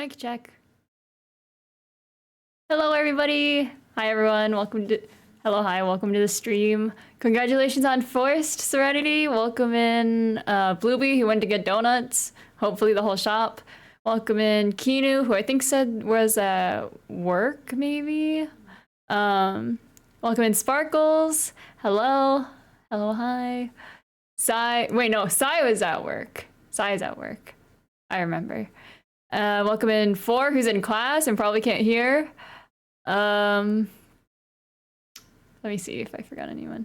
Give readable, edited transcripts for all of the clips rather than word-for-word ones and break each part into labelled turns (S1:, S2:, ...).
S1: Mic check. Hello, everybody. Hi, everyone. Welcome to the stream. Congratulations on Forced Serenity. Welcome in Blueby, who went to get donuts. Hopefully the whole shop. Welcome in Kinu, who I think said was at work, maybe. Welcome in Sparkles. Hello. Hello, hi. Sai. Wait, no, Sai was at work. Sai is at work. I remember. Welcome in 4, who's in class and probably can't hear. Let me see if I forgot anyone.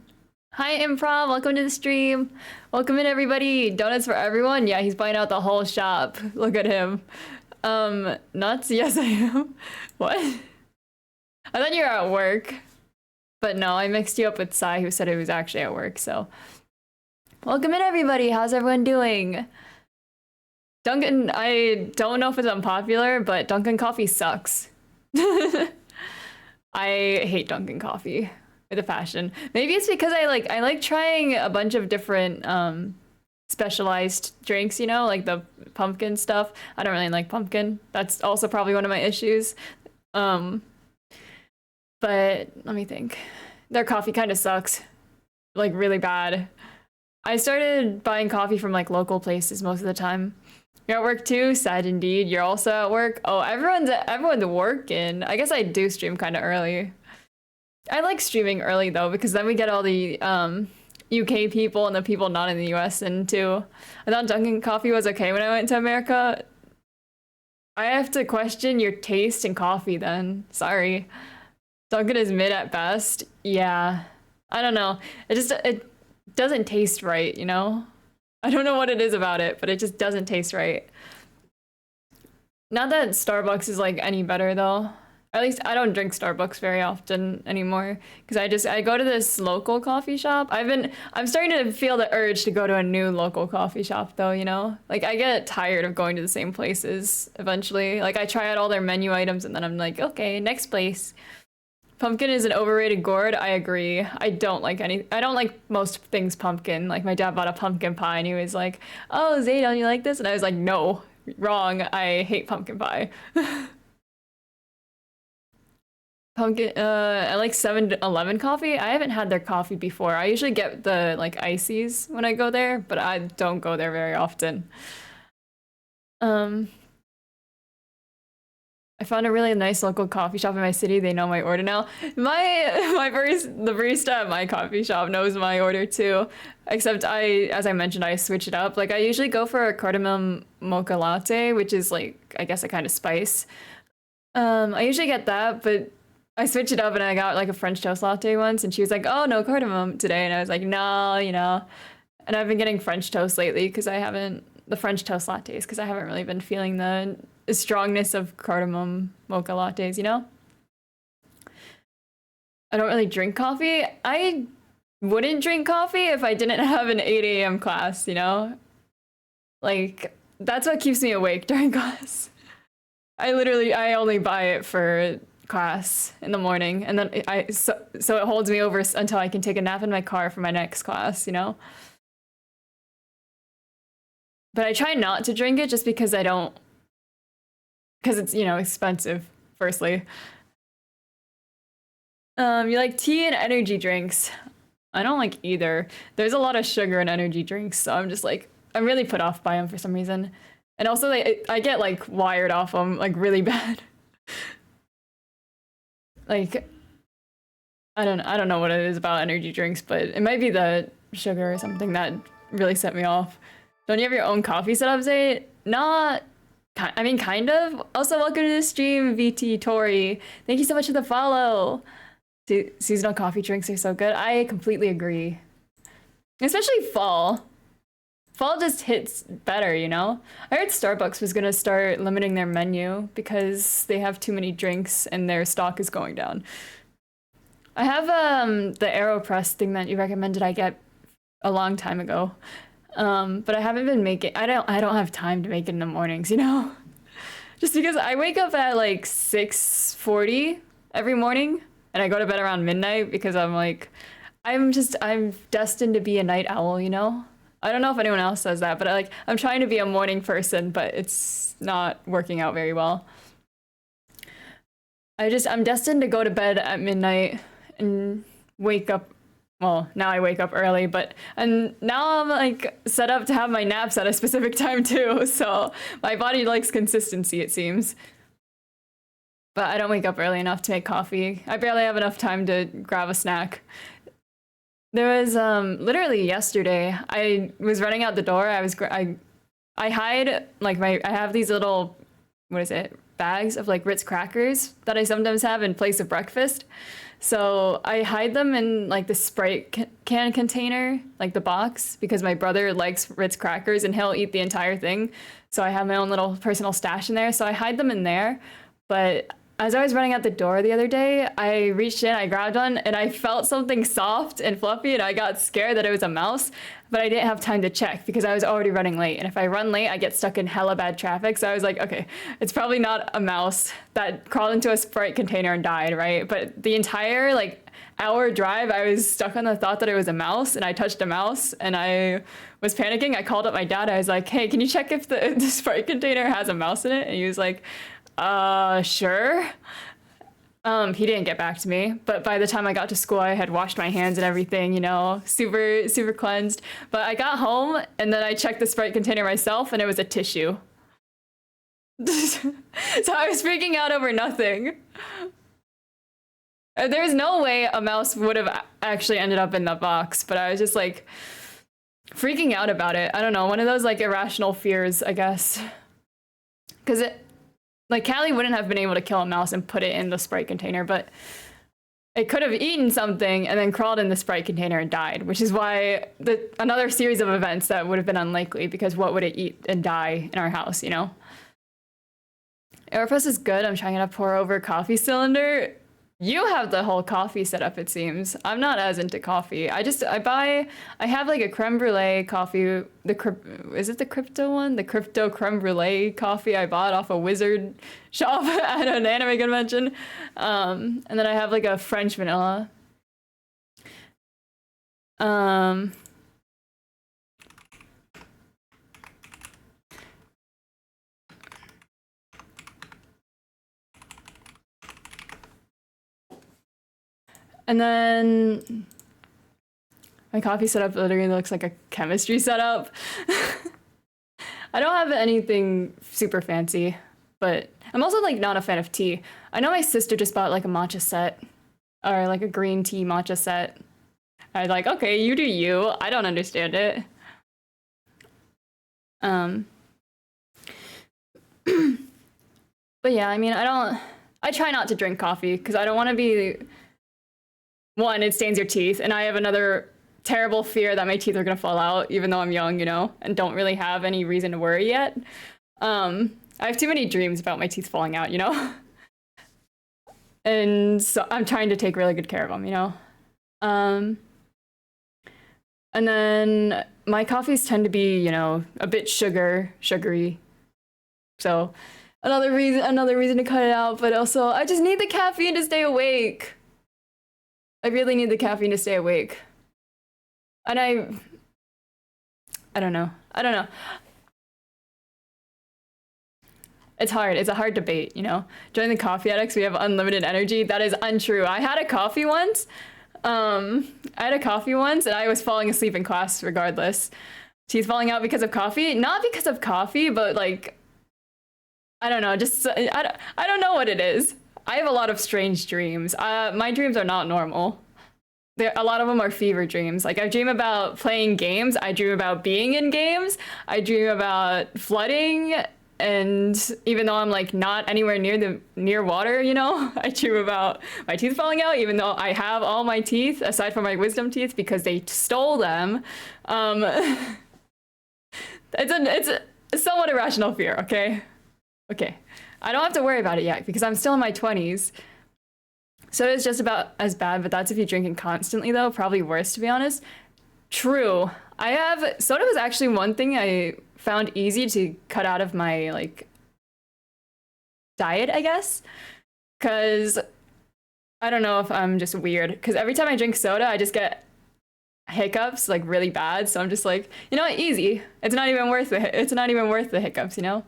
S1: Hi, Improv. Welcome to the stream. Welcome in, everybody. Donuts for everyone. Yeah, he's buying out the whole shop. Look at him. Nuts? Yes, I am. What? I thought you were at work. But no, I mixed you up with Sai, who said he was actually at work, so. Welcome in, everybody. How's everyone doing? Dunkin', I don't know if it's unpopular, but Dunkin' coffee sucks. I hate Dunkin' coffee with a passion. Maybe it's because I like trying a bunch of different specialized drinks, you know, like the pumpkin stuff. I don't really like pumpkin. That's also probably one of my issues. But let me think. Their coffee kind of sucks. Like really bad. I started buying coffee from like local places most of the time. You're at work too? Sad indeed. You're also at work? Oh, everyone's working. I guess I do stream kind of early. I like streaming early though, because then we get all the UK people and the people not in the US in too. I thought Dunkin' coffee was okay when I went to America. I have to question your taste in coffee then. Sorry. Dunkin' is mid at best. Yeah. I don't know. It doesn't taste right, you know? I don't know what it is about it, but it just doesn't taste right. Not that Starbucks is like any better though. At least I don't drink Starbucks very often anymore because I go to this local coffee shop. I'm starting to feel the urge to go to a new local coffee shop though, you know? Like I get tired of going to the same places eventually. Like I try out all their menu items and then I'm like, okay, next place. Pumpkin is an overrated gourd. I agree. I don't like most things pumpkin. Like my dad bought a pumpkin pie and he was like, "Oh, Zaydon, you like this?" And I was like, "No, wrong. I hate pumpkin pie." Pumpkin. I like 7-Eleven coffee. I haven't had their coffee before. I usually get the like ices when I go there, but I don't go there very often. I found a really nice local coffee shop in my city. They know my order now. The barista at my coffee shop knows my order too. Except as I mentioned, I switch it up. Like I usually go for a cardamom mocha latte, which is like, I guess a kind of spice. I usually get that, but I switch it up and I got like a French toast latte once and she was like, "Oh, no cardamom today." And I was like, "No, you know." And I've been getting French toast lately because the French toast lattes, because I haven't really been feeling the strongness of cardamom mocha lattes, you know? I don't really drink coffee. I wouldn't drink coffee if I didn't have an 8 a.m. class, you know? Like, that's what keeps me awake during class. I only buy it for class in the morning, and then so it holds me over until I can take a nap in my car for my next class, you know? But I try not to drink it just because it's, you know, expensive, firstly. You like tea and energy drinks. I don't like either. There's a lot of sugar in energy drinks, so I'm just like, I'm really put off by them for some reason. And also, I get like wired off them like really bad. Like, I don't know what it is about energy drinks, but it might be the sugar or something that really set me off. Don't you have your own coffee setup, Zay? Not. I mean, kind of. Also, welcome to the stream, VT Tori. Thank you so much for the follow. Seasonal coffee drinks are so good. I completely agree. Especially fall. Fall just hits better, you know? I heard Starbucks was gonna start limiting their menu because they have too many drinks and their stock is going down. I have the AeroPress thing that you recommended I get a long time ago. But I haven't been I don't have time to make it in the mornings, you know? Just because I wake up at like 6:40 every morning and I go to bed around midnight because I'm destined to be a night owl, you know? I don't know if anyone else says that, but I'm trying to be a morning person, but it's not working out very well. I'm destined to go to bed at midnight and wake up. Well, now I wake up early, and now I'm like set up to have my naps at a specific time too. So my body likes consistency, it seems. But I don't wake up early enough to make coffee. I barely have enough time to grab a snack. There was literally yesterday, I was running out the door. I hide like I have these little, what is it, bags of like Ritz crackers that I sometimes have in place of breakfast. So I hide them in like the Sprite can container, like the box, because my brother likes Ritz crackers and he'll eat the entire thing. So I have my own little personal stash in there. So I hide them in there. But as I was running out the door the other day, I reached in, I grabbed one, and I felt something soft and fluffy, and I got scared that it was a mouse, but I didn't have time to check because I was already running late. And if I run late, I get stuck in hella bad traffic. So I was like, okay, it's probably not a mouse that crawled into a Sprite container and died, right? But the entire like hour drive, I was stuck on the thought that it was a mouse, and I touched a mouse, and I was panicking. I called up my dad. I was like, hey, can you check if the Sprite container has a mouse in it? And he was like, sure. He didn't get back to me, but by the time I got to school, I had washed my hands and everything, you know, super, super cleansed. But I got home and then I checked the Sprite container myself and it was a tissue. So I was freaking out over nothing. There's no way a mouse would have actually ended up in the box, but I was just like freaking out about it. I don't know, one of those like irrational fears, I guess. Because like, Callie wouldn't have been able to kill a mouse and put it in the Sprite container, but it could have eaten something and then crawled in the Sprite container and died, which is why another series of events that would have been unlikely, because what would it eat and die in our house, you know? Aeropress is good. I'm trying to pour over a coffee cylinder. You have the whole coffee setup, it seems. I'm not as into coffee. I have like a creme brulee coffee. Is it the crypto one? The crypto creme brulee coffee I bought off a wizard shop at an anime convention. And then I have like a French vanilla. And then my coffee setup literally looks like a chemistry setup. I don't have anything super fancy, but I'm also like not a fan of tea. I know my sister just bought like a matcha set or like a green tea matcha set. I was like, okay, you do you. I don't understand it. But yeah, I mean, I try not to drink coffee because I don't want to be, one, it stains your teeth, and I have another terrible fear that my teeth are gonna fall out, even though I'm young, you know, and don't really have any reason to worry yet. I have too many dreams about my teeth falling out, you know? And so I'm trying to take really good care of them, you know? And then my coffees tend to be, you know, a bit sugary. So another reason to cut it out, but also I just need the caffeine to stay awake. I really need the caffeine to stay awake. And I don't know. It's hard. It's a hard debate, you know? Join the coffee addicts, we have unlimited energy. That is untrue. I had a coffee once. And I was falling asleep in class regardless. Teeth falling out because of coffee? Not because of coffee, but like, I don't know, I don't know what it is. I have a lot of strange dreams. My dreams are not normal. A lot of them are fever dreams. Like, I dream about playing games. I dream about being in games. I dream about flooding. And even though I'm like not anywhere near water, you know, I dream about my teeth falling out, even though I have all my teeth aside from my wisdom teeth because they stole them. It's a somewhat irrational fear, okay? Okay. I don't have to worry about it yet because I'm still in my 20s. Soda is just about as bad, but that's if you drink it constantly, though. Probably worse, to be honest. True. Soda was actually one thing I found easy to cut out of my, like, diet, I guess. Because I don't know if I'm just weird. Because every time I drink soda, I just get hiccups like really bad. So I'm just like, you know what, easy. It's not even worth it. It's not even worth the hiccups, you know?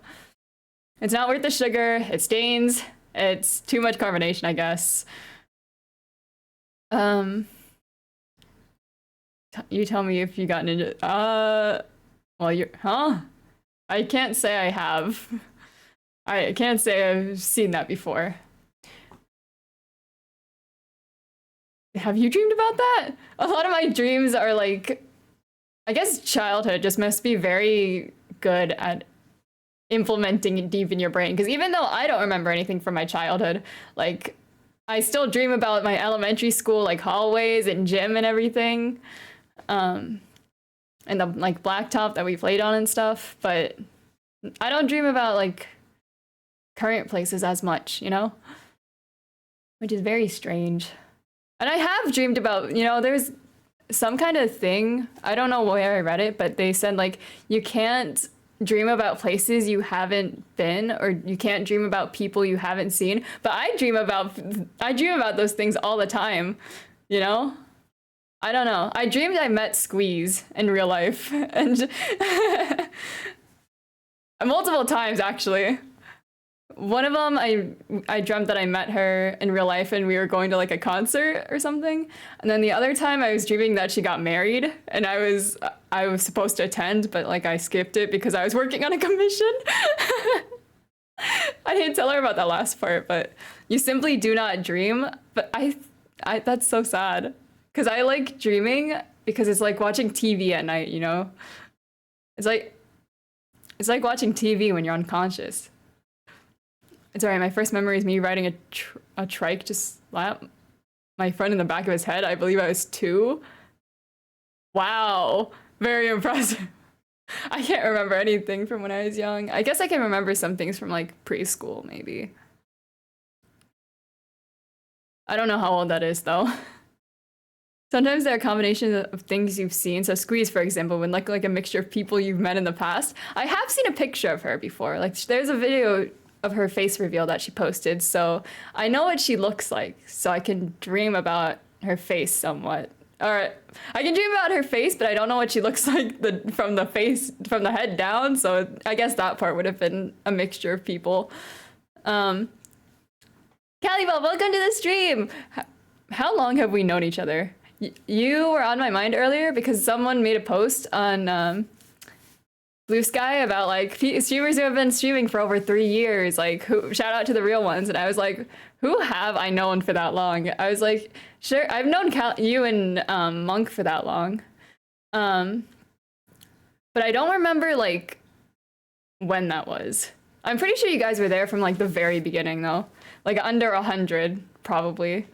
S1: It's not worth the sugar. It stains. It's too much carbonation, I guess. You tell me if you got into well, I can't say I have. I can't say I've seen that before. Have you dreamed about that? A lot of my dreams are like, I guess childhood just must be very good at implementing it deep in your brain. Because even though I don't remember anything from my childhood, like I still dream about my elementary school, like hallways and gym and everything. And the like blacktop that we played on and stuff. But I don't dream about like current places as much, you know? Which is very strange. And I have dreamed about, you know, there's some kind of thing, I don't know where I read it, but they said like you can't dream about places you haven't been, or you can't dream about people you haven't seen. But I dream about those things all the time, you know? I don't know. I dreamed I met Squeeze in real life, and multiple times actually. One of them, I dreamt that I met her in real life and we were going to like a concert or something. And then the other time I was dreaming that she got married and I was supposed to attend, but like I skipped it because I was working on a commission. I didn't tell her about that last part, but you simply do not dream. But I that's so sad because I like dreaming because it's like watching TV at night, you know? It's like watching TV when you're unconscious. It's alright, my first memory is me riding a trike just slap my friend in the back of his head. I believe I was 2. Wow, very impressive. I can't remember anything from when I was young. I guess I can remember some things from like preschool, maybe. I don't know how old that is though. Sometimes there are combinations of things you've seen. So Squeeze, for example, when like a mixture of people you've met in the past. I have seen a picture of her before. Like there's a video of her face reveal that she posted, so I know what she looks like, so I can dream about her face somewhat. Or I can dream about her face, but I don't know what she looks like from the head down, so I guess that part would have been a mixture of people. Callibel, welcome to the stream! How long have we known each other? You were on my mind earlier because someone made a post on Blue Sky about like streamers who have been streaming for over 3 years, like shout out to the real ones. And I was like, who have I known for that long? I was like, sure, I've known you and Monk for that long. But I don't remember like when that was. I'm pretty sure you guys were there from like the very beginning though. Like under 100 probably.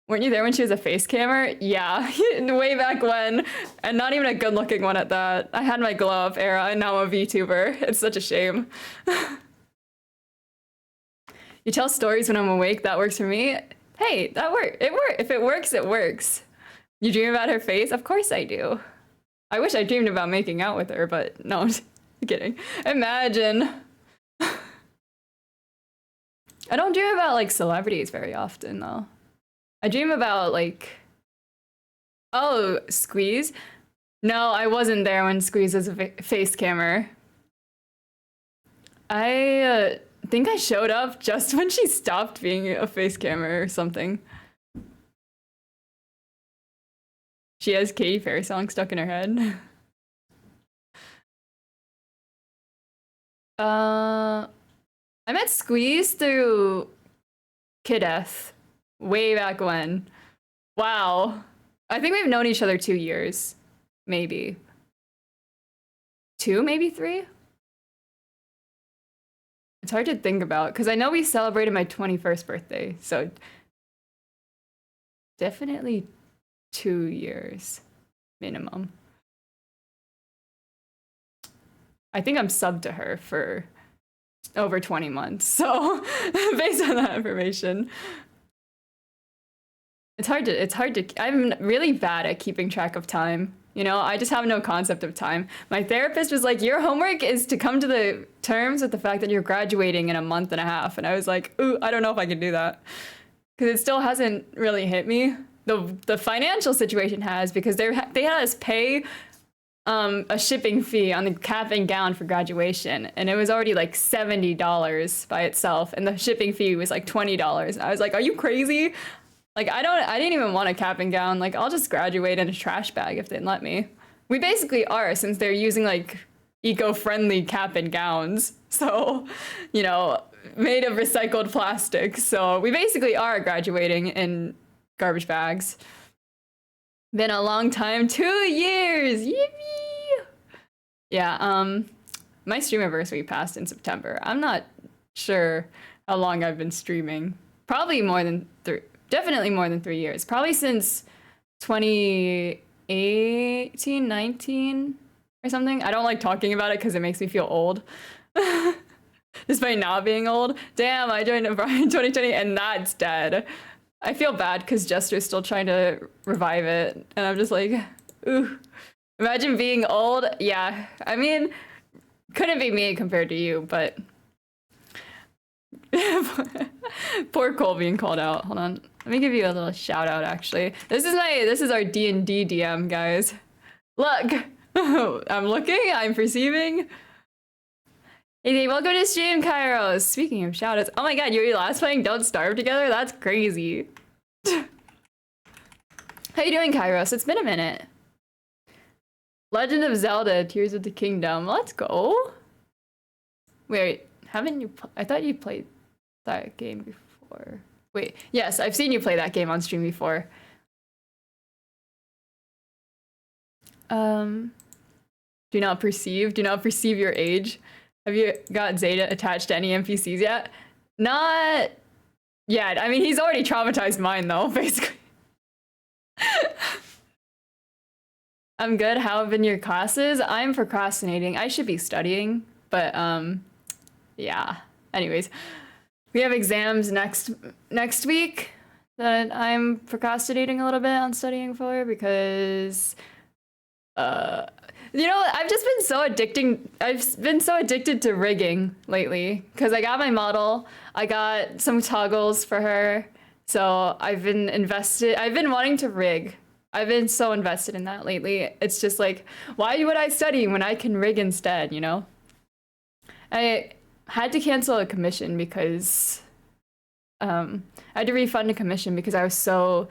S1: Weren't you there when she was a face cammer? Yeah, way back when, and not even a good looking one at that. I had my glow up era and now I'm a VTuber. It's such a shame. You tell stories when I'm awake, that works for me. Hey, that works. It works. If it works, it works. You dream about her face? Of course I do. I wish I dreamed about making out with her, but no, I'm just kidding. Imagine. I don't dream about like celebrities very often though. I dream about like, oh, Squeeze? No, I wasn't there when Squeeze was a face cammer. I think I showed up just when she stopped being a face cammer or something. She has Katy Perry song stuck in her head. I met Squeeze through Kideth. Way back when. Wow. I think we've known each other 2 years. Maybe. 2, maybe 3? It's hard to think about, because I know we celebrated my 21st birthday, so definitely 2 years minimum. I think I'm subbed to her for over 20 months, so based on that information. It's hard to, I'm really bad at keeping track of time. You know, I just have no concept of time. My therapist was like, your homework is to come to the terms with the fact that you're graduating in a month and a half. And I was like, ooh, I don't know if I can do that. Because it still hasn't really hit me. the financial situation has, because they had us pay a shipping fee on the cap and gown for graduation, and it was already like $70 by itself, and the shipping fee was like $20. And I was like, are you crazy? Like, I didn't even want a cap and gown. Like, I'll just graduate in a trash bag if they'd let me. We basically are, since they're using like eco-friendly cap and gowns. So, you know, made of recycled plastic. So we basically are graduating in garbage bags. Been a long time, 2 years. Yippee! Yeah, my stream anniversary passed in September. I'm not sure how long I've been streaming. Probably more than definitely more than 3 years. Probably since 2018, 19 or something. I don't like talking about it because it makes me feel old. Despite not being old. Damn, I joined Brian in 2020 and that's dead. I feel bad because Jester's still trying to revive it. And I'm just like, ooh. Imagine being old. Yeah, I mean, couldn't be me compared to you, but... Poor Cole being called out. Hold on. Let me give you a little shout out, actually. This is our D&D DM, guys. Look. I'm looking, I'm perceiving. Hey, welcome to stream, Kairos. Speaking of shoutouts, oh my god, you're last playing Don't Starve together? That's crazy. How you doing, Kairos? It's been a minute. Legend of Zelda, Tears of the Kingdom. Let's go. Wait, haven't you? I thought you played that game before. Wait, yes, I've seen you play that game on stream before. Do not perceive your age. Have you got Zeta attached to any NPCs yet? Not yet. I mean, he's already traumatized mine though, basically. I'm good. How have been your classes? I'm procrastinating. I should be studying, but yeah. Anyways, we have exams next week that I'm procrastinating a little bit on studying for because you know, I've been so addicted to rigging lately because I got my model, I got some toggles for her, so I've been wanting to rig. I've been so invested in that lately. It's just like, why would I study when I can rig instead, you know? I had to cancel a commission because I had to refund a commission because I was so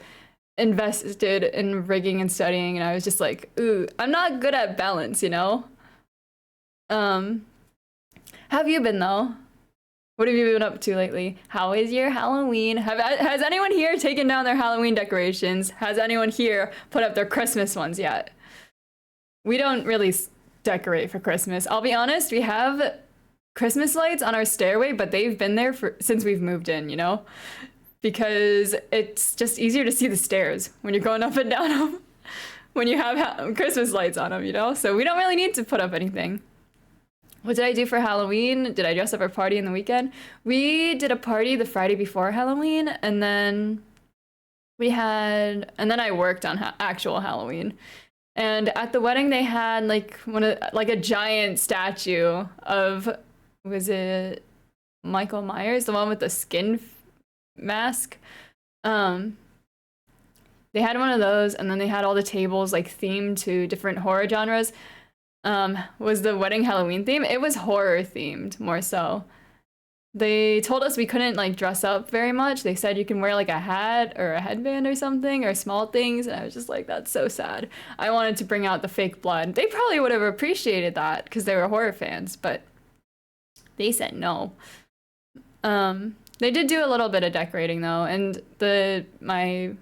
S1: invested in rigging and studying, and I was just like, ooh, I'm not good at balance, you know? How have you been though? What have you been up to lately? How is your Halloween? Has anyone here taken down their Halloween decorations? Has anyone here put up their Christmas ones yet? We don't really decorate for Christmas. I'll be honest, we have Christmas lights on our stairway, but they've been there since we've moved in, you know? Because it's just easier to see the stairs when you're going up and down them when you have Christmas lights on them, you know? So we don't really need to put up anything. What did I do for Halloween? Did I dress up or party in the weekend? We did a party the Friday before Halloween, and then I worked on actual Halloween. And at the wedding they had like a giant statue of, was it Michael Myers, the one with the skin mask? They had one of those, and then they had all the tables like themed to different horror genres. Was the wedding Halloween theme? It was horror themed more so. They told us we couldn't like dress up very much. They said you can wear like a hat or a headband or something, or small things, and I was just like, that's so sad. I wanted to bring out the fake blood. They probably would have appreciated that because they were horror fans, but they said no. They did do a little bit of decorating though, and my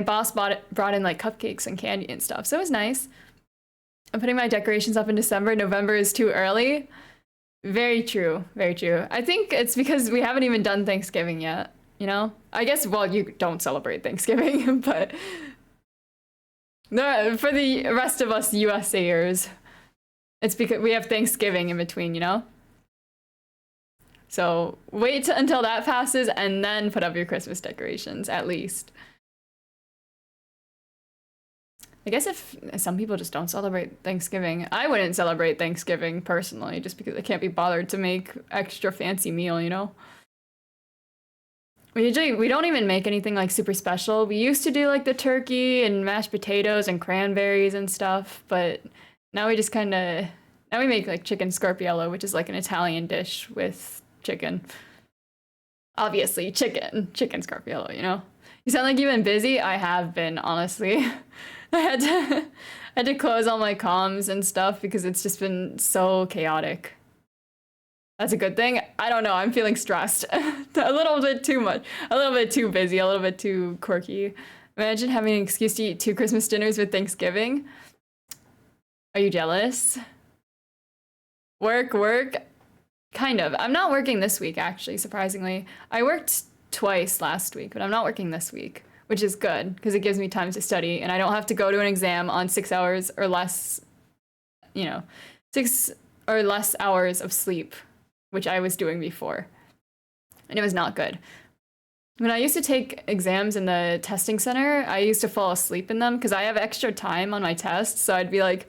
S1: boss brought in like cupcakes and candy and stuff, so it was nice. I'm putting my decorations up in December. November is too early. Very true, very true. I think it's because we haven't even done Thanksgiving yet, you know? I guess, well, you don't celebrate Thanksgiving, but for the rest of us USAers, it's because we have Thanksgiving in between, you know? So wait until that passes and then put up your Christmas decorations, at least. I guess if some people just don't celebrate Thanksgiving. I wouldn't celebrate Thanksgiving personally, just because I can't be bothered to make extra fancy meal, you know? we don't even make anything like super special. We used to do like the turkey and mashed potatoes and cranberries and stuff, but now we just kind of now we make like chicken scarpiello, which is like an Italian dish with chicken. Obviously, chicken scarpiello, you know? You sound like you've been busy. I have been, honestly. I had to close all my comms and stuff because it's just been so chaotic. That's a good thing. I don't know. I'm feeling stressed. A little bit too much. A little bit too busy. A little bit too quirky. Imagine having an excuse to eat 2 Christmas dinners with Thanksgiving. Are you jealous? Work. Kind of. I'm not working this week, actually, surprisingly. I worked twice last week, but I'm not working this week, which is good because it gives me time to study and I don't have to go to an exam on 6 hours or less, 6 or less hours of sleep, which I was doing before. And it was not good. When I used to take exams in the testing center, I used to fall asleep in them because I have extra time on my tests. So I'd be like,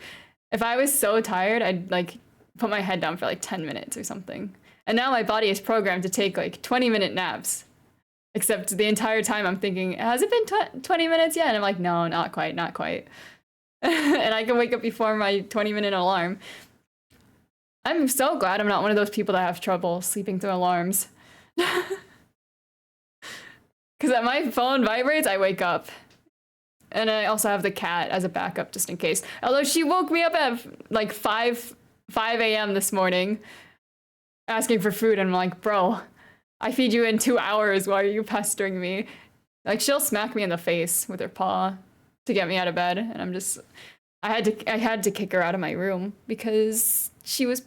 S1: if I was so tired, I'd like put my head down for like 10 minutes or something. And now my body is programmed to take like 20-minute naps. Except the entire time I'm thinking, has it been 20 minutes yet? And I'm like, no, not quite. And I can wake up before my 20-minute alarm. I'm so glad I'm not one of those people that have trouble sleeping through alarms. Because my phone vibrates, I wake up. And I also have the cat as a backup just in case. Although she woke me up at like 5 a.m. this morning asking for food. And I'm like, bro, I feed you in 2 hours. Why are you pestering me? Like, she'll smack me in the face with her paw to get me out of bed. And I'm just, I had to kick her out of my room because she was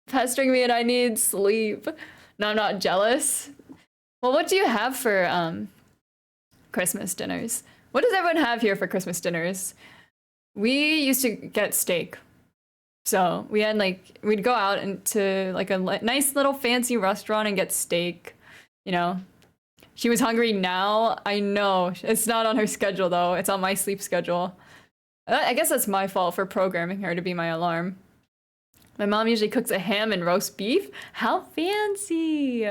S1: pestering me and I need sleep. No, I'm not jealous. Well, what do you have for Christmas dinners? What does everyone have here for Christmas dinners? We used to get steak. So we had like, we'd go out into like a nice little fancy restaurant and get steak, you know. She was hungry now. I know. It's not on her schedule though. It's on my sleep schedule. I guess that's my fault for programming her to be my alarm. My mom usually cooks a ham and roast beef. How fancy.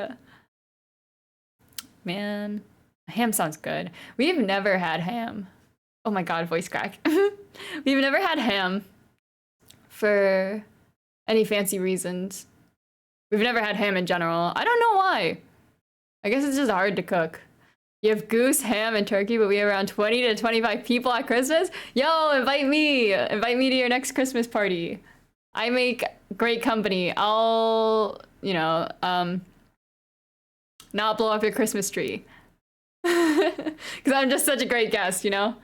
S1: Man, ham sounds good. We've never had ham. Oh my God, voice crack. We've never had ham for any fancy reasons. We've never had ham in general. I don't know why. I guess it's just hard to cook. You have goose, ham, and turkey, but we have around 20 to 25 people at Christmas. Yo, invite me. Invite me to your next Christmas party. I make great company. I'll, not blow up your Christmas tree. Because I'm just such a great guest, you know?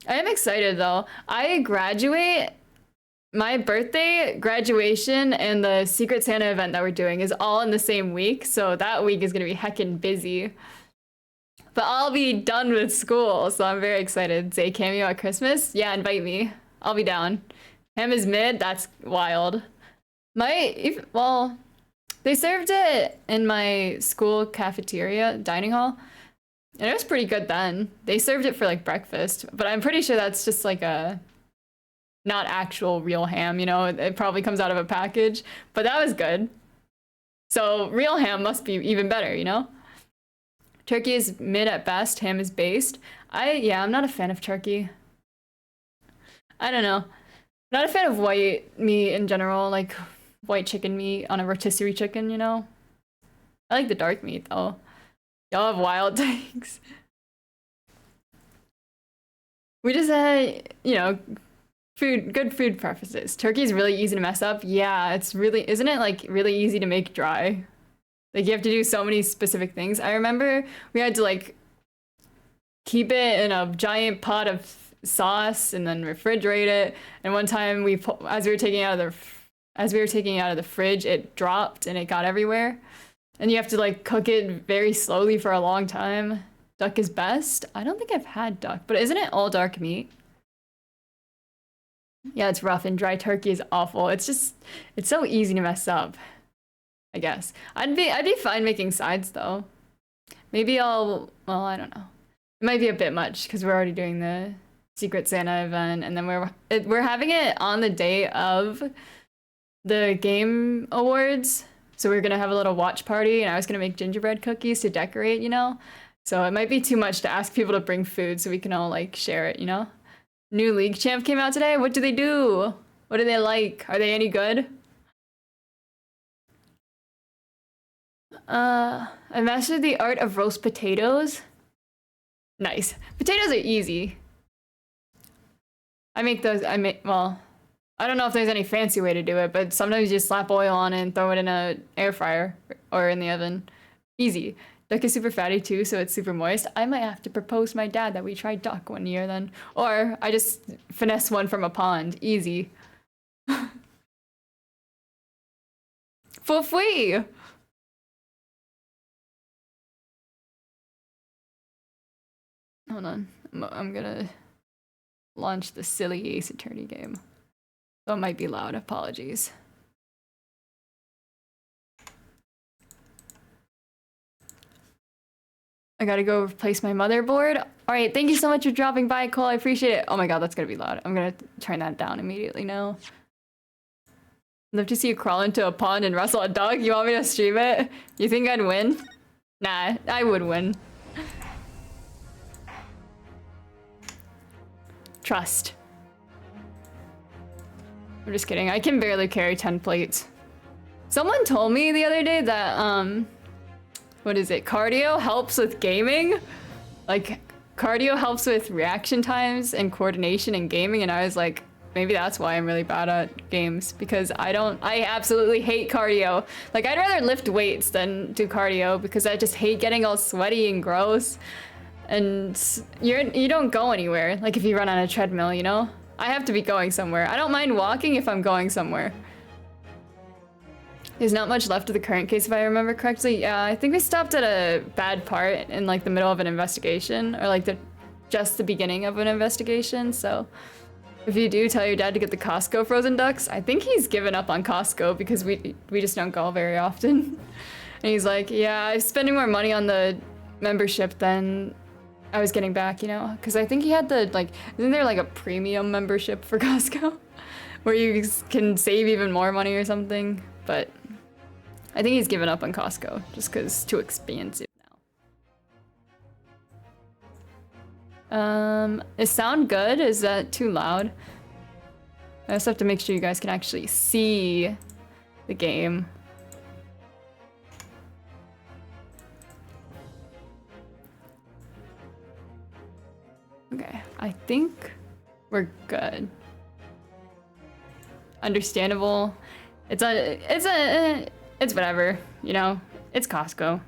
S1: I am excited though. I graduate, my birthday, graduation, and the Secret Santa event that we're doing is all in the same week. So that week is going to be heckin' busy. But I'll be done with school, so I'm very excited. Say cameo at Christmas? Yeah, invite me. I'll be down. Ham is mid? That's wild. They served it in my school cafeteria, dining hall, and it was pretty good then. They served it for like breakfast, but I'm pretty sure that's just like a not actual real ham, you know? It probably comes out of a package, but that was good. So real ham must be even better, you know? Turkey is mid at best, ham is based. I'm not a fan of turkey. I don't know. Not a fan of white meat in general, like white chicken meat on a rotisserie chicken, you know? I like the dark meat though. Y'all have wild takes. We just had, good food preferences. Turkey is really easy to mess up. Yeah, isn't it like really easy to make dry? Like you have to do so many specific things. I remember we had to like keep it in a giant pot of sauce and then refrigerate it. And one time as we were taking it out of the fridge, it dropped and it got everywhere. And you have to like cook it very slowly for a long time. Duck is best. I don't think I've had duck, but isn't it all dark meat? Yeah, it's rough and dry turkey is awful. It's so easy to mess up, I guess. I'd be fine making sides though. Maybe I don't know. It might be a bit much because we're already doing the Secret Santa event and then we're having it on the day of the game awards. So we were gonna have a little watch party, and I was gonna make gingerbread cookies to decorate, you know? So it might be too much to ask people to bring food so we can all like share it, you know? New League champ came out today. What do they do? What do they like? Are they any good? I mastered the art of roast potatoes. Nice. Potatoes are easy. Well, I don't know if there's any fancy way to do it, but sometimes you just slap oil on it and throw it in a air fryer or in the oven. Easy. Duck is super fatty too, so it's super moist. I might have to propose to my dad that we try duck one year then. Or I just finesse one from a pond. Easy. For free! Hold on. I'm gonna launch the silly Ace Attorney game. So it might be loud. Apologies. I gotta go replace my motherboard. All right, thank you so much for dropping by, Cole. I appreciate it. Oh my god, that's gonna be loud. I'm gonna turn that down immediately now. I'd love to see you crawl into a pond and wrestle a dog. You want me to stream it? You think I'd win? Nah, I would win. Trust. I'm just kidding. I can barely carry 10 plates. Someone told me the other day that, what is it? Cardio helps with gaming? Like, cardio helps with reaction times and coordination in gaming, and I was like, maybe that's why I'm really bad at games, because I absolutely hate cardio. Like, I'd rather lift weights than do cardio, because I just hate getting all sweaty and gross. And you don't go anywhere, like if you run on a treadmill, you know? I have to be going somewhere. I don't mind walking if I'm going somewhere. There's not much left of the current case if I remember correctly. Yeah, I think we stopped at a bad part in like the middle of an investigation, or like just the beginning of an investigation, so if you do, tell your dad to get the Costco frozen ducks. I think he's given up on Costco because we just don't go very often. And he's like, yeah, I'm spending more money on the membership than I was getting back, you know? Because I think he had the, like, isn't there like a premium membership for Costco? Where you can save even more money or something? But I think he's given up on Costco just because it's too expensive now. Is sound good? Is that too loud? I just have to make sure you guys can actually see the game. Okay, I think we're good. Understandable. It's whatever, you know? It's Costco.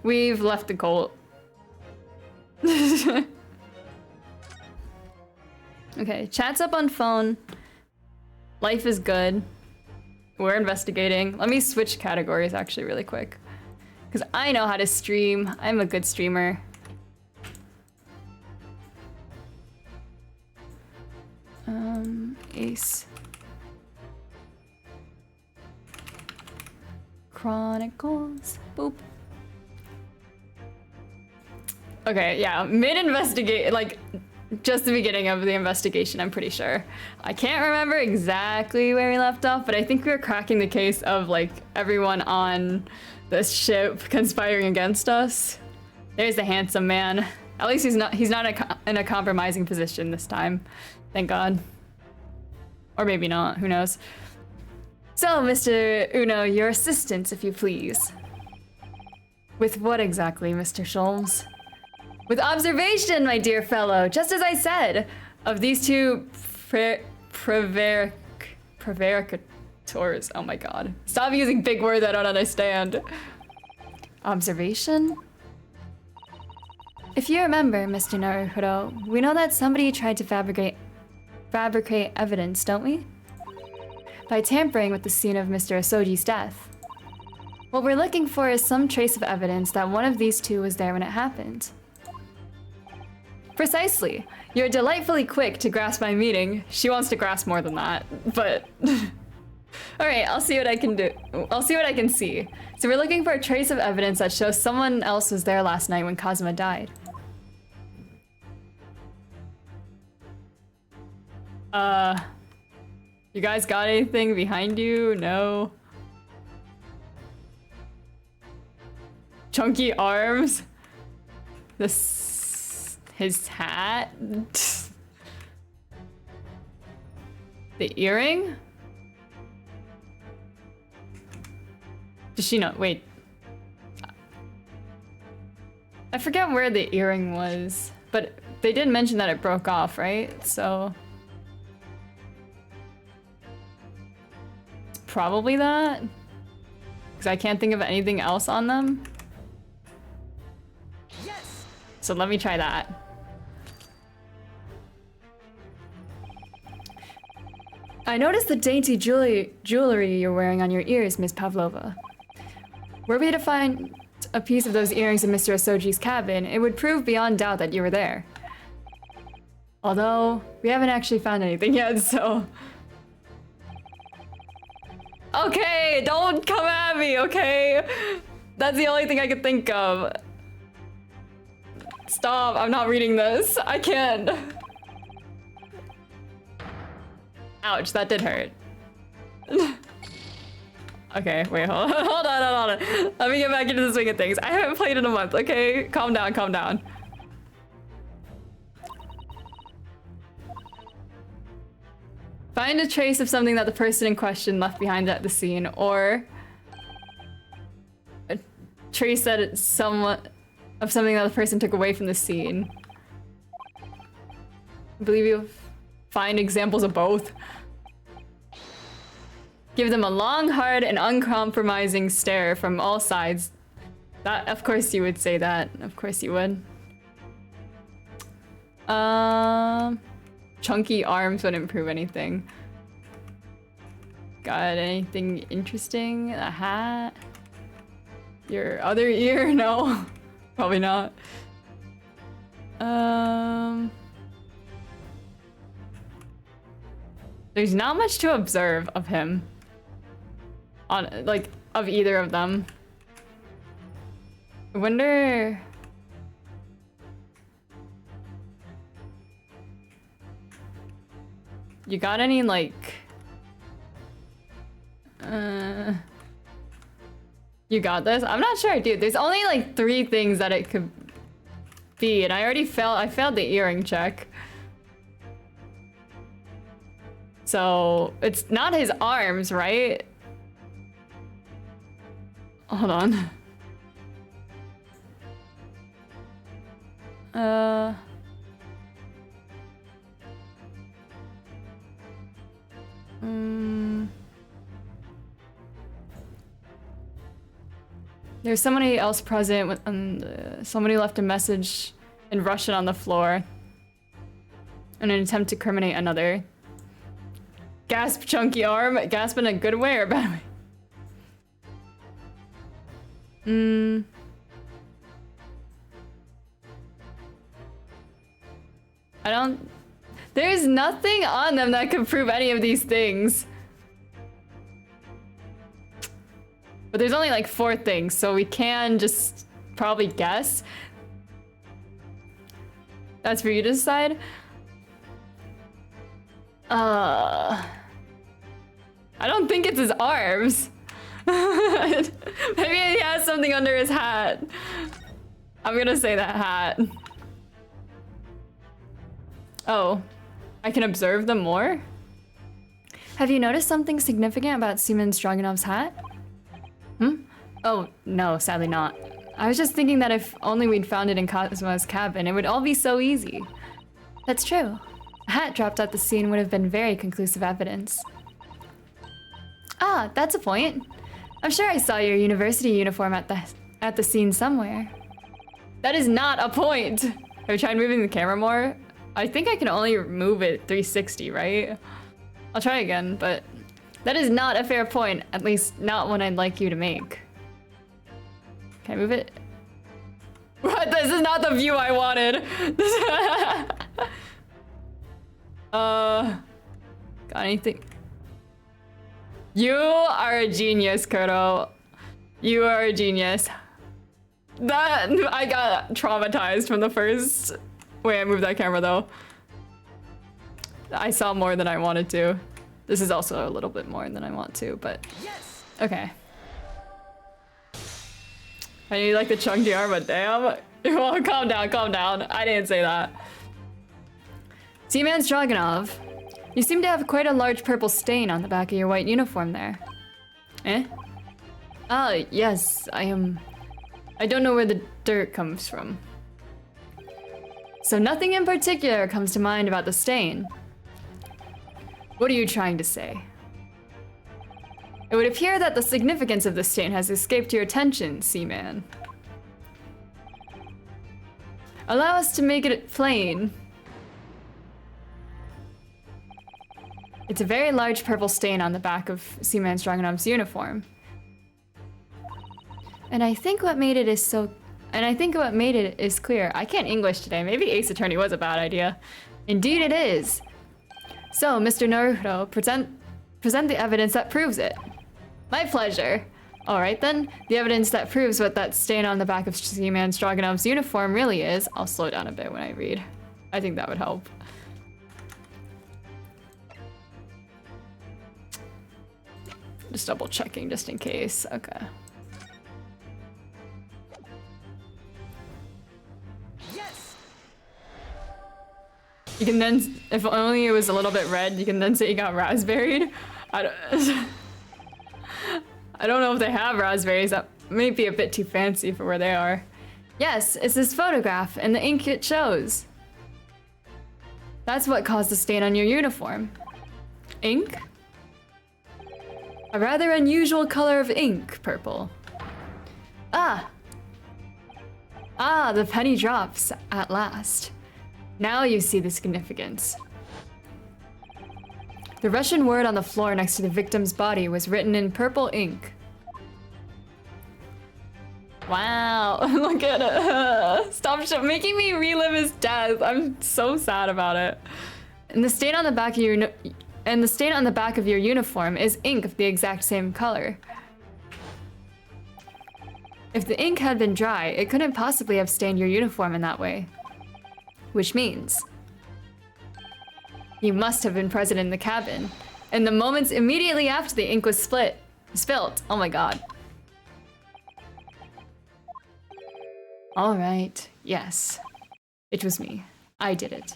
S1: We've left the cult. Okay, chat's up on phone. Life is good. We're investigating. Let me switch categories actually really quick. Because I know how to stream. I'm a good streamer. Ace. Chronicles. Boop. Okay, yeah, mid-investigate, like, just the beginning of the investigation, I'm pretty sure. I can't remember exactly where we left off, but I think we were cracking the case of, like, everyone on this ship conspiring against us. There's the handsome man. At least he's not in a compromising position this time. Thank God. Or maybe not, who knows. So, Mr. Uno, your assistance, if you please. With what exactly, Mr. Sholmes? With observation, my dear fellow, just as I said, of these two prevaricators. Oh my god. Stop using big words I don't understand. Observation? If you remember, Mr. Naruhodo, we know that somebody tried to fabricate evidence, don't we? By tampering with the scene of Mr. Asoji's death. What we're looking for is some trace of evidence that one of these two was there when it happened. Precisely. You're delightfully quick to grasp my meaning. She wants to grasp more than that, but... Alright, I'll see what I can do. I'll see what I can see. So we're looking for a trace of evidence that shows someone else was there last night when Kazuma died. You guys got anything behind you? No? Chunky arms. His hat. The earring? Does she know? Wait. I forget where the earring was, but they did mention that it broke off, right? So it's probably that. Because I can't think of anything else on them. Yes. So let me try that. I noticed the dainty jewelry you're wearing on your ears, Miss Pavlova. Were we to find a piece of those earrings in Mr. Asoji's cabin, it would prove beyond doubt that you were there. Although, we haven't actually found anything yet, so... Okay, don't come at me, okay? That's the only thing I could think of. Stop, I'm not reading this. I can't. Ouch, that did hurt. Okay, wait, hold on. Let me get back into the swing of things. I haven't played in a month, okay? Calm down, calm down. Find a trace of something that the person in question left behind at the scene, or a trace that it's somewhat of something that the person took away from the scene. I believe you'll find examples of both. Give them a long, hard, and uncompromising stare from all sides. That, of course you would say that. Of course you would. Chunky arms wouldn't prove anything. Got anything interesting? A hat? Your other ear? No. Probably not. There's not much to observe of him. On, like, of either of them. I wonder... You got any, like... You got this? I'm not sure, dude. There's only, like, 3 things that it could be, and I failed the earring check. So, it's not his arms, right? Hold on. There's somebody else present with, somebody left a message in Russian on the floor in an attempt to criminate another. Gasp, chunky arm. Gasp in a good way or bad way? I don't... There's nothing on them that could prove any of these things. But there's only like 4 things, so we can just probably guess. That's for you to decide. I don't think it's his arms. Maybe he has something under his hat. I'm gonna say that hat. Oh, I can observe them more? Have you noticed something significant about Seaman Stroganov's hat? Oh, no, sadly not. I was just thinking that if only we'd found it in Kazuma's cabin, it would all be so easy. That's true. A hat dropped at the scene would have been very conclusive evidence. Ah, that's a point. I'm sure I saw your university uniform at the scene somewhere. That is not a point! Have you tried moving the camera more? I think I can only move it 360, right? I'll try again, but that is not a fair point. At least not one I'd like you to make. Can I move it? What? This is not the view I wanted. Got anything? You are a genius, Kurto. You are a genius. That, I got traumatized from the first way I moved that camera though. I saw more than I wanted to. This is also a little bit more than I want to, but yes. Okay. I need like the chunky arm, but damn. Well, calm down, calm down. I didn't say that. Seaman Stroganov, you seem to have quite a large purple stain on the back of your white uniform there. Eh? Ah, yes, I don't know where the dirt comes from. So nothing in particular comes to mind about the stain. What are you trying to say? It would appear that the significance of the stain has escaped your attention, Seaman. Allow us to make it plain. It's a very large purple stain on the back of Seaman Stroganov's uniform. And I think what made it is clear. I can't English today. Maybe Ace Attorney was a bad idea. Indeed it is. So, Mr. Naruto, present the evidence that proves it. My pleasure. Alright then, the evidence that proves what that stain on the back of Seaman Stroganov's uniform really is. I'll slow down a bit when I read. I think that would help. Just double checking just in case. Okay.
S2: Yes.
S1: You can then, if only it was a little bit red, you can then say you got raspberried. I don't know if they have raspberries. That may be a bit too fancy for where they are. Yes, it's this photograph and the ink it shows. That's what caused the stain on your uniform. Ink? A rather unusual color of ink, purple. Ah! Ah, the penny drops, at last. Now you see the significance. The Russian word on the floor next to the victim's body was written in purple ink. Wow, look at it. Stop making me relive his death. I'm so sad about it. And the stain on the back of your uniform is ink of the exact same color. If the ink had been dry, it couldn't possibly have stained your uniform in that way. Which means you must have been present in the cabin, in the moments immediately after the ink was spilt. Oh my god. All right, yes. It was me. I did it.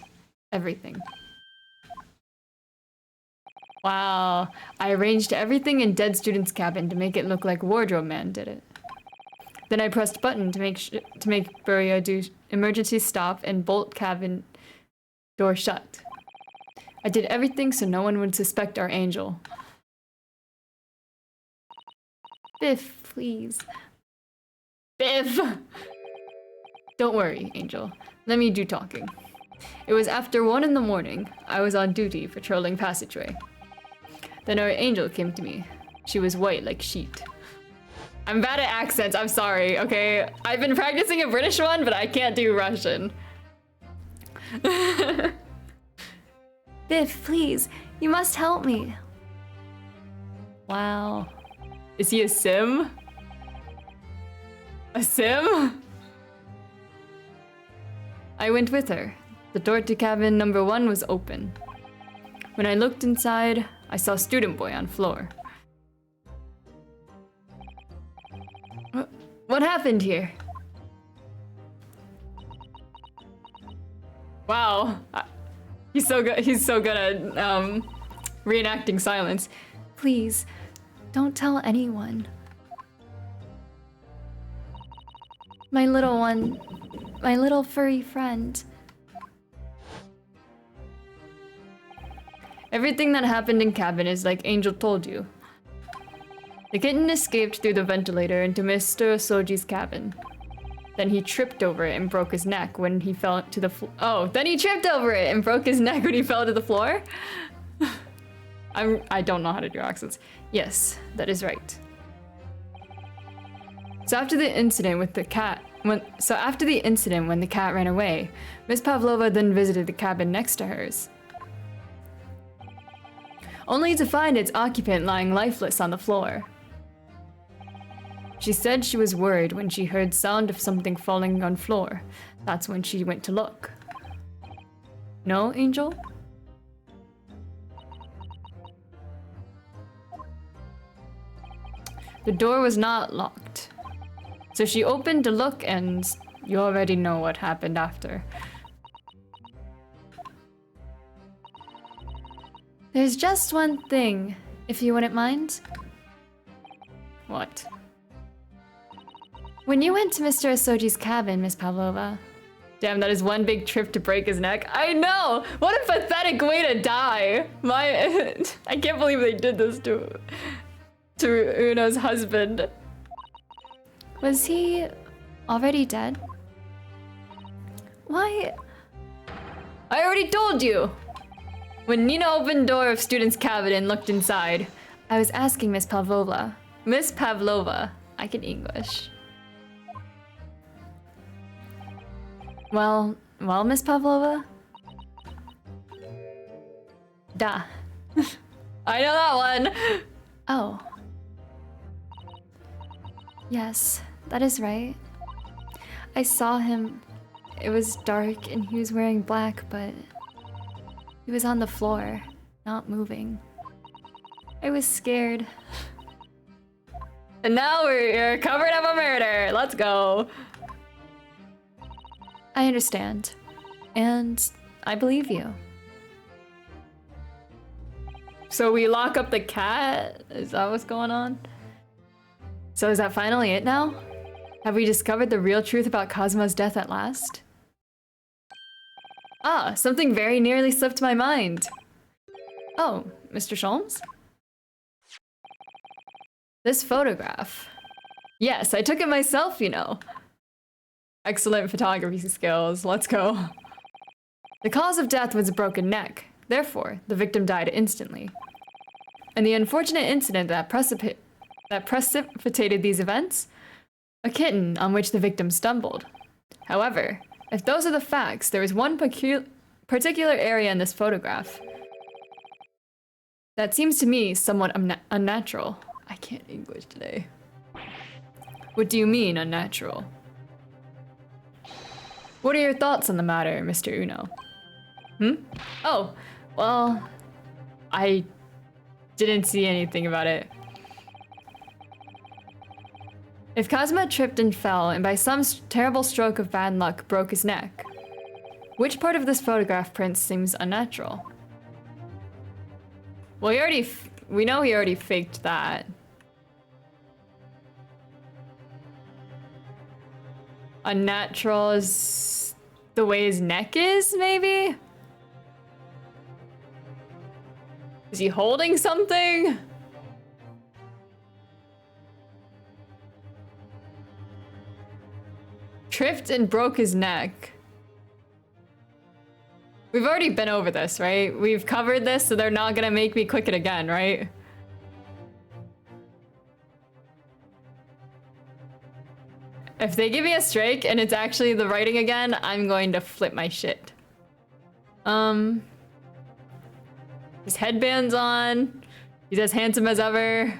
S1: Everything. Wow, I arranged everything in dead student's cabin to make it look like Wardrobe Man did it. Then I pressed button to make Buria do emergency stop and bolt cabin door shut. I did everything so no one would suspect our angel. Biff, please. Biff! Don't worry, Angel. Let me do talking. It was after 1 in the morning. I was on duty patrolling passageway. Then our angel came to me. She was white like sheet. I'm bad at accents, I'm sorry, okay? I've been practicing a British one, but I can't do Russian. Biff, please, you must help me. Wow. Is he a sim? A sim? I went with her. The door to cabin number 1 was open. When I looked inside, I saw Student Boy on floor. What happened here? Wow. He's so good at reenacting silence. Please, don't tell anyone. My little one, my little furry friend. Everything that happened in cabin is like Angel told you. The kitten escaped through the ventilator into Mr. Soji's cabin. Then he tripped over it and broke his neck when he fell to the floor. Oh, then he tripped over it and broke his neck when he fell to the floor? I don't know how to do accents. Yes, that is right. So after the incident when the cat ran away, Miss Pavlova then visited the cabin next to hers. Only to find its occupant lying lifeless on the floor. She said she was worried when she heard sound of something falling on floor. That's when she went to look. No, Angel? The door was not locked. So she opened to look, and you already know what happened after. There's just one thing, if you wouldn't mind. What? When you went to Mr. Asoji's cabin, Miss Pavlova. Damn, that is one big trip to break his neck. I know! What a pathetic way to die! I can't believe they did this to Uno's husband. Was he already dead? Why? I already told you! When Nina opened the door of student's cabin and looked inside, I was asking Miss Pavlova. Miss Pavlova. I can English. Well, Miss Pavlova? Da. I know that one! Oh. Yes, that is right. I saw him. It was dark and he was wearing black, but he was on the floor, not moving. I was scared. And now we're covered up a murder. Let's go. I understand. And I believe you. So we lock up the cat? Is that what's going on? So is that finally it now? Have we discovered the real truth about Kazuma's death at last? Ah, something very nearly slipped my mind. Oh, Mr. Sholmes? This photograph. Yes, I took it myself, you know. Excellent photography skills. Let's go. The cause of death was a broken neck. Therefore, the victim died instantly. And the unfortunate incident that precipitated these events? A kitten on which the victim stumbled. However, if those are the facts, there is one particular area in this photograph that seems to me somewhat unnatural. I can't English today. What do you mean, unnatural? What are your thoughts on the matter, Mr. Uno? Oh, well, I didn't see anything about it. If Kazuma tripped and fell and by some terrible stroke of bad luck broke his neck, which part of this photograph print seems unnatural? Well, we know he already faked that. Unnatural is the way his neck is, maybe? Is he holding something? Tripped and broke his neck. We've already been over this, right? We've covered this, so they're not gonna make me click it again, right? If they give me a strike and it's actually the writing again, I'm going to flip my shit. His headband's on. He's as handsome as ever.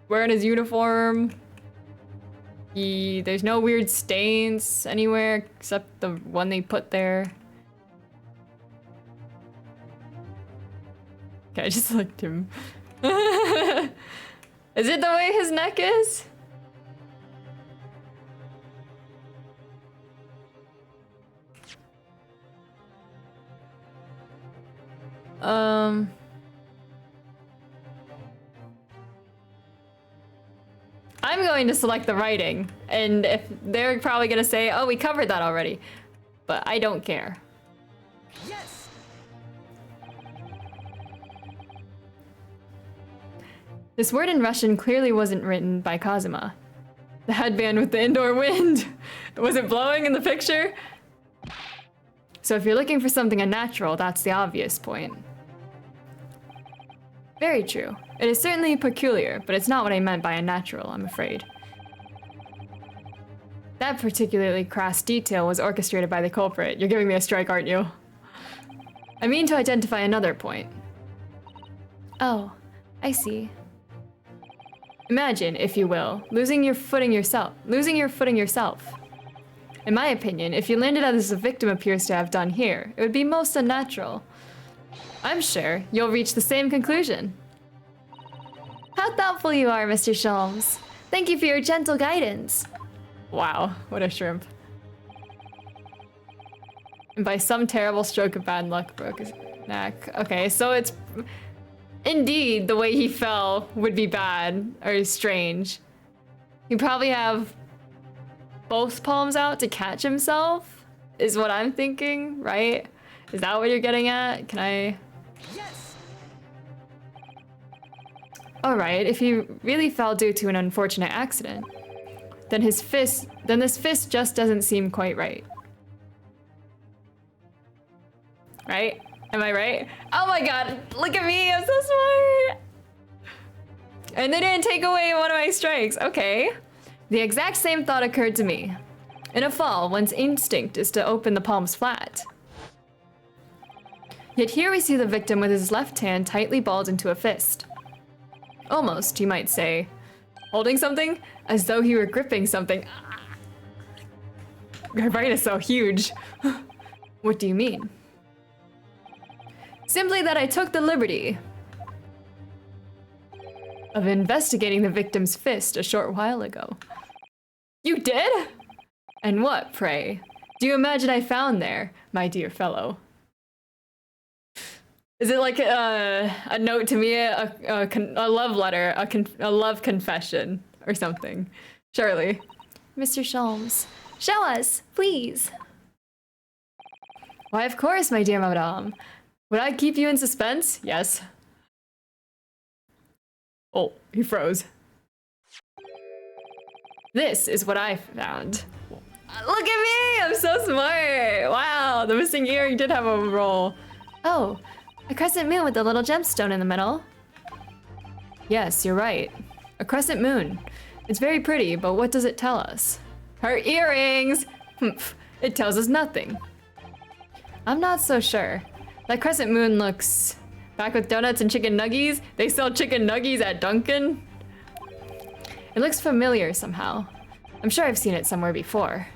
S1: Wearing his uniform. There's no weird stains anywhere except the one they put there. Okay, I just looked him. Is it the way his neck is? I'm going to select the writing, and if they're probably gonna say, oh, we covered that already, but I don't care. Yes. This word in Russian clearly wasn't written by Kazuma. The headband with the indoor wind. Was it blowing in the picture? So if you're looking for something unnatural, that's the obvious point. Very true. It is certainly peculiar, but it's not what I meant by unnatural, I'm afraid. That particularly crass detail was orchestrated by the culprit. You're giving me a strike, aren't you? I mean to identify another point. Oh, I see. Imagine, if you will, losing your footing yourself. In my opinion, if you landed as the victim appears to have done here, it would be most unnatural. I'm sure you'll reach the same conclusion. How thoughtful you are, Mr. Sholmes.
S2: Thank you for your gentle guidance.
S1: Wow, what a shrimp. And by some terrible stroke of bad luck, broke his neck. Okay, so it's... Indeed, the way he fell would be bad, or strange. He'd probably have both palms out to catch himself, is what I'm thinking, right? Is that what you're getting at? Can I...
S3: Yes.
S1: Alright, if he really fell due to an unfortunate accident, then this fist just doesn't seem quite right. Right? Am I right? Oh my god, look at me, I'm so smart! And they didn't take away one of my strikes, okay. The exact same thought occurred to me. In a fall, one's instinct is to open the palms flat. Yet here we see the victim with his left hand tightly balled into a fist. Almost, you might say, holding something as though he were gripping something. My brain is so huge. What do you mean? Simply that I took the liberty of investigating the victim's fist a short while ago. You did? And what, pray, do you imagine I found there, my dear fellow? Is it like a note to me, a love letter, a love confession, or something? Surely.
S2: Mr. Sholmes, show us, please.
S1: Why, of course, my dear madame. Would I keep you in suspense? Yes. Oh, he froze. This is what I found. Look at me! I'm so smart! Wow, the missing earring did have a role.
S2: Oh, a crescent moon with a little gemstone in the middle.
S1: Yes, you're right. A crescent moon. It's very pretty, but what does it tell us? Her earrings! Humph, it tells us nothing. I'm not so sure. That crescent moon looks... Back with donuts and chicken nuggies? They sell chicken nuggies at Dunkin'? It looks familiar somehow. I'm sure I've seen it somewhere before.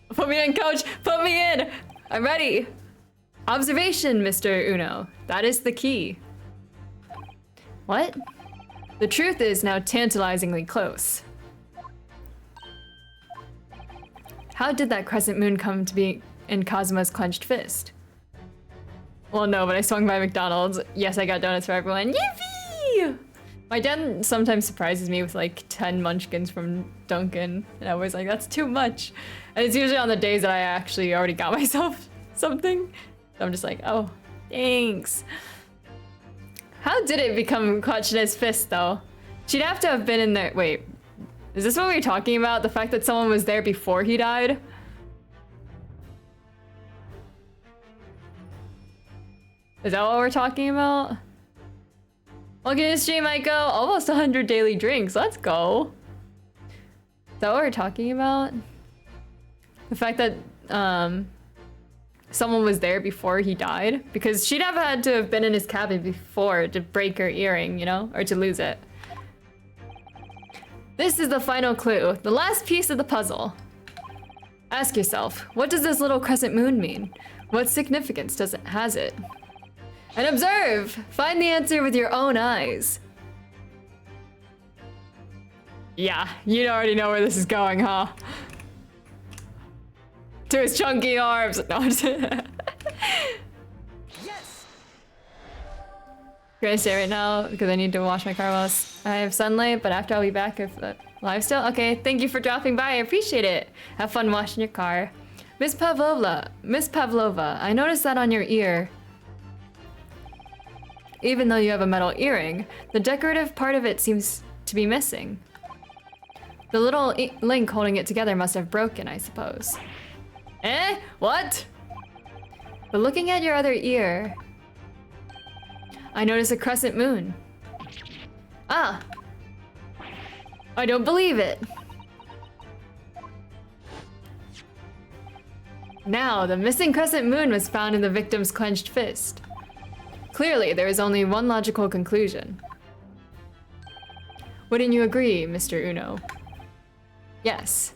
S1: Put me in, coach! Put me in! I'm ready! Observation, Mr. Uno. That is the key. What? The truth is now tantalizingly close. How did that crescent moon come to be in Cosmo's clenched fist? Well, no, but I swung by McDonald's. Yes, I got donuts for everyone. Yippee! My dad sometimes surprises me with like 10 munchkins from Dunkin', and I was like, that's too much. And it's usually on the days that I actually already got myself something. So I'm just like, oh, thanks. How did it become clutched in his fist, though? She'd have to have been in there. Wait, is this what we were talking about? The fact that someone was there before he died? Is that what we're talking about? Welcome to the stream, Michael. Almost 100 daily drinks. Let's go. Is that what we're talking about? The fact that someone was there before he died? Because she'd have had to have been in his cabin before to break her earring, you know? Or to lose it. This is the final clue. The last piece of the puzzle. Ask yourself, what does this little crescent moon mean? What significance has it? And observe! Find the answer with your own eyes. Yeah, you already know where this is going, huh? To his chunky arms. No, I'm just...
S3: Yes.
S1: Can I stay right now? Because I need to wash my car while I have sunlight, but after I'll be back if live still. Okay, thank you for dropping by. I appreciate it. Have fun washing your car. Miss Pavlova, I noticed that on your ear. Even though you have a metal earring, the decorative part of it seems to be missing. The little link holding it together must have broken, I suppose. Eh? What? But looking at your other ear, I notice a crescent moon. Ah! I don't believe it. Now, the missing crescent moon was found in the victim's clenched fist. Clearly, there is only one logical conclusion. Wouldn't you agree, Mr. Uno? Yes.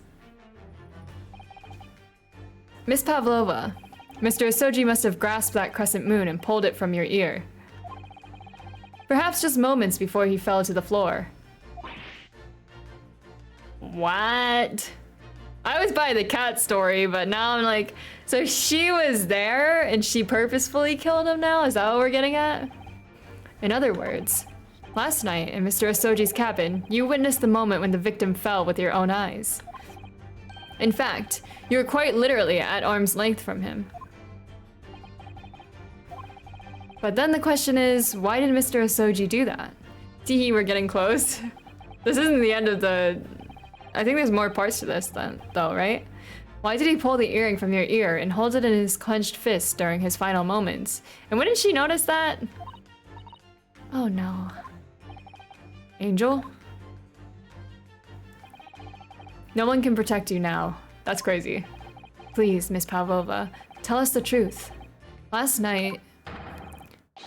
S1: Miss Pavlova, Mr. Asoji must have grasped that crescent moon and pulled it from your ear. Perhaps just moments before he fell to the floor. What? I was by the cat story, but now I'm like, so she was there and she purposefully killed him now? Is that what we're getting at? In other words, last night in Mr. Asoji's cabin, you witnessed the moment when the victim fell with your own eyes. In fact, you were quite literally at arm's length from him. But then the question is, why did Mr. Asoji do that? Teehee, we're getting close. This isn't the end of the... I think there's more parts to this then, though, right? Why did he pull the earring from your ear and hold it in his clenched fist during his final moments? And wouldn't she notice that? Oh no. Angel? No one can protect you now. That's crazy. Please, Miss Pavlova, tell us the truth. Last night...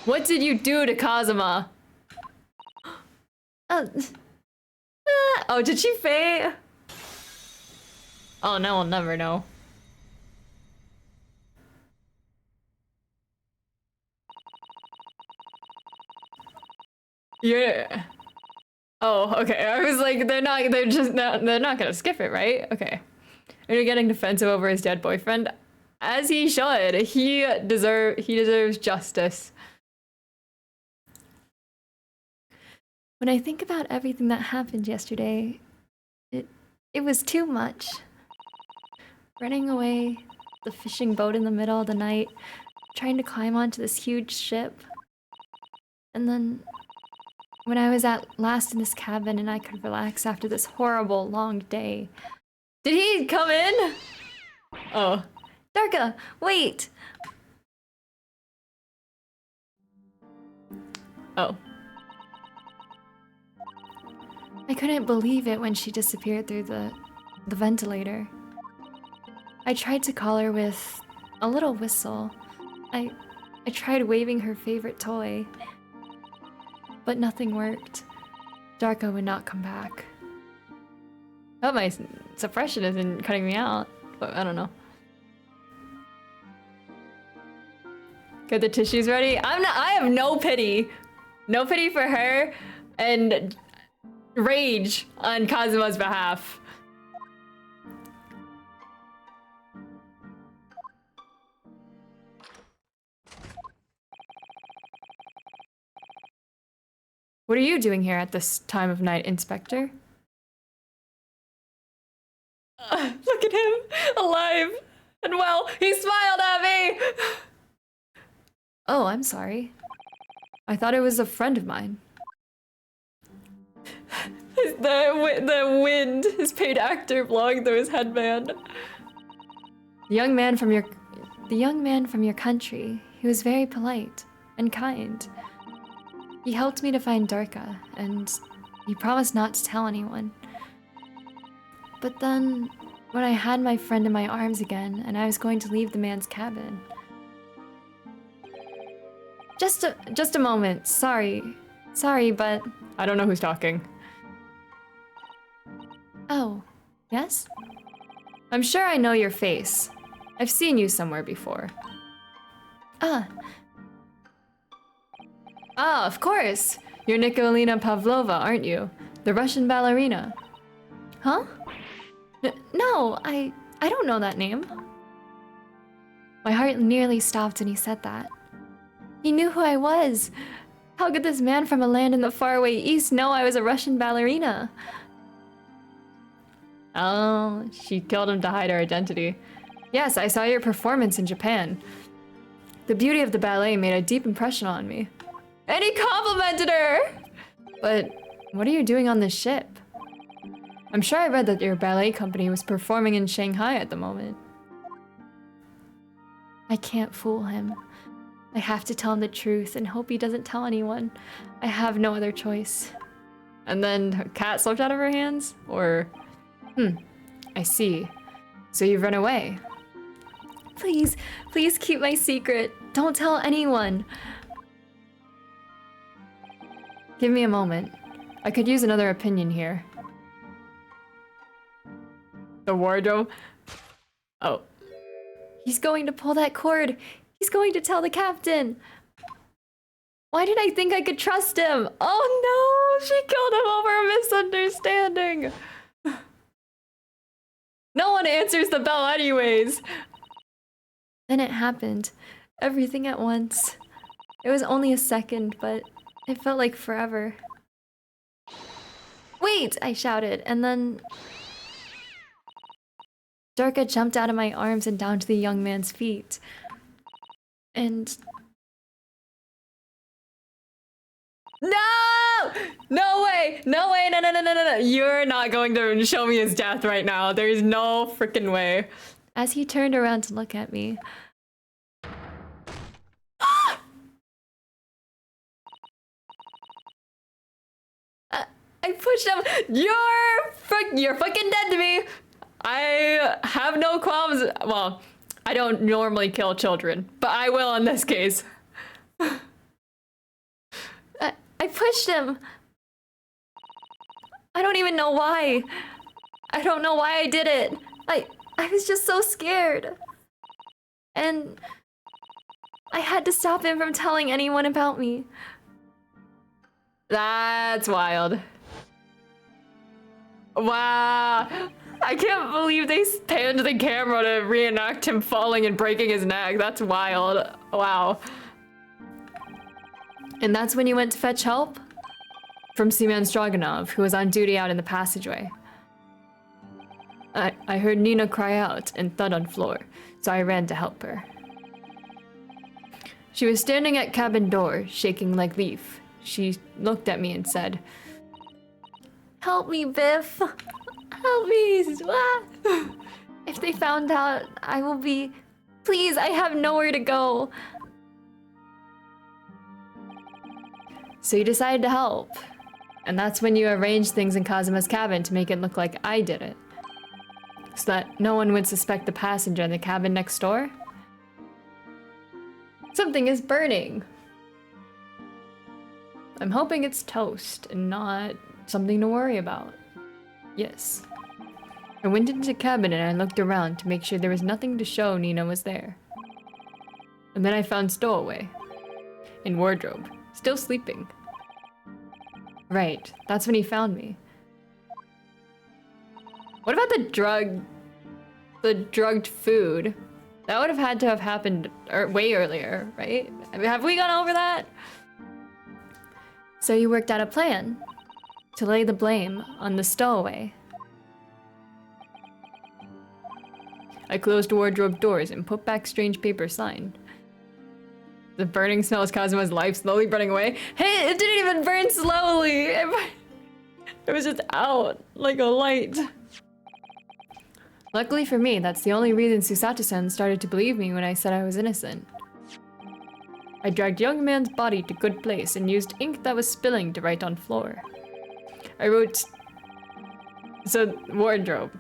S1: What did you do to Kazuma? Oh, did she faint? Oh, no, we'll never know. Yeah. Oh, okay. I was like, they're not gonna skip it, right? Okay. And you're getting defensive over his dead boyfriend, as he should. He deserves justice.
S2: When I think about everything that happened yesterday, it was too much. Running away, the fishing boat in the middle of the night, trying to climb onto this huge ship. And then when I was at last in this cabin and I could relax after this horrible long day.
S1: Did he come in? Oh.
S2: Darka, wait!
S1: Oh.
S2: I couldn't believe it when she disappeared through the ventilator. I tried to call her with a little whistle. I tried waving her favorite toy, but nothing worked. Darka would not come back.
S1: Oh, my suppression isn't cutting me out. But I don't know. Get the tissues ready. I have no pity. No pity for her and rage on Kazuma's behalf. What are you doing here at this time of night, Inspector? Look at him, alive and well. He smiled at me.
S2: Oh, I'm sorry.
S1: I thought it was a friend of mine. The wind, his paid actor blowing through his headband.
S2: The young man from your country, he was very polite and kind. He helped me to find Darka, and he promised not to tell anyone. But then, when I had my friend in my arms again, and I was going to leave the man's cabin... Just a moment, sorry, but...
S1: I don't know who's talking.
S2: Oh, yes?
S1: I'm sure I know your face. I've seen you somewhere before.
S2: Ah,
S1: of course! You're Nikolina Pavlova, aren't you? The Russian ballerina.
S2: huh? No, I don't know that name. My heart nearly stopped when he said that. He knew who I was. How could this man from a land in the faraway east know I was a Russian ballerina?
S1: Oh, she killed him to hide her identity. Yes, I saw your performance in Japan. The beauty of the ballet made a deep impression on me. And he complimented her! But what are you doing on this ship? I'm sure I read that your ballet company was performing in Shanghai at the moment.
S2: I can't fool him. I have to tell him the truth and hope he doesn't tell anyone. I have no other choice.
S1: And then her cat slipped out of her hands? Or... I see. So you've run away.
S2: Please keep my secret. Don't tell anyone.
S1: Give me a moment. I could use another opinion here. The wardrobe? Oh.
S2: He's going to pull that cord. He's going to tell the captain. Why did I think I could trust him? Oh no, she killed him over a misunderstanding.
S1: No one answers the bell anyways.
S2: Then it happened. Everything at once. It was only a second, but it felt like forever. Wait! I shouted, and then Durga jumped out of my arms and down to the young man's feet. And...
S1: No! No way! No way! No, no, no, no, no, no. You're not going to show me his death right now. There's no freaking way.
S2: as he turned around to look at me,
S1: I pushed him. You're fucking dead to me. I have no qualms. Well, I don't normally kill children, but I will in this case.
S2: I pushed him. I don't even know why. I don't know why I did it. I was just so scared. And I had to stop him from telling anyone about me.
S1: That's wild. Wow. I can't believe they panned the camera to reenact him falling and breaking his neck. That's wild. Wow.
S2: And that's when you went to fetch help?
S1: From Seaman Stroganov, who was on duty out in the passageway. I heard Nina cry out and thud on floor, so I ran to help her. She was standing at cabin door, shaking like leaf. She looked at me and said,
S2: Help me, Biff. Help me. If they found out, I will be... Please, I have nowhere to go.
S1: So you decided to help. And that's when you arranged things in Kazuma's cabin to make it look like I did it. So that no one would suspect the passenger in the cabin next door? Something is burning. I'm hoping it's toast and not something to worry about. Yes. I went into the cabin and I looked around to make sure there was nothing to show Nina was there. And then I found Stowaway. In wardrobe. Still sleeping. Right, that's when he found me. What about the drugged food? That would have had to have happened way earlier, right? I mean, have we gone over that?
S2: So you worked out a plan to lay the blame on the stowaway.
S1: I closed wardrobe doors and put back strange paper sign. The burning smell is Kazuma's life slowly burning away. Hey, it didn't even burn slowly! It was just out, like a light. Luckily for me, that's the only reason Susato-san started to believe me when I said I was innocent. I dragged young man's body to good place and used ink that was spilling to write on floor. I wrote... wardrobe,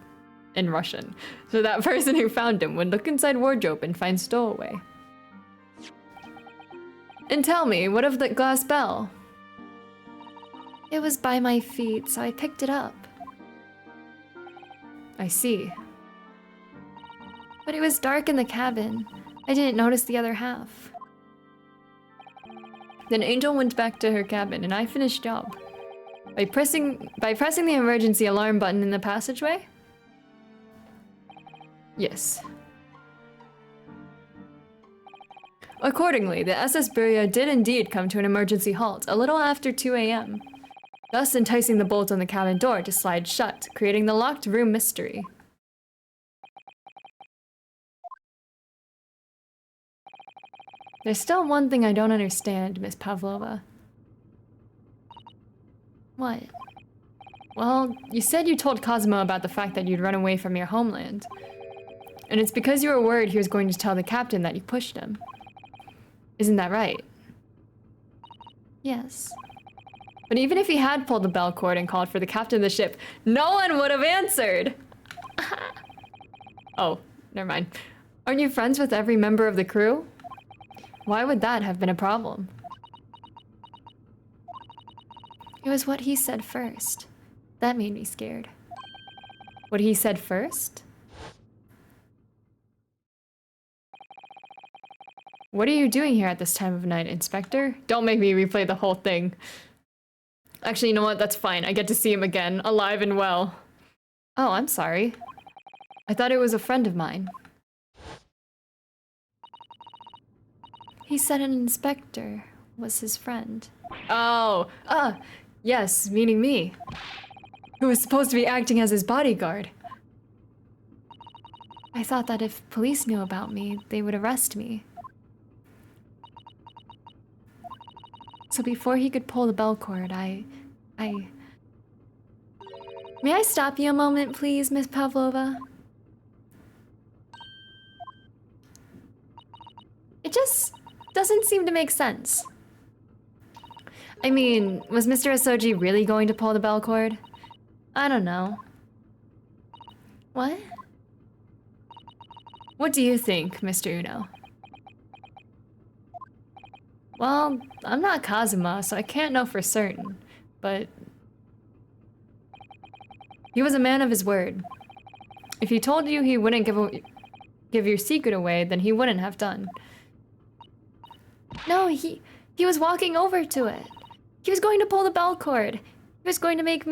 S1: in Russian. So that person who found him would look inside wardrobe and find stowaway. And tell me, what of the glass bell?
S2: It was by my feet, so I picked it up.
S1: I see.
S2: But it was dark in the cabin. I didn't notice the other half.
S1: Then Angel went back to her cabin and I finished job. By pressing the emergency alarm button in the passageway? Yes. Accordingly, the SS Burya did indeed come to an emergency halt a little after 2 a.m., thus enticing the bolt on the cabin door to slide shut, creating the locked room mystery. There's still one thing I don't understand, Miss Pavlova.
S2: What?
S1: Well, you said you told Kazuma about the fact that you'd run away from your homeland. And it's because you were worried he was going to tell the captain that you pushed him. Isn't that right?
S2: Yes.
S1: But even if he had pulled the bell cord and called for the captain of the ship, no one would have answered! Oh, never mind. Aren't you friends with every member of the crew? Why would that have been a problem?
S2: It was what he said first. That made me scared.
S1: What he said first? What are you doing here at this time of night, Inspector? Don't make me replay the whole thing. Actually, you know what? That's fine. I get to see him again, alive and well. Oh, I'm sorry. I thought it was a friend of mine.
S2: He said an inspector was his friend.
S1: Oh, yes, meaning me. Who was supposed to be acting as his bodyguard.
S2: I thought that if police knew about me, they would arrest me. So before he could pull the bell cord, I... May I stop you a moment, please, Miss Pavlova? It just doesn't seem to make sense. I mean, was Mr. Asoji really going to pull the bell cord? I don't know. What?
S1: What do you think, Mr. Uno? Well, I'm not Kazuma, so I can't know for certain, but... he was a man of his word. If he told you he wouldn't give your secret away, then he wouldn't have done.
S2: No, he was walking over to it. He was going to pull the bell cord. He was going to make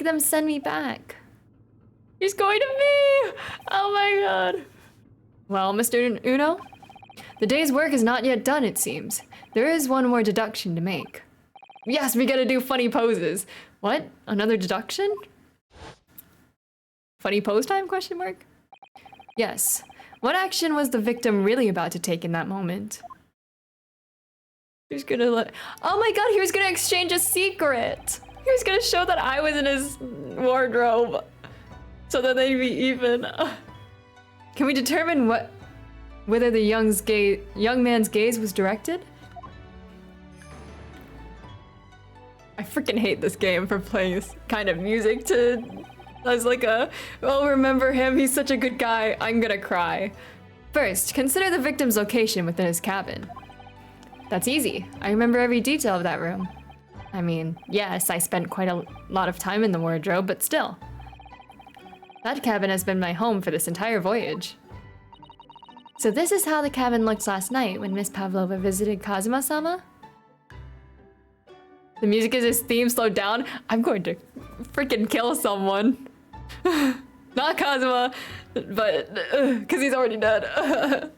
S2: them send me back.
S1: He's going to me! Oh my god. Well, Mr. Uno, the day's work is not yet done, it seems. There is one more deduction to make. Yes, we gotta do funny poses. What? Another deduction? Funny pose time, question mark? Yes. What action was the victim really about to take in that moment? He was gonna oh my god, he was gonna exchange a secret! He was gonna show that I was in his wardrobe. So that they'd be even. Can we determine whether the young man's gaze was directed? I freaking hate this game for playing this kind of music to as like a, oh, remember him, he's such a good guy, I'm gonna cry. First, consider the victim's location within his cabin. That's easy. I remember every detail of that room. I mean, yes, I spent quite a lot of time in the wardrobe, but still. That cabin has been my home for this entire voyage.
S2: So this is how the cabin looked last night when Miss Pavlova visited Kazuma-sama?
S1: The music is his theme slowed down. I'm going to freaking kill someone. Not Kazuma, but because he's already dead.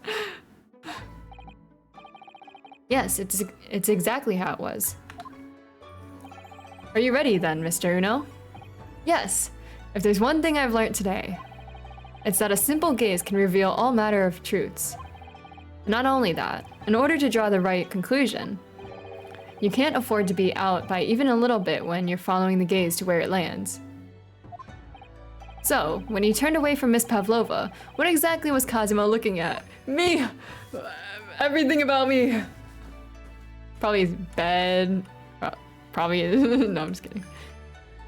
S1: Yes, it's exactly how it was. Are you ready then, Mr. Uno? Yes. If there's one thing I've learned today, it's that a simple gaze can reveal all matter of truths. Not only that, in order to draw the right conclusion, you can't afford to be out by even a little bit when you're following the gaze to where it lands. So, when he turned away from Miss Pavlova, what exactly was Kazuma looking at? Me! Everything about me! Probably his bed. Probably his... no, I'm just kidding.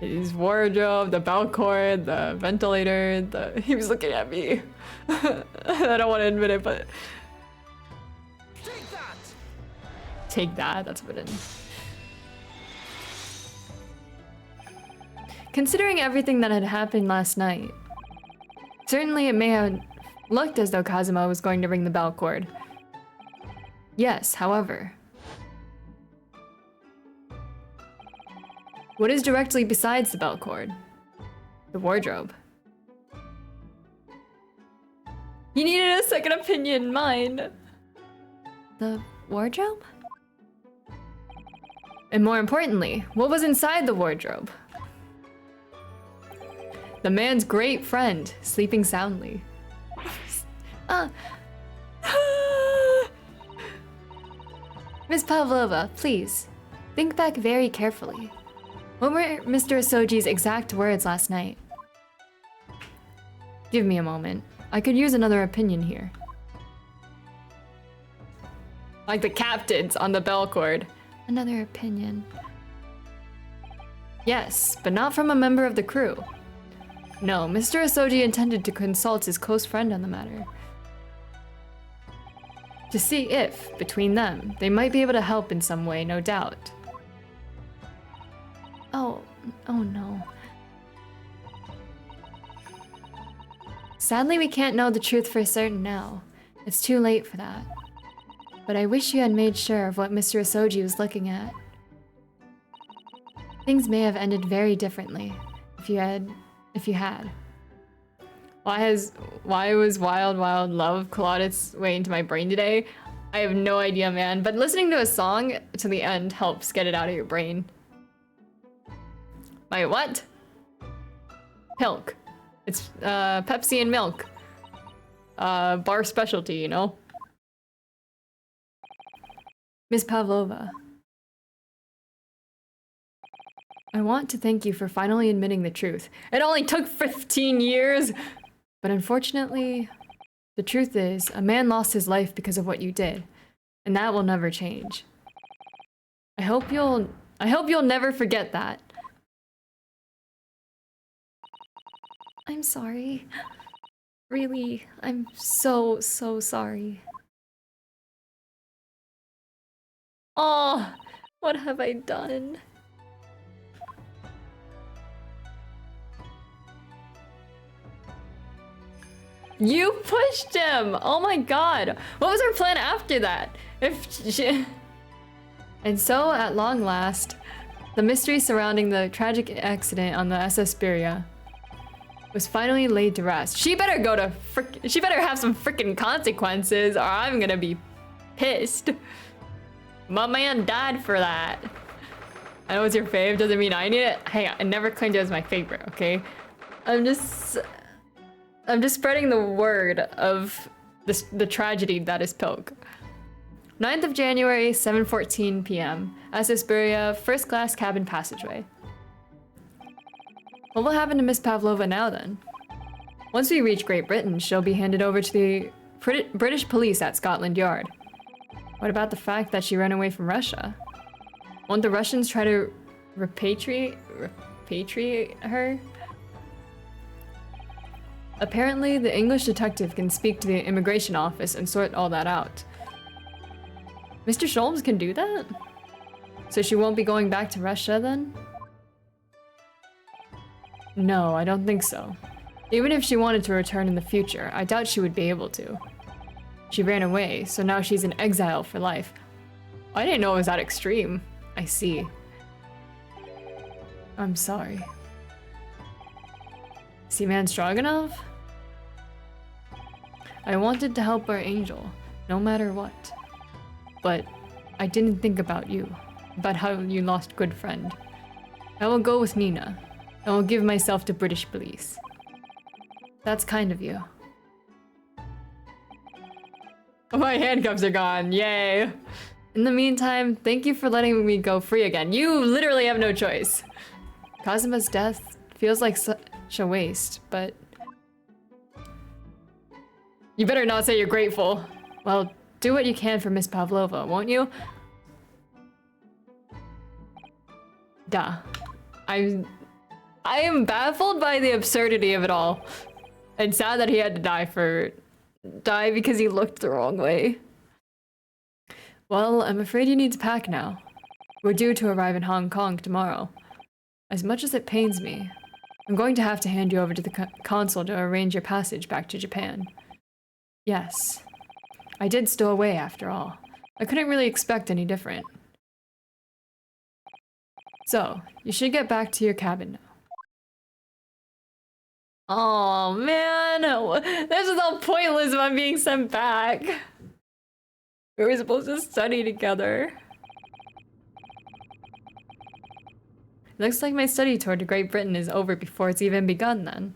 S1: His wardrobe, the bell cord, the ventilator, he was looking at me. I don't want to admit it, but... Take that! Take that? That's a bit in. Considering everything that had happened last night, certainly it may have looked as though Kazuma was going to ring the bell cord. Yes, however... what is directly besides the bell cord? The wardrobe. You needed a second opinion, mine.
S2: The wardrobe?
S1: And more importantly, what was inside the wardrobe? The man's great friend, sleeping soundly.
S2: Miss Pavlova, please, think back very carefully.
S1: What were Mr. Asoji's exact words last night? Give me a moment. I could use another opinion here. Like the captains on the bell cord.
S2: Another opinion.
S1: Yes, but not from a member of the crew. No, Mr. Asoji intended to consult his close friend on the matter. To see if, between them, they might be able to help in some way, no doubt.
S2: Oh no.
S1: Sadly, we can't know the truth for certain now. It's too late for that.
S2: But I wish you had made sure of what Mr. Asoji was looking at. Things may have ended very differently if you had.
S1: Why was Wild Wild Love clawed its way into my brain today? I have no idea, man. But listening to a song to the end helps get it out of your brain. Wait, what? Pilk. It's Pepsi and milk. Bar specialty, you know?
S2: Miss Pavlova. I want to thank you for finally admitting the truth.
S1: It only took 15 years!
S2: But unfortunately, the truth is, a man lost his life because of what you did. And that will never change. I hope you'll never forget that. I'm sorry. Really, I'm so sorry. Oh, what have I done?
S1: You pushed him! Oh my god! What was our plan after that?
S2: And so, at long last, the mystery surrounding the tragic accident on the SS Beria was finally laid to rest.
S1: She better she better have some freaking consequences or I'm gonna be pissed. My man died for that. I know it's your fave, doesn't mean I need it. Hey, I never claimed it as my favorite, okay? I'm just spreading the word of the tragedy that is Pilk. 9th of January, 7:14 p.m. SS Beria, first class cabin passageway. What will happen to Miss Pavlova now then? Once we reach Great Britain, she'll be handed over to the British police at Scotland Yard. What about the fact that she ran away from Russia? Won't the Russians try to repatriate her? Apparently, the English detective can speak to the immigration office and sort all that out. Mr. Sholmes can do that? So she won't be going back to Russia then? No, I don't think so. Even if she wanted to return in the future, I doubt she would be able to. She ran away, so now she's in exile for life. I didn't know it was that extreme. I see. I'm sorry. See man Stroganoff? I wanted to help our angel, no matter what. But I didn't think about you, about how you lost good friend. I will go with Nina. I will give myself to British police. That's kind of you. My handcuffs are gone, yay!
S2: In the meantime, thank you for letting me go free again.
S1: You literally have no choice.
S2: Kazuma's death feels like such a waste, but...
S1: You better not say you're grateful.
S2: Well, do what you can for Miss Pavlova, won't you?
S1: Duh. I am baffled by the absurdity of it all. And sad that he had to die because he looked the wrong way.
S2: Well, I'm afraid you need to pack now. We're due to arrive in Hong Kong tomorrow. As much as it pains me, I'm going to have to hand you over to the consul to arrange your passage back to Japan. Yes. I did stow away after all. I couldn't really expect any different. So, you should get back to your cabin now.
S1: Oh man, this is all pointless if I'm being sent back. We were supposed to study together.
S2: Looks like my study tour to Great Britain is over before it's even begun then.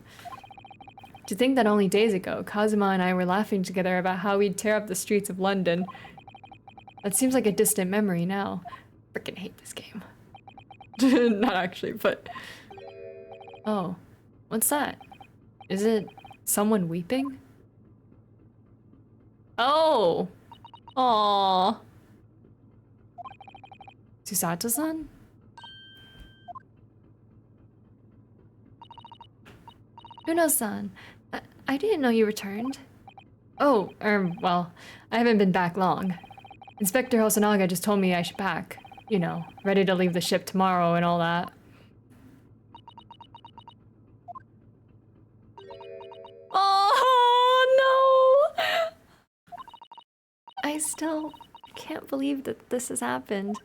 S2: To think that only days ago, Kazuma and I were laughing together about how we'd tear up the streets of London. That seems like a distant memory now. Frickin' hate this game.
S1: Not actually, but...
S2: Oh, what's that? Is it someone weeping?
S1: Oh! Aww.
S2: Susato-san? Uno-san, I didn't know you returned.
S1: Oh, well, I haven't been back long. Inspector Hosonaga just told me I should pack. You know, ready to leave the ship tomorrow and all that. Oh, no!
S2: I still believe that this has happened.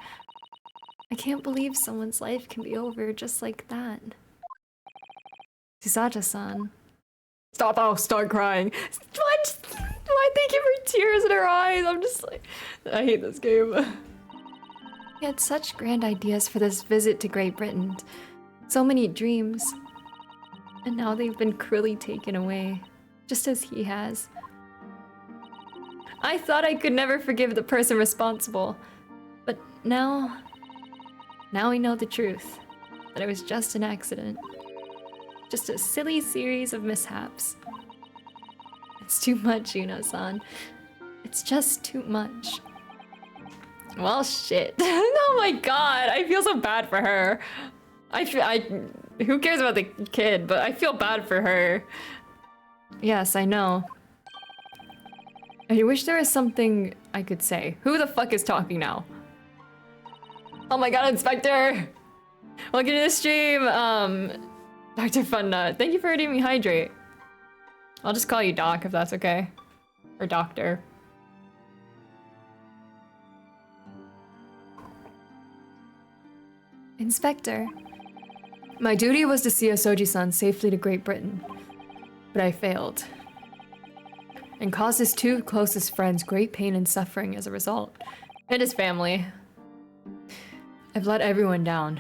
S2: I can't believe someone's life can be over just like that. Susato-san.
S1: Stop, I'll start crying. What? Why thank you for tears in her eyes? I'm just like, I hate this game.
S2: He had such grand ideas for this visit to Great Britain. So many dreams. And now they've been cruelly taken away, just as he has. I thought I could never forgive the person responsible, but now we know the truth, that it was just an accident. Just a silly series of mishaps. It's too much, Yuno-san. It's just too much.
S1: Well, shit. Oh my god, I feel so bad for her. Who cares about the kid, but I feel bad for her.
S2: Yes, I know.
S1: I wish there was something I could say. Who the fuck is talking now? Oh my god, Inspector! Welcome to the stream! Dr. Funnut, thank you for letting me hydrate. I'll just call you Doc if that's okay. Or Doctor.
S2: Inspector.
S1: My duty was to see Asoji-san safely to Great Britain, but I failed. And caused his two closest friends great pain and suffering as a result. And his family. I've let everyone down.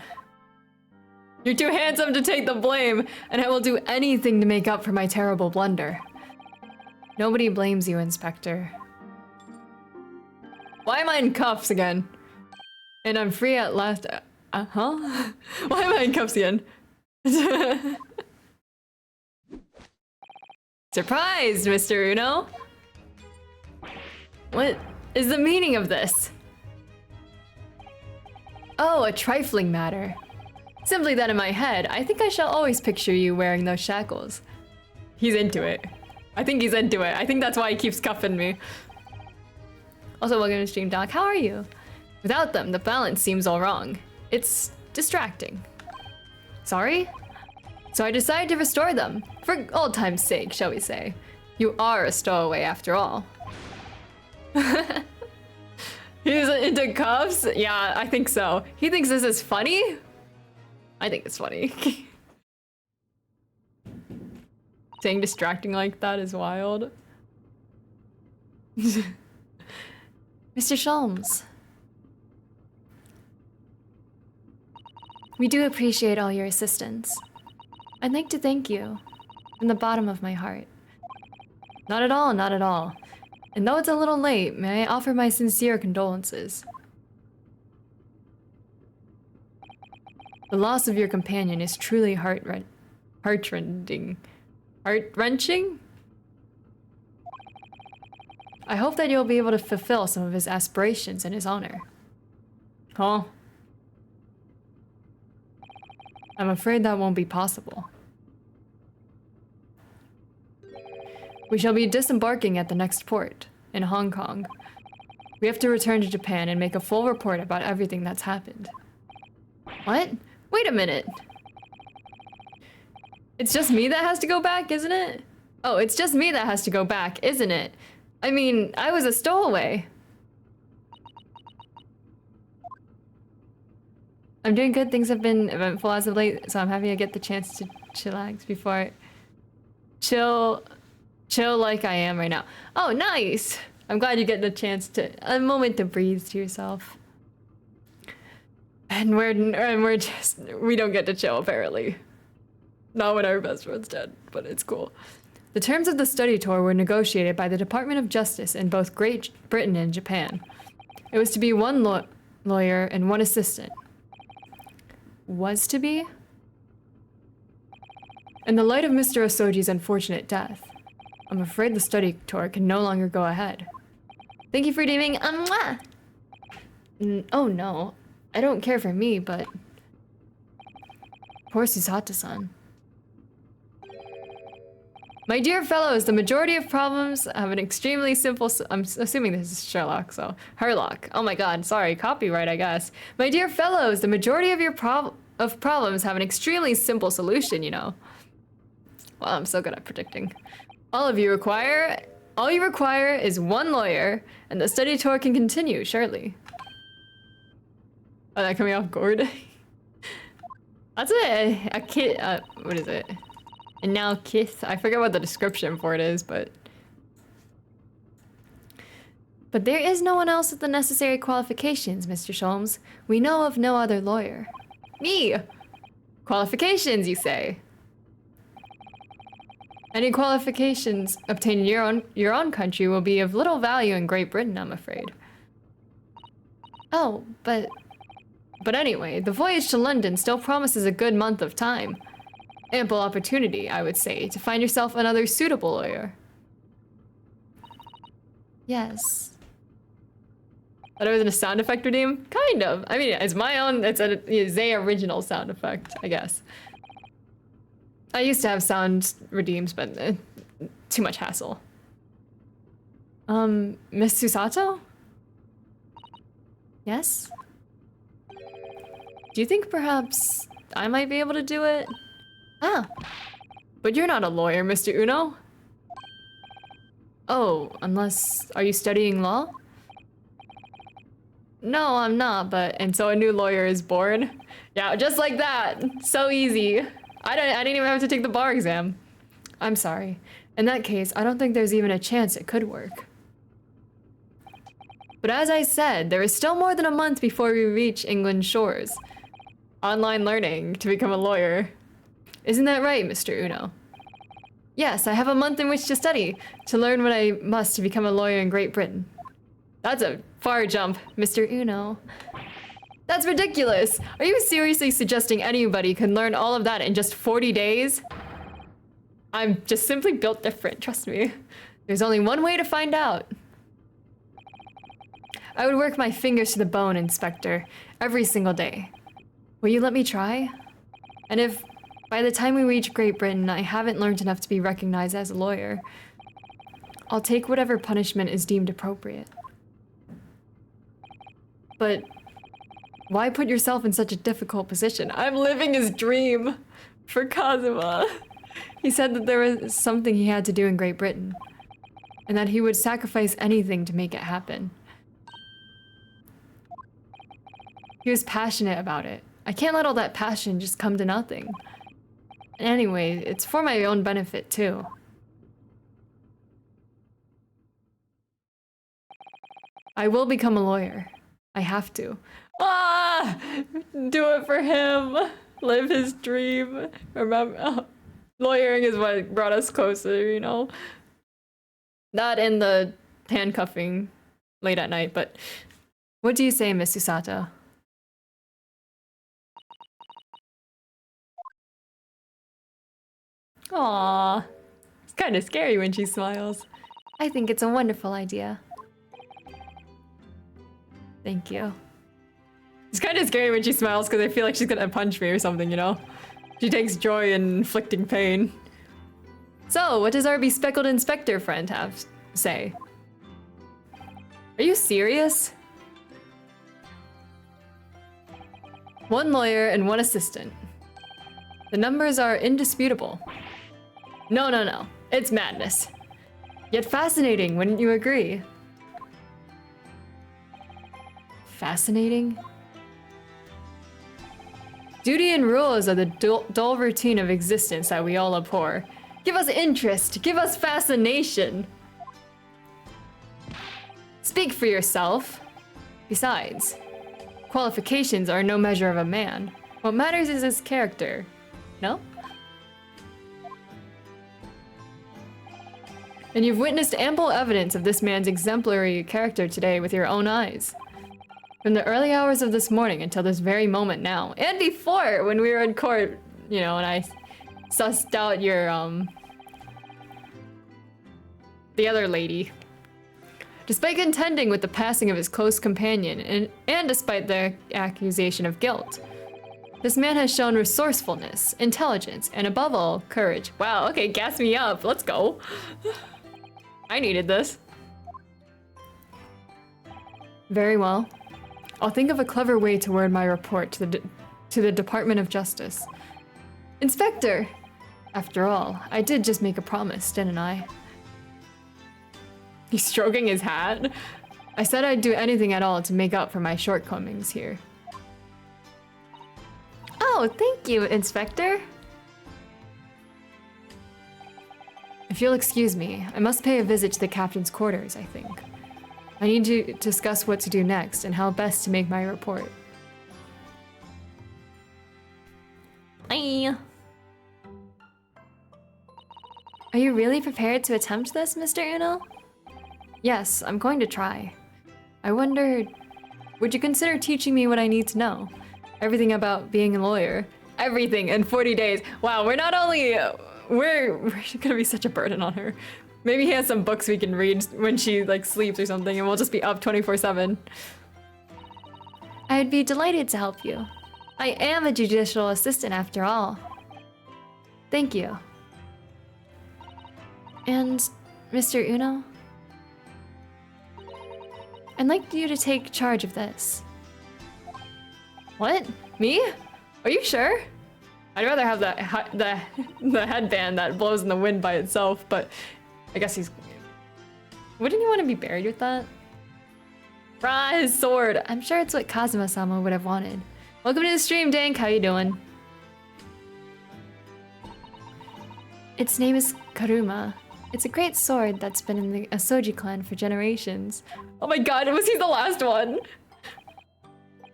S1: You're too handsome to take the blame, and I will do anything to make up for my terrible blunder. Nobody blames you, Inspector. Why am I in cuffs again? And I'm free at last. Huh? Why am I in cuffs again? Surprised, Mr. Uno. What is the meaning of this? Oh, a trifling matter. Simply that in my head, I think I shall always picture you wearing those shackles. He's into it. I think he's into it. I think that's why he keeps cuffing me. Also, welcome to stream, Doc. How are you? Without them, the balance seems all wrong. It's distracting. Sorry? So I decided to restore them. For old time's sake, shall we say. You are a stowaway after all. He's into cuffs? Yeah, I think so. He thinks this is funny? I think it's funny. Saying distracting like that is wild.
S2: Mr. Sholmes. We do appreciate all your assistance. I'd like to thank you from the bottom of my heart.
S1: Not at all, not at all. And though it's a little late, may I offer my sincere condolences. The loss of your companion is truly heart-rending. Heart-wrenching? I hope that you'll be able to fulfill some of his aspirations in his honor. Huh? I'm afraid that won't be possible. We shall be disembarking at the next port, in Hong Kong. We have to return to Japan and make a full report about everything that's happened. What? Wait a minute. It's just me that has to go back, isn't it? Oh, it's just me that has to go back, isn't it? I mean, I was a stowaway. I'm doing good. Things have been eventful as of late, so I'm happy I get the chance to chillax before chill like I am right now. Oh, nice. I'm glad you get the chance to a moment to breathe to yourself. And we don't get to chill apparently. Not when our best friend's dead, but it's cool. The terms of the study tour were negotiated by the Department of Justice in both Great Britain and Japan. It was to be one lawyer and one assistant. Was to be? In the light of Mr. Asoji's unfortunate death, I'm afraid the study tour can no longer go ahead. Thank you for redeeming. Oh no, I don't care for me, but poor Susato-san. My dear fellows, the majority of problems have an extremely simple. I'm assuming this is Sherlock, so Herlock. Oh my God, sorry, copyright, I guess. My dear fellows, the majority of your problems have an extremely simple solution, you know. Well, I'm so good at predicting. All you require is one lawyer, and the study tour can continue, surely. Oh, that coming off gourd. That's a kit. What is it? And now kiss. I forget what the description for it is, but there is no one else with the necessary qualifications, Mr. Sholmes. We know of no other lawyer. Me! Qualifications, you say? Any qualifications obtained in your own country will be of little value in Great Britain, I'm afraid. Oh, but anyway, the voyage to London still promises a good month of time. Ample opportunity, I would say, to find yourself another suitable lawyer.
S2: Yes.
S1: Thought it was a sound effect redeem? Kind of. I mean, it's my own, it's a Zay original sound effect, I guess. I used to have sound redeems, but too much hassle. Miss Susato?
S2: Yes?
S1: Do you think perhaps I might be able to do it?
S2: Ah.
S1: But you're not a lawyer, Mr. Uno. Oh, unless... Are you studying law? No, I'm not, but... And so a new lawyer is born? Yeah, just like that. So easy. I didn't even have to take the bar exam. I'm sorry. In that case, I don't think there's even a chance it could work. But as I said, there is still more than a month before we reach England's shores. Online learning to become a lawyer. Isn't that right, Mr. Uno? Yes, I have a month in which to study, to learn what I must to become a lawyer in Great Britain. That's a far jump, Mr. Uno. That's ridiculous! Are you seriously suggesting anybody could learn all of that in just 40 days? I'm just simply built different, trust me. There's only one way to find out. I would work my fingers to the bone, Inspector, every single day. Will you let me try? And if by the time we reach Great Britain I haven't learned enough to be recognized as a lawyer, I'll take whatever punishment is deemed appropriate. But why put yourself in such a difficult position? I'm living his dream for Kazuma. He said that there was something he had to do in Great Britain, and that he would sacrifice anything to make it happen. He was passionate about it. I can't let all that passion just come to nothing. And anyway, it's for my own benefit too. I will become a lawyer. I have to. Ah! Do it for him. Live his dream. Remember, lawyering is what brought us closer, you know? Not in the handcuffing late at night, but what do you say, Miss Susato? Aww. It's kind of scary when she smiles.
S2: I think it's a wonderful idea.
S1: Thank you. It's kind of scary when she smiles because I feel like she's gonna punch me or something, you know? She takes joy in inflicting pain. So, what does our bespectacled inspector friend have to say? Are you serious? One lawyer and one assistant. The numbers are indisputable. No. It's madness. Yet fascinating, wouldn't you agree? Fascinating? Duty and rules are the dull routine of existence that we all abhor. Give us interest, give us fascination. Speak for yourself. Besides, qualifications are no measure of a man. What matters is his character. No? And you've witnessed ample evidence of this man's exemplary character today with your own eyes. From the early hours of this morning until this very moment now, and before when we were in court, you know, and I sussed out your, the other lady. Despite contending with the passing of his close companion, and despite the accusation of guilt, this man has shown resourcefulness, intelligence, and above all, courage. Wow, okay, gas me up, let's go. I needed this. Very well. I'll think of a clever way to word my report to the Department of Justice. Inspector! After all, I did just make a promise, didn't I? He's stroking his hat. I said I'd do anything at all to make up for my shortcomings here.
S2: Oh, thank you, Inspector.
S1: If you'll excuse me, I must pay a visit to the captain's quarters, I think. I need to discuss what to do next and how best to make my report.
S2: Bye. Are you really prepared to attempt this, Mr. Uno?
S1: Yes, I'm going to try. I wonder, would you consider teaching me what I need to know? Everything about being a lawyer. Everything in 40 days. Wow, we're not only... we're gonna be such a burden on her. Maybe he has some books we can read when she like sleeps or something and we'll just be up 24/7.
S2: I'd be delighted to help you. I am a judicial assistant after all.
S1: Thank you.
S2: And, Mr. Uno? I'd like you to take charge of this.
S1: What? Me? Are you sure? I'd rather have the headband that blows in the wind by itself, but I guess he's... Wouldn't you want to be buried with that? Rah, his sword!
S2: I'm sure it's what Kazuma-sama would have wanted. Welcome to the stream, Dank. How you doing? Its name is Karuma. It's a great sword that's been in the Asoji clan for generations.
S1: Oh my god, was he the last one?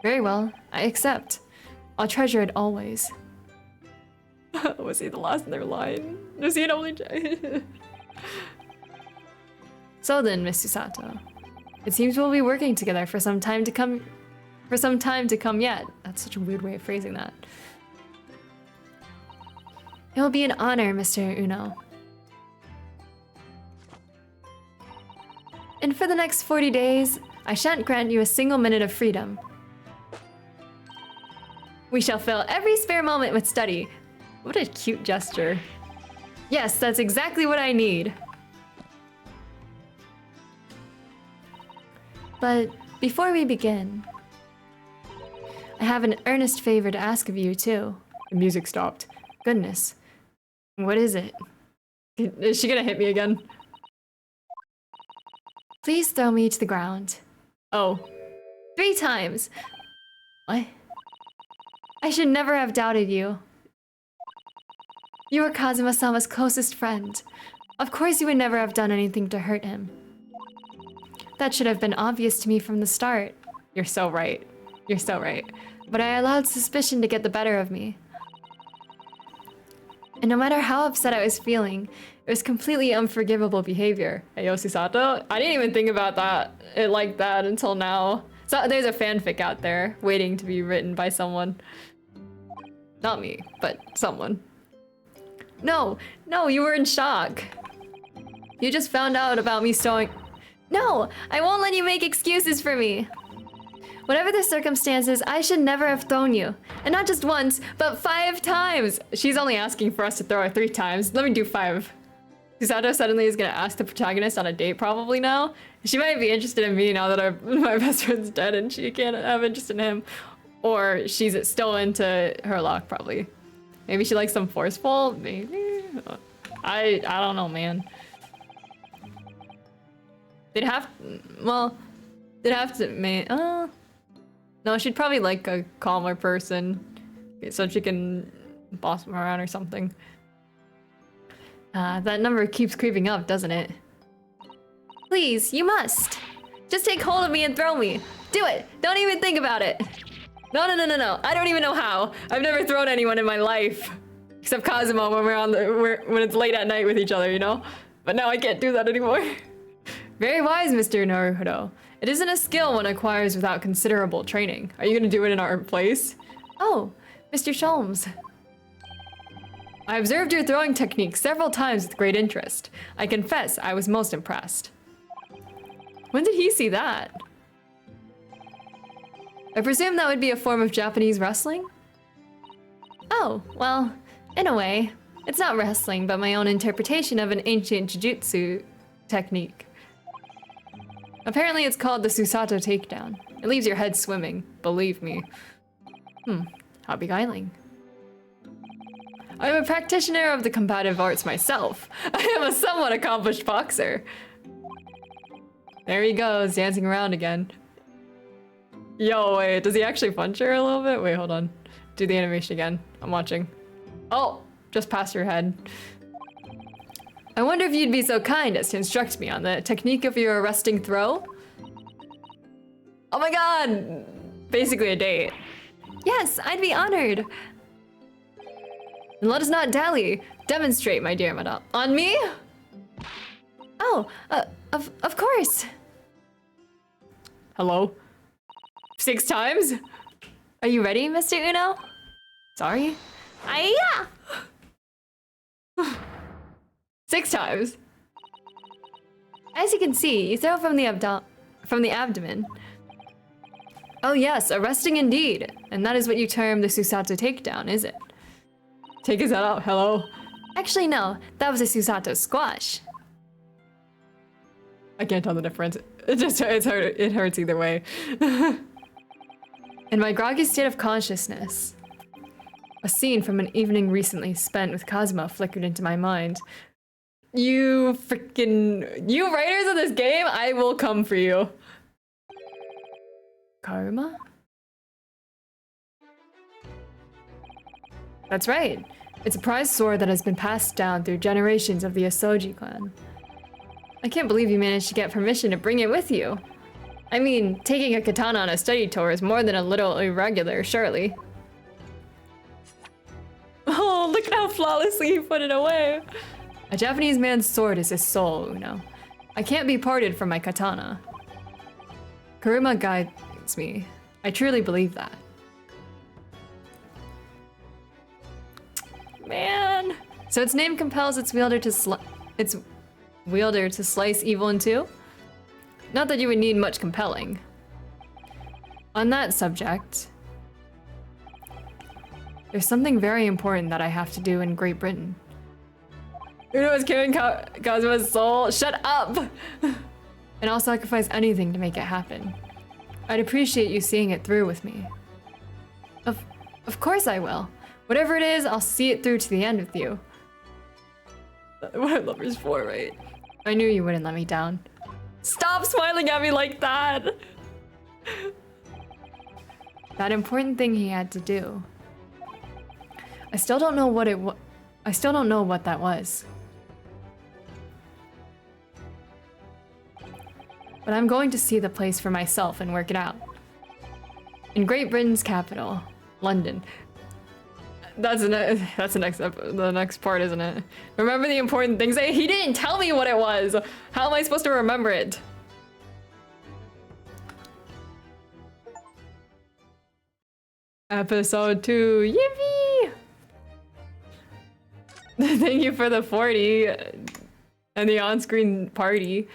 S2: Very well, I accept. I'll treasure it always.
S1: Was he the last in their line? Was he an only child? So then, Miss Susato, it seems we'll be working together for some time to come. Yet. That's such a weird way of phrasing that.
S2: It will be an honor, Mr. Uno. And for the next 40 days, I shan't grant you a single minute of freedom.
S1: We shall fill every spare moment with study. What a cute gesture. Yes, that's exactly what I need.
S2: But before we begin, I have an earnest favor to ask of you, too.
S1: The music stopped. Goodness. What is it? Is she gonna hit me again?
S2: Please throw me to the ground.
S1: Oh.
S2: 3 times!
S1: What?
S2: I should never have doubted you. You are Kazuma-sama's closest friend. Of course you would never have done anything to hurt him. That should have been obvious to me from the start.
S1: You're so right. You're so right.
S2: But I allowed suspicion to get the better of me. And no matter how upset I was feeling, it was completely unforgivable behavior.
S1: Hey, Yoshisato, I didn't even think about it like that until now. So there's a fanfic out there waiting to be written by someone. Not me, but someone. No, you were in shock. You just found out about me sewing.
S2: No, I won't let you make excuses for me. Whatever the circumstances, I should never have thrown you. And not just once, but 5 times.
S1: She's only asking for us to throw her 3 times. Let me do 5. Susato suddenly is gonna ask the protagonist on a date probably now. She might be interested in me now that my best friend's dead and she can't have interest in him. Or she's still into her luck probably. Maybe she likes some forceful, maybe? I don't know, man. They'd have to, no, she'd probably like a calmer person so she can boss him around or something. That number keeps creeping up, doesn't it?
S2: Please, you must. Just take hold of me and throw me. Do it. Don't even think about it.
S1: No. I don't even know how. I've never thrown anyone in my life. Except Kazuma when when it's late at night with each other, you know? But now I can't do that anymore. Very wise, Mr. Naruhodo. It isn't a skill one acquires without considerable training. Are you gonna do it in our place?
S2: Oh, Mr. Sholmes.
S1: I observed your throwing technique several times with great interest. I confess, I was most impressed. When did he see that? I presume that would be a form of Japanese wrestling?
S2: Oh, well, in a way. It's not wrestling, but my own interpretation of an ancient jujutsu technique.
S1: Apparently it's called the Susato takedown. It leaves your head swimming, believe me. How beguiling. I am a practitioner of the combative arts myself. I am a somewhat accomplished boxer. There he goes, dancing around again. Yo, wait, does he actually punch her a little bit? Wait, hold on. Do the animation again. I'm watching. Oh, just past your head. I wonder if you'd be so kind as to instruct me on the technique of your arresting throw? Oh my god! Basically a date.
S2: Yes, I'd be honored.
S1: And let us not dally. Demonstrate, my dear madame. On me?
S2: Oh, of course.
S1: Hello? 6 times?
S2: Are you ready, Mr. Uno?
S1: Sorry?
S2: Aya!
S1: 6 times.
S2: As you can see, you throw from the abdomen.
S1: Oh yes, arresting indeed. And that is what you term the Susato takedown, is it? Take his head out, hello?
S2: Actually, no, that was a Susato squash.
S1: I can't tell the difference. It hurts either way. In my groggy state of consciousness, a scene from an evening recently spent with Cosmo flickered into my mind. You writers of this game, I will come for you. Karma? That's right. It's a prized sword that has been passed down through generations of the Asoji clan. I can't believe you managed to get permission to bring it with you. I mean, taking a katana on a study tour is more than a little irregular, surely. Oh, look at how flawlessly he put it away. A Japanese man's sword is his soul, Uno. I can't be parted from my katana. Karuma guides me. I truly believe that. Man. So its name compels its wielder to slice evil in two? Not that you would need much compelling. On that subject, there's something very important that I have to do in Great Britain. Uno is carrying Cosmo's soul. Shut up! And I'll sacrifice anything to make it happen. I'd appreciate you seeing it through with me. Of course I will. Whatever it is, I'll see it through to the end with you. What are lovers for, right? I knew you wouldn't let me down. Stop smiling at me like that! That important thing he had to do. I still don't know what that was. But I'm going to see the place for myself and work it out. In Great Britain's capital, London. That's the next part, isn't it? Remember the important things. He didn't tell me what it was. How am I supposed to remember it? Episode 2. Yippee! Thank you for the 40 and the on-screen party.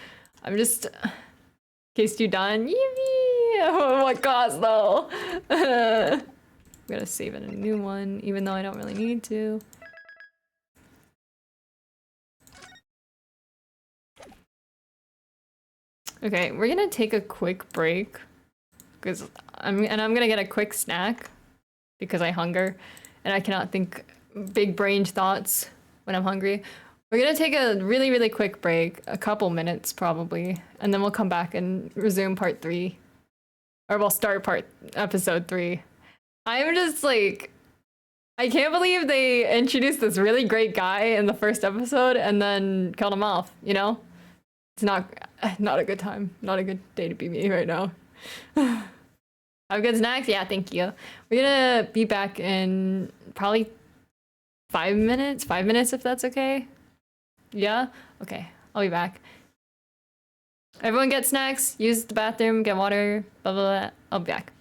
S1: I'm just... In case you done. Yippee! What cost though? I'm gonna save it a new one, even though I don't really need to. Okay, we're gonna take a quick break because I'm gonna get a quick snack because I hunger and I cannot think big-brained thoughts when I'm hungry. We're gonna take a really, really quick break, a couple minutes probably, and then we'll come back and resume part 3. Or we'll start episode 3. I'm just like, I can't believe they introduced this really great guy in the first episode and then killed him off, you know? It's not a good time. Not a good day to be me right now. Have good snacks? Yeah, thank you. We're gonna be back in probably 5 minutes? 5 minutes if that's okay? Yeah? Okay, I'll be back. Everyone get snacks, use the bathroom, get water, blah, blah, blah. I'll be back.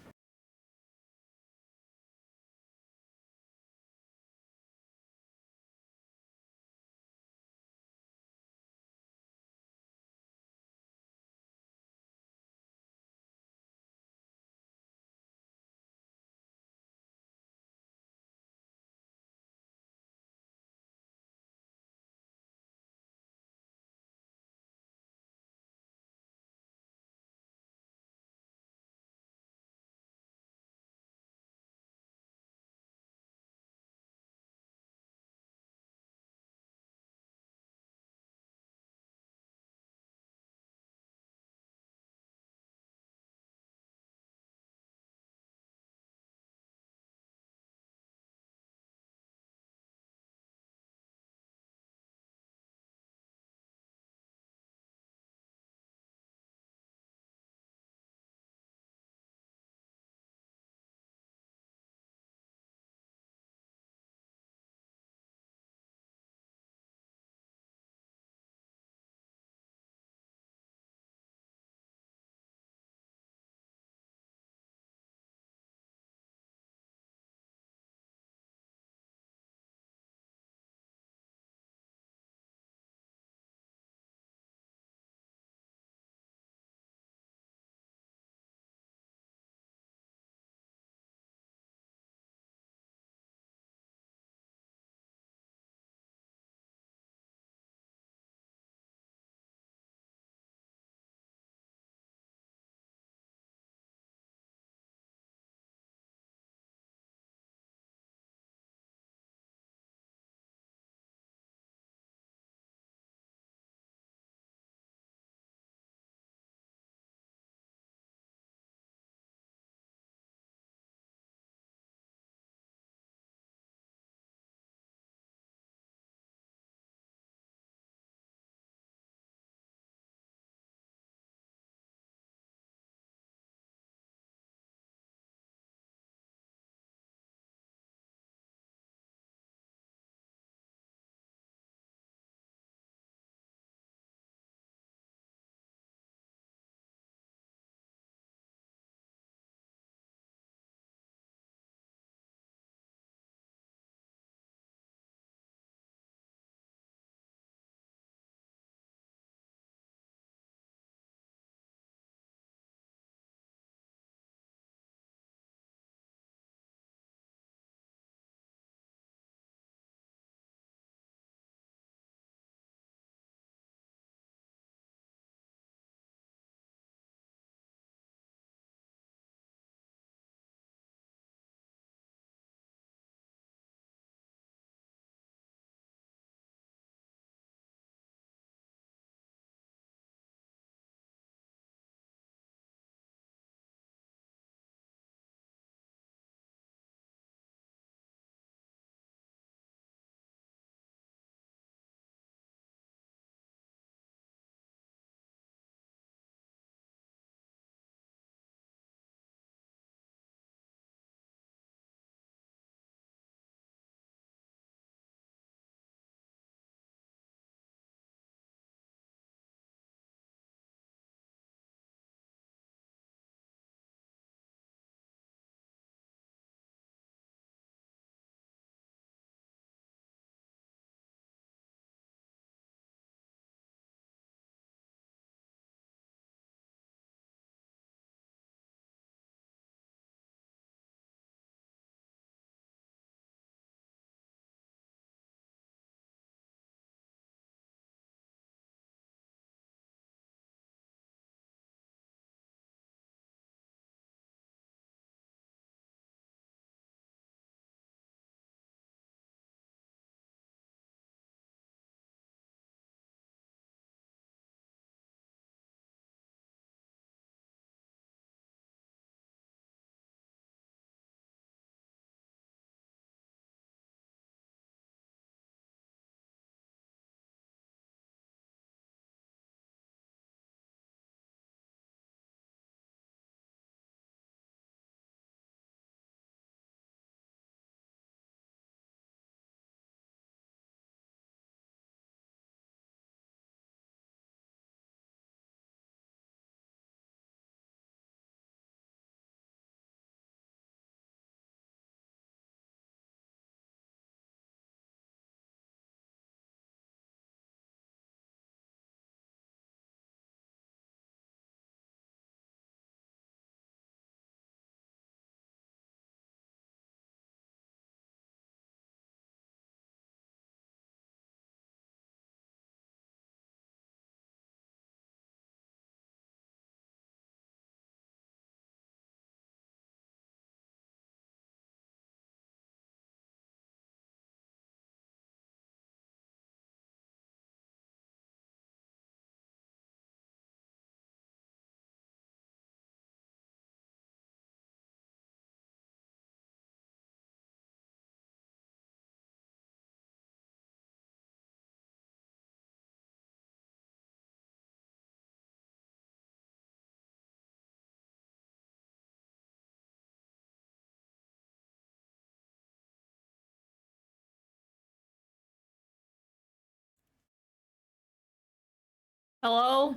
S1: Hello?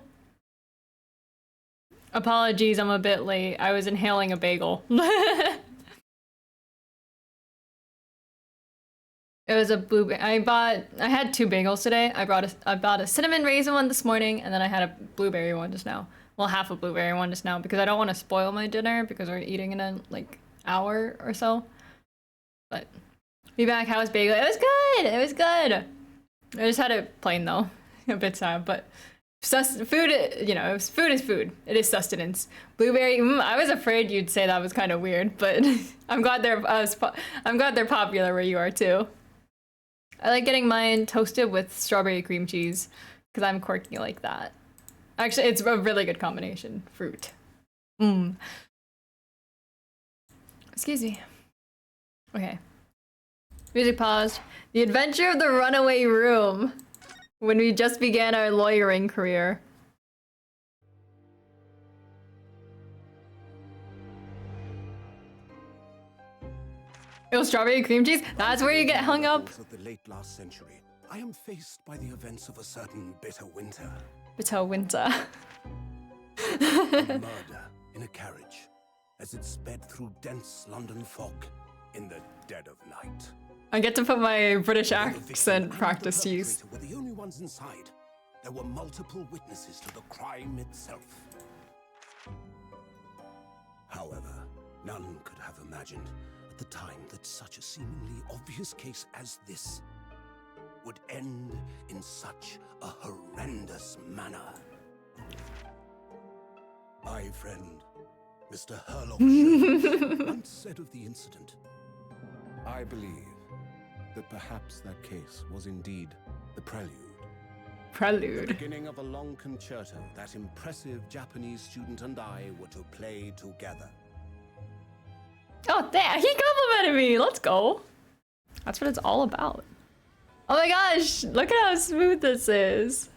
S1: Apologies, I'm a bit late. I was inhaling a bagel. It was a blueberry. I had two bagels today. I bought a cinnamon raisin one this morning, and then I had a blueberry one just now. Well, half a blueberry one just now because I don't want to spoil my dinner because we're eating in a like hour or so. But be back. How was bagel? It was good. It was good. I just had it plain though. A bit sad, but food. You know, food is food. It is sustenance. Blueberry. I was afraid you'd say that was kind of weird, but I'm glad they're popular where you are too. I like getting mine toasted with strawberry cream cheese because I'm quirky like that. Actually, it's a really good combination. Fruit. Excuse me. Okay. Music paused. The Adventure of the Runaway Room. When we just began our lawyering career. Oh, strawberry cream cheese? That's where you get hung up.
S3: Of the late last century, I am faced by the events of a certain bitter winter.
S1: Bitter winter.
S3: A murder in a carriage as it sped through dense London fog in the dead of night.
S1: I get to put my British
S3: The victim
S1: accent
S3: and
S1: practice
S3: the
S1: to use.
S3: perpetrator were the only ones inside. There were multiple witnesses to the crime itself. However, none could have imagined at the time that such a seemingly obvious case as this would end in such a horrendous manner. My friend, Mr. Herlock Sholmes, once said of the incident, I believe that perhaps that case was indeed the prelude. The
S1: Prelude.
S3: beginning of a long concerto that impressive Japanese student and I were to play together.
S1: Oh, there, he complimented me. Let's go. That's what it's all about. Oh my gosh, look at how smooth this is.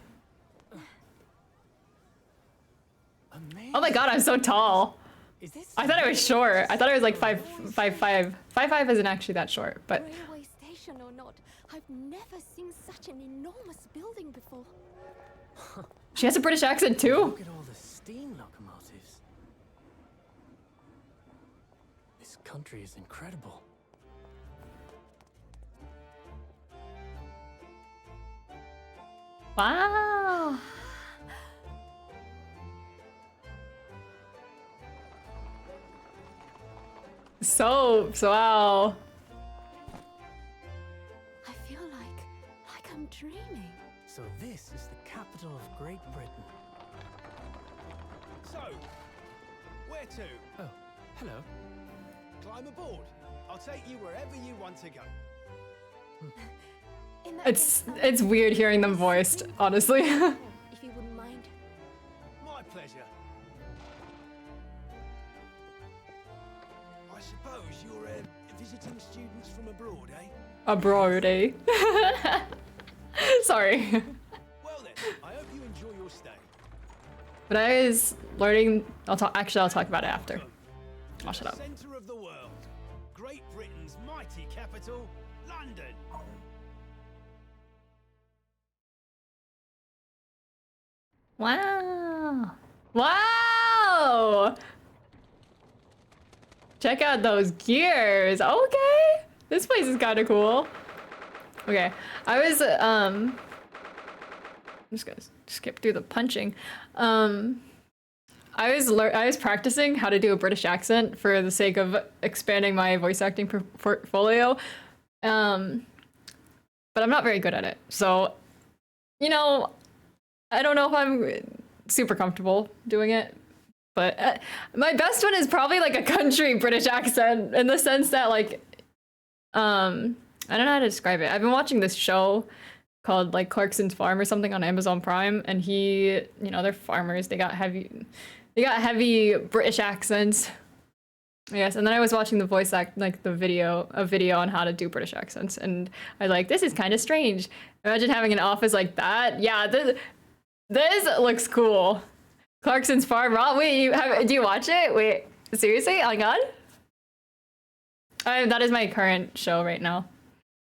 S4: Amazing.
S1: Oh my god, I'm so tall.
S4: Is this
S1: I thought I was short. I thought I was like 5'5". 5'5" isn't actually that short, but
S5: Railway station or not, I've never seen such an enormous building before.
S1: she has a British accent too.
S4: Look at all the steam locomotives. This country is incredible.
S1: Wow. So wow.
S5: I feel like I'm dreaming.
S4: So this is the capital of Great Britain.
S6: So, where to?
S4: Oh, hello.
S6: Climb aboard. I'll take you wherever you want to go.
S5: In that
S1: It's weird hearing them voiced, honestly.
S5: if you wouldn't mind.
S6: My pleasure. I suppose you're visiting students from abroad, eh?
S1: Abroad, eh? Sorry.
S6: Well then, I hope you enjoy your stay.
S1: But I was learning. I'll talk about it after. I'll shut up.
S6: Centre of the world. Great Britain's mighty capital, London.
S1: Wow. Wow. Check out those gears. Okay. This place is kind of cool. Okay. I was I'm just gonna skip through the punching. I was practicing how to do a British accent for the sake of expanding my voice acting portfolio. But I'm not very good at it. So, you know, I don't know if I'm super comfortable doing it, but my best one is probably like a country British accent in the sense that like, I don't know how to describe it. I've been watching this show called like Clarkson's Farm or something on Amazon Prime, and they're farmers. They got heavy British accents. Yes, and then I was watching a video on how to do British accents, and I was like, this is kind of strange. Imagine having an office like that. Yeah, this looks cool. Clarkson's Farm. Wait, do you watch it? Wait, seriously? Oh my god. That is my current show right now.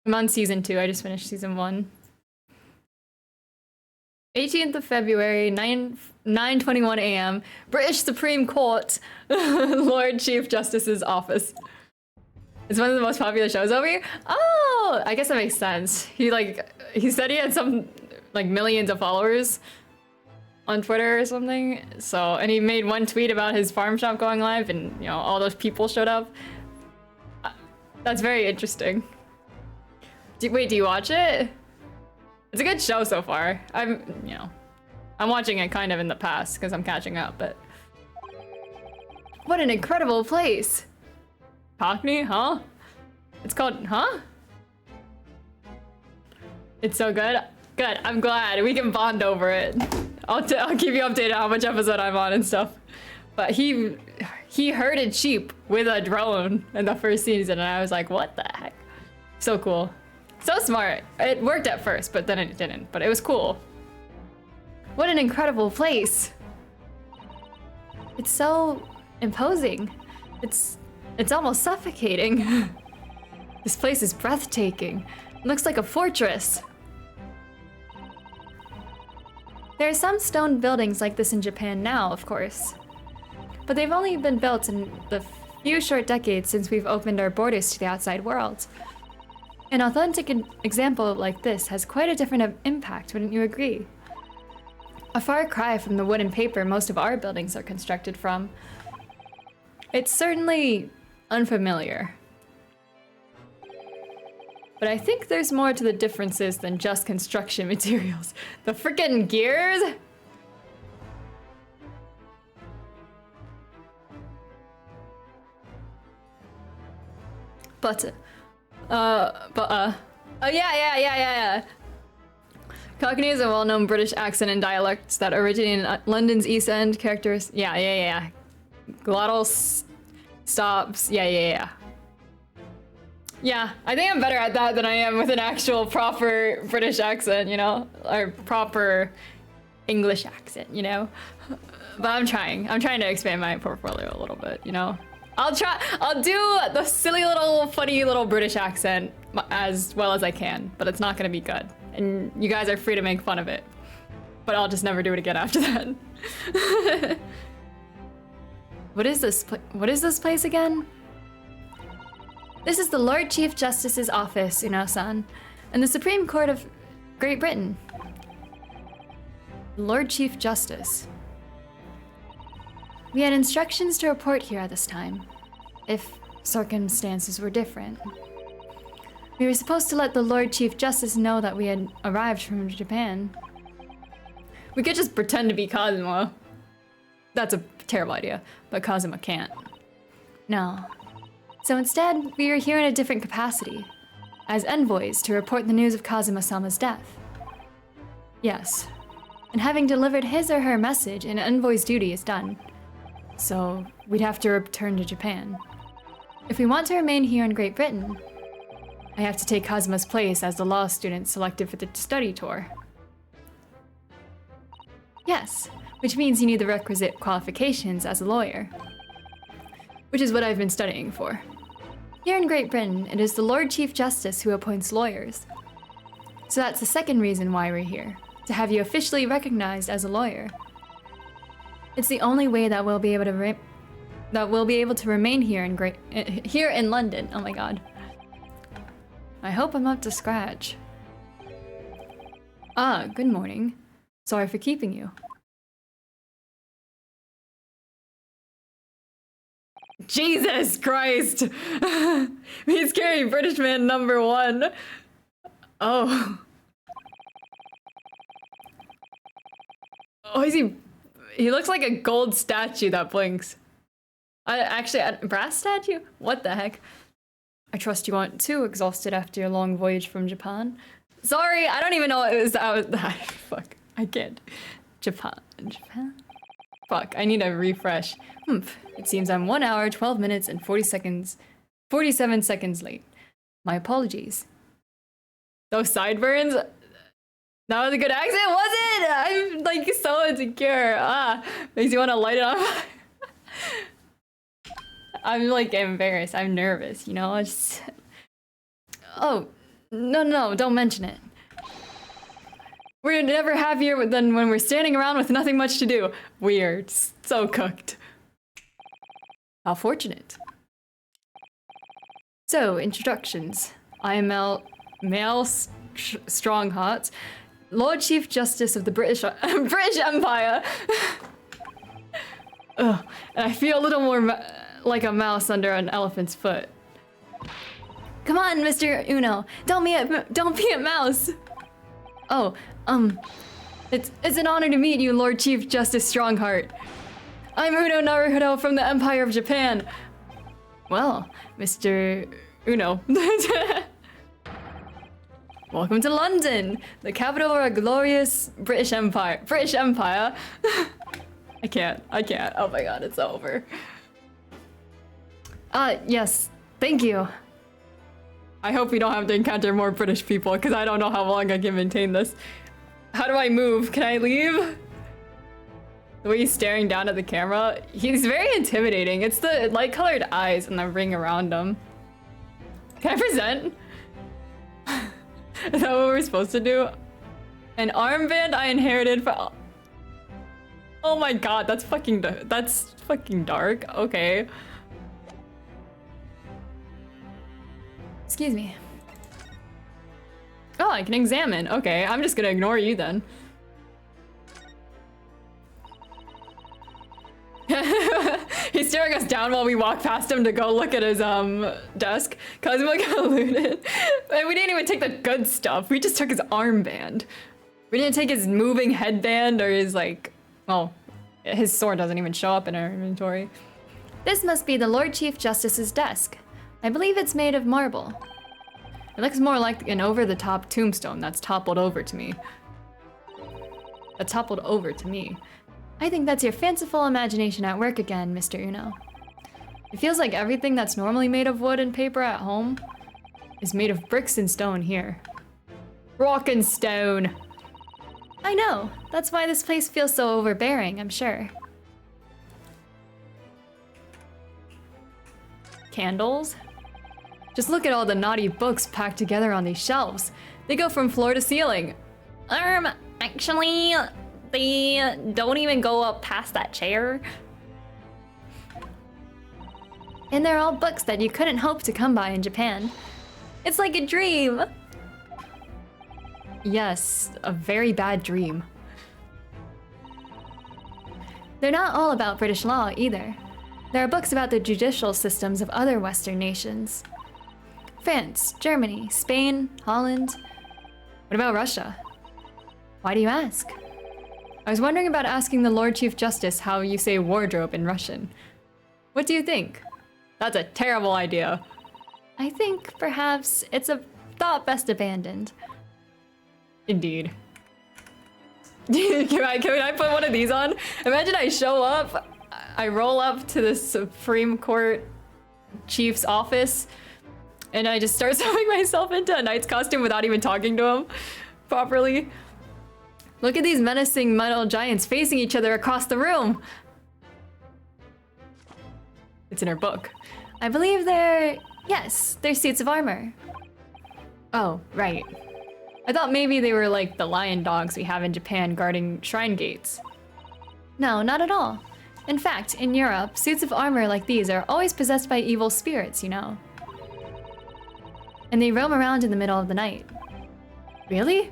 S1: I'm on season 2. I just finished season 1. 18th of February, 9:21 a.m. British Supreme Court, Lord Chief Justice's office. It's one of the most popular shows over here. Oh, I guess that makes sense. He said he had some like millions of followers on Twitter or something. So, and he made one tweet about his farm shop going live, and you know all those people showed up. That's very interesting. Wait, do you watch it? It's a good show so far. I'm watching it kind of in the past because I'm catching up, but what an incredible place. Cockney, huh? It's called, huh? It's so good. Good, I'm glad. We can bond over it. I'll keep you updated on how much episode I'm on and stuff. But he herded sheep with a drone in the first season, and I was like, what the heck? So cool. So smart. It worked at first, but then it didn't. But it was cool. What an incredible place.
S2: It's so imposing. It's almost suffocating.
S1: This place is breathtaking. It looks like a fortress.
S2: There are some stone buildings like this in Japan now, of course. But they've only been built in the few short decades since we've opened our borders to the outside world. An authentic example like this has quite a different impact, wouldn't you agree? A far cry from the wood and paper most of our buildings are constructed from.
S1: It's certainly unfamiliar. But I think there's more to the differences than just construction materials. The frickin' gears? Oh yeah. Cockney is a well-known British accent and dialects that originate in London's East End. Characters, yeah. Glottal stops, yeah. Yeah, I think I'm better at that than I am with an actual proper British accent, you know? Or proper English accent, you know? But I'm trying to expand my portfolio a little bit, you know? I'll do the silly little, funny little British accent as well as I can, but it's not gonna be good. And you guys are free to make fun of it. But I'll just never do it again after that. What is this place again?
S2: This is the Lord Chief Justice's office, Uno-san, and the Supreme Court of Great Britain.
S1: Lord Chief Justice.
S2: We had instructions to report here at this time, if circumstances were different. We were supposed to let the Lord Chief Justice know that we had arrived from Japan.
S1: We could just pretend to be Kazuma. That's a terrible idea, but Kazuma can't.
S2: No. So instead, we are here in a different capacity, as envoys to report the news of Kazuma-sama's death.
S1: Yes.
S2: And having delivered his or her message, an envoy's duty is done.
S1: So we'd have to return to Japan.
S2: If we want to remain here in Great Britain,
S1: I have to take Kazuma's place as the law student selected for the study tour.
S2: Yes, which means you need the requisite qualifications as a lawyer.
S1: Which is what I've been studying for.
S2: Here in Great Britain, it is the Lord Chief Justice who appoints lawyers. So that's the second reason why we're here, to have you officially recognized as a lawyer. It's the only way that we'll be able to remain here in London. Oh my god.
S1: I hope I'm up to scratch. Ah, good morning. Sorry for keeping you. Jesus Christ! He's carrying British man number 1. Oh. Oh, is he looks like a gold statue that blinks. Actually, a brass statue? What the heck? I trust you aren't too exhausted after your long voyage from Japan. Sorry, I don't even know it was fuck, I can't. Japan? Fuck, I need a refresh. It seems I'm 1 hour, 12 minutes, and 47 seconds late. My apologies. Those sideburns? That was a good accent, was it? I'm like so insecure. Makes you want to light it up. I'm like embarrassed. I'm nervous, you know? Oh, no, don't mention it. We're never happier than when we're standing around with nothing much to do. We're so cooked. How fortunate. So, introductions. I am Mal Strongheart, Lord Chief Justice of the British Empire. Ugh, and I feel a little more like a mouse under an elephant's foot.
S2: Come on, Mr. Uno. Don't be a mouse.
S1: Oh, it's an honor to meet you, Lord Chief Justice Strongheart. I'm Uno Naruhodo from the Empire of Japan. Well, Mr. Uno. Welcome to London, the capital of our glorious British Empire. British Empire. I can't. Oh my god, it's over. Yes, thank you. I hope we don't have to encounter more British people, because I don't know how long I can maintain this. How do I move? Can I leave? The way he's staring down at the camera, he's very intimidating. It's the light-colored eyes and the ring around him. Can I present? Is that what we're supposed to do? An armband I inherited from... Oh my god, that's fucking dark. Okay. Excuse me. Oh, I can examine. Okay, I'm just gonna ignore you then. He's staring us down while we walk past him to go look at his desk. Cosmo got looted. And we didn't even take the good stuff. We just took his armband. We didn't take his moving headband or his well, his sword doesn't even show up in our inventory.
S2: This must be the Lord Chief Justice's desk. I believe it's made of marble.
S1: It looks more like an over-the-top tombstone that's toppled over to me.
S2: I think that's your fanciful imagination at work again, Mr. Uno.
S1: It feels like everything that's normally made of wood and paper at home is made of bricks and stone here. Rock and stone.
S2: I know. That's why this place feels so overbearing, I'm sure.
S1: Candles? Just look at all the naughty books packed together on these shelves. They go from floor to ceiling.
S2: Actually, they don't even go up past that chair. And they're all books that you couldn't hope to come by in Japan. It's like a dream.
S1: Yes, a very bad dream.
S2: They're not all about British law either. There are books about the judicial systems of other Western nations. France, Germany, Spain, Holland.
S1: What about Russia?
S2: Why do you ask?
S1: I was wondering about asking the Lord Chief Justice how you say wardrobe in Russian. What do you think? That's a terrible idea.
S2: I think perhaps it's a thought best abandoned.
S1: Indeed. Can I put one of these on? Imagine I show up, I roll up to the Supreme Court Chief's office, and I just start sewing myself into a knight's costume without even talking to him properly. Look at these menacing metal giants facing each other across the room. It's in her book.
S2: I believe they're suits of armor.
S1: Oh, right. I thought maybe they were like the lion dogs we have in Japan guarding shrine gates.
S2: No, not at all. In fact, in Europe, suits of armor like these are always possessed by evil spirits, you know. And they roam around in the middle of the night.
S1: Really?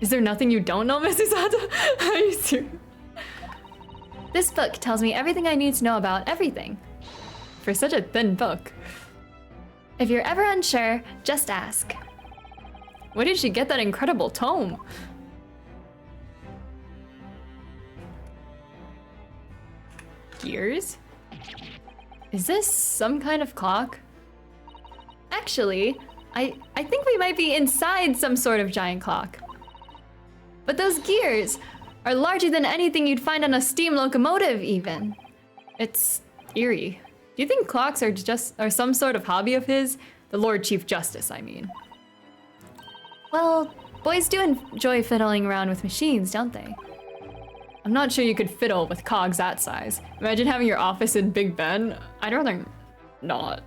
S1: Is there nothing you don't know, Mrs. Sato? Are you serious?
S2: This book tells me everything I need to know about everything.
S1: For such a thin book.
S2: If you're ever unsure, just ask.
S1: Where did she get that incredible tome? Gears? Is this some kind of clock?
S2: Actually, I think we might be inside some sort of giant clock. But those gears are larger than anything you'd find on a steam locomotive even.
S1: It's eerie. Do you think clocks are some sort of hobby of his? The Lord Chief Justice, I mean.
S2: Well, boys do enjoy fiddling around with machines, don't they?
S1: I'm not sure you could fiddle with cogs that size. Imagine having your office in Big Ben. I'd rather not.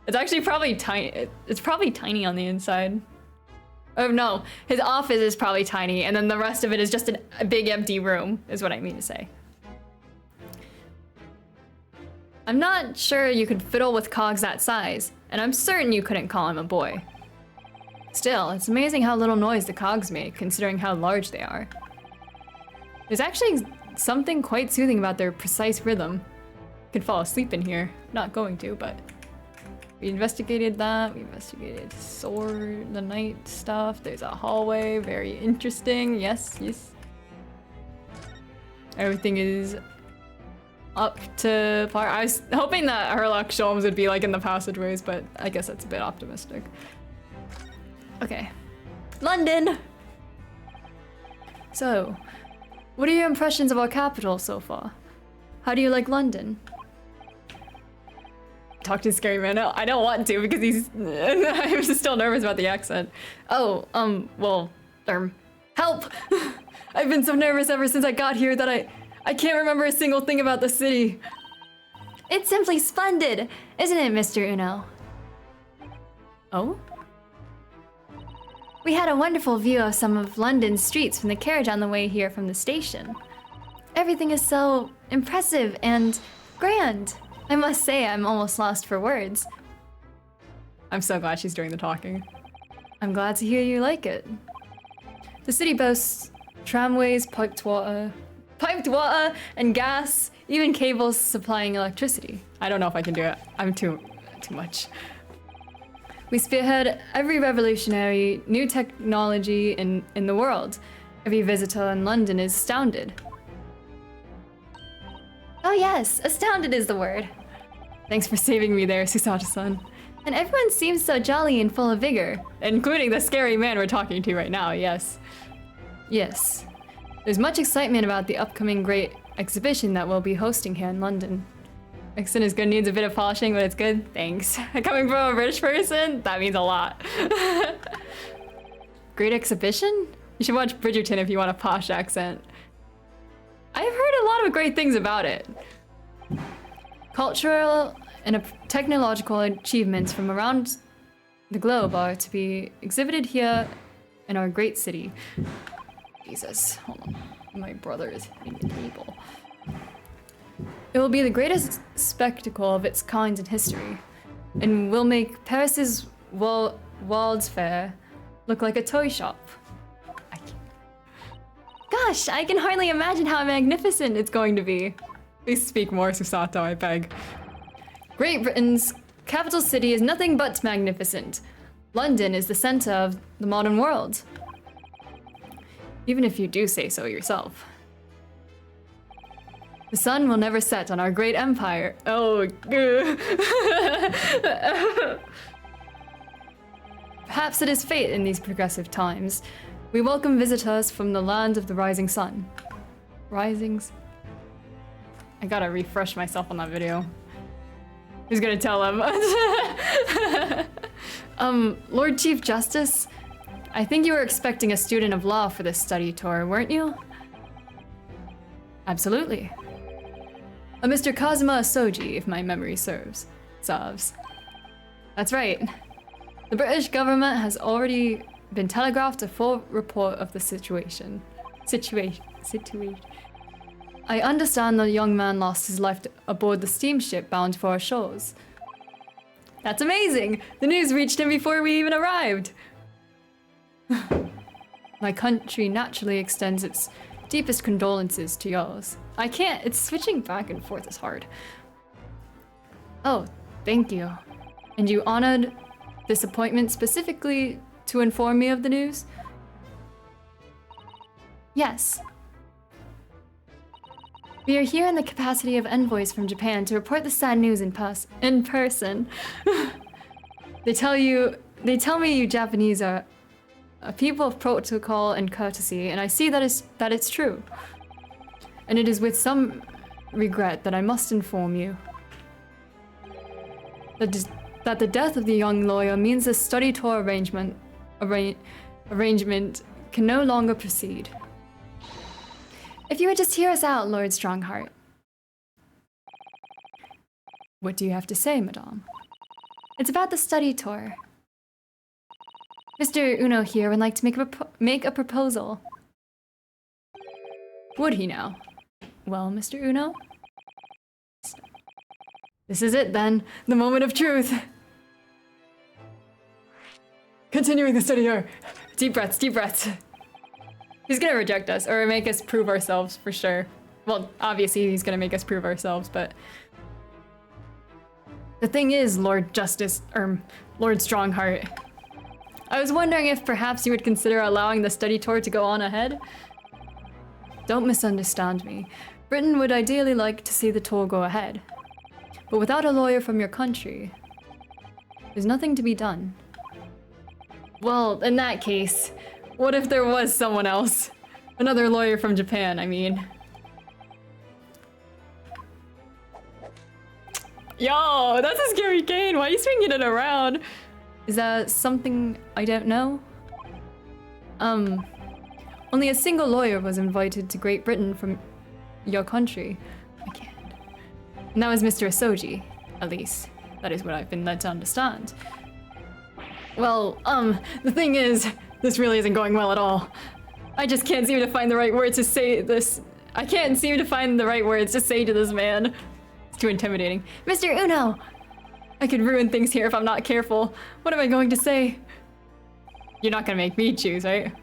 S1: It's actually probably tiny. It's probably tiny on the inside. Oh no, his office is probably tiny, and then the rest of it is just a big empty room, is what I mean to say. I'm not sure you could fiddle with cogs that size, and I'm certain you couldn't call him a boy. Still, it's amazing how little noise the cogs make, considering how large they are. There's actually something quite soothing about their precise rhythm. Could fall asleep in here. Not going to, but... We investigated that, we investigated sword, the night stuff, there's a hallway, very interesting, yes, yes. Everything is up to par. I was hoping that Herlock Sholmes would be like in the passageways, but I guess that's a bit optimistic. Okay. London! So, what are your impressions of our capital so far? How do you like London? Talk to the scary man. No, I don't want to because he's... I'm still nervous about the accent. Oh, help! I've been so nervous ever since I got here that I can't remember a single thing about the city.
S2: It's simply splendid, isn't it, Mr. Uno?
S1: Oh?
S2: We had a wonderful view of some of London's streets from the carriage on the way here from the station. Everything is so impressive and grand. I must say, I'm almost lost for words.
S1: I'm so glad she's doing the talking.
S2: I'm glad to hear you like it.
S1: The city boasts tramways, piped water, and gas, even cables supplying electricity. I don't know if I can do it. I'm too much. We spearhead every revolutionary new technology in the world. Every visitor in London is astounded.
S2: Oh yes, astounded is the word.
S1: Thanks for saving me there, Susato-san.
S2: And everyone seems so jolly and full of vigor.
S1: Including the scary man we're talking to right now, yes. Yes. There's much excitement about the upcoming great exhibition that we'll be hosting here in London. Accent is good, needs a bit of polishing, but it's good. Thanks. Coming from a British person, that means a lot. Great exhibition? You should watch Bridgerton if you want a posh accent. I've heard a lot of great things about it. Cultural and technological achievements from around the globe are to be exhibited here in our great city. Jesus, hold on. My brother is hitting the table. It will be the greatest spectacle of its kind in history, and will make Paris's World's Fair look like a toy shop.
S2: Gosh, I can hardly imagine how magnificent it's going to be.
S1: Please speak more, Susato, I beg. Great Britain's capital city is nothing but magnificent. London is the center of the modern world. Even if you do say so yourself. The sun will never set on our great empire. Oh, perhaps it is fate in these progressive times. We welcome visitors from the land of the rising sun. Risings? I gotta refresh myself on that video. Who's gonna tell him? Lord Chief Justice, I think you were expecting a student of law for this study tour, weren't you? Absolutely. A Mr. Kazuma Asoji, if my memory serves. That's right. The British government has already been telegraphed a full report of the situation. I understand the young man lost his life aboard the steamship bound for our shores. That's amazing! The news reached him before we even arrived! My country naturally extends its deepest condolences to yours. I can't, it's switching back and forth is hard. Oh, thank you. And you honored this appointment specifically to inform me of the news?
S2: Yes. We are here in the capacity of envoys from Japan to report the sad news in person. They tell me you Japanese are a people of protocol and courtesy, and I see that it's true. And it is with some regret that I must inform you that the death of the young lawyer means the study tour arrangement can no longer proceed. If you would just hear us out, Lord Strongheart.
S1: What do you have to say, madame?
S2: It's about the study tour. Mr. Uno here would like to make a proposal.
S1: Would he now?
S2: Well, Mr. Uno?
S1: This is it then, the moment of truth. Continuing the study here. Deep breaths, deep breaths. He's gonna reject us or make us prove ourselves for sure. Well, obviously he's gonna make us prove ourselves, but the thing is, Lord Justice, Lord Strongheart, I was wondering if perhaps you would consider allowing the study tour to go on ahead. Don't misunderstand me. Britain would ideally like to see the tour go ahead. But without a lawyer from your country, there's nothing to be done. Well, in that case, what if there was someone else? Another lawyer from Japan, I mean. Yo, that's a scary cane. Why are you swinging it around?
S2: Is that something I don't know? Only a single lawyer was invited to Great Britain from your country.
S1: I can't. And that was Mr. Asoji, at least. That is what I've been led to understand. Well, the thing is, this really isn't going well at all. I just can't seem to find the right words to say this. I can't seem to find the right words to say to this man. It's too intimidating. Mr. Uno! I could ruin things here if I'm not careful. What am I going to say? You're not gonna make me choose, right?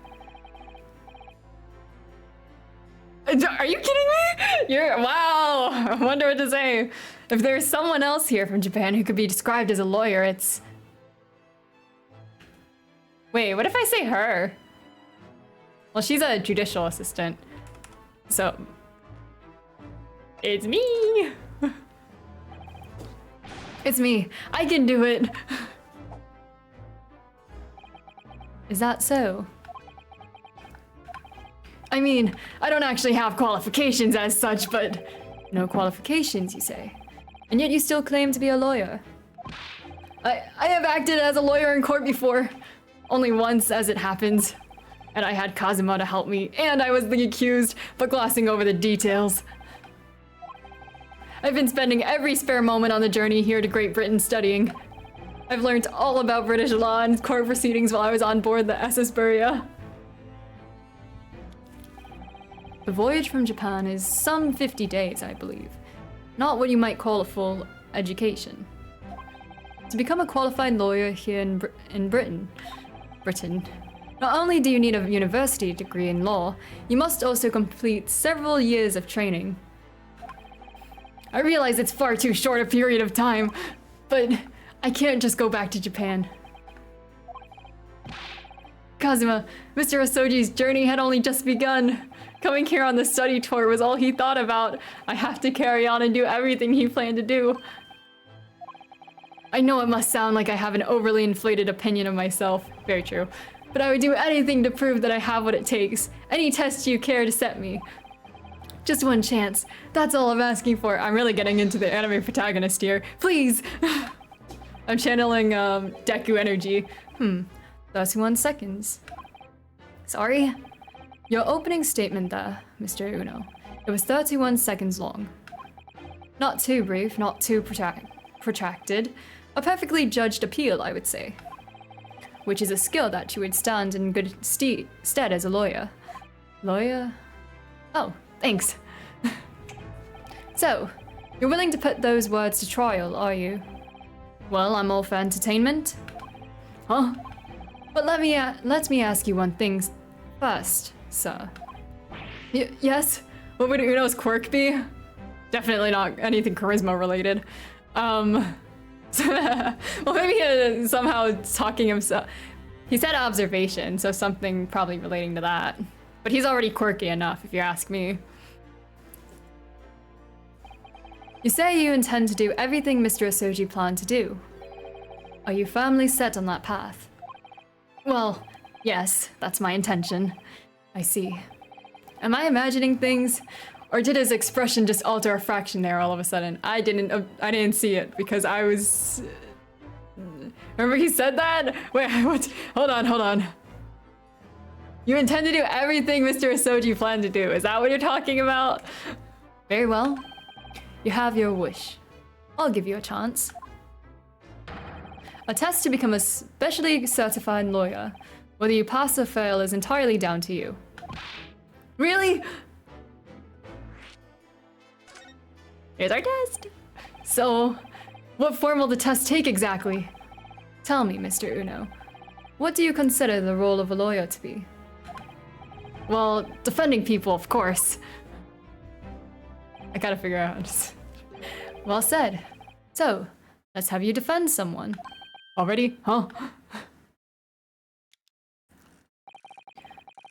S1: Are you kidding me? Wow! I wonder what to say. If there's someone else here from Japan who could be described as a lawyer, it's... Wait, what if I say her? Well, she's a judicial assistant. So... It's me! It's me. I can do it.
S2: Is that so?
S1: I mean, I don't actually have qualifications as such, but...
S2: No qualifications, you say? And yet you still claim to be a lawyer?
S1: I have acted as a lawyer in court before. Only once, as it happens. And I had Kazuma to help me, and I was the accused, but glossing over the details. I've been spending every spare moment on the journey here to Great Britain studying. I've learned all about British law and court proceedings while I was on board the SS Buria.
S2: The voyage from Japan is some 50 days, I believe. Not what you might call a full education. To become a qualified lawyer here in Britain, not only do you need a university degree in law, you must also complete several years of training.
S1: I realize it's far too short a period of time, but I can't just go back to Japan. Kazuma, Mr. Asoji's journey had only just begun. Coming here on the study tour was all he thought about. I have to carry on and do everything he planned to do. I know it must sound like I have an overly inflated opinion of myself. Very true. But I would do anything to prove that I have what it takes. Any test you care to set me. Just one chance. That's all I'm asking for. I'm really getting into the anime protagonist here. Please! I'm channeling Deku energy.
S2: 31 seconds. Sorry? Your opening statement there, Mr. Uno. It was 31 seconds long. Not too brief, not too protracted. A perfectly judged appeal, I would say. Which is a skill that you would stand in good stead as a lawyer. Lawyer? Oh, thanks. So, you're willing to put those words to trial, are you? Well, I'm all for entertainment. Huh? But let me ask you one thing first, sir.
S1: Yes? What would Uno's quirk be? Definitely not anything charisma related. Well, maybe somehow talking himself. He said observation, so something probably relating to that. But he's already quirky enough, if you ask me.
S2: You say you intend to do everything Mr. Asoji planned to do. Are you firmly set on that path?
S1: Well, yes, that's my intention.
S2: I see.
S1: Am I imagining things? Or did his expression just alter a fraction there all of a sudden? I didn't see it because I was... Remember he said that? Wait, what? Hold on. You intend to do everything Mr. Asoji planned to do. Is that what you're talking about?
S2: Very well. You have your wish. I'll give you a chance.
S1: A test to become a specially certified lawyer. Whether you pass or fail is entirely down to you. Really? Here's our test. So, what form will the test take exactly? Tell me, Mr. Uno. What do you consider the role of a lawyer to be? Well, defending people, of course. I gotta figure out. Well said. So, let's have you defend someone. Already? Huh?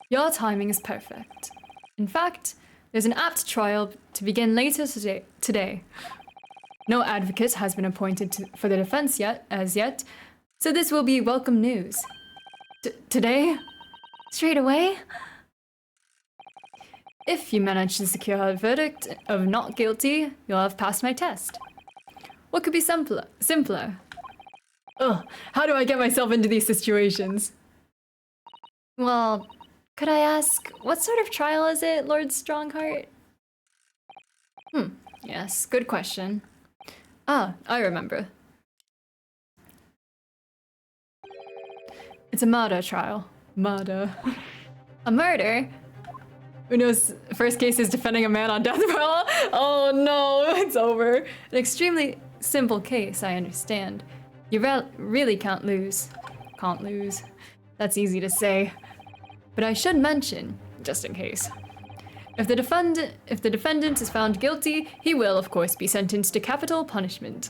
S1: Your timing is perfect. In fact, there's an apt trial to begin later today. No advocate has been appointed for the defense as yet, so this will be welcome news. Today?
S2: Straight away?
S1: If you manage to secure a verdict of not guilty, you'll have passed my test. What could be simpler? Ugh, how do I get myself into these situations?
S2: Well, could I ask, what sort of trial is it, Lord Strongheart?
S1: Yes, good question. Ah, I remember. It's a murder trial. Murder.
S2: A murder?
S1: Uno's first case is defending a man on death row. Oh no, it's over. An extremely simple case, I understand. You really can't lose. Can't lose. That's easy to say. But I should mention, just in case, if the defendant is found guilty, he will, of course, be sentenced to capital punishment.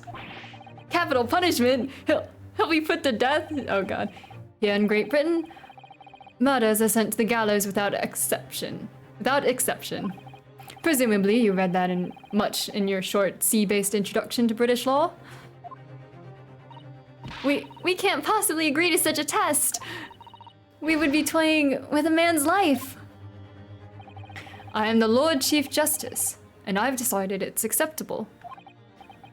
S1: Capital punishment? He'll be put to death? Oh god. Here in Great Britain, murders are sent to the gallows without exception. Presumably, you read that much in your short C-based introduction to British law?
S2: We can't possibly agree to such a test. We would be toying with a man's life.
S1: I am the Lord Chief Justice, and I've decided it's acceptable.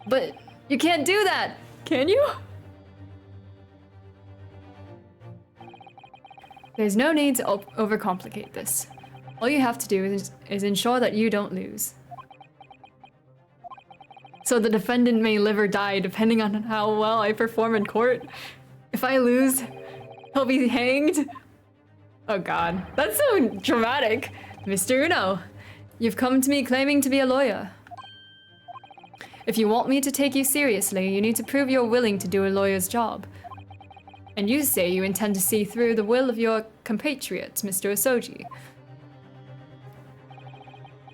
S1: But you can't do that, can you? There's no need to overcomplicate this. All you have to do is ensure that you don't lose. So the defendant may live or die depending on how well I perform in court. If I lose, he'll be hanged. Oh god, that's so dramatic. Mr. Uno, you've come to me claiming to be a lawyer. If you want me to take you seriously, you need to prove you're willing to do a lawyer's job. And you say you intend to see through the will of your compatriot, Mr. Osoji.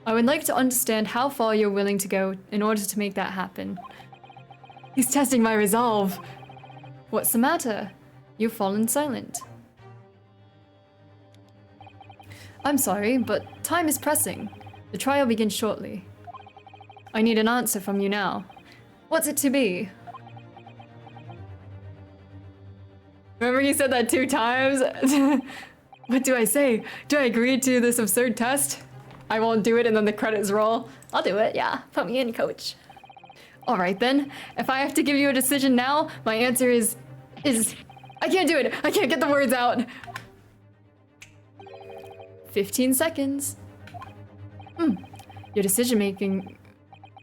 S1: I would like to understand how far you're willing to go in order to make that happen. He's testing my resolve. What's the matter? You've fallen silent. I'm sorry, but time is pressing. The trial begins shortly. I need an answer from you now. What's it to be? Remember you said that 2 times? What do I say? Do I agree to this absurd test? I won't do it and then the credits roll.
S2: I'll do it, yeah. Put me in, coach.
S1: Alright then. If I have to give you a decision now, my answer is... I can't do it! I can't get the words out! 15 seconds. Your decision making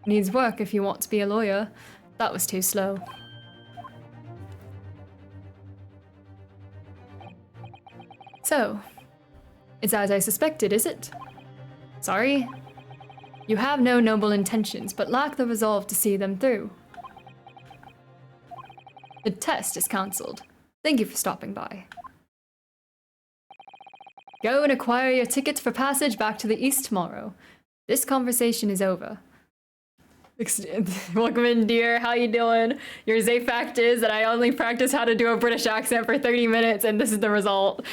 S1: needs work if you want to be a lawyer. That was too slow. So, it's as I suspected, is it? Sorry? You have no noble intentions, but lack the resolve to see them through. The test is cancelled. Thank you for stopping by. Go and acquire your ticket for passage back to the east tomorrow. This conversation is over. Welcome in, dear. How you doing? Your Z fact is that I only practice how to do a British accent for 30 minutes, and this is the result.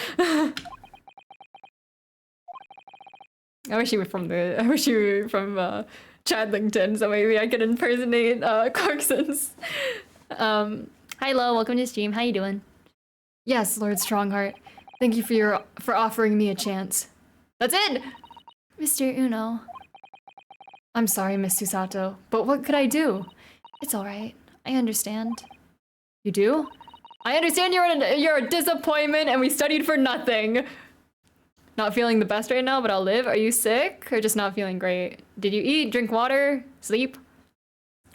S1: I wish you were from Chadlington, so maybe I could impersonate Clarkson's.
S2: Hi, Lo. Welcome to the stream. How you doing?
S1: Yes, Lord Strongheart. Thank you for offering me a chance. That's it!
S2: Mr. Uno.
S1: I'm sorry, Miss Susato, but what could I do?
S2: It's alright. I understand.
S1: You do? I understand you're a disappointment and we studied for nothing. Not feeling the best right now, but I'll live. Are you sick or just not feeling great? Did you eat, drink water, sleep?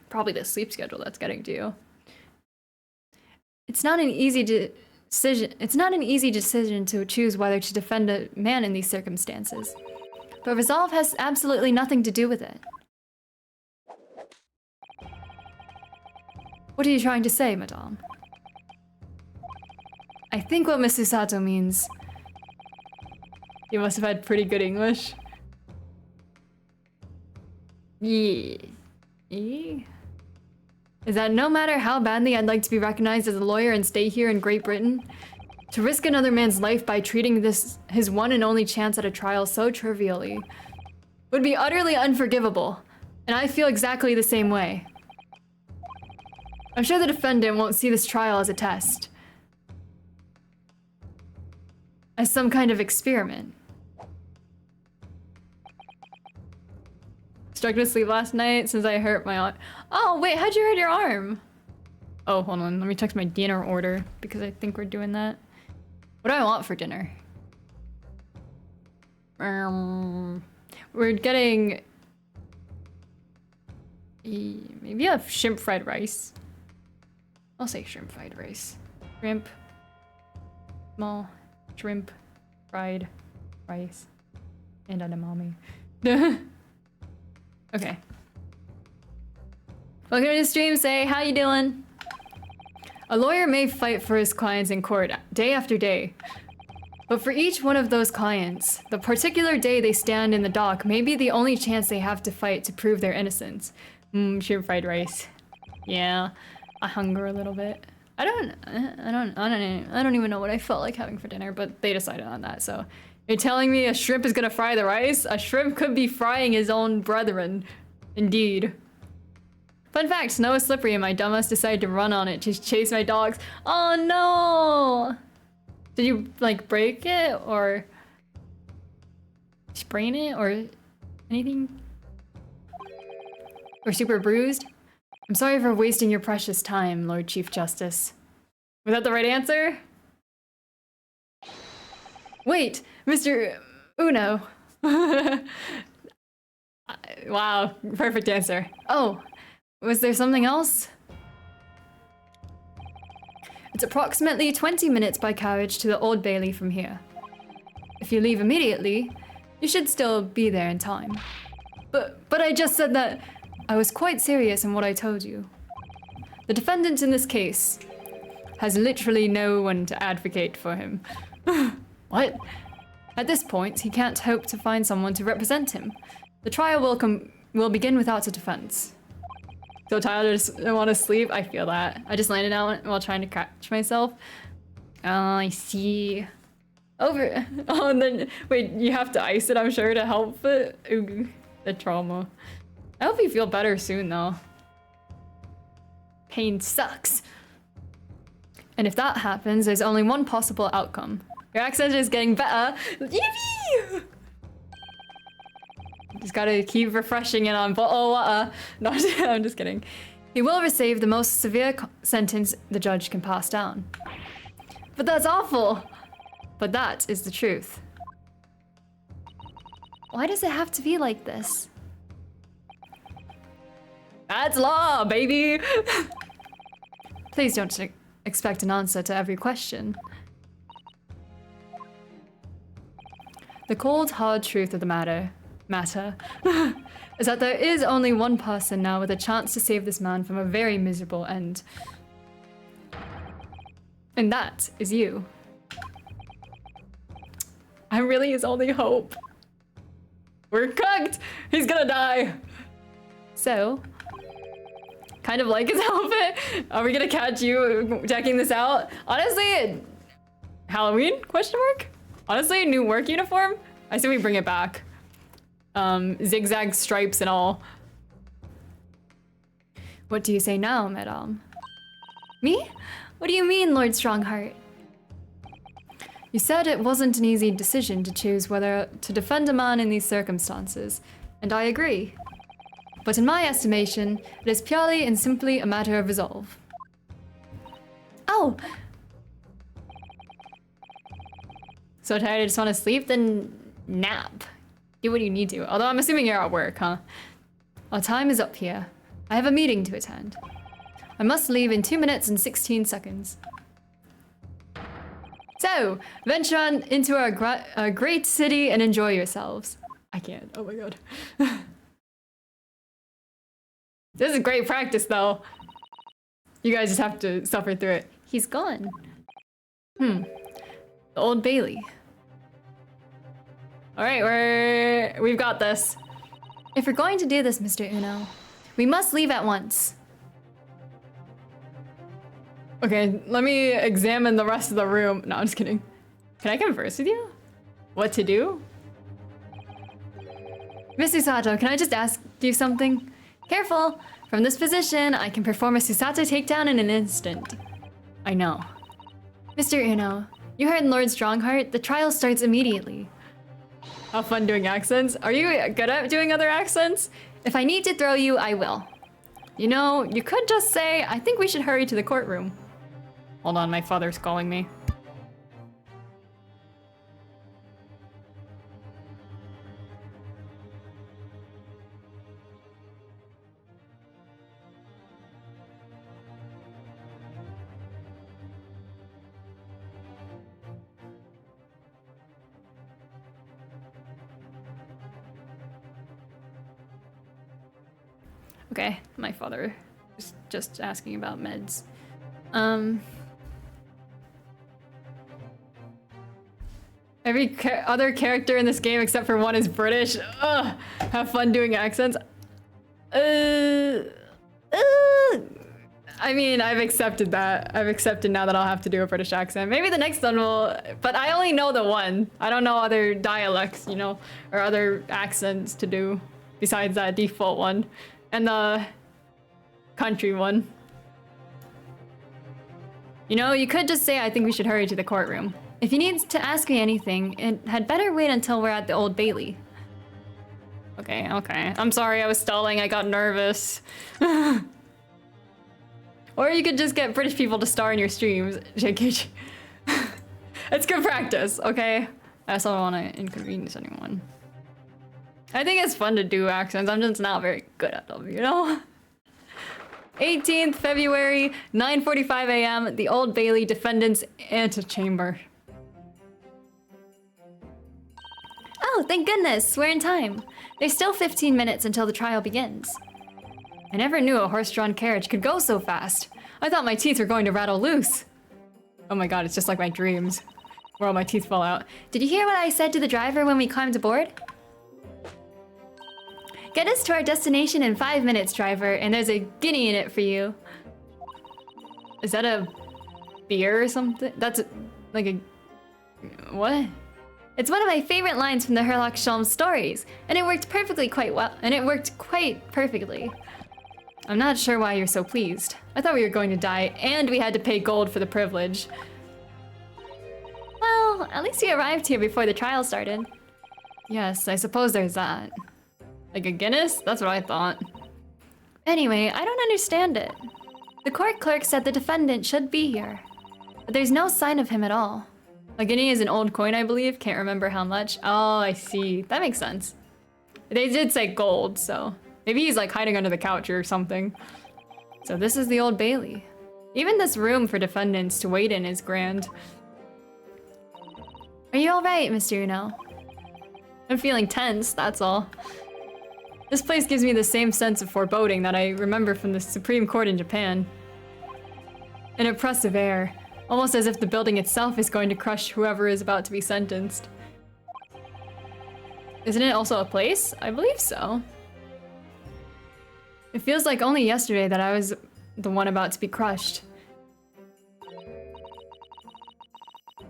S1: Probably the sleep schedule that's getting to you.
S2: It's not an easy decision. It's not an easy decision to choose whether to defend a man in these circumstances. But resolve has absolutely nothing to do with it. What are you trying to say, madame? I think what Mr. Sato means... You must have had pretty good English. Yeah. Yeah. Is that no matter how badly I'd like to be recognized as a lawyer and stay here in Great Britain, to risk another man's life by treating this his one and only chance at a trial so trivially would be utterly unforgivable, and I feel exactly the same way. I'm sure the defendant won't see this trial as a test, as some kind of experiment. Struggling to sleep last night since I hurt my arm. Oh, wait, how'd you hurt your arm? Oh, hold on, let me check my dinner order because I think we're doing that. What do I want for dinner? We're getting... maybe a shrimp fried rice. I'll say shrimp fried rice. Shrimp. Small. Shrimp. Fried. Rice. And edamame. Okay. Welcome to the stream, Say. How you doing? A lawyer may fight for his clients in court day after day. But for each one of those clients, the particular day they stand in the dock may be the only chance they have to fight to prove their innocence. Shrimp fried rice. Yeah, I hunger a little bit. I don't even know what I felt like having for dinner, but they decided on that, so. You're telling me a shrimp is gonna fry the rice? A shrimp could be frying his own brethren. Indeed. Fun fact, snow is slippery and my dumbass decided to run on it to chase my dogs. Oh no! Did you, like, break it or sprain it or anything? Or super bruised? I'm sorry for wasting your precious time, Lord Chief Justice. Was that the right answer? Wait, Mr. Uno. Wow, perfect answer. Oh, was there something else? It's approximately 20 minutes by carriage to the Old Bailey from here. If you leave immediately, you should still be there in time. But I just said that I was quite serious in what I told you. The defendant in this case has literally no one to advocate for him. What? At this point, he can't hope to find someone to represent him. The trial will begin without a defense. So tired, I just want to sleep. I feel that. I just landed out while trying to catch myself. Oh, I see. Over. Oh, and then wait, you have to ice it, I'm sure, to help it. Ooh, the trauma. I hope you feel better soon, though. Pain sucks. And if that happens, there's only one possible outcome. Your accent is getting better. Yippee! Just gotta keep refreshing it on bottle water. No, I'm just kidding. He will receive the most severe sentence the judge can pass down. But that's awful. But that is the truth. Why does it have to be like this?
S1: That's law, baby!
S2: Please don't expect an answer to every question. The cold, hard truth of the matter is that there is only one person now with a chance to save this man from a very miserable end. And that is you.
S1: I really his only hope. We're cooked! He's gonna die!
S2: So,
S1: kind of like his outfit. Are we gonna catch you checking this out? Honestly, Halloween? Question mark? Honestly, new work uniform? I say we bring it back. Zigzag stripes and all.
S2: what do you say now, madame? Me? What do you mean, Lord Strongheart? You said it wasn't an easy decision to choose whether to defend a man in these circumstances, and I agree. But in my estimation, it is purely and simply a matter of resolve. Oh!
S1: So tired, I just want to sleep? Then nap. Do what you need to. Although I'm assuming you're at work, huh?
S2: Our time is up here. I have a meeting to attend. I must leave in 2 minutes and 16 seconds.
S1: So, venture on into a great city and enjoy yourselves. I can't. Oh my god. This is great practice, though. You guys just have to suffer through it.
S2: He's gone.
S1: The Old Bailey. All right, we've got this.
S2: If we're going to do this, Mr. Uno, we must leave at once.
S1: Okay, let me examine the rest of the room. No, I'm just kidding. Can I converse with you? What to do?
S2: Mr. Sato, can I just ask you something? Careful! From this position, I can perform a Susato takedown in an instant.
S1: I know.
S2: Mr. Uno, you heard Lord Strongheart. The trial starts immediately.
S1: Have fun doing accents. Are you good at doing other accents?
S2: If I need to throw you, I will.
S1: You know, you could just say, I think we should hurry to the courtroom. Hold on, my father's calling me. Okay, my father is just asking about meds. Every other character in this game except for one is British. Ugh, have fun doing accents. I mean, I've accepted that. I've accepted now that I'll have to do a British accent. Maybe the next one will, but I only know the one. I don't know other dialects, you know, or other accents to do besides that default one. And the country one. You know, you could just say, I think we should hurry to the courtroom.
S2: If you need to ask me anything, it had better wait until we're at the Old Bailey.
S1: Okay. I'm sorry, I was stalling, I got nervous. Or you could just get British people to star in your streams. It's good practice, okay? I also don't want to inconvenience anyone. I think it's fun to do accents, I'm just not very good at them, you know? 18th February, 9:45 a.m., the Old Bailey Defendant's Antechamber.
S2: Oh, thank goodness, we're in time. There's still 15 minutes until the trial begins.
S1: I never knew a horse-drawn carriage could go so fast. I thought my teeth were going to rattle loose. Oh my god, it's just like my dreams, where all my teeth fall out.
S2: Did you hear what I said to the driver when we climbed aboard? Get us to our destination in 5 minutes, driver, and there's a guinea in it for you.
S1: Is that a beer or something? That's like a... what?
S2: It's one of my favorite lines from the Herlock Sholmes stories, and it worked quite perfectly.
S1: I'm not sure why you're so pleased. I thought we were going to die, and we had to pay gold for the privilege.
S2: Well, at least we arrived here before the trial started.
S1: Yes, I suppose there's that. Like a Guinness? That's what I thought.
S2: Anyway, I don't understand it. The court clerk said the defendant should be here, but there's no sign of him at all.
S1: A guinea is an old coin, I believe. Can't remember how much. Oh, I see. That makes sense. They did say gold, so maybe he's like hiding under the couch or something. So this is the Old Bailey. Even this room for defendants to wait in is grand.
S2: Are you all right, Mr. Uno?
S1: I'm feeling tense, that's all. This place gives me the same sense of foreboding that I remember from the Supreme Court in Japan. An oppressive air, almost as if the building itself is going to crush whoever is about to be sentenced. Isn't it also a place? I believe so. It feels like only yesterday that I was the one about to be crushed.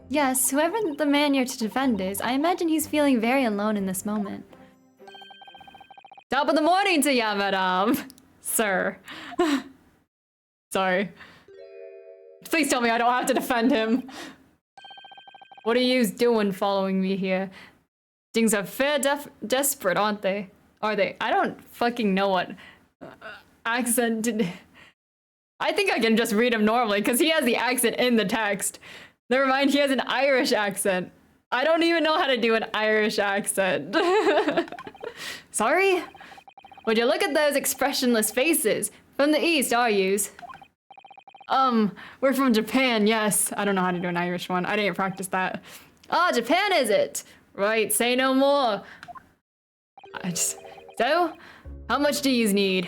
S2: Yes, whoever the man you're to defend is, I imagine he's feeling very alone in this moment.
S1: Top of the morning to ya, madame. Sir. Sorry. Please tell me I don't have to defend him. What are you doing following me here? Things are fair desperate, aren't they? Are they? I don't fucking know what accent did... I think I can just read him normally because he has the accent in the text. Never mind, he has an Irish accent. I don't even know how to do an Irish accent. Sorry? Would you look at those expressionless faces? From the east, are yous? We're from Japan, yes. I don't know how to do an Irish one. I didn't practice that. Ah, Japan is it? Right, say no more. So, how much do you need?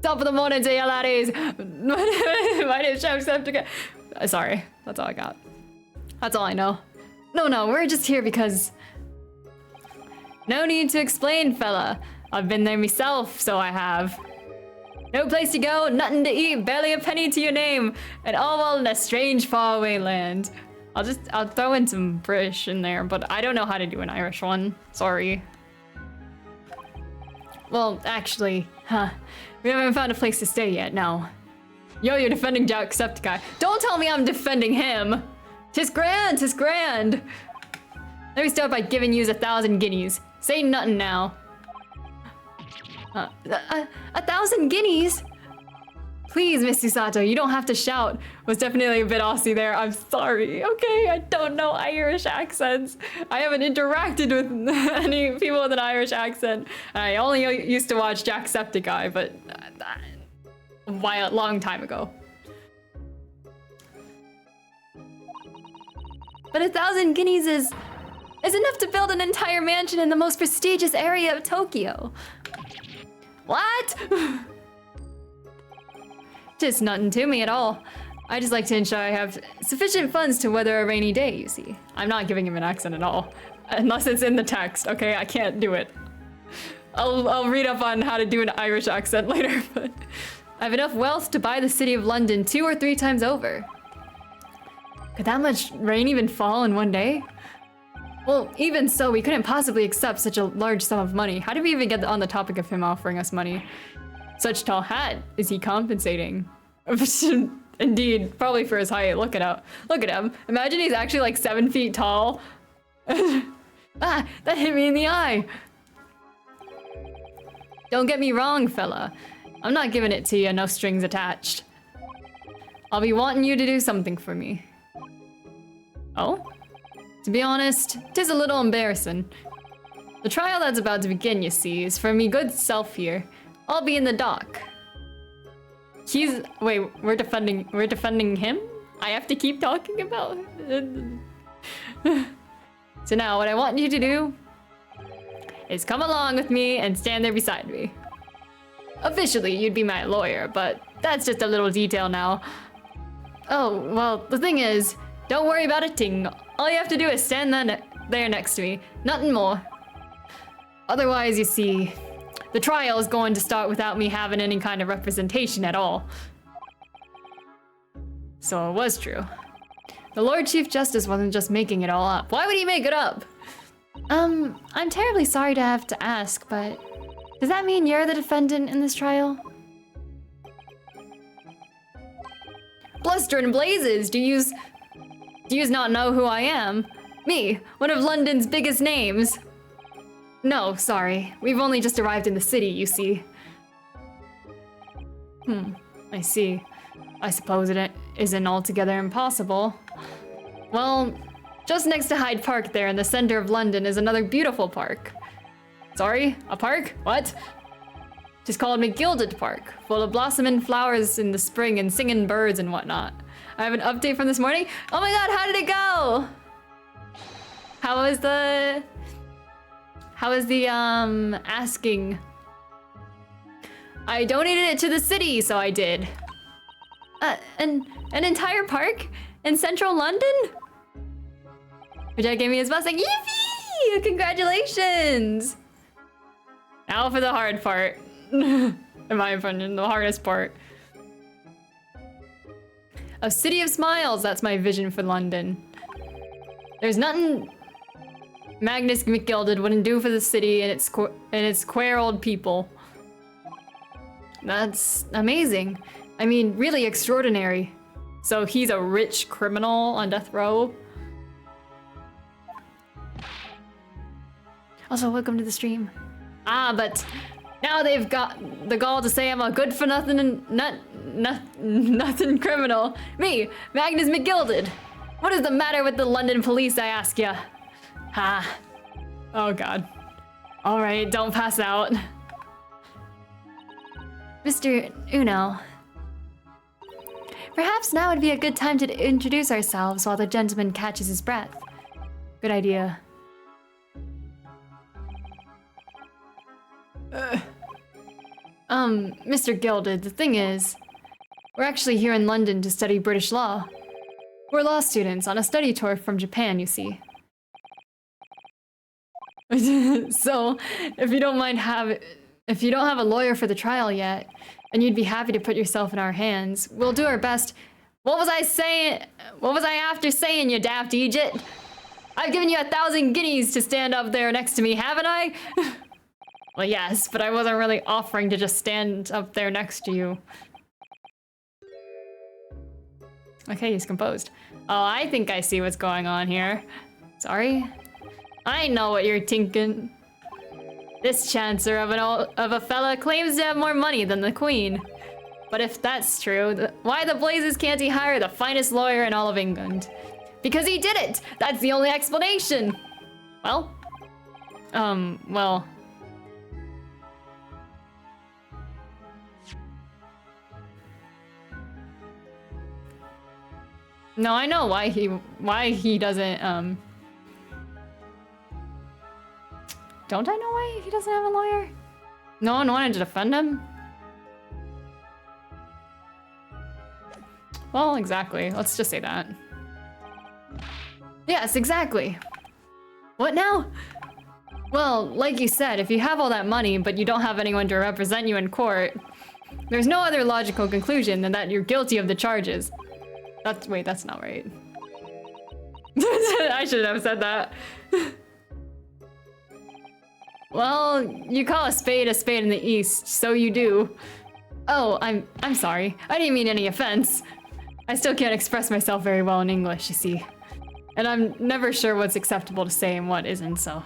S1: Top of the morning to you laddies. My name's Jacksepticeye. Sorry, that's all I got. That's all I know. No, we're just here because... No need to explain, fella. I've been there myself, so I have. No place to go, nothing to eat, barely a penny to your name, and all while in a strange, faraway land. I'll throw in some British in there, but I don't know how to do an Irish one. Sorry. Well, actually, we haven't found a place to stay yet, no. Yo, you're defending Jacksepticeye. Don't tell me I'm defending him! 'Tis grand, 'tis grand! Let me start by giving yous 1,000 guineas. Say nothing now.
S2: 1,000 guineas?
S1: Please, Miss Susato, you don't have to shout. Was definitely a bit Aussie there. I'm sorry. Okay, I don't know Irish accents. I haven't interacted with any people with an Irish accent. I only used to watch Jacksepticeye, but a long time ago.
S2: But 1,000 guineas is enough to build an entire mansion in the most prestigious area of Tokyo.
S1: What? Just nothing to me at all. I just like to ensure I have sufficient funds to weather a rainy day, you see. I'm not giving him an accent at all. Unless it's in the text, okay? I can't do it. I'll read up on how to do an Irish accent later, but... I have enough wealth to buy the city of London 2 or 3 times over. Could that much rain even fall in one day? Well, even so, we couldn't possibly accept such a large sum of money. How did we even get on the topic of him offering us money? Such tall hat, is he compensating? Indeed, probably for his height. Look at him. Imagine he's actually like 7 feet tall. Ah, that hit me in the eye. Don't get me wrong, fella. I'm not giving it to you, no strings attached. I'll be wanting you to do something for me. Oh? To be honest, 'tis a little embarrassing. The trial that's about to begin, you see, is for me good self here. I'll be in the dock. Wait, we're defending him? I have to keep talking about So now what I want you to do is come along with me and stand there beside me. Officially, you'd be my lawyer, but that's just a little detail now. Oh, well, the thing is, don't worry about a ting. All you have to do is stand there next to me. Nothing more. Otherwise, you see, the trial is going to start without me having any kind of representation at all. So it was true. The Lord Chief Justice wasn't just making it all up. Why would he make it up?
S2: I'm terribly sorry to have to ask, but does that mean you're the defendant in this trial?
S1: Bluster and blazes, do yous not know who I am? Me, one of London's biggest names. No, sorry. We've only just arrived in the city, you see. I see. I suppose it isn't altogether impossible. Well, just next to Hyde Park there in the center of London is another beautiful park. Sorry, a park? What? It's called McGilded Park, full of blossoming flowers in the spring and singing birds and whatnot. I have an update from this morning. Oh my god, how did it go? How is the asking? I donated it to the city, so I did.
S2: An entire park in central London?
S1: Jack gave me his blessing. Yippee! Congratulations! Now for the hard part. In my opinion, the hardest part. A city of smiles, that's my vision for London. There's nothing Magnus McGilded wouldn't do for the city and its queer old people. That's amazing. I mean, really extraordinary. So he's a rich criminal on death row.
S2: Also, welcome to the stream.
S1: Ah, but now they've got the gall to say I'm a good for nothing and nothing criminal. Me, Magnus McGilded. What is the matter with the London police, I ask ya? Ha. Oh god. Alright, don't pass out.
S2: Mr. Uno, Perhaps now would be a good time to introduce ourselves while the gentleman catches his breath. Good idea. Mr. Gilded, the thing is, we're actually here in London to study British law. We're law students on a study tour from Japan, you see. So, if you don't have a lawyer for the trial yet, and you'd be happy to put yourself in our hands, we'll do our best. What was I saying? What was I after saying, you daft Egypt? I've given you 1,000 guineas to stand up there next to me, haven't I? Well, yes, but I wasn't really offering to just stand up there next to you. Okay, he's composed. Oh, I think I see what's going on here. Sorry. I know what you're thinking. This chancer of a fella claims to have more money than the queen. But if that's true, why the blazes can't he hire the finest lawyer in all of England? Because he did it! That's the only explanation! Well? Well... No, I know why he doesn't, Don't I know why he doesn't have a lawyer? No one wanted to defend him? Well, exactly. Let's just say that. Yes, exactly. What now? Well, like you said, if you have all that money, but you don't have anyone to represent you in court, there's no other logical conclusion than that you're guilty of the charges. Wait, that's not right. I shouldn't have said that. Well, you call a spade in the East, so you do. Oh, I'm sorry. I didn't mean any offense. I still can't express myself very well in English, you see. And I'm never sure what's acceptable to say and what isn't, so.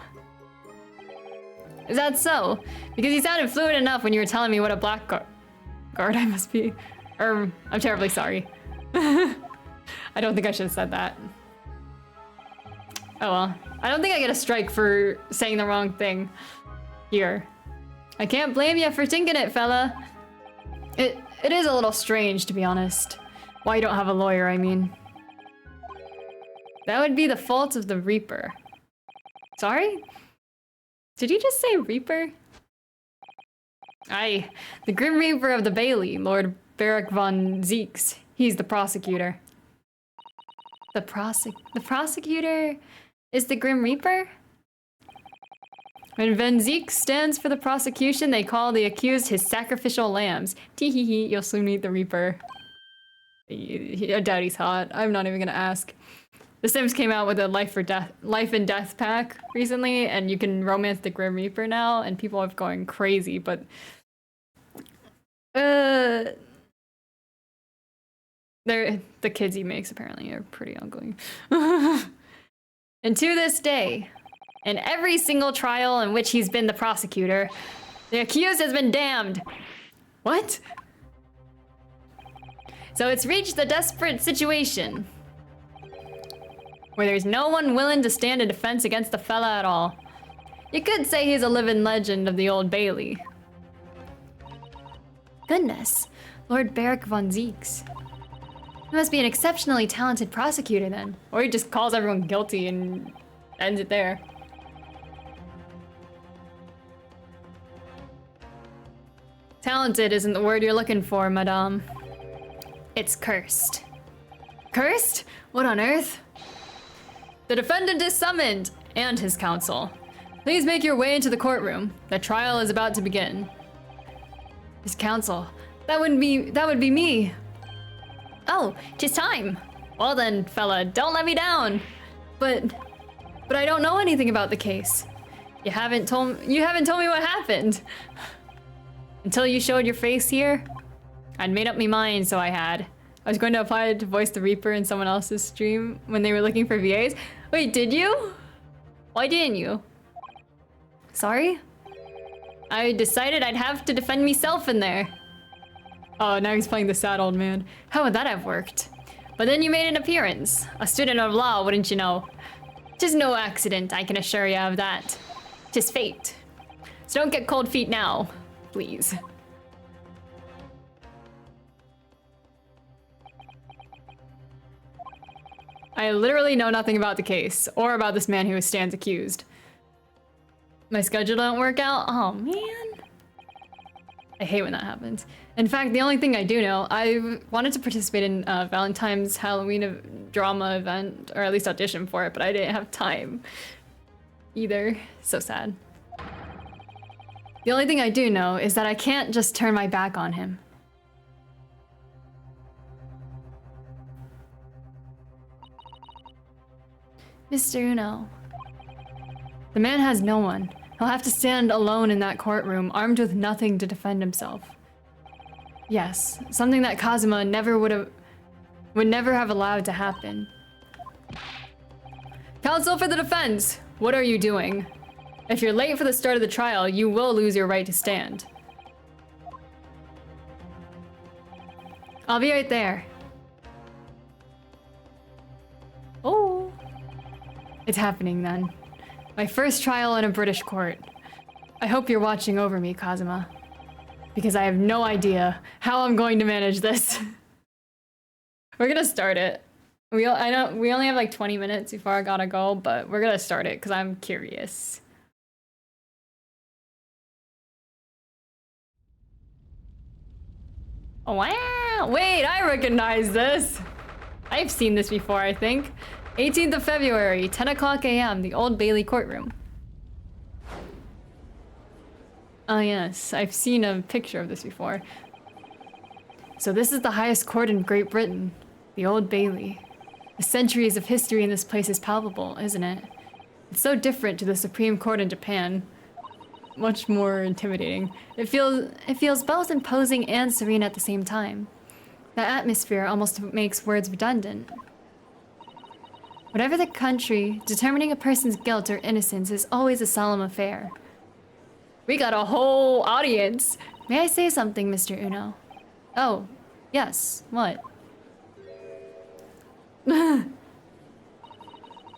S2: Is that so? Because you sounded fluent enough when you were telling me what a blackguard I must be. I'm terribly sorry. I don't think I should have said that. Oh well. I don't think I get a strike for saying the wrong thing here. I can't blame you for thinking it, fella. It is a little strange, to be honest. Why you don't have a lawyer, I mean. That would be the fault of the Reaper. Sorry? Did you just say Reaper? Aye, the Grim Reaper of the Bailey, Lord Beric von Zeeks. He's the prosecutor. The prosecutor is the Grim Reaper? When Van Zeek stands for the prosecution, they call the accused his sacrificial lambs. Tee-hee-hee, you'll soon meet the Reaper. I doubt he's hot. I'm not even gonna ask. The Sims came out with a life and death pack recently, and you can romance the Grim Reaper now, and people are going crazy, but... the kids he makes apparently are pretty ugly. And to this day, in every single trial in which he's been the prosecutor, the accused has been damned. What? So it's reached the desperate situation where there's no one willing to stand in defense against the fella at all. You could say he's a living legend of the Old Bailey. Goodness, Lord Beric von Zeeks. He must be an exceptionally talented prosecutor then. Or he just calls everyone guilty and ends it there. Talented isn't the word you're looking for, madame. It's cursed. Cursed? What on earth? The defendant is summoned, and his counsel. Please make your way into the courtroom. The trial is about to begin. His counsel. That would be me. Oh, 'tis time. Well then, fella, don't let me down. But I don't know anything about the case. You haven't told me what happened. Until you showed your face here, I'd made up my mind, so I had. I was going to apply to voice the Reaper in someone else's stream when they were looking for VAs. Wait, did you? Why didn't you? Sorry? I decided I'd have to defend myself in there. Oh, now he's playing the sad old man. How would that have worked? But then you made an appearance. A student of law, wouldn't you know? 'Tis no accident, I can assure you of that. 'Tis fate. So don't get cold feet now, please.
S1: I literally know nothing about the case, or about this man who stands accused. My schedule don't work out? Oh, man. I hate when that happens. In fact, the only thing I do know, I wanted to participate in Valentine's Halloween drama event, or at least audition for it, but I didn't have time either. So sad. The only thing I do know is that I can't just turn my back on him.
S2: Mr. Uno.
S1: The man has no one. He'll have to stand alone in that courtroom, armed with nothing to defend himself. Yes, something that Kazuma would never have allowed to happen. Counsel for the defense! What are you doing? If you're late for the start of the trial, you will lose your right to stand. I'll be right there. Oh. It's happening then. My first trial in a British court. I hope you're watching over me, Kazuma. Because I have no idea how I'm going to manage this. We're gonna start it. I know we only have like 20 minutes before I gotta go, but we're gonna start it because I'm curious. Oh, wow! Wait, I recognize this! I've seen this before, I think. 18th of February, 10 o'clock a.m., the Old Bailey courtroom. Oh yes, I've seen a picture of this before. So this is the highest court in Great Britain, the Old Bailey. The centuries of history in this place is palpable, isn't it? It's so different to the Supreme Court in Japan. Much more intimidating. It feels both imposing and serene at the same time. The atmosphere almost makes words redundant. Whatever the country, determining a person's guilt or innocence is always a solemn affair. We got a whole audience. May I say something, Mr. Uno? Oh, yes. What?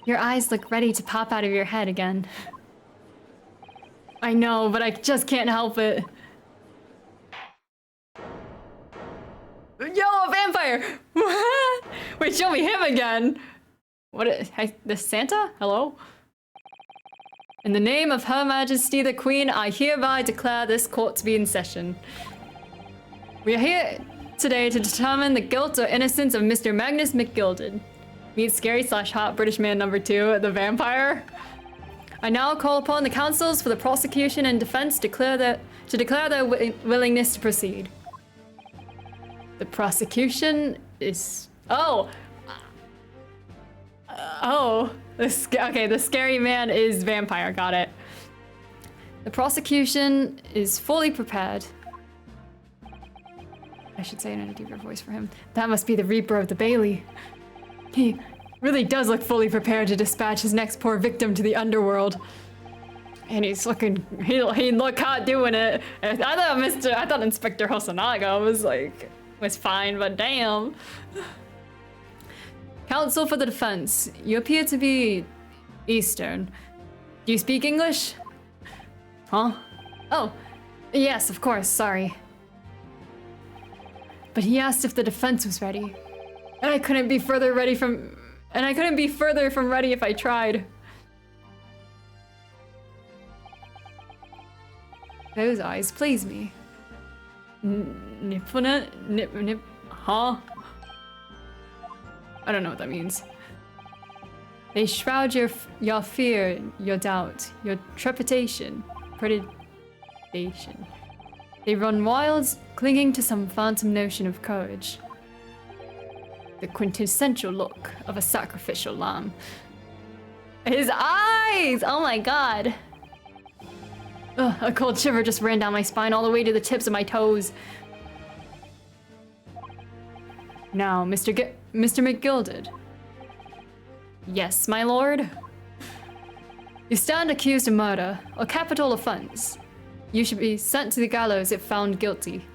S1: Your eyes look ready to pop out of your head again. I know, but I just can't help it. Yo, a vampire! What? Wait, show me him again. What? The Santa? Hello? In the name of Her Majesty the Queen, I hereby declare this court to be in session. We are here today to determine the guilt or innocence of Mr. Magnus McGilded. Meet scary/hot British man number 2, the vampire. I now call upon the counsels for the prosecution and defense to declare their willingness to proceed. The prosecution is... Oh! Okay, the scary man is vampire, got it. The prosecution is fully prepared. I should say it in a deeper voice for him. That must be the Reaper of the Bailey. He really does look fully prepared to dispatch his next poor victim to the underworld. And he's looking, he look hot doing it. I thought Inspector Hosonaga was fine, but damn. Counsel for the defense, you appear to be Eastern. Do you speak English? Huh? Oh, yes, of course, sorry. But he asked if the defense was ready. And I couldn't be further from ready if I tried. Those eyes please me. Huh? I don't know what that means. They shroud your fear, your doubt, your trepidation. They run wild, clinging to some phantom notion of courage. The quintessential look of a sacrificial lamb. His eyes! Oh my god. Ugh, a cold shiver just ran down my spine all the way to the tips of my toes. Now, Mr. McGilded. Yes, my lord? You stand accused of murder, a capital offense. You should be sent to the gallows if found guilty.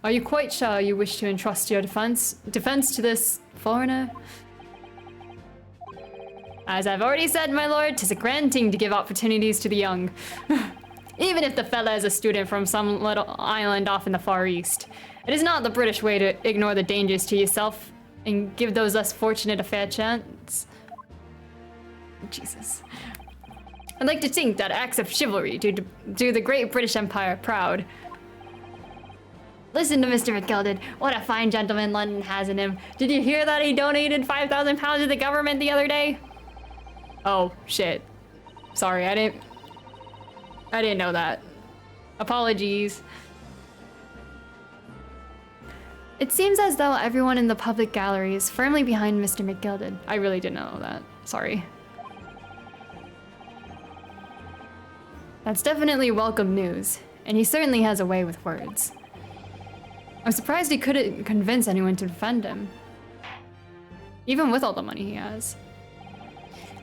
S1: Are you quite sure you wish to entrust your defense to this foreigner? As I've already said, my lord, 'tis a grand thing to give opportunities to the young. Even if the fella is a student from some little island off in the Far East. It is not the British way to ignore the dangers to yourself and give those less fortunate a fair chance. Jesus. I'd like to think that acts of chivalry do the great British Empire proud. Listen to Mr. McGilded. What a fine gentleman London has in him. Did you hear that he donated 5,000 pounds to the government the other day? Oh, shit. Sorry, I didn't know that. Apologies.
S2: It seems as though everyone in the public gallery is firmly behind Mr. McGilded.
S1: I really didn't know that. Sorry. That's definitely welcome news, and he certainly has a way with words. I'm surprised he couldn't convince anyone to defend him, even with all the money he has.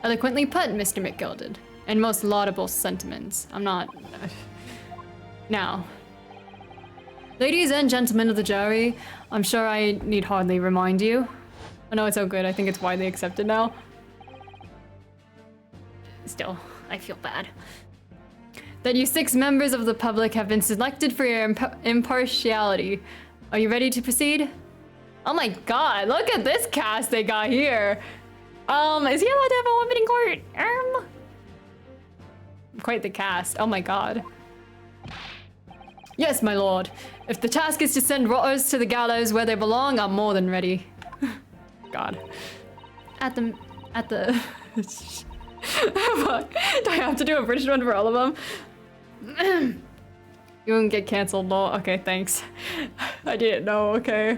S1: Eloquently put, Mr. McGilded, and most laudable sentiments. I'm not... Now, ladies and gentlemen of the jury, I'm sure I need hardly remind you. Oh no, it's so good. I think it's widely accepted now. Still, I feel bad. That you 6 members of the public have been selected for your impartiality. Are you ready to proceed? Oh my god, look at this cast they got here. Is he allowed to have a woman in court? Quite the cast, oh my god. Yes, my lord. If the task is to send rotters to the gallows where they belong, I'm more than ready. God.
S2: At the...
S1: Do I have to do a British one for all of them? You won't get cancelled, no? Okay, thanks. I didn't know, okay.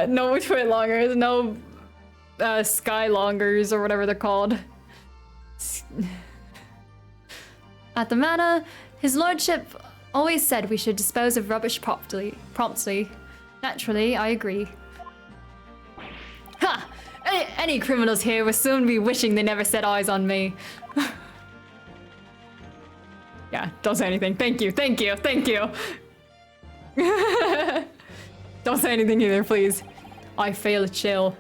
S1: No twin longers, no sky longers or whatever they're called.
S2: At the manor, his lordship always said we should dispose of rubbish promptly. Naturally, I agree.
S1: Ha! Any criminals here will soon be wishing they never set eyes on me. Yeah, don't say anything. Thank you, thank you, thank you. Don't say anything either, please. I fail a chill.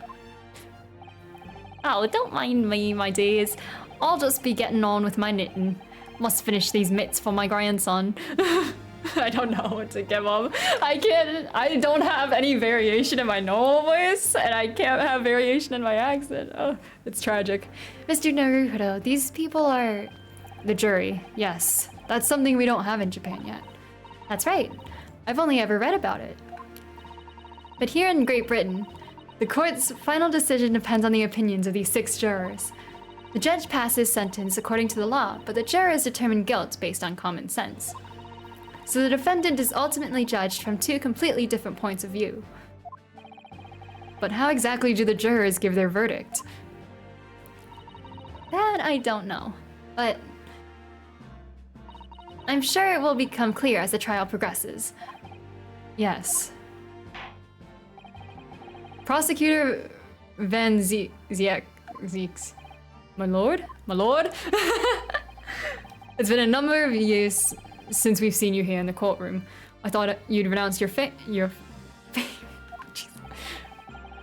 S2: Oh, don't mind me, my dears. I'll just be getting on with my knitting. Must finish these mitts for my grandson.
S1: I don't know what to give him. I don't have any variation in my normal voice, and I can't have variation in my accent. Oh, it's tragic.
S2: Mr. Naruto, these people are...
S1: The jury, yes. That's something we don't have in Japan yet.
S2: That's right. I've only ever read about it.
S1: But here in Great Britain, the court's final decision depends on the opinions of these 6 jurors. The judge passes sentence according to the law, but the jurors determine guilt based on common sense. So the defendant is ultimately judged from 2 completely different points of view. But how exactly do the jurors give their verdict?
S2: That I don't know, but I'm sure it will become clear as the trial progresses.
S1: Yes. Prosecutor Van Zeeks. My lord? My lord? It's been a number of years since we've seen you here in the courtroom. I thought you'd renounce your fame.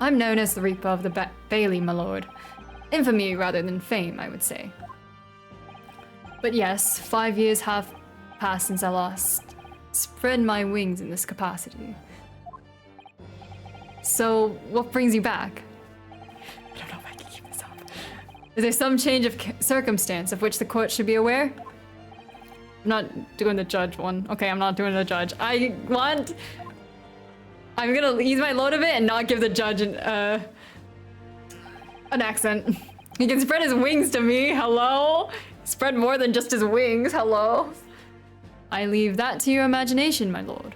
S1: I'm known as the Reaper of the Bailey, my lord. Infamy rather than fame, I would say. But yes, 5 years have passed since I last spread my wings in this capacity. So, what brings you back? I don't know if I can keep this up. Is there some change of circumstance of which the court should be aware? I'm not doing the judge one. Okay, I'm not doing the judge. I'm gonna use my load of it and not give the judge an accent. He can spread his wings to me, hello? Spread more than just his wings, hello? I leave that to your imagination, my lord.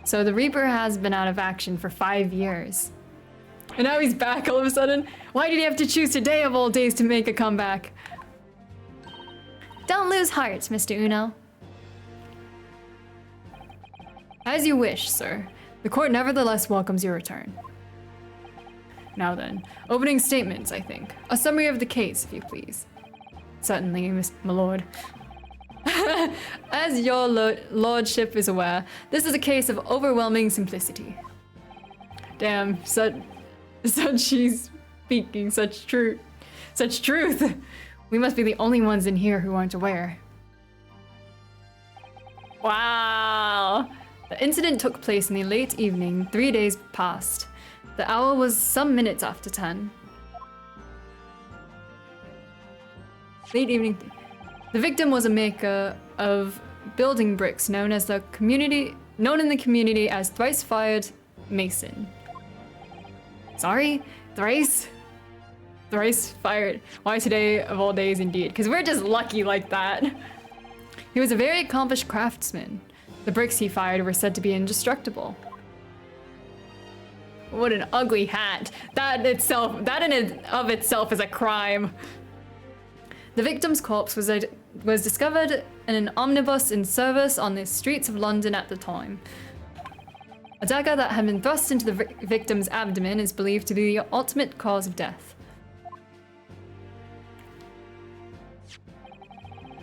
S1: So the Reaper has been out of action for 5 years. And now he's back all of a sudden? Why did he have to choose today of all days to make a comeback?
S2: Don't lose heart, Mr. Uno.
S1: As you wish, sir. The court nevertheless welcomes your return. Now then, opening statements, I think. A summary of the case, if you please. Certainly, my lord. As your lordship is aware, this is a case of overwhelming simplicity. Damn, she's speaking such truth. Such truth! We must be the only ones in here who aren't aware. Wow! The incident took place in the late evening, 3 days past. The hour was some minutes after 10. Late evening. The victim was a maker of building bricks known in the community as Thrice Fired Mason. Sorry? Thrice fired. Why today of all days indeed? Because we're just lucky like that. He was a very accomplished craftsman. The bricks he fired were said to be indestructible. What an ugly hat. That in and of itself is a crime. The victim's corpse was discovered in an omnibus in service on the streets of London at the time. A dagger that had been thrust into the victim's abdomen is believed to be the ultimate cause of death.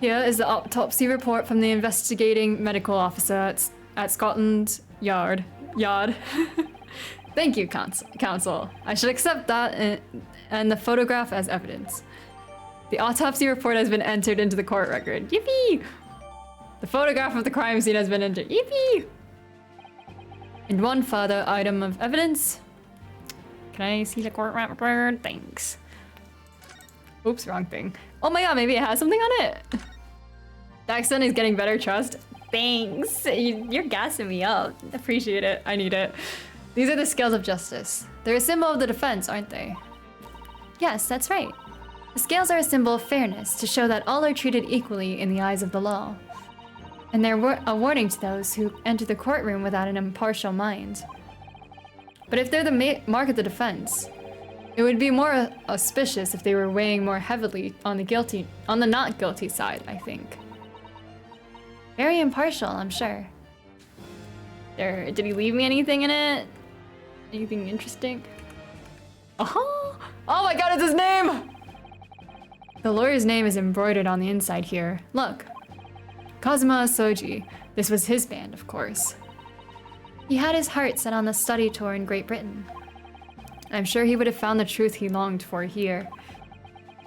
S1: Here is the autopsy report from the investigating medical officer at Scotland Yard. Thank you, counsel. I should accept that and the photograph as evidence. The autopsy report has been entered into the court record. Yippee! The photograph of the crime scene has been entered. Yippee! And one further item of evidence. Can I see the court record? Thanks. Oops, wrong thing. Oh my god, maybe it has something on it. The accent is getting better trust. Thanks. You're gassing me up. Appreciate it. I need it. These are the scales of justice. They're a symbol of the defense, aren't they?
S2: Yes, that's right. The scales are a symbol of fairness to show that all are treated equally in the eyes of the law. And they're a warning to those who enter the courtroom without an impartial mind. But if they're the mark of the defense, it would be more auspicious if they were weighing more heavily on the not guilty side, I think. Very impartial, I'm sure.
S1: Did he leave me anything in it? Anything interesting? Oh my god, it's his name! The lawyer's name is embroidered on the inside here. Look. Kazuma Soji. This was his band, of course.
S2: He had his heart set on the study tour in Great Britain.
S1: I'm sure he would have found the truth he longed for here.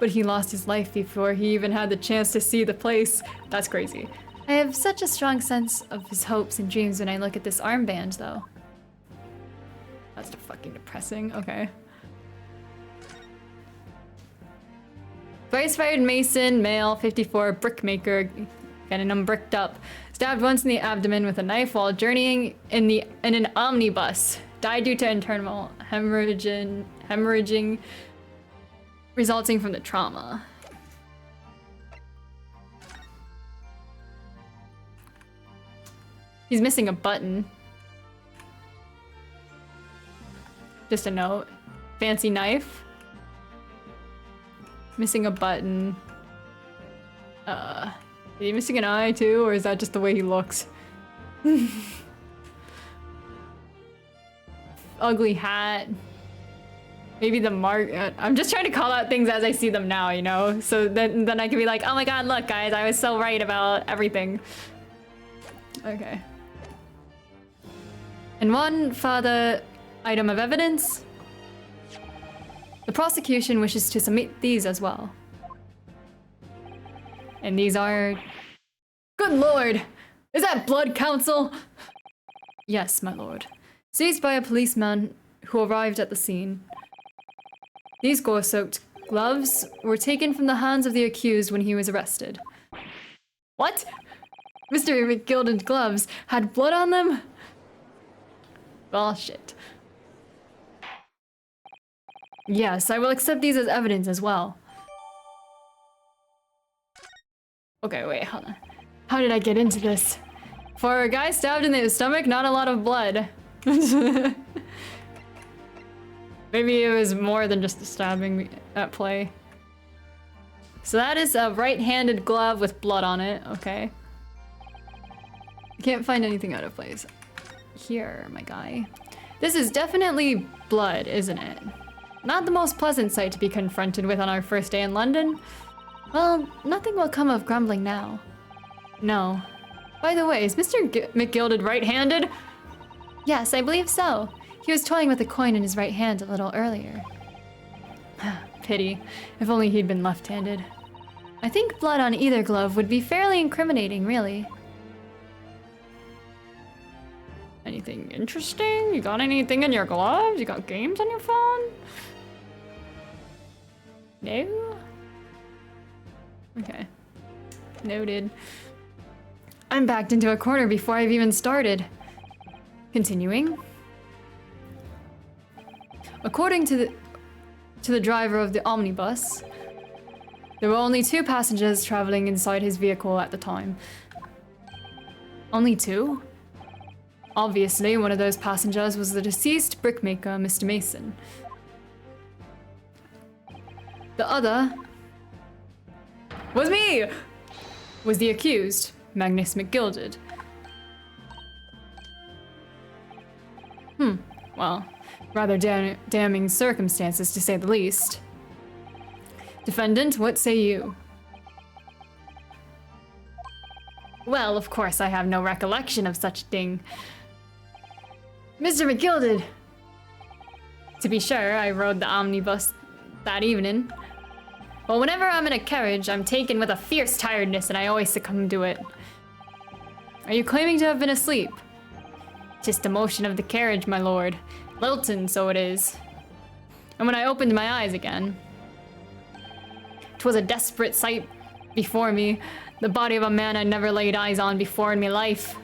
S1: But he lost his life before he even had the chance to see the place. That's crazy.
S2: I have such a strong sense of his hopes and dreams when I look at this armband, though.
S1: That's fucking depressing. Okay. Thrice fired Mason, male, 54, brickmaker, getting him bricked up. Stabbed once in the abdomen with a knife while journeying in an omnibus. Died due to internal hemorrhaging resulting from the trauma. He's missing a button. Just a note. Fancy knife. Missing a button. Is he missing an eye too, or is that just the way he looks? Ugly hat. Maybe the mark. I'm just trying to call out things as I see them now, you know? So then I can be like, oh my god, look guys, I was so right about everything. Okay. And one further item of evidence. The prosecution wishes to submit these as well. And these are... Good lord! Is that blood, counsel? Yes, my lord. Seized by a policeman who arrived at the scene. These gore-soaked gloves were taken from the hands of the accused when he was arrested. What? Mr. McGilded's gloves had blood on them? Bullshit. Yes, I will accept these as evidence as well. Okay, wait, hold on. How did I get into this? For a guy stabbed in the stomach, not a lot of blood. Maybe it was more than just the stabbing at play. So that is a right-handed glove with blood on it, okay. I can't find anything out of place. Here, my guy. This is definitely blood, isn't it? Not the most pleasant sight to be confronted with on our first day in London. Well, nothing will come of grumbling now. No. By the way, is Mr. McGilded right-handed?
S2: Yes, I believe so. He was toying with a coin in his right hand a little earlier.
S1: Pity. If only he'd been left-handed.
S2: I think blood on either glove would be fairly incriminating, really.
S1: Anything anything interesting? You got anything in your gloves? You got games on your phone? No? Okay. Noted. I'm backed into a corner before I've even started. Continuing. According to the driver of the omnibus, there were only 2 passengers traveling inside his vehicle at the time. Only 2? Obviously, one of those passengers was the deceased brickmaker, Mr. Mason. The other was me! Was the accused, Magnus McGilded. Well, rather damning circumstances to say the least. Defendant, what say you? Well, of course, I have no recollection of such thing. Mr. McGilded! To be sure, I rode the omnibus that evening. But whenever I'm in a carriage, I'm taken with a fierce tiredness and I always succumb to it. Are you claiming to have been asleep? 'Tis the motion of the carriage, my lord. Lilton, so it is. And when I opened my eyes again, 'twas a desperate sight before me. The body of a man I'd never laid eyes on before in me life.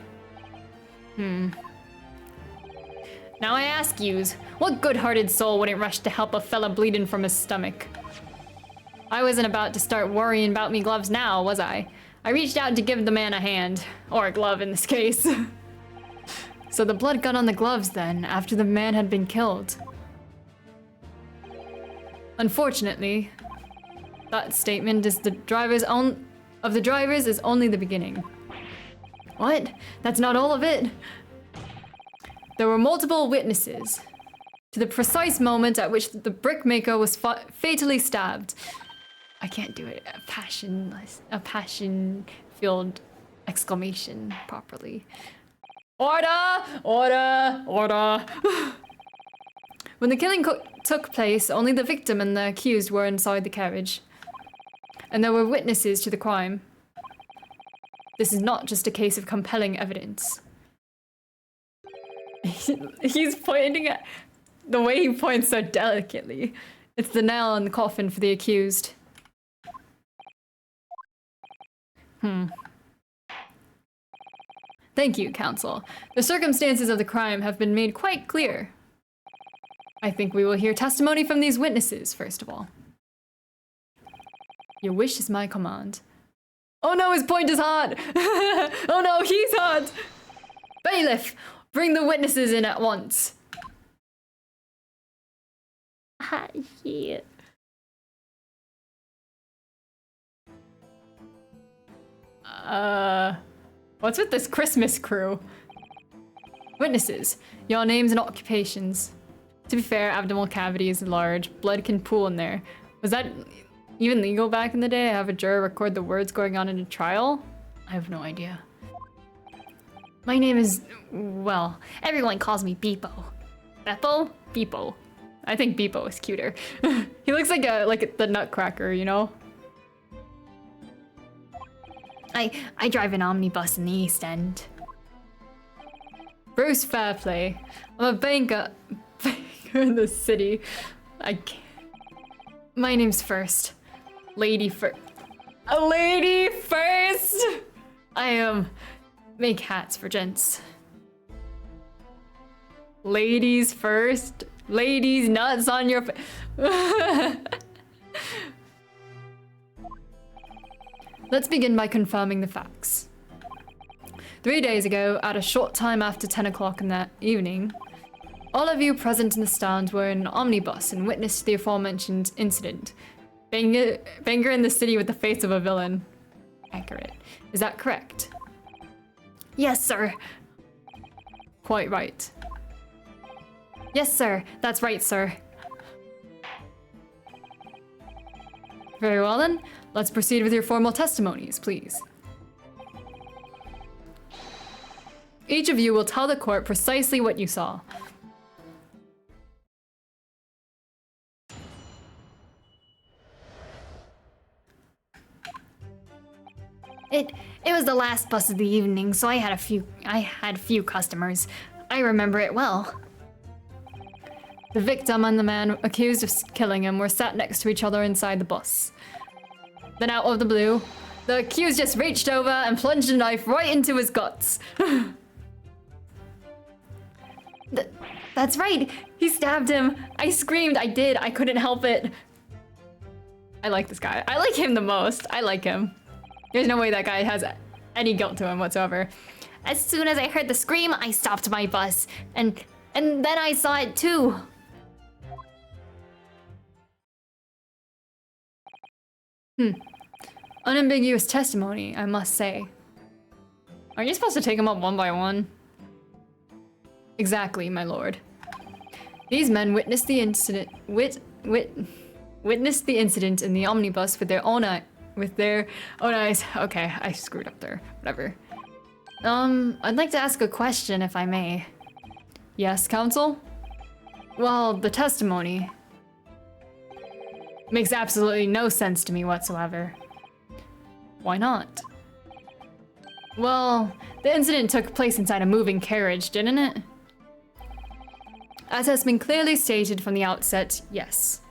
S1: Now I ask yous, what good-hearted soul wouldn't rush to help a fella bleeding from his stomach? I wasn't about to start worrying about me gloves now, was I? I reached out to give the man a hand, or a glove in this case. So the blood got on the gloves then, after the man had been killed. Unfortunately, that statement is of the drivers is only the beginning. What? That's not all of it. There were multiple witnesses to the precise moment at which the brickmaker was fatally stabbed. I can't do it. A passion-filled exclamation properly. Order! Order! Order! When the killing took place, only the victim and the accused were inside the carriage. And there were witnesses to the crime. This is not just a case of compelling evidence. He's pointing at... The way he points so delicately. It's the nail in the coffin for the accused. Thank you, counsel. The circumstances of the crime have been made quite clear. I think we will hear testimony from these witnesses, first of all. Your wish is my command. Oh no, his point is hot! Oh no, he's hot! Bailiff, bring the witnesses in at once.
S2: Yeah.
S1: What's with this Christmas crew? Witnesses, your names and occupations. To be fair, abdominal cavity is large. Blood can pool in there. Was that even legal back in the day? Have a juror record the words going on in a trial? I have no idea. My name is, well, everyone calls me Beepo. Beppo? Beepo. I think Beepo is cuter. He looks like the Nutcracker, you know? I drive an omnibus in the East End. Bruce Fairplay. I'm a banker in the city. I can't. My name's First. Lady First. A lady first! I make hats for gents. Ladies first. Ladies nuts on your Let's begin by confirming the facts. 3 days ago, at a short time after 10 o'clock in that evening, all of you present in the stand were in an omnibus and witnessed the aforementioned incident. Banger in the city with the face of a villain. Accurate. Is that correct?
S2: Yes, sir.
S1: Quite right.
S2: Yes, sir. That's right, sir.
S1: Very well then, let's proceed with your formal testimonies, please. Each of you will tell the court precisely what you saw.
S2: It was the last bus of the evening, so I had few customers.
S1: I remember it well. The victim and the man accused of killing him were sat next to each other inside the bus. Then out of the blue, the accused just reached over and plunged a knife right into his guts. That's right, he stabbed him. I screamed, I did, I couldn't help it. I like this guy. I like him the most. I like him. There's no way that guy has any guilt to him whatsoever. As soon as I heard the scream, I stopped my bus. And then I saw it too. Unambiguous testimony, I must say. Aren't you supposed to take them up one by one? Exactly, my lord. These men witnessed the incident. Witnessed the incident in the omnibus with their own eyes. Okay, I screwed up there. Whatever. I'd like to ask a question, if I may. Yes, counsel? Well, the testimony makes absolutely no sense to me whatsoever. Why not? Well, the incident took place inside a moving carriage, didn't it? As has been clearly stated from the outset, yes.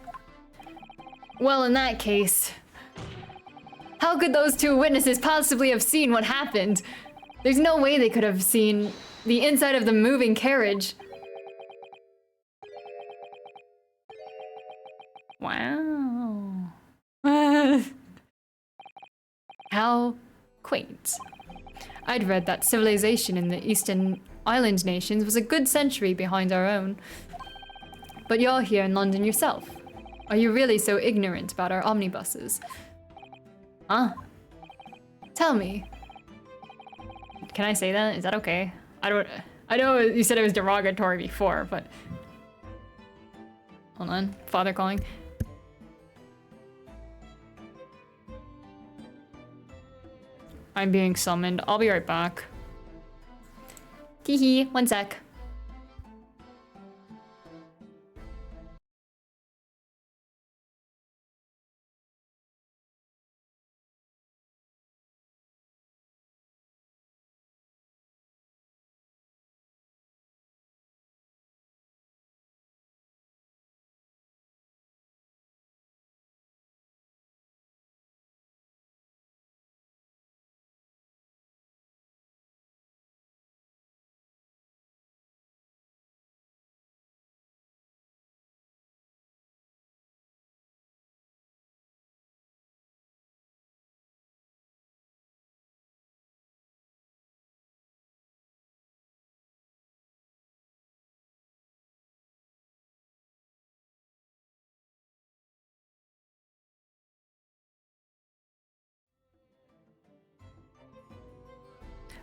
S1: Well, in that case, how could those two witnesses possibly have seen what happened? There's no way they could have seen the inside of the moving carriage. Wow. How quaint. I'd read that civilization in the Eastern Island nations was a good century behind our own. But you're here in London yourself. Are you really so ignorant about our omnibuses? Huh? Tell me. Can I say that? Is that okay? I know you said it was derogatory before, but... Hold on. Father calling. I'm being summoned. I'll be right back. Teehee, one sec.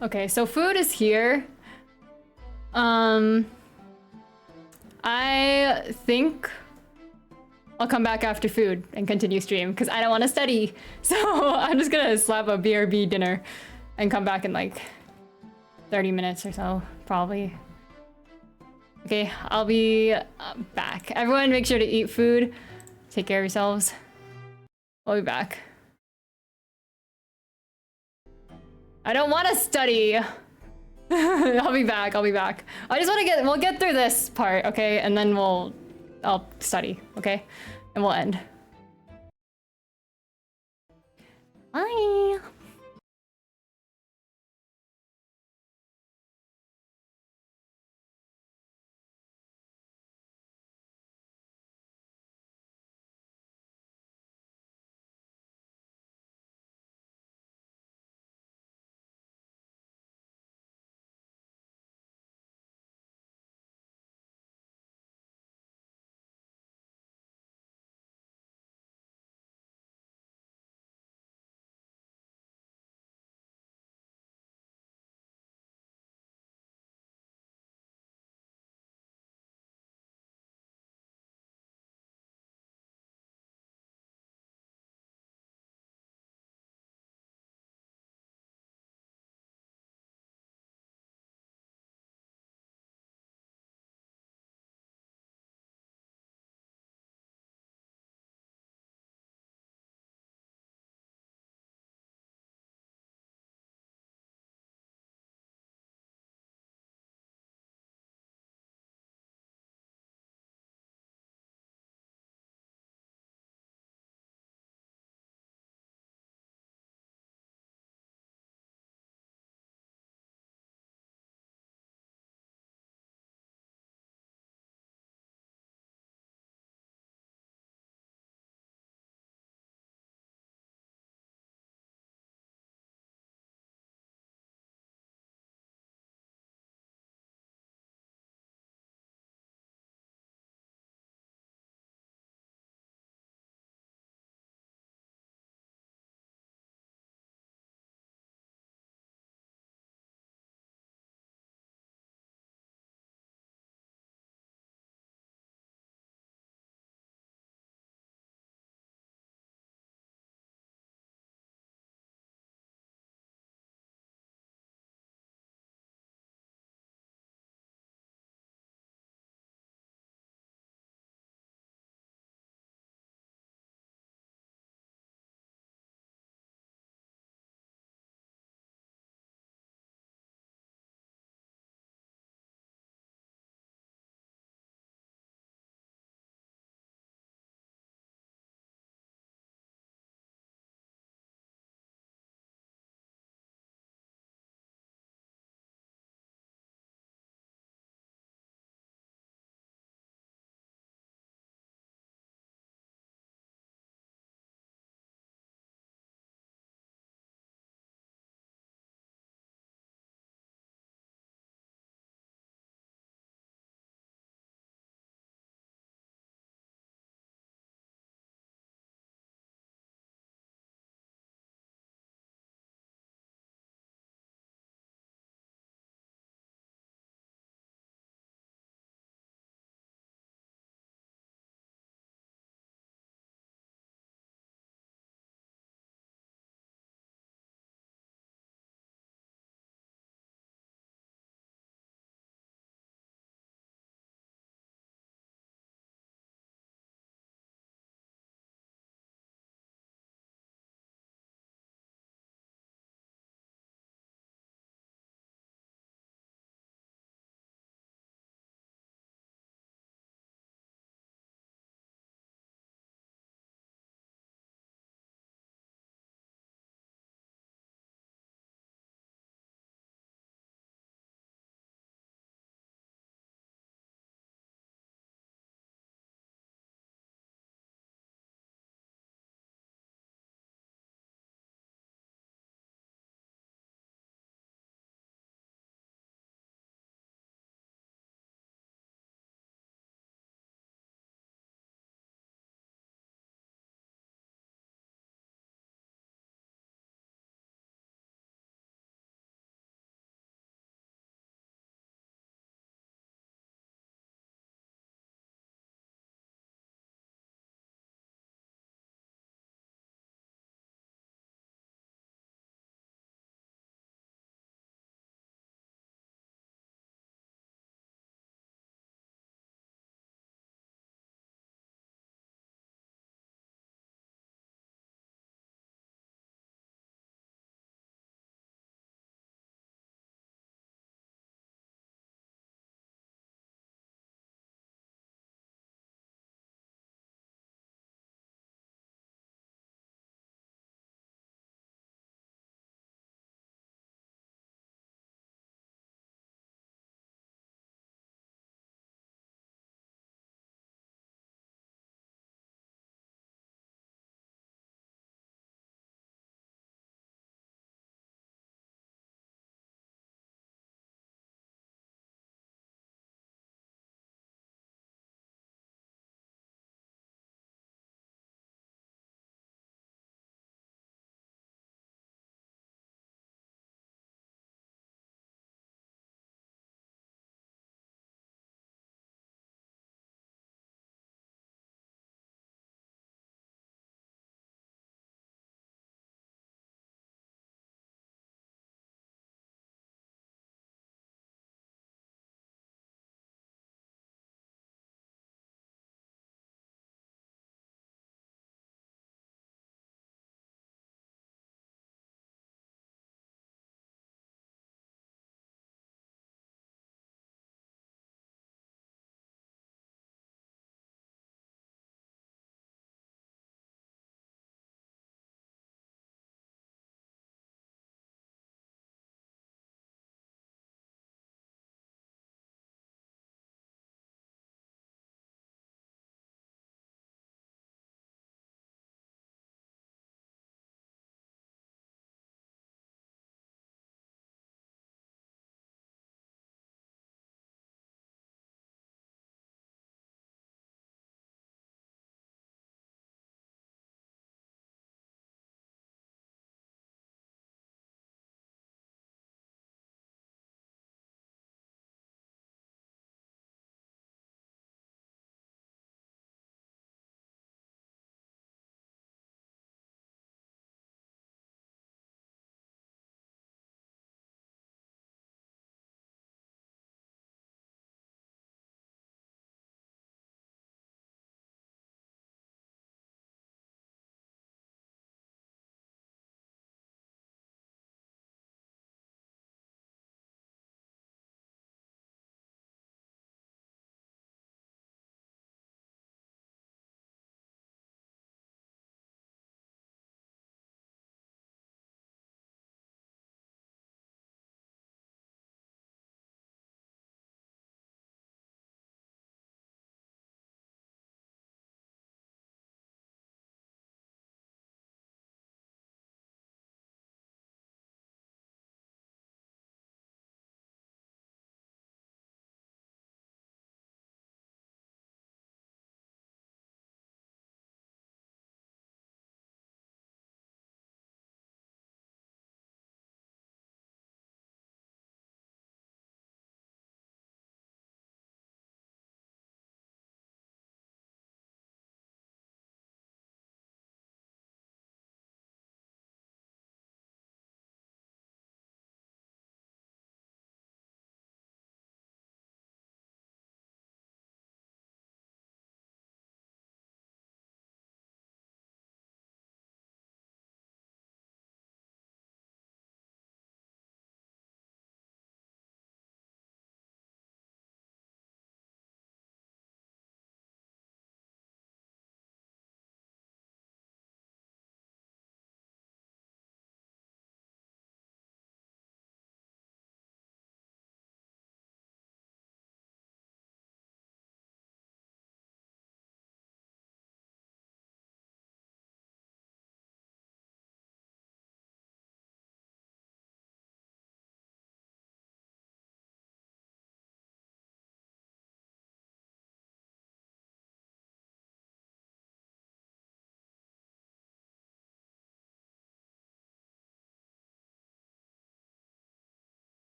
S1: Okay, so food is here. I think I'll come back after food and continue stream because I don't want to study. So I'm just gonna slap a BRB dinner and come back in like 30 minutes or so, probably. Okay, I'll be back. Everyone make sure to eat food. Take care of yourselves. I'll be back. I don't want to study. I'll be back. I'll be back. I just want to we'll get through this part, okay? And then I'll study, okay? And we'll end. Bye.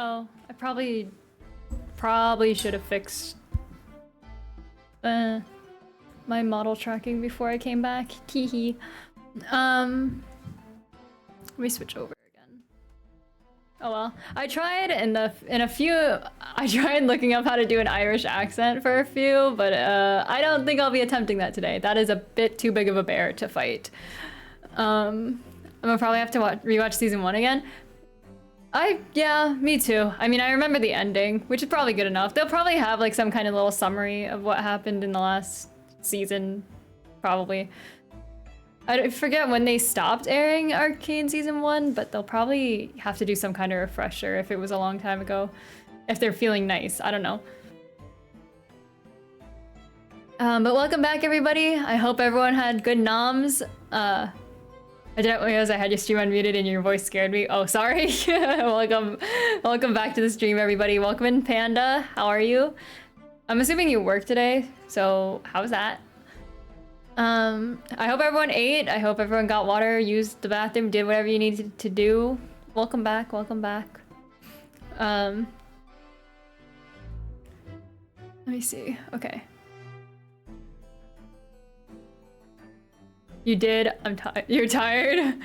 S1: Oh, I probably should have fixed my model tracking before I came back. Teehee. Let me switch over again. Oh well. I tried I tried looking up how to do an Irish accent for a few, but I don't think I'll be attempting that today. That is a bit too big of a bear to fight. I'm gonna probably have to rewatch season 1 again. Yeah, me too. I mean, I remember the ending, which is probably good enough. They'll probably have like some kind of little summary of what happened in the last season, probably. I forget when they stopped airing Arcane season 1, but they'll probably have to do some kind of refresher if it was a long time ago. If they're feeling nice, I don't know. But welcome back, everybody. I hope everyone had good noms. I didn't realize I had your stream unmuted and your voice scared me. Oh, sorry. Welcome back to the stream, everybody. Welcome in, Panda. How are you? I'm assuming you work today, so how's that? I hope everyone ate. I hope everyone got water, used the bathroom, did whatever you needed to do. Welcome back. Welcome back. Let me see. Okay. You did? I'm tired. You're tired?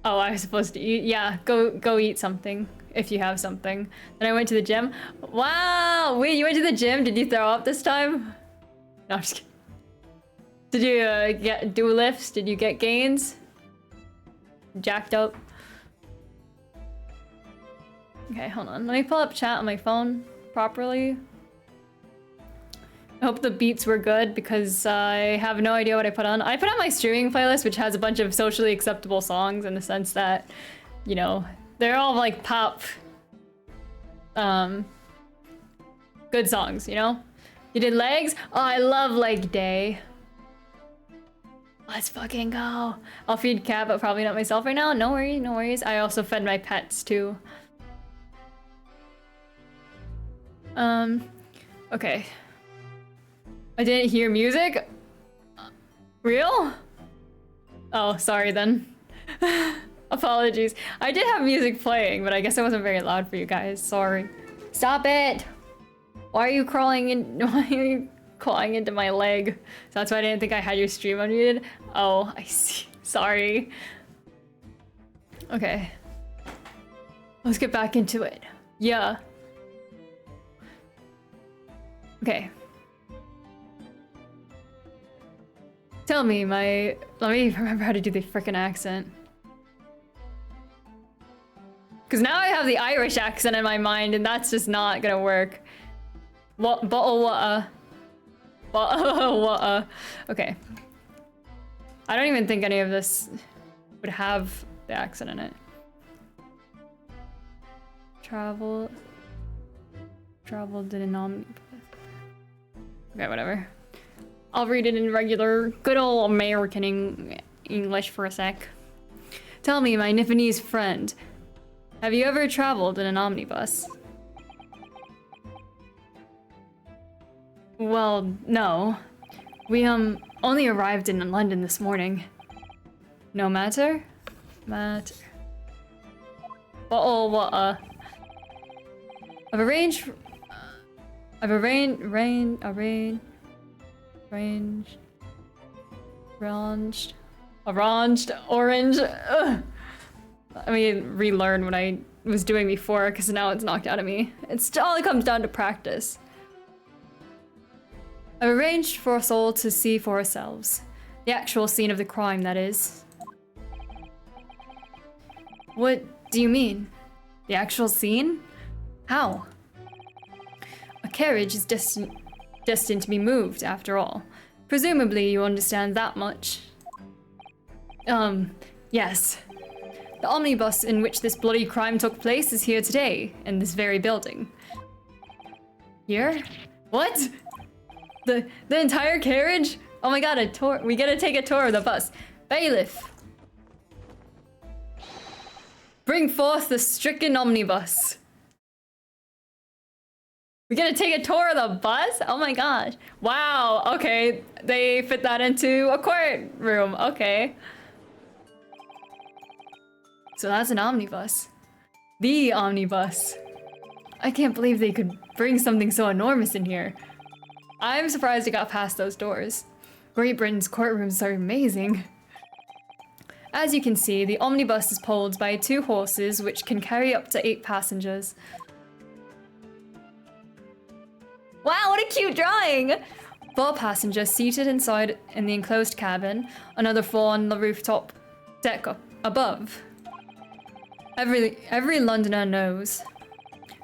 S1: Oh, I was supposed to eat. Yeah, go eat something if you have something. Then I went to the gym. Wow! Wait, you went to the gym? Did you throw up this time? No, I'm just kidding. Did you do lifts? Did you get gains? Jacked up? Okay, hold on. Let me pull up chat on my phone properly. I hope the beats were good because I have no idea what I put on. I put on my streaming playlist, which has a bunch of socially acceptable songs in the sense that, you know, they're all like pop, good songs, you know? You did legs? Oh, I love leg day. Let's fucking go. I'll feed Cat, but probably not myself right now. No worries, no worries. I also fed my pets too. Okay. I didn't hear music? Real? Oh, sorry then. Apologies. I did have music playing, but I guess it wasn't very loud for you guys. Sorry. Stop it! Why are you crawling in? Why are you clawing into my leg? So that's why I didn't think I had your stream unmuted. Oh, I see. Sorry. Okay. Let's get back into it. Yeah. Okay. Tell me, let me remember how to do the frickin' accent. Cause now I have the Irish accent in my mind and that's just not gonna work. What? Okay. I don't even think any of this would have the accent in it. Traveled in an omnibus. Okay, whatever. I'll read it in regular, good old American English for a sec. Tell me, my Nipponese friend, have you ever traveled in an omnibus? Well, no. We, only arrived in London this morning. No matter? Matter. I've arranged orange. Ugh. Let me relearn what I was doing before because now it's knocked out of me. It all comes down to practice. I've arranged for us all to see for ourselves. The actual scene of the crime, that is. What do you mean? The actual scene? How? A carriage is destined to be moved, after all. Presumably you understand that much. Yes. The omnibus in which this bloody crime took place is here today, in this very building. Here? What? The entire carriage? Oh my god, a tour. We gotta take a tour of the bus. Bailiff! Bring forth the stricken omnibus. We gotta take a tour of the bus? Oh my gosh. Wow, okay. They fit that into a courtroom. Okay. So that's an omnibus. The omnibus. I can't believe they could bring something so enormous in here. I'm surprised it got past those doors. Great Britain's courtrooms are amazing. As you can see, the omnibus is pulled by 2 horses which can carry up to 8 passengers. Wow, what a cute drawing! 4 passengers seated inside in the enclosed cabin, another 4 on the rooftop deck above. Every Londoner knows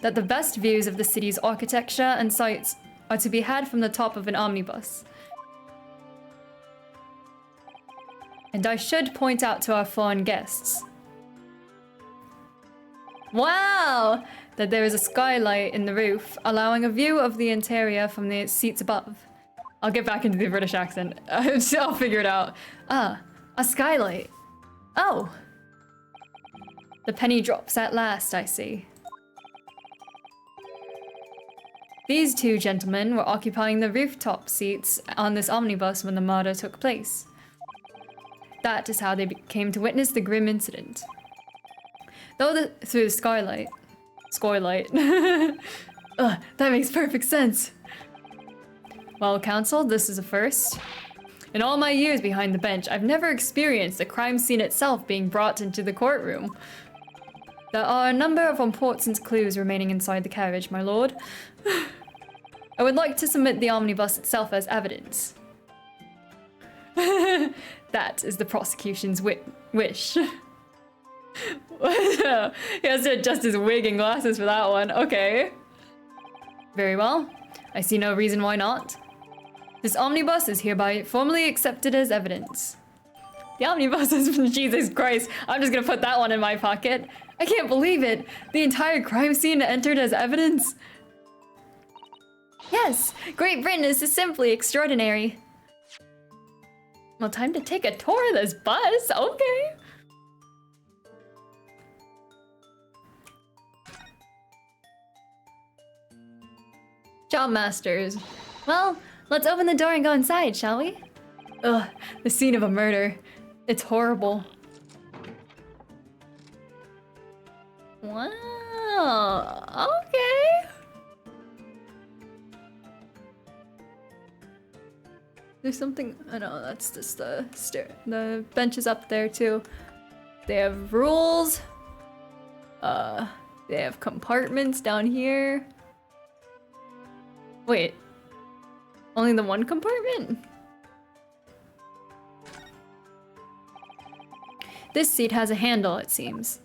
S1: that the best views of the city's architecture and sights are to be had from the top of an omnibus. And I should point out to our foreign guests, wow, that there is a skylight in the roof, allowing a view of the interior from the seats above. I'll get back into the British accent. I'll figure it out. Ah, a skylight. Oh. The penny drops at last, I see. These 2 gentlemen were occupying the rooftop seats on this omnibus when the murder took place. That is how they came to witness the grim incident. Through the skylight. Ugh, that makes perfect sense. Well, counsel, this is a first. In all my years behind the bench, I've never experienced the crime scene itself being brought into the courtroom. There are a number of important clues remaining inside the carriage, my lord. I would like to submit the omnibus itself as evidence. That is the prosecution's wish. He has to adjust his wig and glasses for that one. Okay. Very well. I see no reason why not. This omnibus is hereby formally accepted as evidence. The omnibus is from Jesus Christ. I'm just gonna put that one in my pocket. I can't believe it. The entire crime scene entered as evidence. Yes, Great Britain is simply extraordinary. Well, time to take a tour of this bus. Okay. Job masters. Well, let's open the door and go inside, shall we? Ugh, the scene of a murder. It's horrible. Wow, okay. There's something, I know, that's just the the bench is up there too. They have rules. They have compartments down here. Wait, only the one compartment? This seat has a handle, it seems.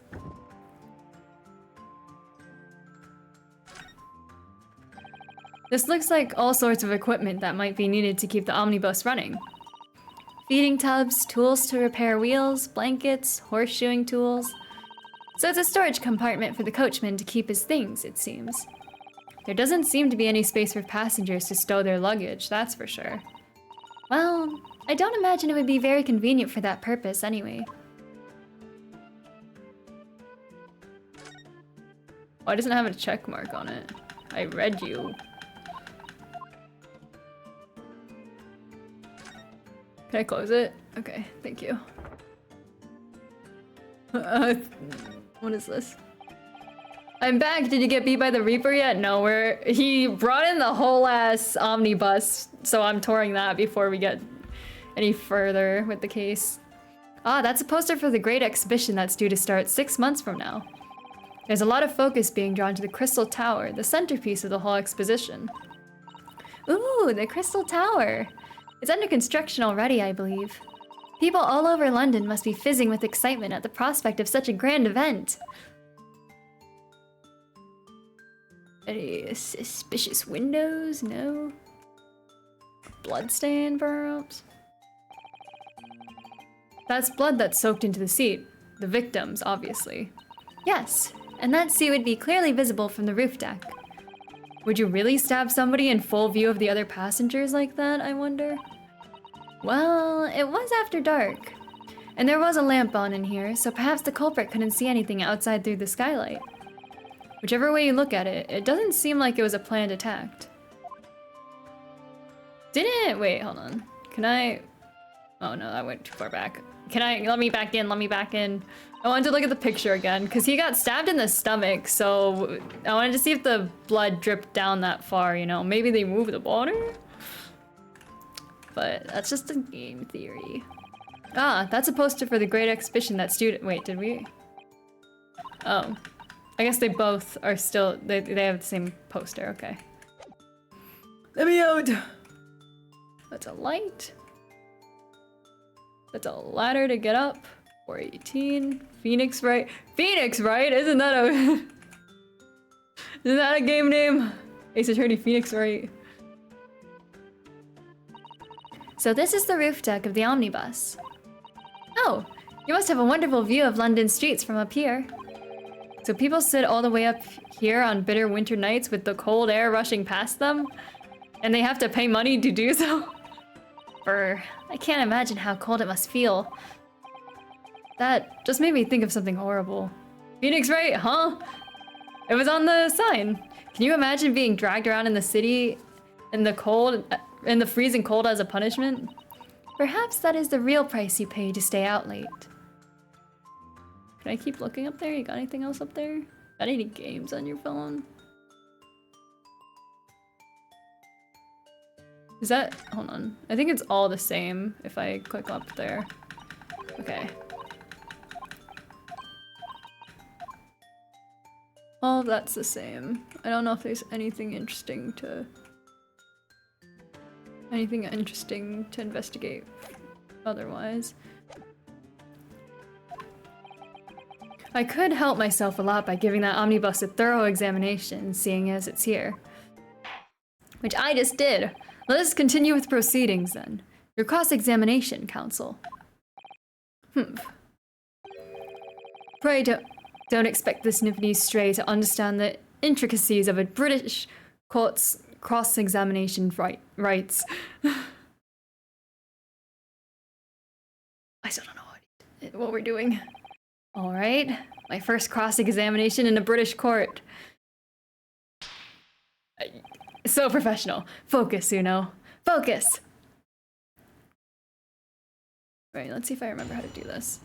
S1: This looks like all sorts of equipment that might be needed to keep the omnibus running. Feeding tubs, tools to repair wheels, blankets, horseshoeing tools. So it's a storage compartment for the coachman to keep his things, it seems. There doesn't seem to be any space for passengers to stow their luggage, that's for sure. Well, I don't imagine it would be very convenient for that purpose anyway. Why doesn't it have a check mark on it? I read you. Can I close it? Okay, thank you. What is this? I'm back. Did you get beat by the Reaper yet? No, he brought in the whole ass omnibus, so I'm touring that before we get any further with the case. Ah, that's a poster for the great exhibition that's due to start 6 months from now. There's a lot of focus being drawn to the Crystal Tower, the centerpiece of the whole exposition. Ooh, the Crystal Tower. It's under construction already, I believe. People all over London must be fizzing with excitement at the prospect of such a grand event. Any suspicious windows? No. Bloodstain, perhaps? That's blood that's soaked into the seat. The victims, obviously. Yes, and that seat would be clearly visible from the roof deck. Would you really stab somebody in full view of the other passengers like that, I wonder? Well, it was after dark. And there was a lamp on in here, so perhaps the culprit couldn't see anything outside through the skylight. Whichever way you look at it, it doesn't seem like it was a planned attack. Didn't it? Wait, hold on. Can I... Oh no, that went too far back. Let me back in, let me back in. I wanted to look at the picture again, because he got stabbed in the stomach, so I wanted to see if the blood dripped down that far, you know? Maybe they moved the water? But that's just a game theory. Ah, that's a poster for the Great Exhibition that student- wait, did we? Oh. I guess they both are still- they have the same poster, okay. Let me out! That's a light. That's a ladder to get up. 418. Phoenix Wright. Phoenix Wright? Isn't that a... isn't that a game name? Ace Attorney Phoenix Wright.
S2: So this is the roof deck of the omnibus. Oh, you must have a wonderful view of London streets from up here.
S1: So people sit all the way up here on bitter winter nights with the cold air rushing past them? And they have to pay money to do so?
S2: I can't imagine how cold it must feel.
S1: That just made me think of something horrible. Phoenix Wright, huh? It was on the sign. Can you imagine being dragged around in the city in the cold, in the freezing cold as a punishment?
S2: Perhaps that is the real price you pay to stay out late.
S1: Can I keep looking up there? You got anything else up there? Got any games on your phone? Is that, hold on. I think it's all the same if I click up there. Okay. All of that's the same. I don't know if there's anything interesting to investigate otherwise. I could help myself a lot by giving that omnibus a thorough examination, seeing as it's here. Which I just did. Let us continue with proceedings then. Your cross-examination, counsel. Pray don't expect this nifty stray to understand the intricacies of a British court's cross-examination rights. I still don't know what we're doing. All right, my first cross-examination in a British court. So professional. Focus, Uno. Focus! Right, let's see if I remember how to do this.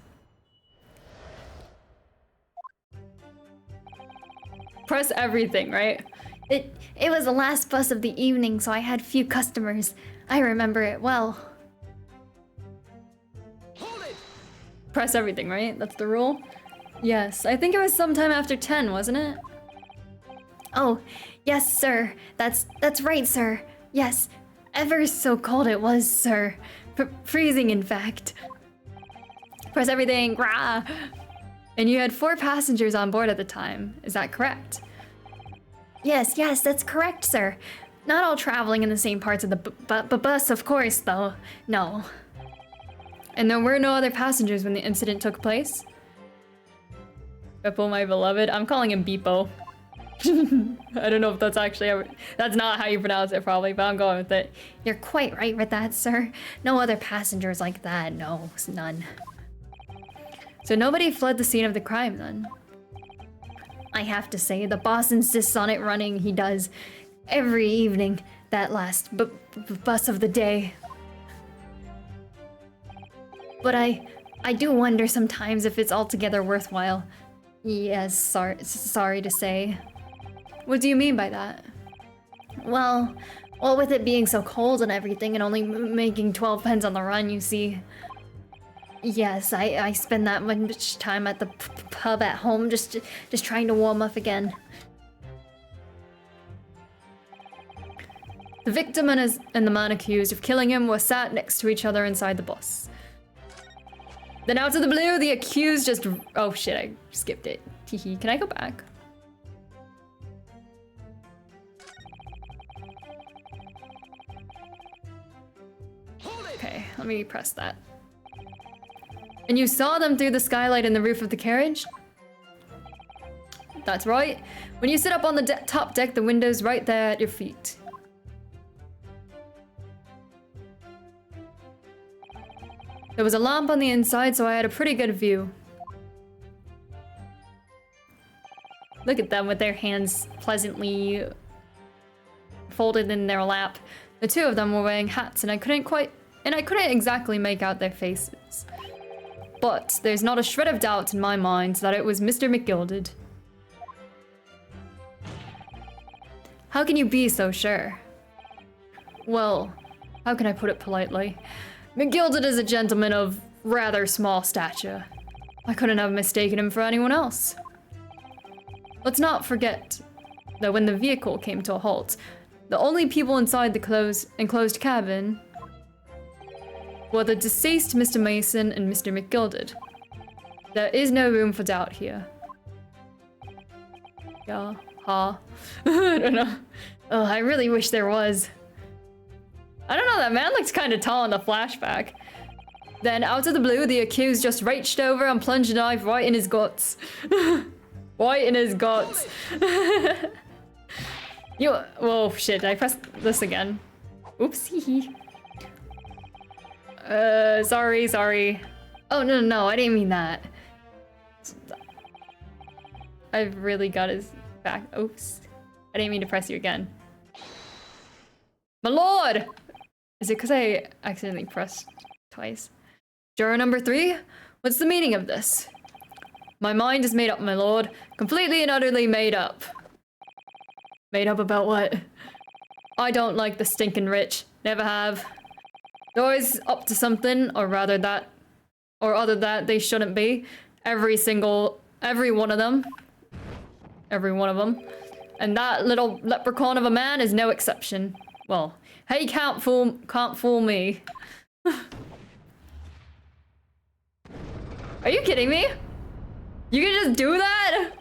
S1: Press everything, right?
S2: It was the last bus of the evening, so I had few customers. I remember it well.
S6: Hold it!
S1: Press everything, right? That's the rule? Yes, I think it was sometime after 10, wasn't it?
S2: Oh, yes, sir. That's right, sir. Yes. Ever so cold it was, sir. Freezing, in fact.
S1: Press everything, rah! And you had 4 passengers on board at the time, is that correct?
S2: Yes, that's correct, sir. Not all traveling in the same parts of the bus, of course, though. No.
S1: And there were no other passengers when the incident took place? Beppo, my beloved. I'm calling him Beepo. I don't know if that's actually that's not how you pronounce it probably, but I'm going with it.
S2: You're quite right with that, sir. No other passengers like that, no, none.
S1: So nobody fled the scene of the crime then?
S2: I have to say, the boss insists on it running. He does every evening, that last bus of the day. But I do wonder sometimes if it's altogether worthwhile. Yes, sorry to say.
S1: What do you mean by that?
S2: Well, with it being so cold and everything and only making 12 pence on the run, you see. Yes, I spend that much time at the pub at home just trying to warm up again.
S1: The victim and the man accused of killing him were sat next to each other inside the bus. Then out of the blue, the accused just... Oh shit, I skipped it. Teehee, can I go back? Okay, let me press that. And you saw them through the skylight in the roof of the carriage? That's right. When you sit up on the top deck, the window's right there at your feet. There was a lamp on the inside, so I had a pretty good view. Look at them with their hands pleasantly folded in their lap. The 2 of them were wearing hats, and I couldn't quite and I couldn't exactly make out their faces. But there's not a shred of doubt in my mind that it was Mr. McGilded. How can you be so sure? Well, how can I put it politely? McGilded is a gentleman of rather small stature. I couldn't have mistaken him for anyone else. Let's not forget that when the vehicle came to a halt, the only people inside the enclosed cabin were the deceased Mr. Mason and Mr. McGilded. There is no room for doubt here. Yeah, ha. I don't know. Oh, I really wish there was. I don't know, that man looks kind of tall in the flashback. Then, out of the blue, the accused just reached over and plunged a knife right in his guts. Right in his guts. Whoa, shit, I pressed this again. Oopsie. Sorry. Oh, no, I didn't mean that. I've really got his back. Oops. I didn't mean to press you again. My lord! Is it because I accidentally pressed twice? Juror number 3? What's the meaning of this? My mind is made up, my lord. Completely and utterly made up. Made up about what? I don't like the stinking rich. Never have. They're always up to something, or rather that, or other that they shouldn't be. Every one of them. Every one of them. And that little leprechaun of a man is no exception. Well, he can't fool me. Are you kidding me? You can just do that?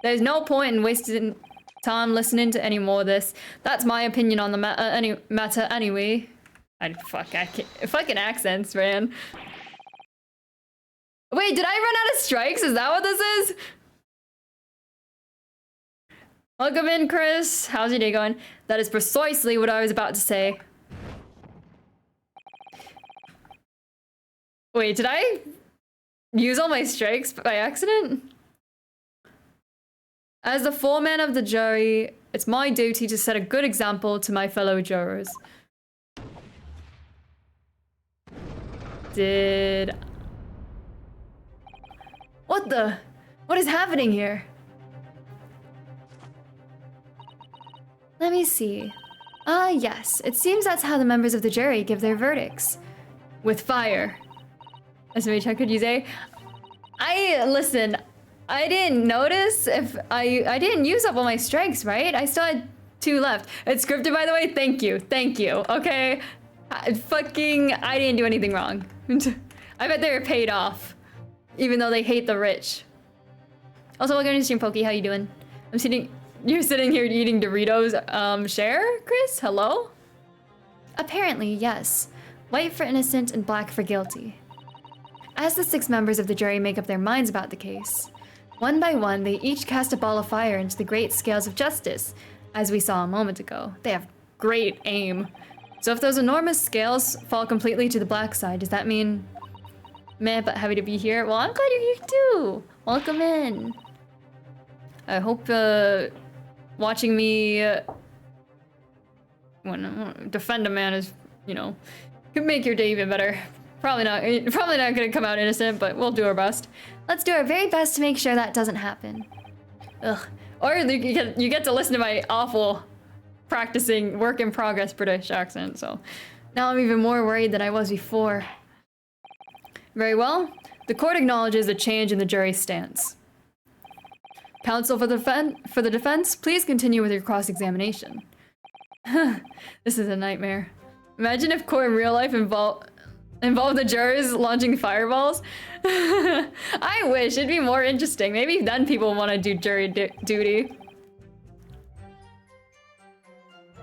S1: There's no point in wasting time listening to any more of this. That's my opinion on the matter anyway. I can't. Fucking accents, man. Wait, did I run out of strikes? Is that what this is? Welcome in, Chris. How's your day going? That is precisely what I was about to say. Wait, did I use all my strikes by accident? As the foreman of the jury, it's my duty to set a good example to my fellow jurors. What is happening here?
S2: Let me see. Yes. It seems that's how the members of the jury give their verdicts.
S1: With fire. As many times could you say? Listen, I didn't notice if I didn't use up all my strikes, right? I still had 2 left. It's scripted, by the way. Thank you. Okay? I didn't do anything wrong. I bet they were paid off. Even though they hate the rich. Also, welcome to stream, Pokey. How you doing? You're sitting here eating Doritos. Share, Chris? Hello?
S2: Apparently, yes. White for innocent and black for guilty. As the 6 members of the jury make up their minds about the case, one by one, they each cast a ball of fire into the great scales of justice, as we saw a moment ago. They have great aim. So if those enormous scales fall completely to the black side, does that mean... Meh, but happy to be here? Well, I'm glad you're here too! Welcome in. I hope, watching me... defend a man is, could make your day even better. Probably not gonna come out innocent, but we'll do our best. Let's do our very best to make sure that doesn't happen.
S1: Ugh. Or you get to listen to my awful practicing work in progress British accent, so now I'm even more worried than I was before. Very well. The court acknowledges a change in the jury's stance. Counsel for the defense, please continue with your cross-examination. This is a nightmare. Imagine if court in real life involved the jurors launching fireballs. I wish it'd be more interesting. Maybe then people want to do jury duty.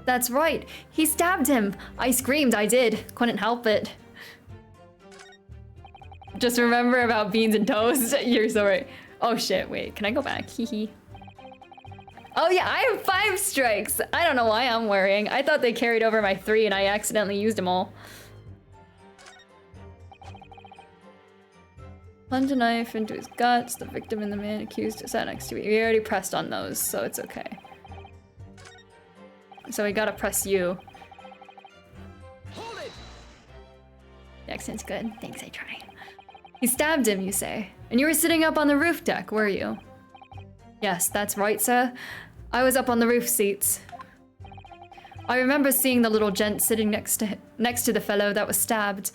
S2: That's right. He stabbed him. I screamed. I did. Couldn't help it.
S1: Just remember about beans and toast. You're so right. Oh shit, wait. Can I go back? Hee. Oh yeah, I have 5 strikes. I don't know why I'm worrying. I thought they carried over my 3 and I accidentally used them all. Plunge a knife into his guts. The victim and the man accused sat next to me. We already pressed on those, so it's okay. So we gotta press you.
S6: Hold it!
S2: The accent's good. Thanks, I try.
S1: He stabbed him, you say? And you were sitting up on the roof deck, were you? Yes, that's right, sir. I was up on the roof seats. I remember seeing the little gent sitting next to the fellow that was stabbed.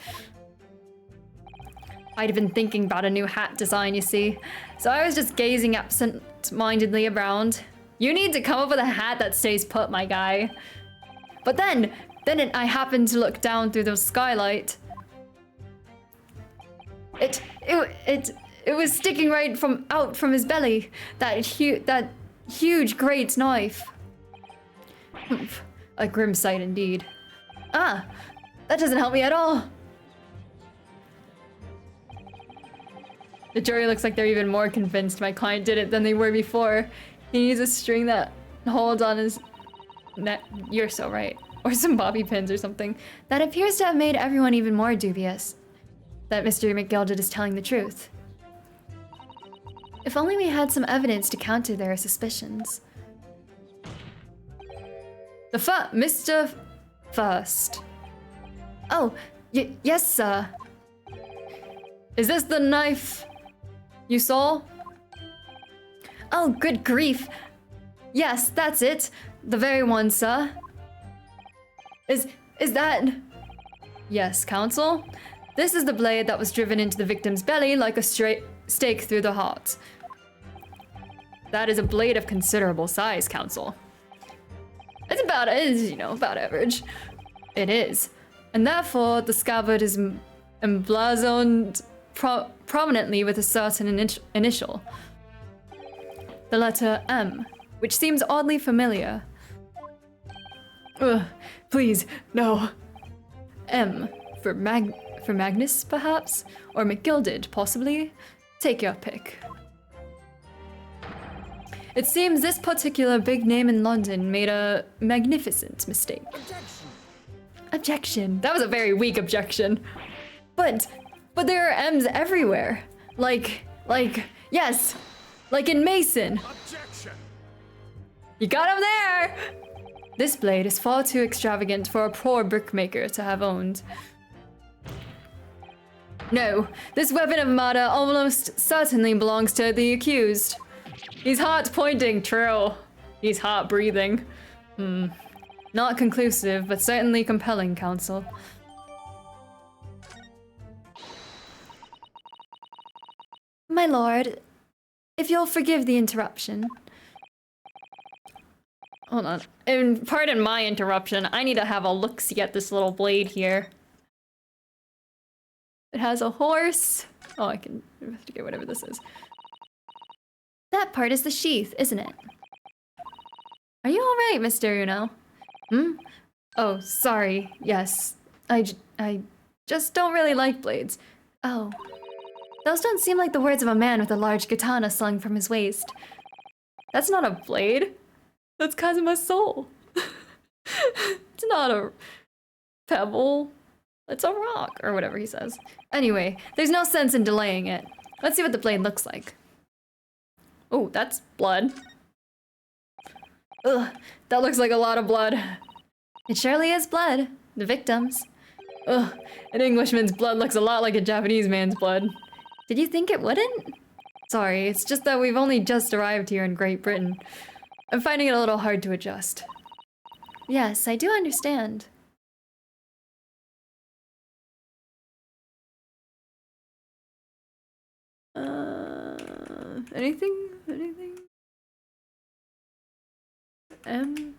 S1: I'd been thinking about a new hat design, you see. So I was just gazing absent-mindedly around. You need to come up with a hat that stays put, my guy. But then I happened to look down through the skylight. It was sticking right out from his belly. That huge great knife. A grim sight indeed. Ah, that doesn't help me at all. The jury looks like they're even more convinced my client did it than they were before. He needs a string that holds on his neck. You're so right. Or some bobby pins or something. That appears to have made everyone even more dubious that Mr. McGilded is telling the truth. If only we had some evidence to counter their suspicions. Mr. First. Oh, yes, sir. Is this the knife you saw? Oh, good grief. Yes, that's it. The very one, sir. Is that... Yes, counsel. This is the blade that was driven into the victim's belly like a stake through the heart. That is a blade of considerable size, counsel. It's about average. It is. And therefore, the scabbard is emblazoned prominently with a certain initial. The letter M, which seems oddly familiar. Ugh, please, no. M, for Magnus, perhaps? Or McGilded, possibly? Take your pick. It seems this particular big name in London made a magnificent mistake. Objection. That was a very weak objection. But there are M's everywhere. Yes, like in Mason.
S3: Objection!
S1: You got him there! This blade is far too extravagant for a poor brickmaker to have owned. No, this weapon of murder almost certainly belongs to the accused. He's heart pointing, true. He's heart breathing. Not conclusive, but certainly compelling, counsel.
S2: My lord, if you'll forgive the interruption.
S1: Hold on. And pardon my interruption. I need to have a look-see at this little blade here. It has a horse. Oh, I can investigate whatever this is.
S2: That part is the sheath, isn't it?
S1: Are you all right, Mr. Uno? Oh, sorry. Yes. I just don't really like blades.
S2: Oh. Those don't seem like the words of a man with a large katana slung from his waist.
S1: That's not a blade. That's Kazuma's soul. It's not a pebble. It's a rock, or whatever he says. Anyway, there's no sense in delaying it. Let's see what the blade looks like. Oh, that's blood. Ugh, that looks like a lot of blood.
S2: It surely is blood. The victim's.
S1: Ugh, an Englishman's blood looks a lot like a Japanese man's blood.
S2: Did you think it wouldn't?
S1: Sorry, it's just that we've only just arrived here in Great Britain. I'm finding it a little hard to adjust.
S2: Yes, I do understand.
S1: Anything? An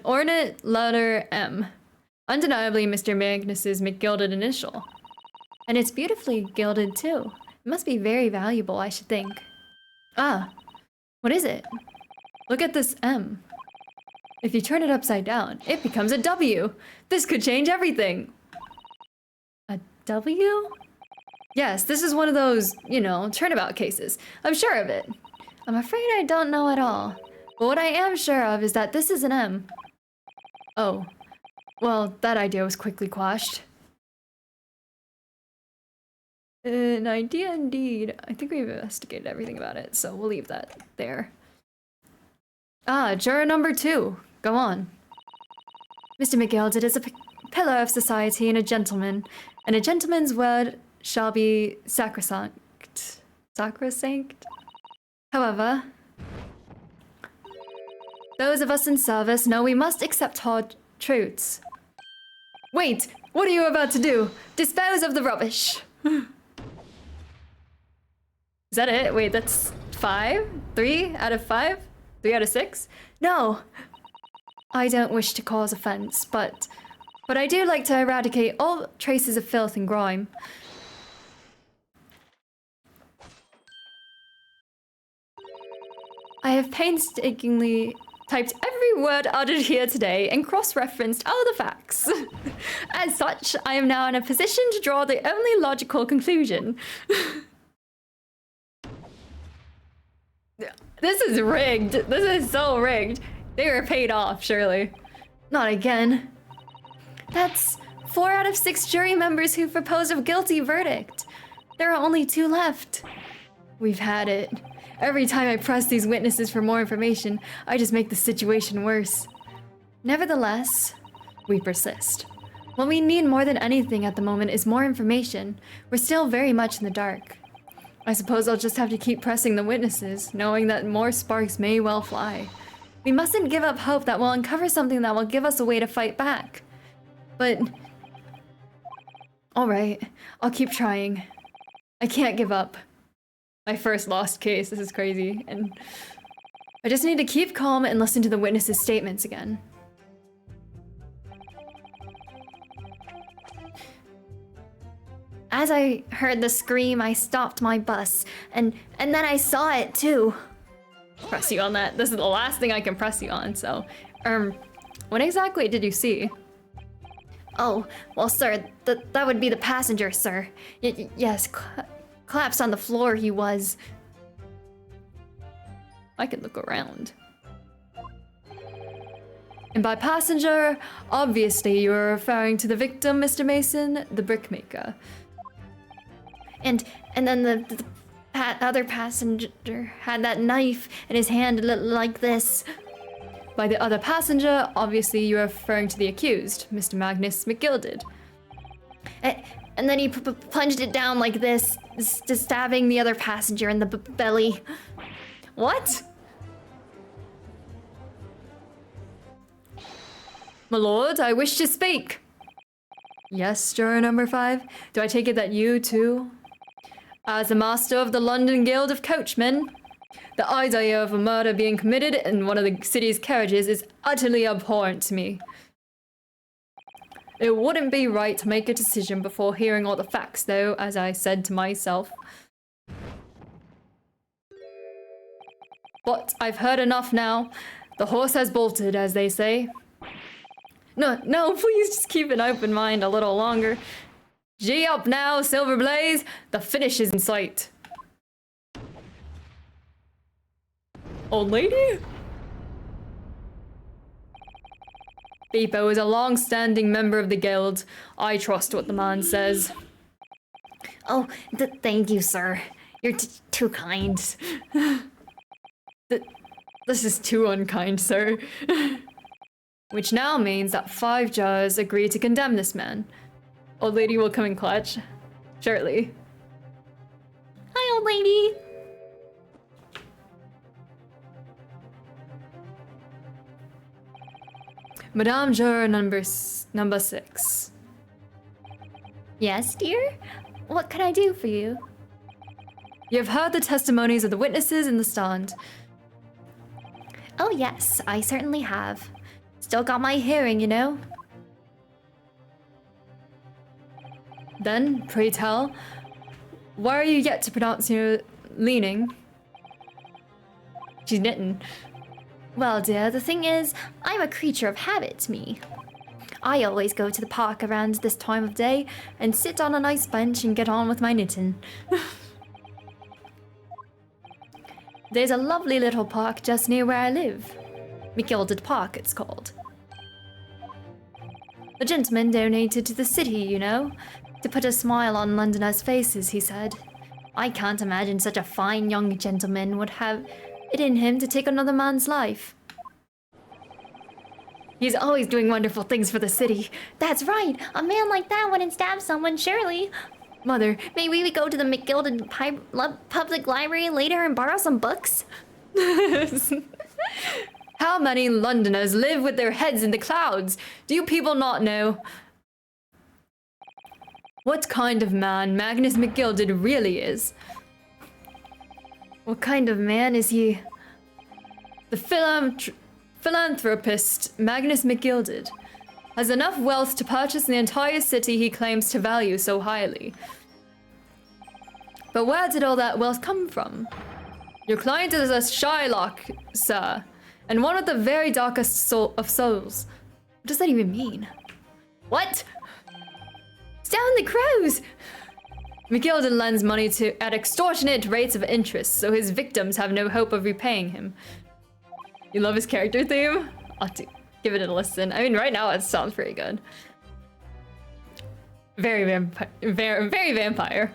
S1: ornate letter M. Undeniably Mr. Magnus's McGilded initial.
S2: And it's beautifully gilded too. It must be very valuable, I should think.
S1: Ah, what is it? Look at this M. If you turn it upside down, it becomes a W. This could change everything.
S2: A W?
S1: Yes, this is one of those, turnabout cases. I'm sure of it.
S2: I'm afraid I don't know at all.
S1: But what I am sure of is that this is an M. Oh, well, that idea was quickly quashed. An idea indeed. I think we've investigated everything about it, so we'll leave that there. Ah, juror number 2. Go on.
S2: Mr. McGilded is a pillar of society and a gentleman's word shall be sacrosanct. Sacrosanct? However, those of us in service know we must accept hard truths. Wait, what are you about to do? Dispose of the rubbish. Is that it? Wait, that's 5? 3 out of 5? 3 out of 6? No. I don't wish to cause offense, but I do like to eradicate all traces of filth and grime. I have painstakingly typed every word uttered here today and cross-referenced all the facts. As such, I am now in a position to draw the only logical conclusion. This is rigged. This is so rigged. They were paid off, surely. Not again. That's 4 out of 6 jury members who proposed a guilty verdict. There are only 2 left. We've had it. Every time I press these witnesses for more information, I just make the situation worse. Nevertheless, we persist. What we need more than anything at the moment is more information. We're still very much in the dark. I suppose I'll just have to keep pressing the witnesses, knowing that more sparks may well fly. We mustn't give up hope that we'll uncover something that will give us a way to fight back. But... alright, I'll keep trying. I can't give up. My first lost case, this is crazy, and I just need to keep calm and listen to the witnesses' statements again. As I heard the scream, I stopped my bus, and then I saw it too. Press you on that. This is the last thing I can press you on, so, what exactly did you see? Oh, well, sir, that would be the passenger, sir. Yes, collapsed on the floor he was. I could look around. And by passenger, obviously you are referring to the victim, Mr. Mason, the brickmaker. And then the other passenger had that knife in his hand like this. By the other passenger, obviously you are referring to the accused, Mr. Magnus McGilded. And then he plunged it down like this, just stabbing the other passenger in the belly. What? My lord, I wish to speak. Yes, juror number 5. Do I take it that you too? As the master of the London Guild of Coachmen, the idea of a murder being committed in one of the city's carriages is utterly abhorrent to me. It wouldn't be right to make a decision before hearing all the facts, though, as I said to myself. But I've heard enough now. The horse has bolted, as they say. No, please just keep an open mind a little longer. Gee up now, Silver Blaze. The finish is in sight. Old lady? Beepo is a long-standing member of the guild. I trust what the man says. Oh, thank you, sir. You're too kind. This is too unkind, sir. Which now means that 5 jurors agree to condemn this man. Old lady will come in clutch. Shortly. Hi, old lady. Madame Juror number 6. Yes, dear? What can I do for you? You have heard the testimonies of the witnesses in the stand. Oh yes, I certainly have. Still got my hearing, you know. Then, pray tell, why are you yet to pronounce your leaning? She's knitting. Well, dear, the thing is, I'm a creature of habit, me. I always go to the park around this time of day and sit on a nice bench and get on with my knitting. There's a lovely little park just near where I live. McGilded Park, it's called. The gentleman donated to the city, you know, to put a smile on Londoners' faces, he said. I can't imagine such a fine young gentleman would have it in him to take another man's life. He's always doing wonderful things for the city. That's right. A man like that wouldn't stab someone, surely. Mother, may we go to the McGilded Public Library later and borrow some books?
S1: How many Londoners live with their heads in the clouds? Do you people not know? What kind of man Magnus McGilded really is?
S2: What kind of man is he?
S1: The philanthropist Magnus McGilded has enough wealth to purchase the entire city he claims to value so highly. But where did all that wealth come from? Your client is a Shylock, sir, and one of the very darkest of souls.
S2: What does that even mean?
S1: What?
S2: Down the crows!
S1: McGilded lends money at extortionate rates of interest, so his victims have no hope of repaying him. You love his character theme? I'll give it a listen. I mean, right now it sounds pretty good. Very vampire.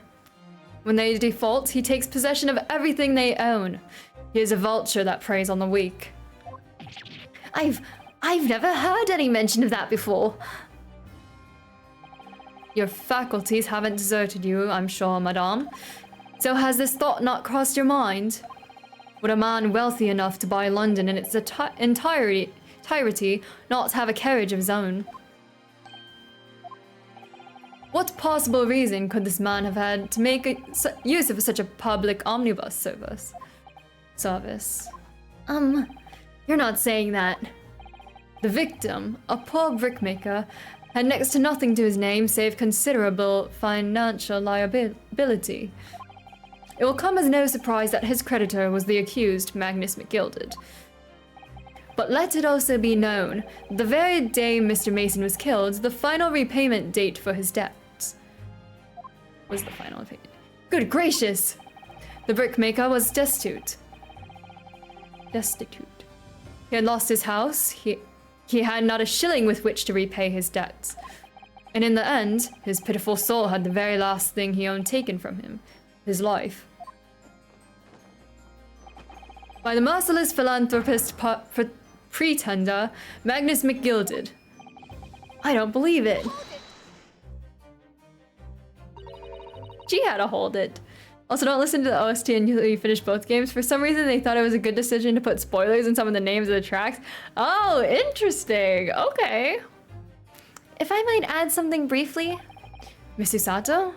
S1: When they default, he takes possession of everything they own. He is a vulture that preys on the weak.
S2: I've never heard any mention of that before.
S1: Your faculties haven't deserted you, I'm sure, madame. So has this thought not crossed your mind? Would a man wealthy enough to buy London in its entirety not have a carriage of his own? What possible reason could this man have had to make use of such a public omnibus service?
S2: You're not saying that.
S1: The victim, a poor brickmaker, had next to nothing to his name save considerable financial liability. It will come as no surprise that his creditor was the accused, Magnus McGilded. But let it also be known, the very day Mr. Mason was killed, the final repayment date for his debts was the final payment. Good gracious! The brickmaker was destitute. He had lost his house, he had not a shilling with which to repay his debts. And in the end, his pitiful soul had the very last thing he owned taken from him, his life. By the merciless philanthropist pretender, Magnus McGilded. I don't believe it. She had to hold it. Also, don't listen to the OST until you finish both games. For some reason, they thought it was a good decision to put spoilers in some of the names of the tracks. Oh, interesting. Okay.
S2: If I might add something briefly.
S1: Miss Usato?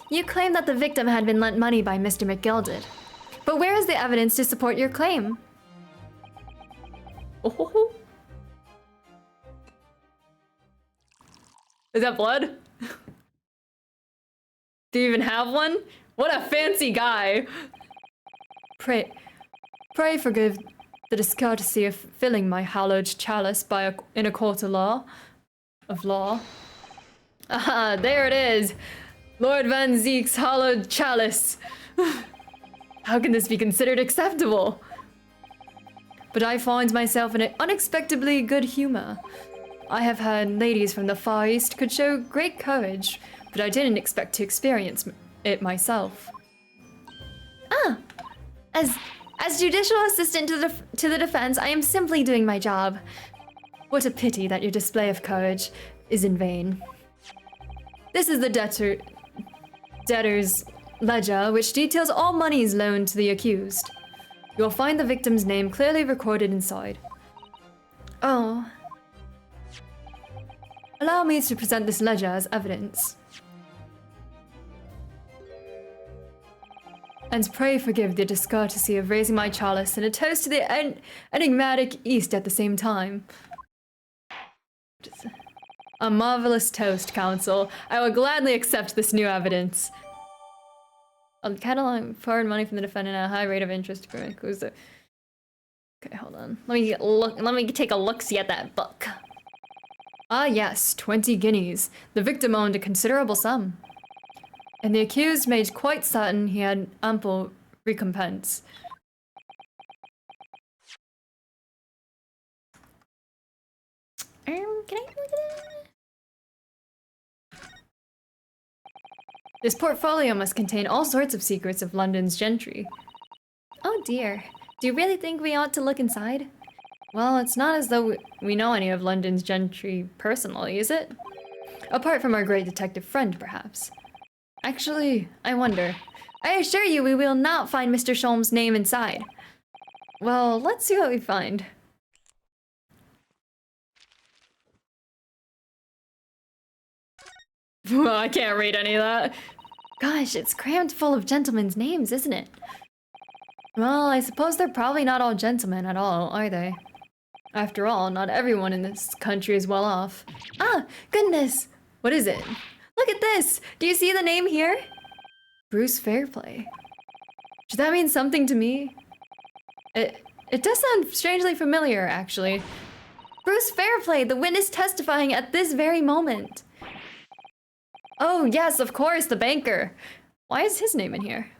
S2: You claim that the victim had been lent money by Mr. McGilded. But where is the evidence to support your claim?
S1: Oh. Is that blood? Do you even have one? What a fancy guy! Pray forgive the discourtesy of filling my hallowed chalice in a court of law. Ah, there it is! Lord Van Zeek's hallowed chalice! How can this be considered acceptable? But I find myself in an unexpectedly good humor. I have heard ladies from the Far East could show great courage, but I didn't expect to experience it myself.
S2: Ah! As judicial assistant to the defense, I am simply doing my job.
S1: What a pity that your display of courage is in vain. This is the debtor's ledger, which details all monies loaned to the accused. You'll find the victim's name clearly recorded inside.
S2: Oh.
S1: Allow me to present this ledger as evidence. And pray forgive the discourtesy of raising my chalice and a toast to the enigmatic East at the same time. A marvelous toast, Counsel. I will gladly accept this new evidence. I'll catalog foreign money from the defendant at a high rate of interest. Okay, hold on. Let me take a look-see at that book. Ah yes, 20 guineas. The victim owned a considerable sum. And the accused made quite certain he had ample recompense.
S2: Can I look at that?
S1: This portfolio must contain all sorts of secrets of London's gentry.
S2: Oh dear. Do you really think we ought to look inside?
S1: Well, it's not as though we know any of London's gentry personally, is it? Apart from our great detective friend, perhaps. Actually, I wonder. I assure you we will not find Mr. Sholm's name inside. Well, let's see what we find. Well, I can't read any of that. Gosh, it's crammed full of gentlemen's names, isn't it? Well, I suppose they're probably not all gentlemen at all, are they? After all, not everyone in this country is well off. Ah, goodness! What is it? Look at this! Do you see the name here? Bruce Fairplay. Does that mean something to me? It does sound strangely familiar, actually. Bruce Fairplay, the witness testifying at this very moment. Oh, yes, of course, the banker. Why is his name in here?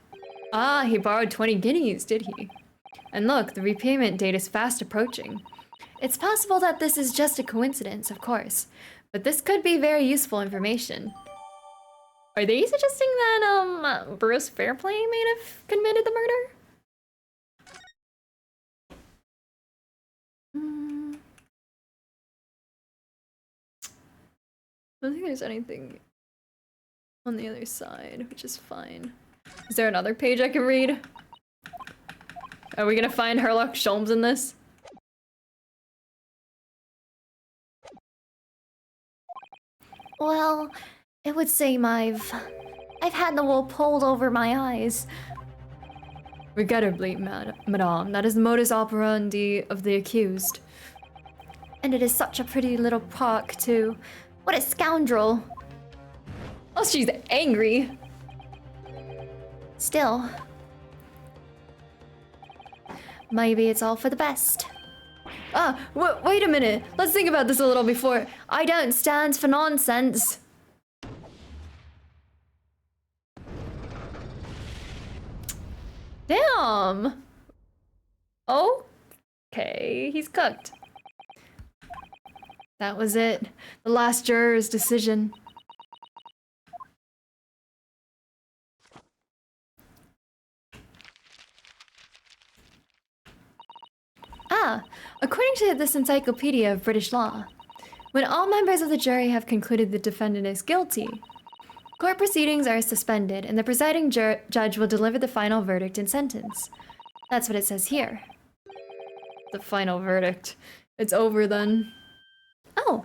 S1: Ah, he borrowed 20 guineas, did he? And look, the repayment date is fast approaching. It's possible that this is just a coincidence, of course, but this could be very useful information. Are they suggesting that, Bruce Fairplay may have committed the murder? I don't think there's anything on the other side, which is fine. Is there another page I can read? Are we gonna find Herlock Sholmes in this?
S2: Well, it would seem I've had the wool pulled over my eyes.
S1: Regrettably, madame, that is the modus operandi of the accused.
S2: And it is such a pretty little park, too. What a scoundrel.
S1: Oh, she's angry.
S2: Still. Maybe it's all for the best.
S1: Ah, wait a minute. Let's think about this a little before.
S2: I don't stand for nonsense.
S1: Damn. Okay, he's cooked. That was it. The last juror's decision.
S2: Ah, according to this encyclopedia of British law, when all members of the jury have concluded the defendant is guilty, court proceedings are suspended and the presiding judge will deliver the final verdict and sentence. That's what it says here.
S1: The final verdict. It's over then.
S2: Oh.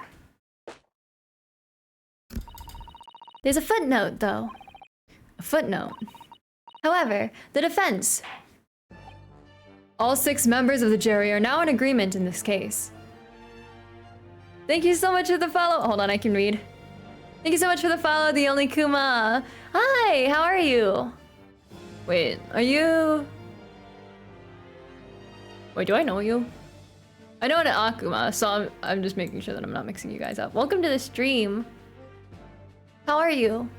S2: There's a footnote, though.
S1: A footnote.
S2: However, the defense.
S1: All 6 members of the jury are now in agreement in this case. Thank you so much for the follow. Hold on, I can read. Thank you so much for the follow, the only Kuma.
S2: Hi, how are you?
S1: Wait, are you... Wait, do I know you? I know an Akuma, so I'm just making sure that I'm not mixing you guys up. Welcome to the stream.
S2: How are you?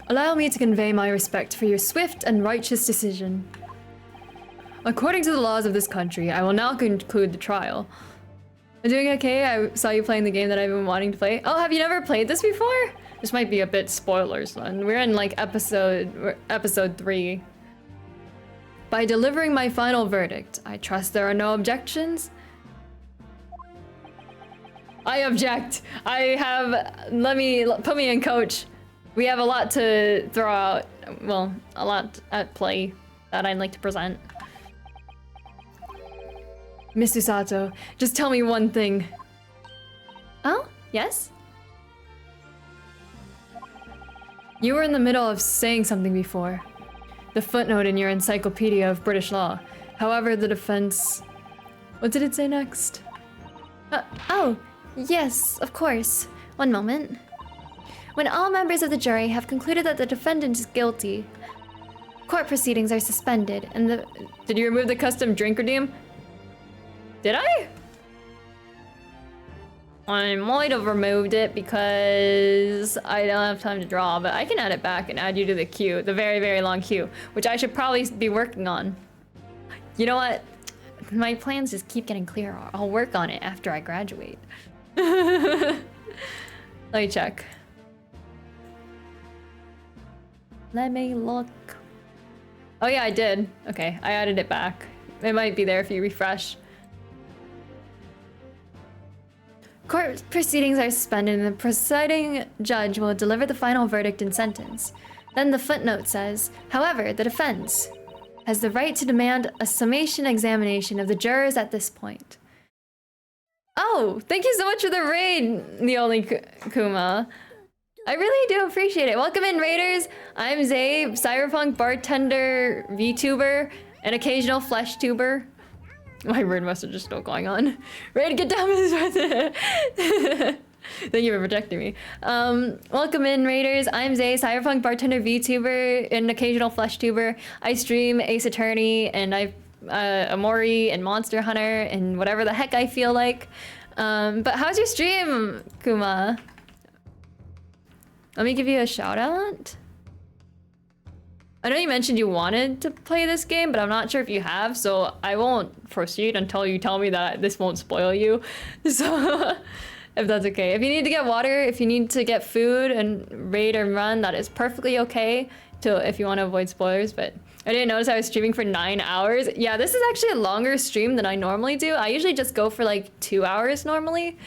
S1: Allow me to convey my respect for your swift and righteous decision. According to the laws of this country, I will now conclude the trial. I'm doing okay. I saw you playing the game that I've been wanting to play. Oh, have you never played this before? This might be a bit spoilers then. We're in like episode 3. By delivering my final verdict, I trust there are no objections. I object. I have, put me in, coach. We have a lot to throw out, well, a lot at play that I'd like to present. Miss Usato, just tell me one thing.
S2: Oh, yes?
S1: You were in the middle of saying something before. The footnote in your encyclopedia of British law. However, the defense... What did it say next?
S2: Oh, yes, of course. One moment. When all members of the jury have concluded that the defendant is guilty, court proceedings are suspended and the...
S1: Did you remove the custom drink redeem? Did I? I might have removed it because I don't have time to draw, but I can add it back and add you to the queue, the very, very long queue, which I should probably be working on. You know what? My plans just keep getting clearer. I'll work on it after I graduate. Let me check.
S2: Let me look.
S1: Oh yeah, I did. Okay, I added it back. It might be there if you refresh.
S2: Court proceedings are suspended and the presiding judge will deliver the final verdict and sentence. Then the footnote says, however, the defense has the right to demand a summation examination of the jurors at this point.
S1: Oh, thank you so much for the raid, the only Kuma. I really do appreciate it. Welcome in, Raiders. I'm Zay, cyberpunk bartender, VTuber, and occasional flesh tuber. My word must have just still going on. Raid, get down, Miss. Thank you for protecting me. Welcome in, Raiders. I'm Zay, cyberpunk bartender, VTuber, and occasional flesh tuber. I stream Ace Attorney, and I Amori and Monster Hunter and whatever the heck I feel like. But how's your stream, Kuma? Let me give you a shout out. I know you mentioned you wanted to play this game, but I'm not sure if you have, so I won't proceed until you tell me that this won't spoil you. So, if that's okay. If you need to get water, if you need to get food and raid and run, that is perfectly okay if you want to avoid spoilers, but I didn't notice I was streaming for 9 hours. Yeah, this is actually a longer stream than I normally do. I usually just go for like 2 hours normally.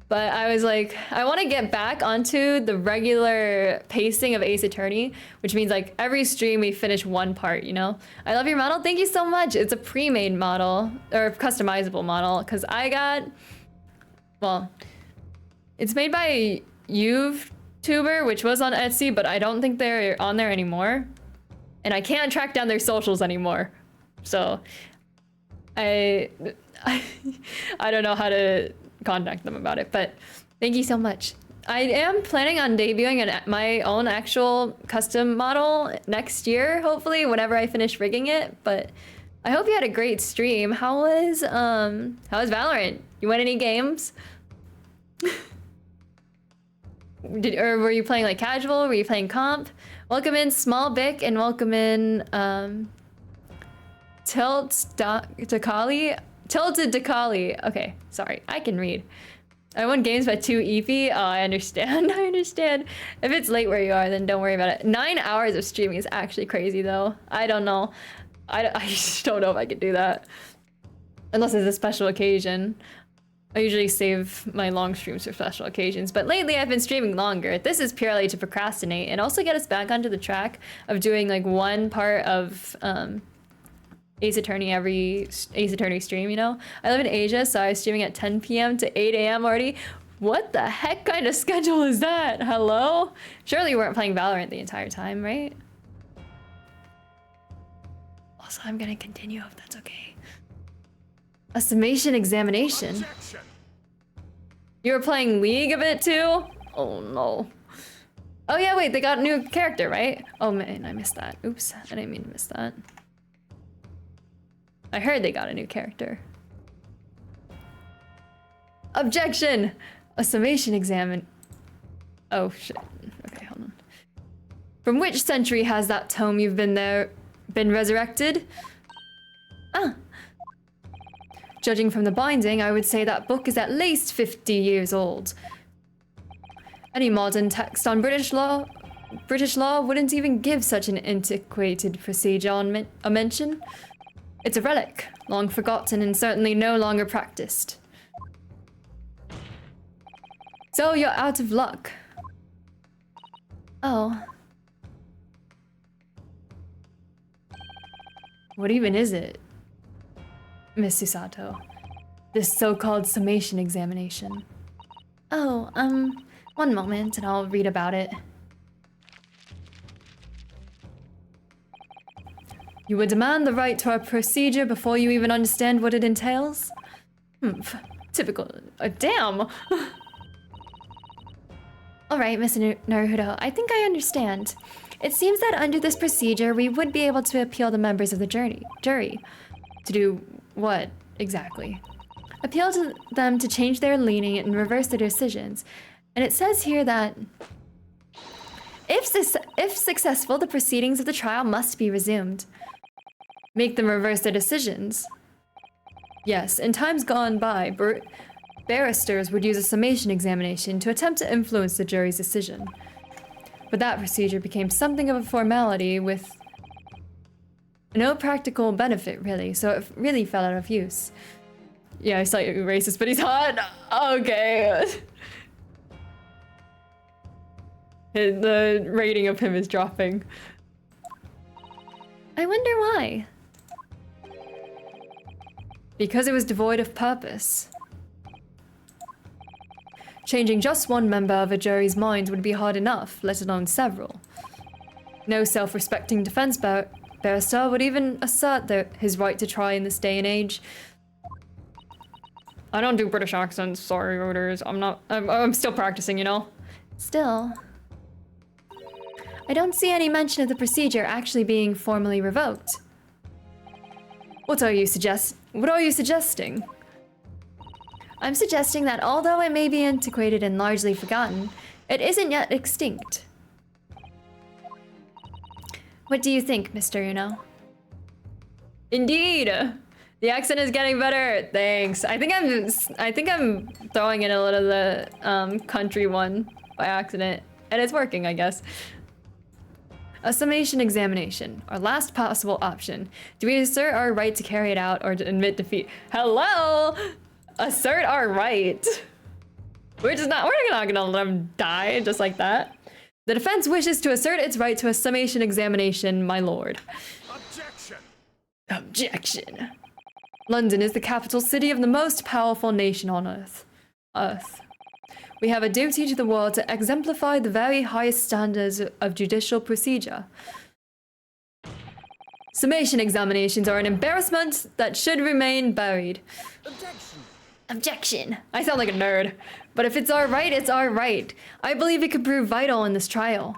S1: But I was like, I want to get back onto the regular pacing of Ace Attorney, which means like every stream we finish one part, you know? I love your model. Thank you so much. It's a pre-made model or customizable model because I got, well, it's made by YouTuber, which was on Etsy, but I don't think they're on there anymore. And I can't track down their socials anymore. So I don't know how to contact them about it, but thank you so much. I am planning on debuting my own actual custom model next year, hopefully, whenever I finish rigging it, but I hope you had a great stream. How was Valorant? You win any games? Or were you playing like casual? Were you playing comp? Welcome in Small Bic and welcome in Tilted Dakali. Okay, sorry, I can read. I won games by 2 EP. Oh, I understand. I understand. If it's late where you are, then don't worry about it. 9 hours of streaming is actually crazy, though. I don't know. I just don't know if I could do that. Unless it's a special occasion. I usually save my long streams for special occasions, but lately I've been streaming longer. This is purely to procrastinate and also get us back onto the track of doing like one part of Ace Attorney every Ace Attorney stream, you know? I live in Asia, so I was streaming at 10 p.m. to 8 a.m. already. What the heck kind of schedule is that? Hello? Surely you weren't playing Valorant the entire time, right? Also, I'm gonna continue if that's okay. A summation examination.
S3: Objection.
S1: You were playing League a bit too? Oh no. Oh yeah, wait, they got a new character, right? Oh man, I missed that. Oops, I didn't mean to miss that. I heard they got a new character. Objection! A summation examine. Oh shit. Okay, hold on. From which century has that tome you've been resurrected? Ah. Judging from the binding, I would say that book is at least 50 years old. Any modern text on British law wouldn't even give such an antiquated procedure a mention. It's a relic, long forgotten and certainly no longer practiced. So you're out of luck. Oh. What even is it, Miss Susato? This so-called summation examination.
S2: Oh, one moment and I'll read about it.
S1: You would demand the right to a procedure before you even understand what it entails? Typical. Damn!
S2: Alright, Miss Naruto, I think I understand. It seems that under this procedure, we would be able to appeal the members of the jury.
S1: To do what, exactly?
S2: Appeal to them to change their leaning and reverse their decisions. And it says here that if successful, the proceedings of the trial must be resumed.
S1: Make them reverse their decisions? Yes, in times gone by, barristers would use a summation examination to attempt to influence the jury's decision. But that procedure became something of a formality with no practical benefit, really, so it really fell out of use. Yeah, he's slightly racist, but he's hot. Okay. The rating of him is dropping.
S2: I wonder why.
S1: Because it was devoid of purpose. Changing just one member of a jury's mind would be hard enough, let alone several. No self-respecting defense barrister would even assert his right to try in this day and age. I don't do British accents, sorry, voters. I'm still practicing, you know?
S2: Still, I don't see any mention of the procedure actually being formally revoked.
S1: What are you suggesting?
S2: I'm suggesting that although it may be antiquated and largely forgotten, it isn't yet extinct. What do you think, Mr. Uno?
S1: Indeed! The accent is getting better. Thanks. I think I'm throwing in a little of the country one by accident, and it's working, I guess. A summation examination, our last possible option. Do we assert our right to carry it out or to admit defeat? Hello! Assert our right. We're not gonna let him die just like that. The defense wishes to assert its right to a summation examination, my lord.
S6: Objection!
S1: Objection. London is the capital city of the most powerful nation on earth. We have a duty to the world to exemplify the very highest standards of judicial procedure. Summation examinations are an embarrassment that should remain buried.
S4: Objection!
S1: Objection. I sound like a nerd. But if it's our right, it's our right. I believe it could prove vital in this trial.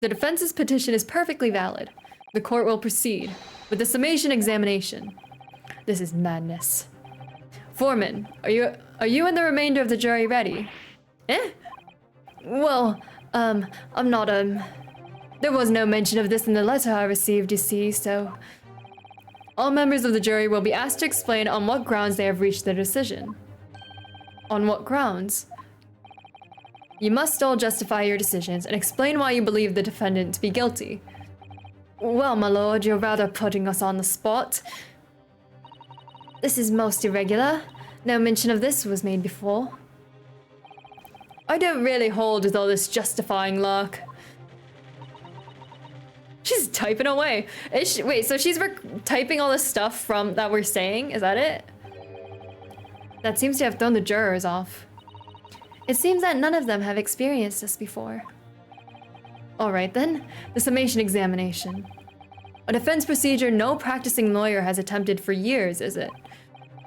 S1: The defense's petition is perfectly valid. The court will proceed with the summation examination. This is madness. Foreman, are you and the remainder of the jury ready? Eh? Well, I'm not, there was no mention of this in the letter I received, you see, so... All members of the jury will be asked to explain on what grounds they have reached their decision. On what grounds? You must all justify your decisions and explain why you believe the defendant to be guilty. Well, my lord, you're rather putting us on the spot. This is most irregular. No mention of this was made before. I don't really hold with all this justifying lark. She's typing away. Wait, so she's typing all this stuff from that we're saying? Is that it? That seems to have thrown the jurors off.
S2: It seems that none of them have experienced this before.
S1: All right then, the summation examination. A defense procedure no practicing lawyer has attempted for years, is it?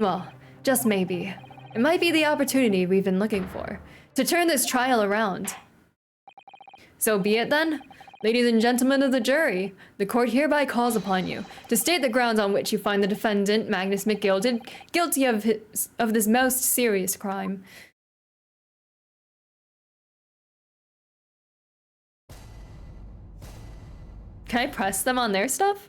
S1: Well, just maybe. It might be the opportunity we've been looking for, to turn this trial around. So be it then. Ladies and gentlemen of the jury, the court hereby calls upon you to state the grounds on which you find the defendant, Magnus McGilded, guilty of this most serious crime. Can I press them on their stuff?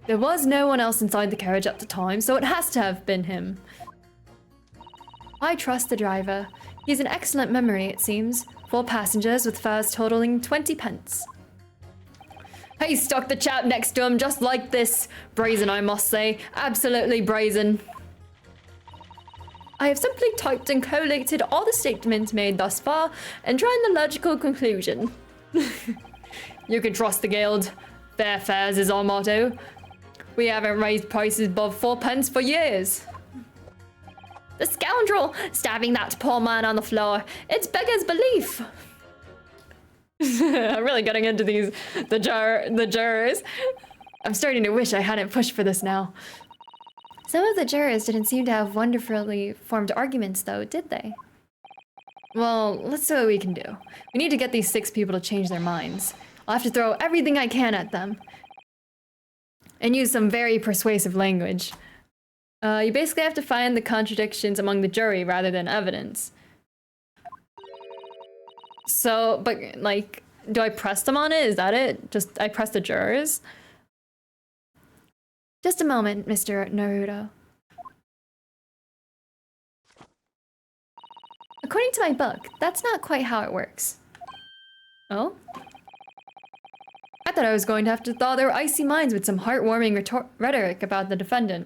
S1: There was no one else inside the carriage at the time, so it has to have been him.
S2: I trust the driver. He has an excellent memory, it seems. 4 passengers with fares totaling 20 pence.
S1: He stuck the chap next to him just like this. Brazen, I must say. Absolutely brazen.
S2: I have simply typed and collated all the statements made thus far and drawn the logical conclusion.
S1: You can trust the guild. Fair fares is our motto. We haven't raised prices above 4 pence for years.
S2: The scoundrel stabbing that poor man on the floor. It's beggars belief.
S1: I'm really getting into the jurors. I'm starting to wish I hadn't pushed for this now.
S2: Some of the jurors didn't seem to have wonderfully formed arguments, though, did they?
S1: Well, let's see what we can do. We need to get these 6 people to change their minds. I'll have to throw everything I can at them. And use some very persuasive language. You basically have to find the contradictions among the jury rather than evidence. So, but like, do I press them on it? Is that it? Just, I press the jurors?
S2: Just a moment, Mr. Naruto. According to my book, that's not quite how it works. Oh?
S1: I thought I was going to have to thaw their icy minds with some heartwarming rhetoric about the defendant.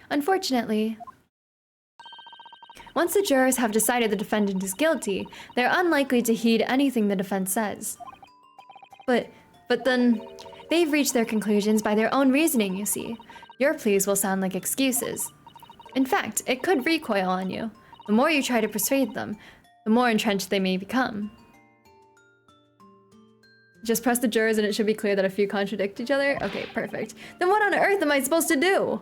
S2: Unfortunately, once the jurors have decided the defendant is guilty, they're unlikely to heed anything the defense says. But then, they've reached their conclusions by their own reasoning, you see. Your pleas will sound like excuses. In fact, it could recoil on you. The more you try to persuade them, the more entrenched they may become.
S1: Just press the jurors and it should be clear that a few contradict each other? Okay, perfect. Then what on earth am I supposed to do?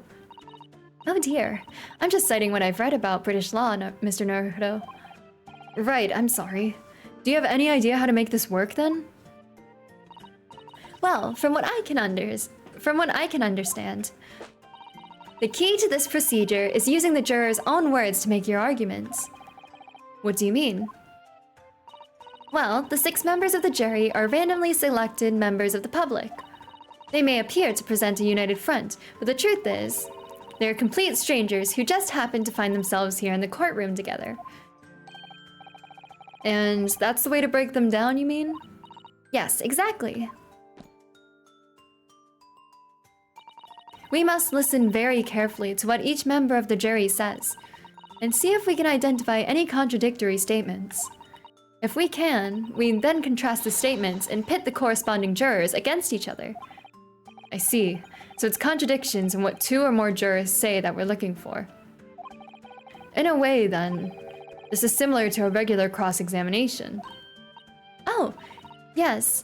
S2: Oh dear, I'm just citing what I've read about British law, Mr. Naruto.
S1: Right, I'm sorry. Do you have any idea how to make this work then?
S2: Well, from what I can understand, the key to this procedure is using the jurors' own words to make your arguments.
S1: What do you mean?
S2: Well, the 6 members of the jury are randomly selected members of the public. They may appear to present a united front, but the truth is, they are complete strangers who just happen to find themselves here in the courtroom together.
S1: And that's the way to break them down, you mean?
S2: Yes, exactly. We must listen very carefully to what each member of the jury says, and see if we can identify any contradictory statements. If we can, we then contrast the statements and pit the corresponding jurors against each other.
S1: I see. So it's contradictions in what 2 or more jurors say that we're looking for. In a way, then, this is similar to a regular cross-examination.
S2: Oh, yes.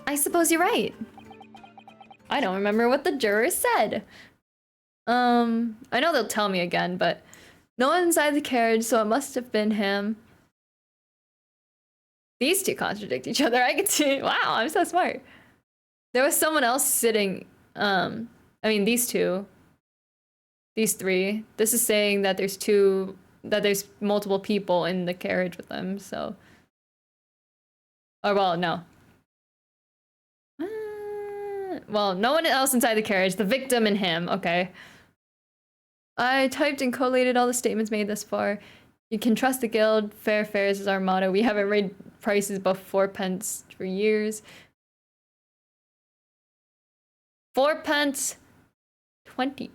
S2: I suppose you're right.
S1: I don't remember what the jurors said. I know they'll tell me again, but no one inside the carriage, so it must have been him. These 2 contradict each other. I could see. Wow, I'm so smart. There was someone else sitting. I mean, these 2. These 3. This is saying that there's multiple people in the carriage with them, so. Or, well, no. Well, no one else inside the carriage. The victim and him, okay. I typed and collated all the statements made thus far. You can trust the guild. Fair fares is our motto. We haven't raised prices above 4 pence for years. 4 pence, 20,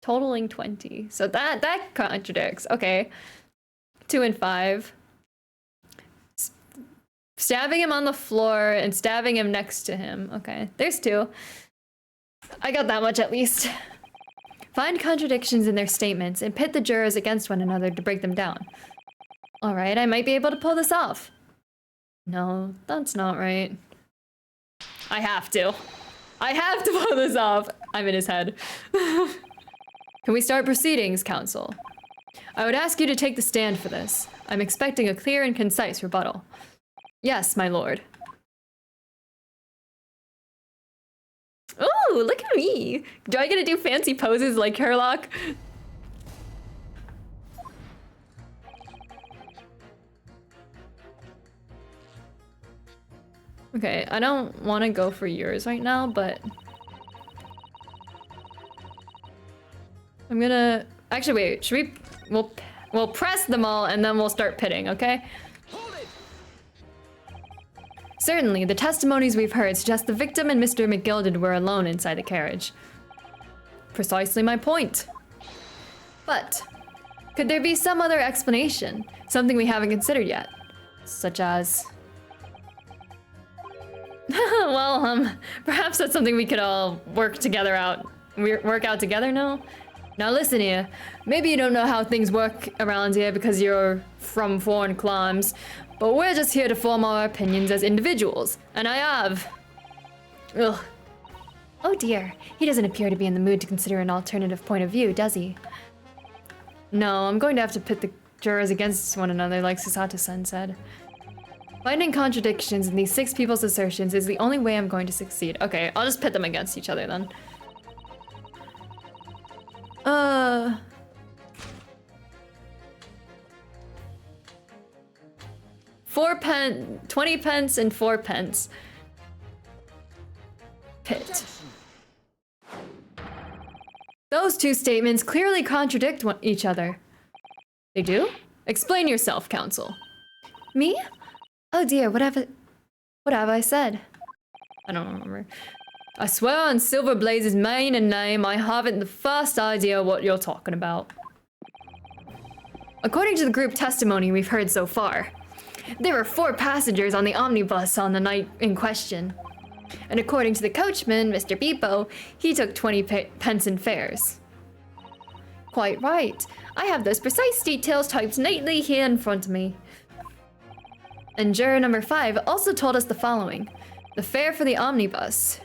S1: totaling 20. So that contradicts. Okay. 2 and 5. Stabbing him on the floor and stabbing him next to him. Okay, there's 2. I got that much at least. Find contradictions in their statements and pit the jurors against one another to break them down. All right, I might be able to pull this off. No, that's not right. I have to pull this off. I'm in his head. Can we start proceedings, counsel? I would ask you to take the stand for this. I'm expecting a clear and concise rebuttal. Yes, my lord. Ooh, look at me. Do I get to do fancy poses like Herlock? Okay, I don't want to go for yours right now, but I'm gonna actually wait. Should we? We'll press them all and then we'll start pitting. Okay. Certainly, the testimonies we've heard suggest the victim and Mr. McGilded were alone inside the carriage. Precisely my point. But could there be some other explanation? Something we haven't considered yet? Such as... well, perhaps that's something we could all work out together now? Now listen here, maybe you don't know how things work around here because you're from foreign climes, but we're just here to form our opinions as individuals, and I have... Ugh.
S2: Oh dear, he doesn't appear to be in the mood to consider an alternative point of view, does he?
S1: No, I'm going to have to pit the jurors against one another like Susato-san said. Finding contradictions in these 6 people's assertions is the only way I'm going to succeed. Okay, I'll just pit them against each other then. 20 pence and 4 pence. Pit. Those 2 statements clearly contradict each other. They do? Explain yourself, Counsel.
S2: Me? Oh dear, what have I said?
S1: I don't remember. I swear on Silver Blaze's mane and name, I haven't the first idea what you're talking about. According to the group testimony we've heard so far, there were 4 passengers on the omnibus on the night in question. And according to the coachman, Mr. Beepo, he took 20 pence in fares. Quite right. I have those precise details typed neatly here in front of me. And juror number 5 also told us the following. The fare for the omnibus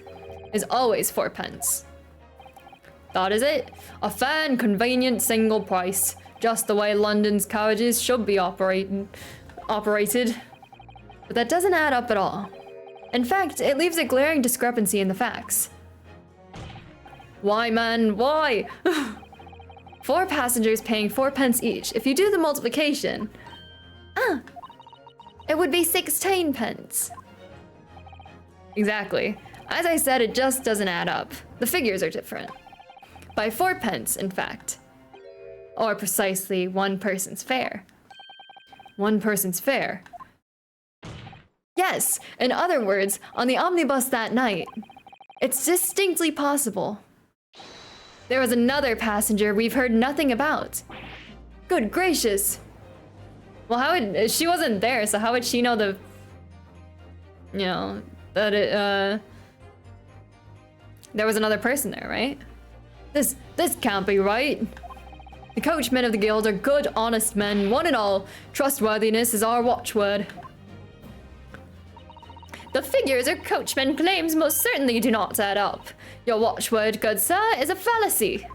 S1: is always 4 pence. That is it. A fair and convenient single price. Just the way London's carriages should be operated. But that doesn't add up at all. In fact, it leaves a glaring discrepancy in the facts. Why, man, why? 4 passengers paying 4 pence each. If you do the multiplication,
S2: It would be 16 pence.
S1: Exactly. As I said, it just doesn't add up. The figures are different. By 4 pence, in fact. Or precisely 1 person's fare. 1 person's fare. Yes, in other words, on the omnibus that night, it's distinctly possible. There was another passenger we've heard nothing about. Good gracious. Well, how would she wasn't there, so how would she know the, you know, that it there was another person there, right? This can't be right. The coachmen of the guild are good, honest men, one and all. Trustworthiness is our watchword. The figures our coachman claims most certainly do not add up. Your watchword, good sir, is a fallacy.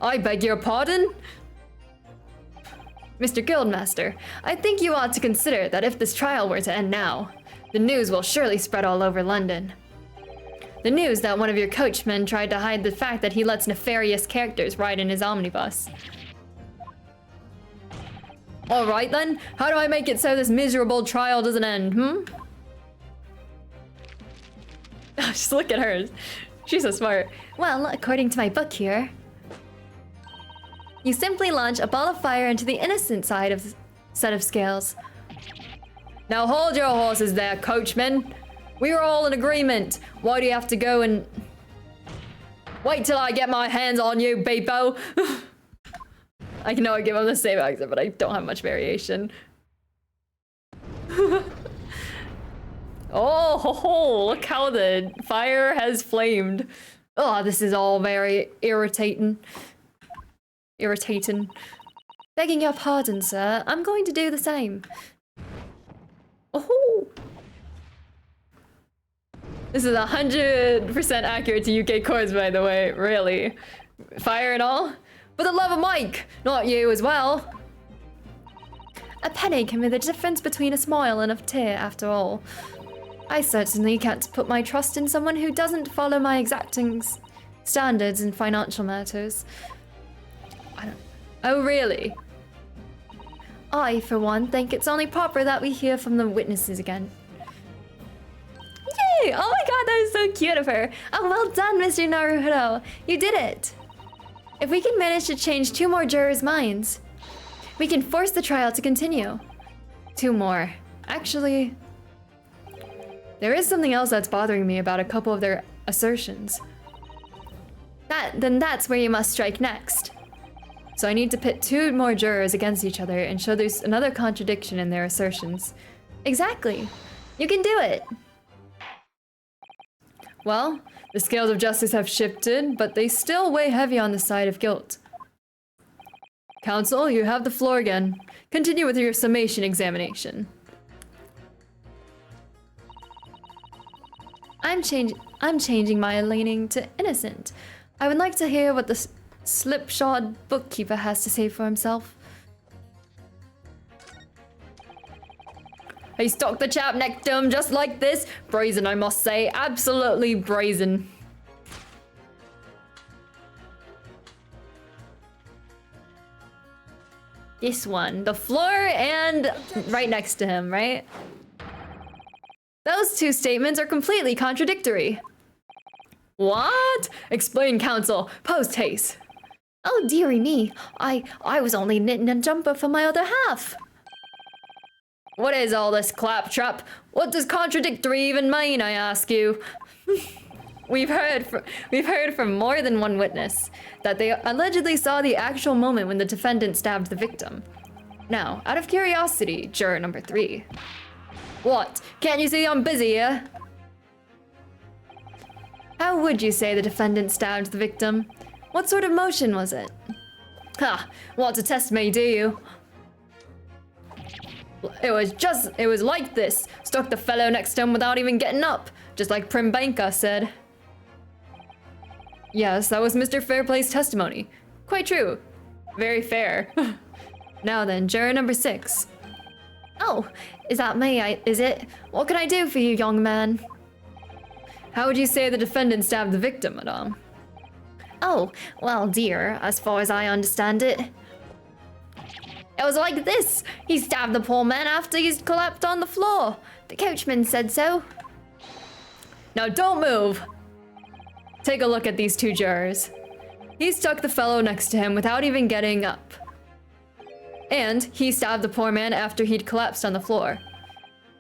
S1: I beg your pardon? Mr. Guildmaster, I think you ought to consider that if this trial were to end now, the news will surely spread all over London. The news that one of your coachmen tried to hide the fact that he lets nefarious characters ride in his omnibus. Alright then, how do I make it so this miserable trial doesn't end, Just look at her. She's so smart.
S2: Well, according to my book here, you simply launch a ball of fire into the innocent side of the set of scales.
S1: Now hold your horses there, coachman. We were all in agreement. Why do you have to go and... Wait till I get my hands on you, Beepo. I know I give him the same accent, but I don't have much variation. Oh, ho, ho, look how the fire has flamed. Oh, this is all very irritating.
S2: Begging your pardon, sir, I'm going to do the same.
S1: Oh. This is 100% accurate to UK chords, by the way, really. Fire and all. For the love of Mike, not you as well.
S2: A penny can be the difference between a smile and a tear, after all. I certainly can't put my trust in someone who doesn't follow my exacting standards in financial matters.
S1: Oh, really?
S2: I, for one, think it's only proper that we hear from the witnesses again. Yay! Oh my god, that was so cute of her. Oh, well done, Mr. Naruto. You did it. If we can manage to change 2 more jurors' minds, we can force the trial to continue.
S1: 2 more. Actually, there is something else that's bothering me about a couple of their assertions.
S2: Then that's where you must strike next.
S1: So I need to pit 2 more jurors against each other and show there's another contradiction in their assertions.
S2: Exactly. You can do it.
S1: Well, the scales of justice have shifted, but they still weigh heavy on the side of guilt. Counsel, you have the floor again. Continue with your summation examination.
S2: I'm changing my leaning to innocent. I would like to hear what the slipshod bookkeeper has to say for himself.
S1: He stalked the chap next to him just like this. Brazen, I must say. Absolutely brazen. This one. The floor and right next to him, right? Those 2 statements are completely contradictory. What? Explain, counsel. Post haste.
S2: Oh, dearie me. I was only knitting a jumper for my other half.
S1: What is all this claptrap? What does contradictory even mean, I ask you? We've heard from more than one witness that they allegedly saw the actual moment when the defendant stabbed the victim. Now, out of curiosity, juror number 3. What? Can't you see I'm busy here? How would you say the defendant stabbed the victim? What sort of motion was it? Ha! Want to test me, do you? It was like this. Struck the fellow next to him without even getting up, just like Prim Banka said. Yes, that was Mr. Fairplay's testimony. Quite true. Very fair. Now then, juror number 6.
S2: Oh, is that me, is it? What can I do for you, young man?
S1: How would you say the defendant stabbed the victim, madame?
S2: Oh, well, dear, as far as I understand it, it was like this. He stabbed the poor man after he's collapsed on the floor. The coachman said so.
S1: Now don't move. Take a look at these 2 jurors. He stuck the fellow next to him without even getting up. And he stabbed the poor man after he'd collapsed on the floor.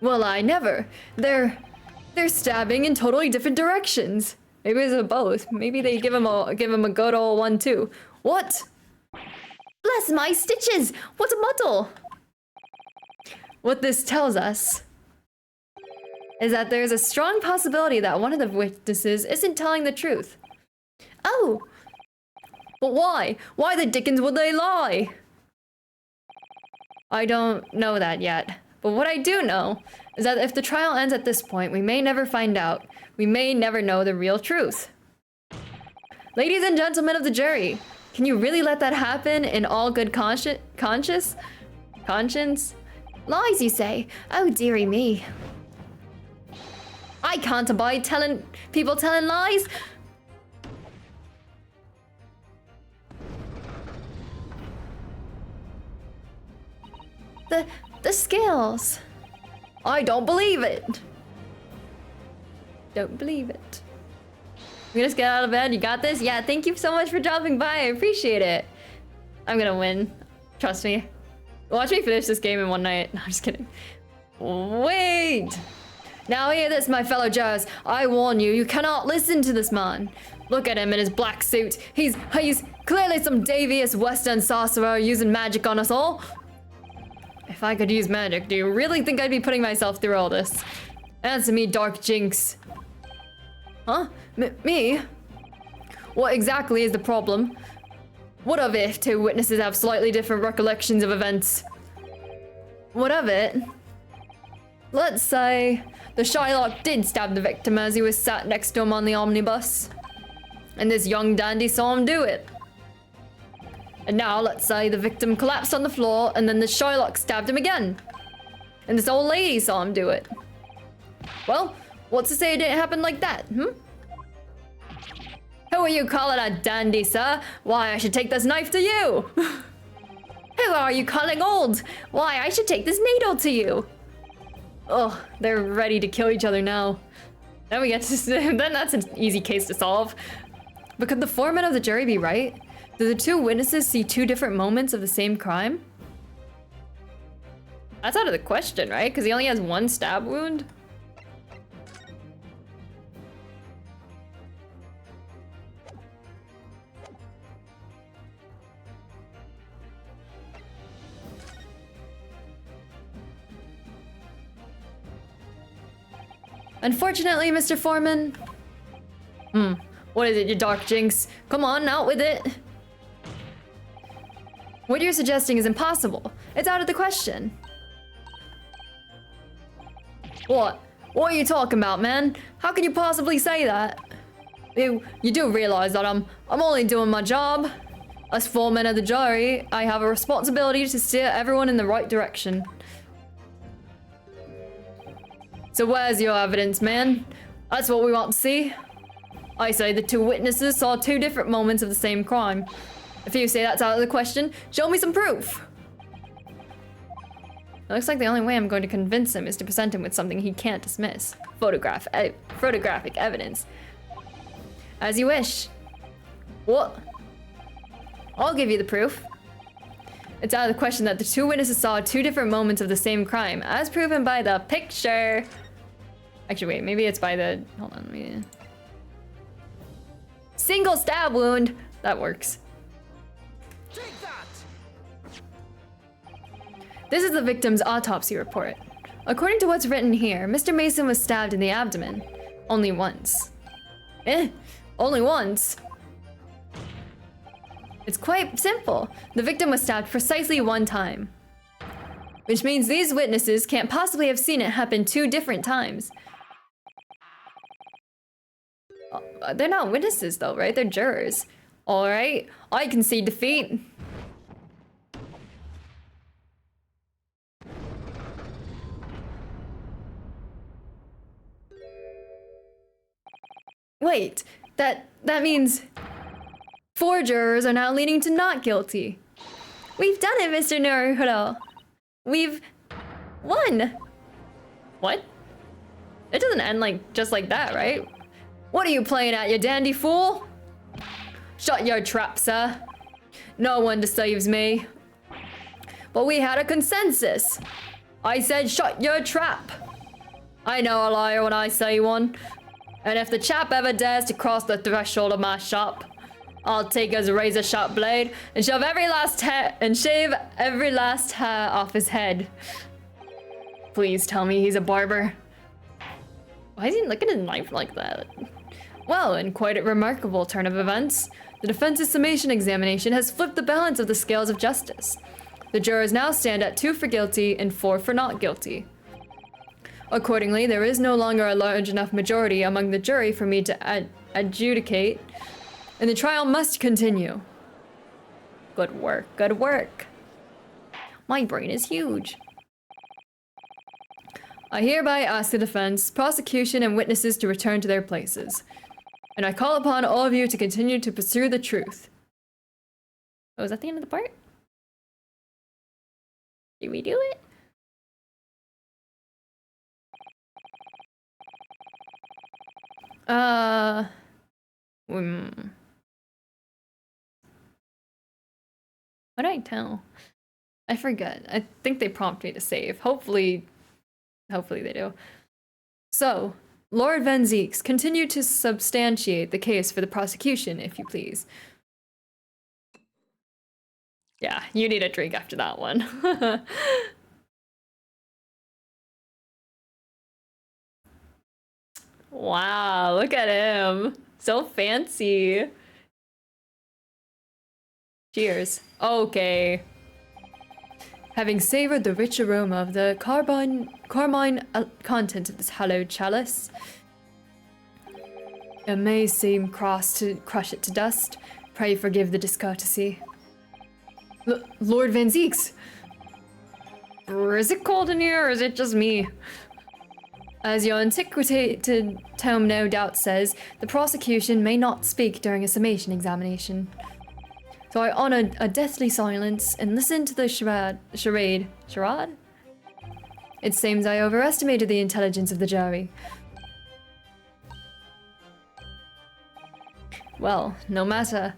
S1: Well, I never. They're stabbing in totally different directions. Maybe it's both. Maybe they give him a good old 1-2. What?
S2: Bless my stitches! What a muddle!
S1: What this tells us is that there's a strong possibility that one of the witnesses isn't telling the truth.
S2: Oh!
S1: But why? Why the dickens would they lie? I don't know that yet. But what I do know is that if the trial ends at this point, we may never find out. We may never know the real truth. Ladies and gentlemen of the jury, can you really let that happen in all good conscience?
S2: Lies, you say? Oh, dearie me.
S1: I can't abide people telling lies.
S2: The scales.
S1: I don't believe it. Don't believe it. We just get out of bed. You got this? Yeah, thank you so much for dropping by. I appreciate it. I'm gonna win. Trust me. Watch me finish this game in one night. No, I'm just kidding. Wait! Now hear this, my fellow jurors. I warn you, you cannot listen to this man. Look at him in his black suit. He's clearly some devious Western sorcerer using magic on us all. If I could use magic, do you really think I'd be putting myself through all this? Answer me, Dark Jinx. Huh? Me? What exactly is the problem? What of it if 2 witnesses have slightly different recollections of events? What of it? Let's say the Shylock did stab the victim as he was sat next to him on the omnibus. And this young dandy saw him do it. And now let's say the victim collapsed on the floor and then the Shylock stabbed him again. And this old lady saw him do it. Well, what's to say it didn't happen like that, Who are you calling a dandy, sir? Why, I should take this knife to you. Who are you calling old? Why, I should take this needle to you. Oh, they're ready to kill each other now. Then we get to, then that's an easy case to solve. But could the foreman of the jury be right? Do the 2 witnesses see 2 different moments of the same crime? That's out of the question, right? Because he only has 1 stab wound. Unfortunately, Mr. Foreman. What is it, you Dark Jinx? Come on, out with it. What you're suggesting is impossible. It's out of the question. What? What are you talking about, man? How can you possibly say that? You do realize that I'm only doing my job. As foreman of the jury, I have a responsibility to steer everyone in the right direction. So where's your evidence, man? That's what we want to see. I say the 2 witnesses saw 2 different moments of the same crime. If you say that's out of the question, show me some proof. It looks like the only way I'm going to convince him is to present him with something he can't dismiss. Photographic evidence. As you wish. What? I'll give you the proof. It's out of the question that the two witnesses saw two different moments of the same crime, as proven by the picture. Actually, wait, maybe it's by the... Hold on, let me... Single stab wound! That works.
S6: Take that!
S1: This is the victim's autopsy report. According to what's written here, Mr. Mason was stabbed in the abdomen. Only once. Only once? It's quite simple. The victim was stabbed precisely one time. Which means these witnesses can't possibly have seen it happen two different times. They're not witnesses though, right? They're jurors. Alright, I concede defeat. Wait, that means 4 jurors are now leaning to not guilty. We've done it, Mr. Naruhodo. We've won. What? It doesn't end like just like that, right? What are you playing at, you dandy fool? Shut your trap, sir. No one deceives me. But we had a consensus. I said shut your trap. I know a liar when I see one. And if the chap ever dares to cross the threshold of my shop, I'll take his razor-sharp blade and shave every last hair off his head. Please tell me he's a barber. Why is he looking at his knife like that? Well, in quite a remarkable turn of events, the defense's summation examination has flipped the balance of the scales of justice. The jurors now stand at 2 for guilty and 4 for not guilty. Accordingly, there is no longer a large enough majority among the jury for me to adjudicate, and the trial must continue. Good work, good work. My brain is huge. I hereby ask the defense, prosecution, and witnesses to return to their places. And I call upon all of you to continue to pursue the truth. Oh, is that the end of the part? Did we do it? What do I tell? I forget. I think they prompt me to save. Hopefully they do. So, Lord Van Zeeks, continue to substantiate the case for the prosecution, if you please. Yeah, you need a drink after that one. Wow, look at him. So fancy. Cheers. Okay. Having savored the rich aroma of the carmine content of this hallowed chalice, it may seem crass to crush it to dust. Pray forgive the discourtesy. Lord Van Zeeks! Is it cold in here, or is it just me? As your antiquated tome no doubt says, the prosecution may not speak during a summation examination. So I honor a deathly silence and listen to the charade? It seems I overestimated the intelligence of the jury. Well, no matter.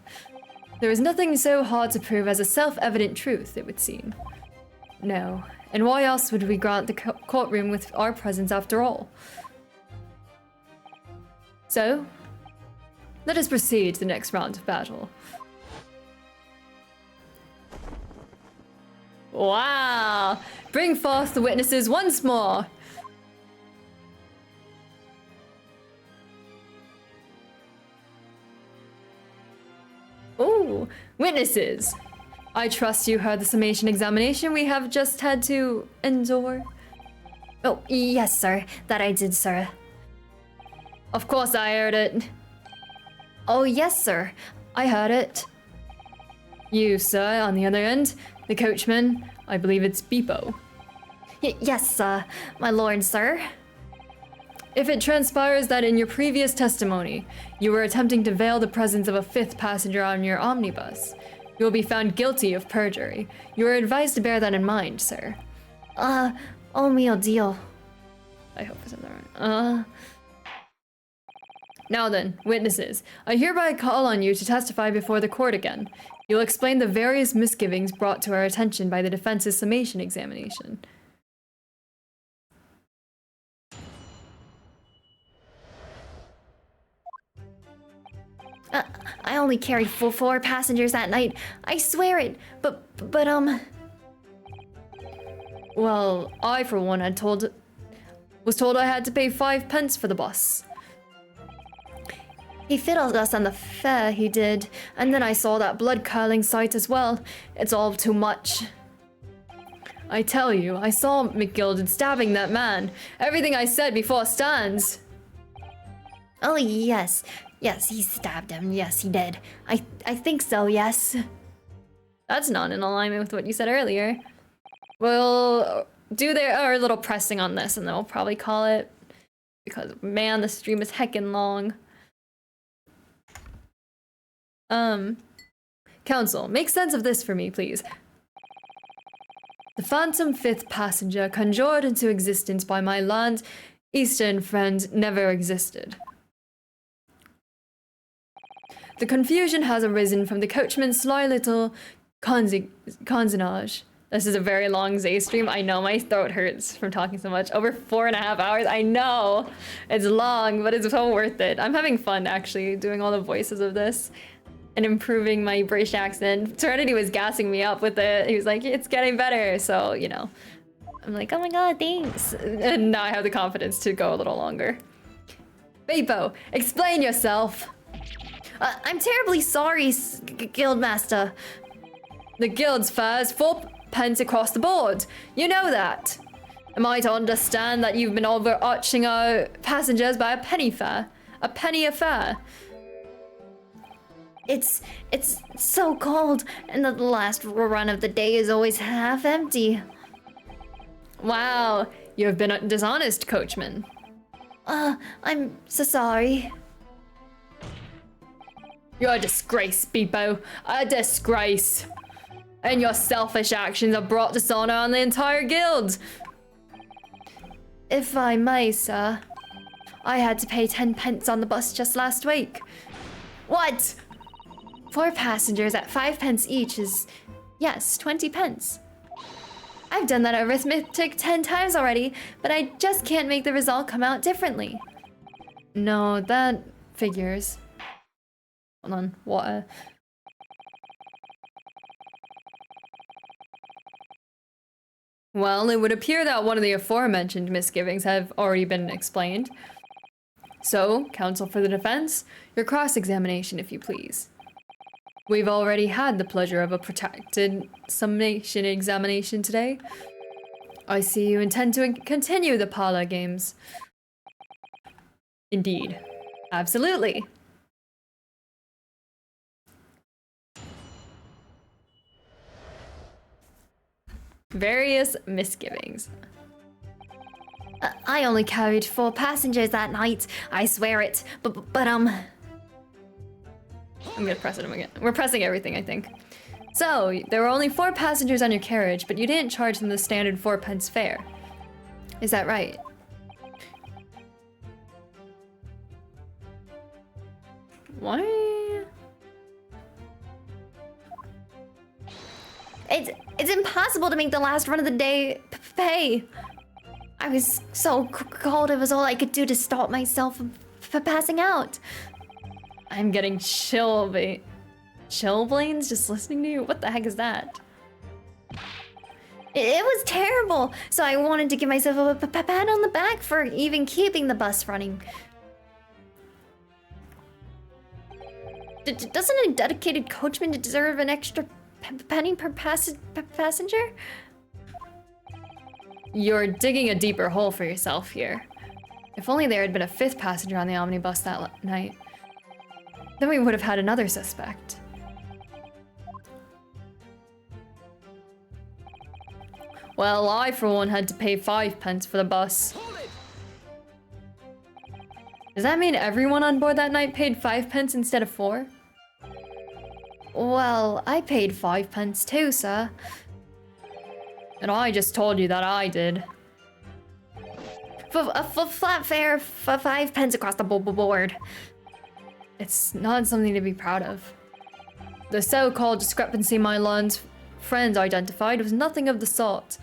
S1: There is nothing so hard to prove as a self-evident truth, it would seem. No. And why else would we grant the courtroom with our presence after all? So, let us proceed to the next round of battle. Wow! Bring forth the witnesses once more! Ooh, witnesses! I trust you heard the summation examination we have just had to endure.
S2: Oh, yes, sir. That I did, sir.
S1: Of course I heard it.
S2: Oh, yes, sir. I heard it.
S1: You, sir, on the other end, the coachman, I believe it's Beepo.
S2: Yes, my lord, sir.
S1: If it transpires that in your previous testimony, you were attempting to veil the presence of a 5th passenger on your omnibus, you will be found guilty of perjury. You are advised to bear that in mind, sir.
S2: Oh mio Dio.
S1: I hope I said that right. Now then, witnesses, I hereby call on you to testify before the court again. You'll explain the various misgivings brought to our attention by the defense's summation examination.
S2: I only carried four passengers that night. I swear it. But
S1: Well, I for one was told I had to pay 5 pence for the bus.
S2: he fiddled us on the fare, he did. And then I saw that blood-curdling sight as well. It's all too much.
S1: I tell you, I saw McGilded stabbing that man. Everything I said before stands.
S2: Oh, yes. Yes, he stabbed him. Yes, he did. I think so, yes.
S1: That's not in alignment with what you said earlier. We'll do our little pressing on this and then we'll probably call it. Because, man, the stream is heckin' long. Counsel, make sense of this for me, please. The phantom 5th passenger conjured into existence by my land's eastern friend never existed. The confusion has arisen from the coachman's sly little consonage. This is a very long Zay stream. I know my throat hurts from talking so much. Over 4.5 hours. I know it's long, but it's so worth it. I'm having fun actually doing all the voices of this and improving my British accent. Serenity was gassing me up with it. He was like, it's getting better. So, you know, I'm like, oh my god, thanks. And now I have the confidence to go a little longer. Beppo, explain yourself.
S2: I'm terribly sorry, Guildmaster.
S1: The guild's fare is 4 pence across the board. You know that. Am I to understand that you've been overarching our passengers by a penny fare? A penny a fare?
S2: It's so cold, and the last run of the day is always half empty.
S1: Wow, you have been a dishonest, coachman.
S2: I'm so sorry.
S1: You're a disgrace, Beppo. A disgrace. And your selfish actions have brought dishonor on the entire guild.
S2: If I may, sir, I had to pay 10 pence on the bus just last week.
S1: What?
S2: 4 passengers at 5 pence each is, yes, 20 pence. I've done that arithmetic 10 times already, but I just can't make the result come out differently.
S1: No, that figures. Hold on, water. Well, it would appear that one of the aforementioned misgivings have already been explained. So, counsel for the defense, your cross-examination, if you please. We've already had the pleasure of a protracted summation examination today. I see you intend to continue the parlor games. Indeed. Absolutely. Various misgivings.
S2: I only carried 4 passengers that night. I swear it. But
S1: I'm gonna press it again. We're pressing everything, I think. So, there were only 4 passengers on your carriage, but you didn't charge them the standard 4 pence fare. Is that right? Why?
S2: It's impossible to make the last run of the day pay. I was so cold, it was all I could do to stop myself from passing out.
S1: I'm getting chilblains just listening to you. What the heck is that?
S2: It was terrible, so I wanted to give myself a pat on the back for even keeping the bus running. Doesn't a dedicated coachman deserve an extra penny per passenger?
S1: You're digging a deeper hole for yourself here. If only there had been a 5th passenger on the omnibus that night, then we would have had another suspect. Well, I for one had to pay 5 pence for the bus. Does that mean everyone on board that night paid 5 pence instead of 4?
S2: Well, I paid 5 pence too, sir.
S1: And I just told you that I did.
S2: For a flat fare for 5 pence across the board.
S1: It's not something to be proud of.
S2: The so-called discrepancy my Lon's friends identified was nothing of the sort.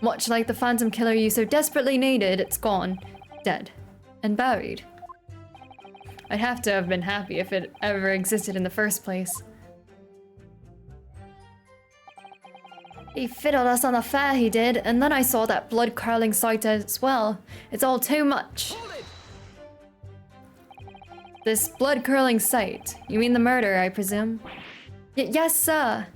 S2: Much like the phantom killer you so desperately needed, it's gone, dead, and buried. I'd have to have been happy if it ever existed in the first place. He fiddled us on the fair, he did, and then I saw that blood-curdling sight as well. It's all too much. This blood-curdling sight? You mean the murder, I presume? Yes, sir.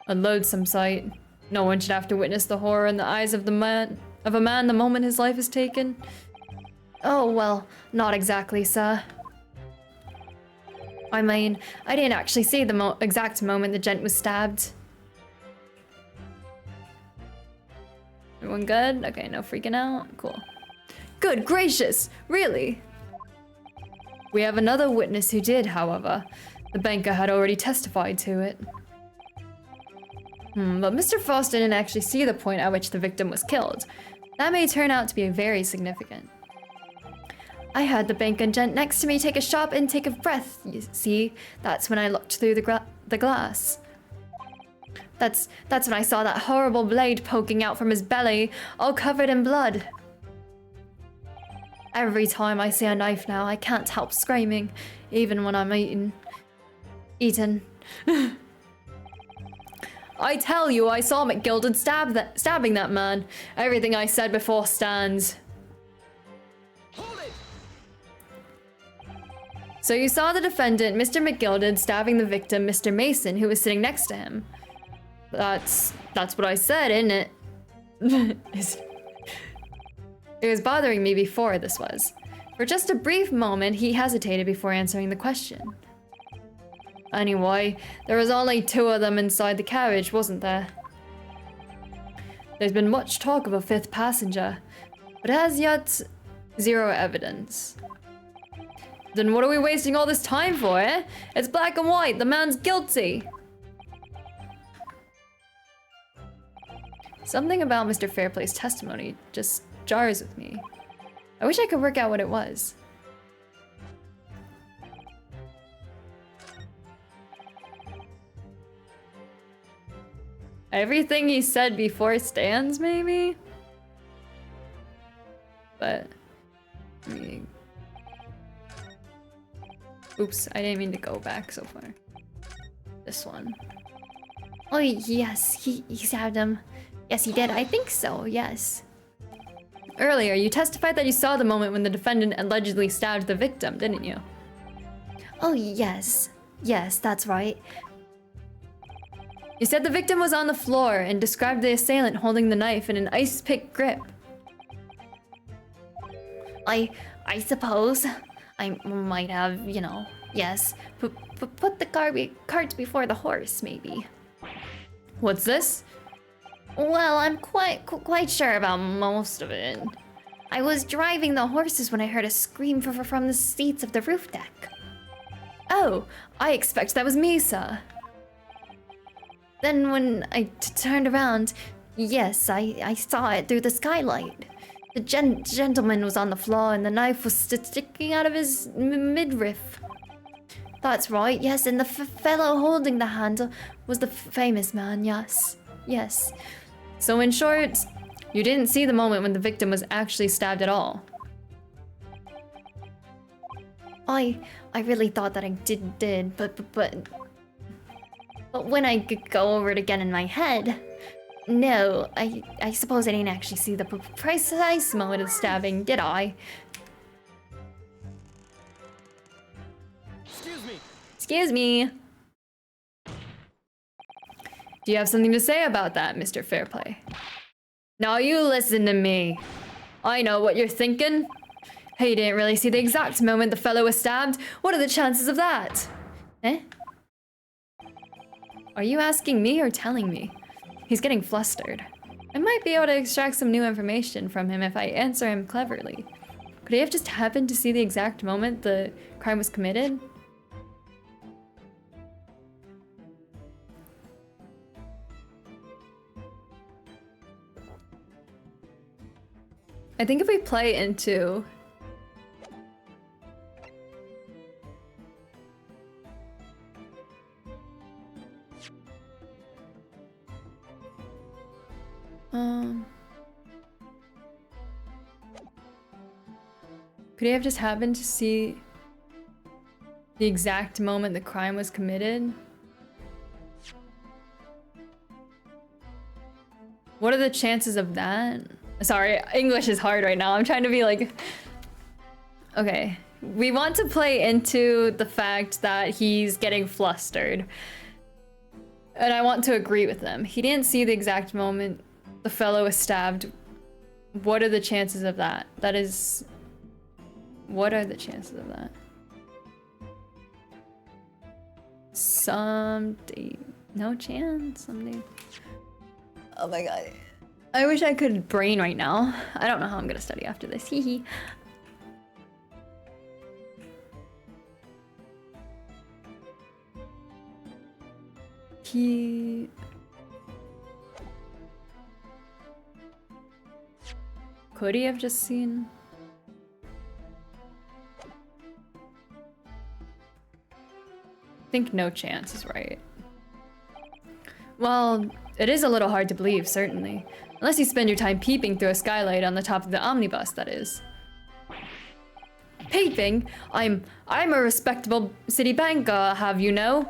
S2: A loathsome sight. No one should have to witness the horror in the eyes of a man the moment his life is taken. Oh, well, not exactly, sir. I mean, I didn't actually see the exact moment the gent was stabbed. Everyone good? Okay, no freaking out. Cool. Good gracious! Really? We have another witness who did, however. The banker had already testified to it. But Mr. Frost didn't actually see the point at which the victim was killed. That may turn out to be very significant. I heard the banker gent next to me take a sharp intake of breath, you see. That's when I looked through the glass. That's when I saw that horrible blade poking out from his belly, all covered in blood. Every time I see a knife now, I can't help screaming, even when I'm eaten. I tell you, I saw McGilded stabbing that man. Everything I said before stands. So you saw the defendant, Mr. McGilded, stabbing the victim, Mr. Mason, who was sitting next to him. That's what I said, isn't it? It was bothering me before, this was. For just a brief moment, he hesitated before answering the question. Anyway, there was only 2 of them inside the carriage, wasn't there? There's been much talk of a 5th passenger, but as yet, 0 evidence. Then what are we wasting all this time for, eh? It's black and white, the man's guilty! Something about Mr. Fairplay's testimony just jars with me. I wish I could work out what it was. Everything he said before stands, maybe? But... I mean... Oops, I didn't mean to go back so far. This one. Oh yes, he stabbed him. Yes, he did. I think so, yes. Earlier, you testified that you saw the moment when the defendant allegedly stabbed the victim, didn't you? Oh yes. Yes, that's right. You said the victim was on the floor and described the assailant holding the knife in an ice-pick grip. I suppose I might have, you know, yes, put the cart before the horse, maybe. What's this? Well, I'm quite sure about most of it. I was driving the horses when I heard a scream from the seats of the roof deck. Oh, I expect that was me, sir. Then when I turned around, yes, I saw it through the skylight. The gentleman was on the floor and the knife was sticking out of his midriff. That's right, yes, and the fellow holding the handle was the famous man, yes. Yes. So in short, you didn't see the moment when the victim was actually stabbed at all. I really thought that I did, but when I go over it again in my head, no, I suppose I didn't actually see the precise moment of stabbing, did I? Excuse me. Do you have something to say about that, Mr. Fairplay? Now you listen to me. I know what you're thinking. Hey, you didn't really see the exact moment the fellow was stabbed. What are the chances of that? Eh? Are you asking me or telling me? He's getting flustered. I might be able to extract some new information from him if I answer him cleverly. Could he have just happened to see the exact moment the crime was committed? I think if we play into
S1: Could he have just happened to see the exact moment the crime was committed? What are the chances of that? Sorry, English is hard right now. I'm trying to be like... Okay. We want to play into the fact that he's getting flustered. And I want to agree with them. He didn't see the exact moment the fellow was stabbed. What are the chances of that? That is... What are the chances of that? Someday. No chance. Someday. Oh my god. I wish I could brain right now. I don't know how I'm gonna study after this. Hee hee. Could he have just seen? I think no chance is right. Well, it is a little hard to believe, certainly. Unless you spend your time peeping through a skylight on the top of the omnibus, that is. Peeping? I'm a respectable city banker, have you know?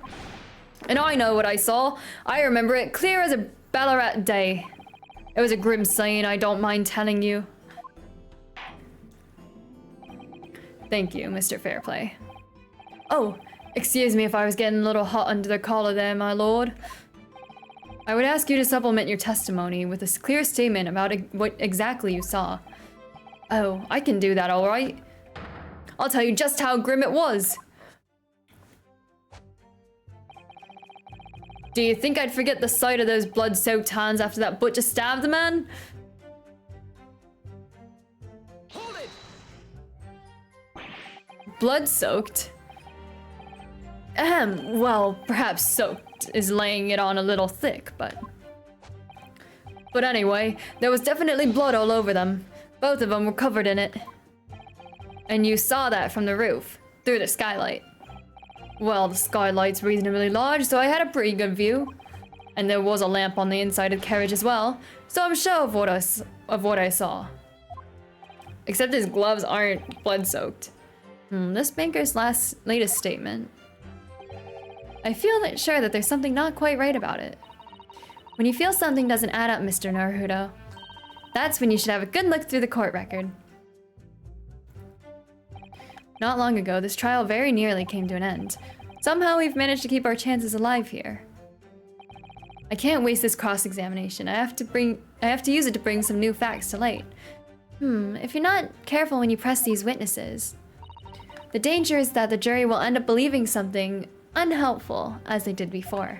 S1: And I know what I saw. I remember it clear as a Ballarat day. It was a grim scene, I don't mind telling you. Thank you, Mr. Fairplay. Oh, excuse me if I was getting a little hot under the collar there, my lord. I would ask you to supplement your testimony with a clear statement about what exactly you saw. Oh, I can do that, all right. I'll tell you just how grim it was. Do you think I'd forget the sight of those blood-soaked hands after that butcher stabbed the man?
S6: Hold it!
S1: Blood-soaked? Well, perhaps soaked is laying it on a little thick, but... But anyway, there was definitely blood all over them. Both of them were covered in it. And you saw that from the roof, through the skylight. Well, the skylight's reasonably large, so I had a pretty good view. And there was a lamp on the inside of the carriage as well, so I'm sure of what I saw. Except his gloves aren't blood-soaked. This banker's latest statement. I feel sure that there's something not quite right about it. When you feel something doesn't add up, Mr. Naruto, that's when you should have a good look through the court record. Not long ago, this trial very nearly came to an end. Somehow we've managed to keep our chances alive here. I can't waste this cross-examination. I have to use it to bring some new facts to light. If you're not careful when you press these witnesses, the danger is that the jury will end up believing something unhelpful, as they did before.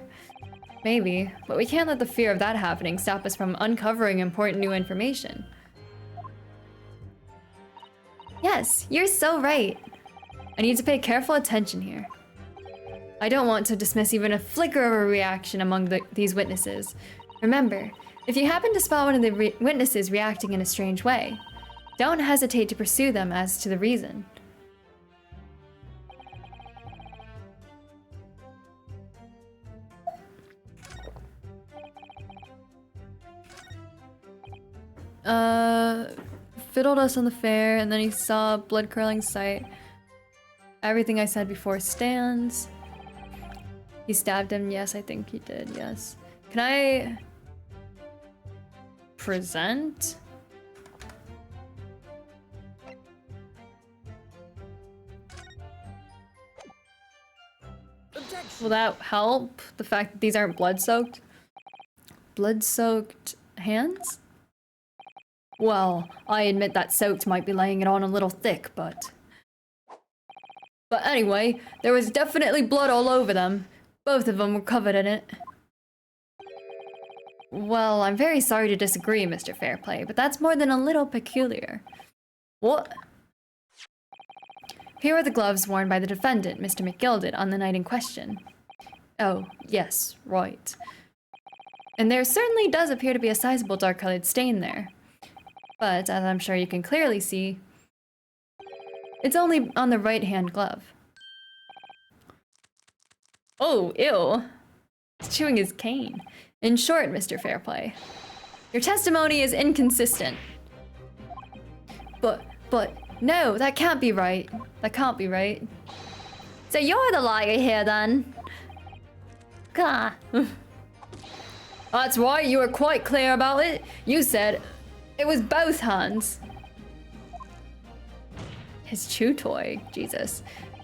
S1: Maybe, but we can't let the fear of that happening stop us from uncovering important new information. Yes, you're so right. I need to pay careful attention here. I don't want to dismiss even a flicker of a reaction among these witnesses. Remember, if you happen to spot one of the witnesses reacting in a strange way, don't hesitate to pursue them as to the reason. Fiddled us on the fair, and then he saw a blood-curling sight. Everything I said before stands. He stabbed him. Yes, I think he did. Yes. Can I present? Will that help? The fact that these aren't blood-soaked? Blood-soaked hands? Well, I admit that soaked might be laying it on a little thick, but anyway, there was definitely blood all over them. Both of them were covered in it. Well, I'm very sorry to disagree, Mr. Fairplay, but that's more than a little peculiar. What? Here are the gloves worn by the defendant, Mr. McGilded, on the night in question. Oh, yes, right. And there certainly does appear to be a sizable dark-colored stain there. But, as I'm sure you can clearly see, it's only on the right-hand glove. Oh, ew. He's chewing his cane. In short, Mr. Fairplay,
S2: Your testimony is inconsistent. But, no, that can't be right. That can't be right. So you're the liar here then? Gah.
S1: That's right, you were quite clear about it. You said it was both hands.
S2: His chew toy, Jesus.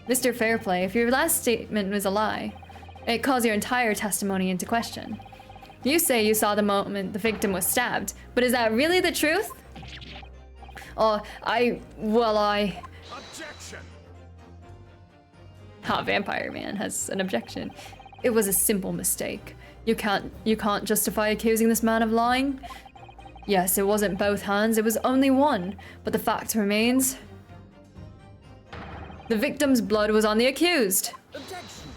S2: Mr. Fairplay, if your last statement was a lie, it calls your entire testimony into question. You say you saw the moment the victim was stabbed, but is that really the truth?
S1: Oh,
S6: Objection!
S2: Vampire Man has an objection. It was a simple mistake. You can't justify accusing this man of lying. Yes, it wasn't both hands, it was only one, but the fact remains. The victim's blood was on the accused.
S6: Objection!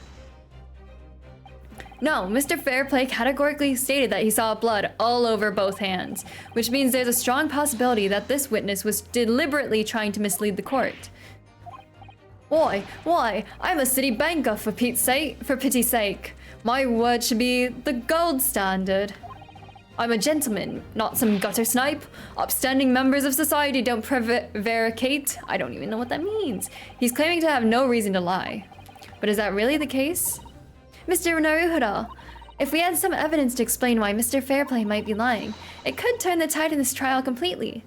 S2: No, Mr. Fairplay categorically stated that he saw blood all over both hands, which means there's a strong possibility that this witness was deliberately trying to mislead the court. Why? I'm a city banker, for pity's sake. My word should be the gold standard. I'm a gentleman, not some gutter snipe. Upstanding members of society don't prevaricate. I don't even know what that means. He's claiming to have no reason to lie. But is that really the case? Mr. Naruhodo, if we had some evidence to explain why Mr. Fairplay might be lying, it could turn the tide in this trial completely.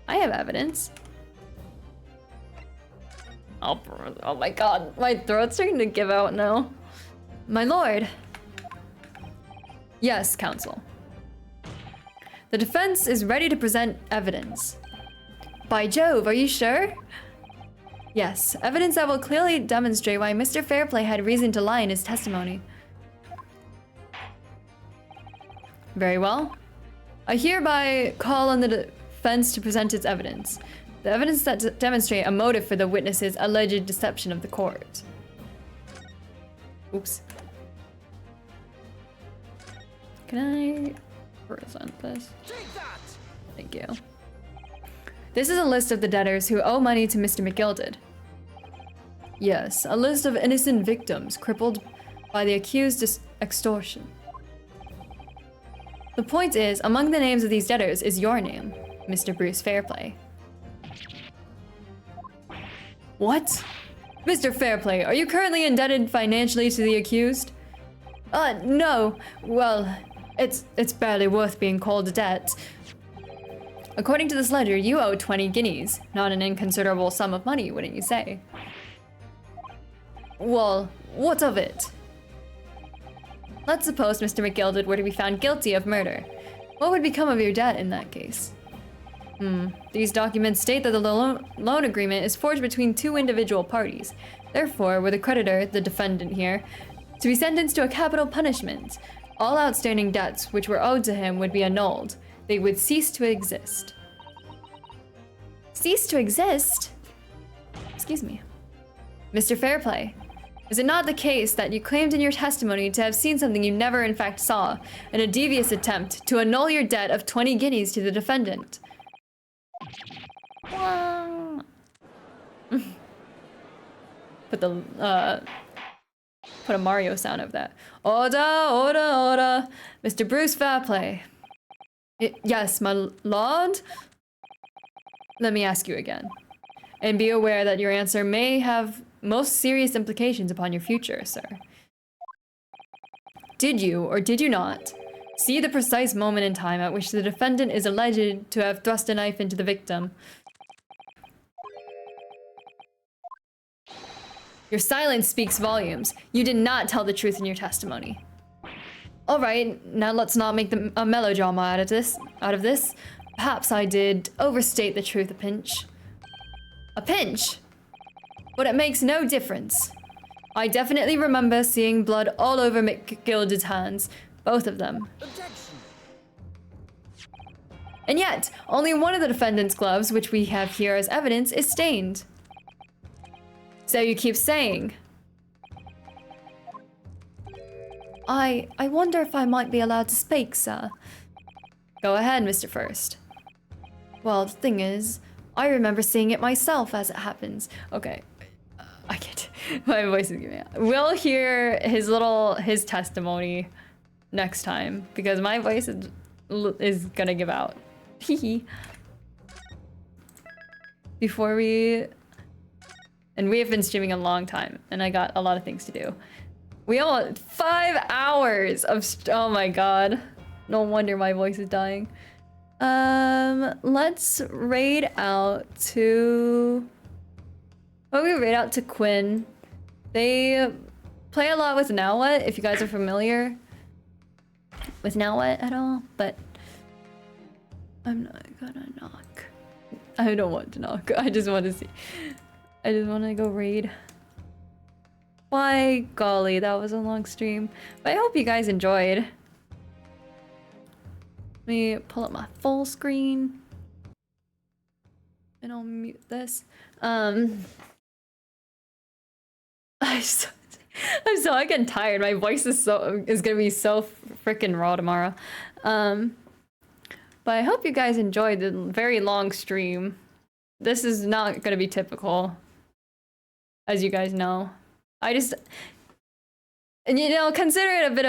S2: I have evidence.
S1: Oh my god, my throat's starting to give out now.
S2: My lord. Yes, counsel. The defense is ready to present evidence. By Jove, are you sure? Yes, evidence that will clearly demonstrate why Mr. Fairplay had reason to lie in his testimony. Very well. I hereby call on the defense to present its evidence. The evidence that demonstrate a motive for the witness's alleged deception of the court. Oops. Can I present this?
S6: Take that!
S2: Thank you. This is a list of the debtors who owe money to Mr. McGilded. Yes, a list of innocent victims crippled by the accused extortion. The point is, among the names of these debtors is your name, Mr. Bruce Fairplay. What? Mr. Fairplay, are you currently indebted financially to the accused? No. Well, it's barely worth being called a debt. According to this ledger, you owe 20 guineas. Not an inconsiderable sum of money, wouldn't you say? Well, what of it? Let's suppose Mr. McGilded were to be found guilty of murder. What would become of your debt in that case? These documents state that the loan agreement is forged between two individual parties. Therefore, were the creditor, the defendant here, to be sentenced to a capital punishment, all outstanding debts which were owed to him would be annulled. They would cease to exist. Cease to exist? Excuse me. Mr. Fairplay, is it not the case that you claimed in your testimony to have seen something you never in fact saw, in a devious attempt to annul your debt of 20 guineas to the defendant? Put a Mario sound of that. Order, Mr. Bruce Fairplay. Yes, my lord? Let me ask you again. And be aware that your answer may have most serious implications upon your future, sir. Did you, or did you not, see the precise moment in time at which the defendant is alleged to have thrust a knife into the victim? Your silence speaks volumes. You did not tell the truth in your testimony. All right, now let's not make a melodrama out of this. Perhaps I did overstate the truth a pinch. A pinch? But it makes no difference. I definitely remember seeing blood all over McGilded's hands, both of them.
S6: Objection!
S2: And yet, only one of the defendant's gloves, which we have here as evidence, is stained. So you keep saying. I wonder if I might be allowed to speak, sir. Go ahead, Mr. First. Well, the thing is, I remember seeing it myself as it happens. Okay, I can't. My voice is giving out. We'll hear his testimony
S1: next time because my voice is gonna give out. Before we... And we have been streaming a long time, and I got a lot of things to do. We all 5 hours of oh my god. No wonder my voice is dying. Let's raid out to... Oh, we raid out to Quinn. They play a lot with Now What, if you guys are familiar with Now What at all, but I'm not gonna knock. I don't want to knock. I just want to see. I just want to go raid. Why, golly, that was a long stream. But I hope you guys enjoyed. Let me pull up my full screen. And I'll mute this. I'm so getting tired. My voice is gonna be so freaking raw tomorrow. But I hope you guys enjoyed the very long stream. This is not gonna be typical, as you guys know. And you know, consider it a bit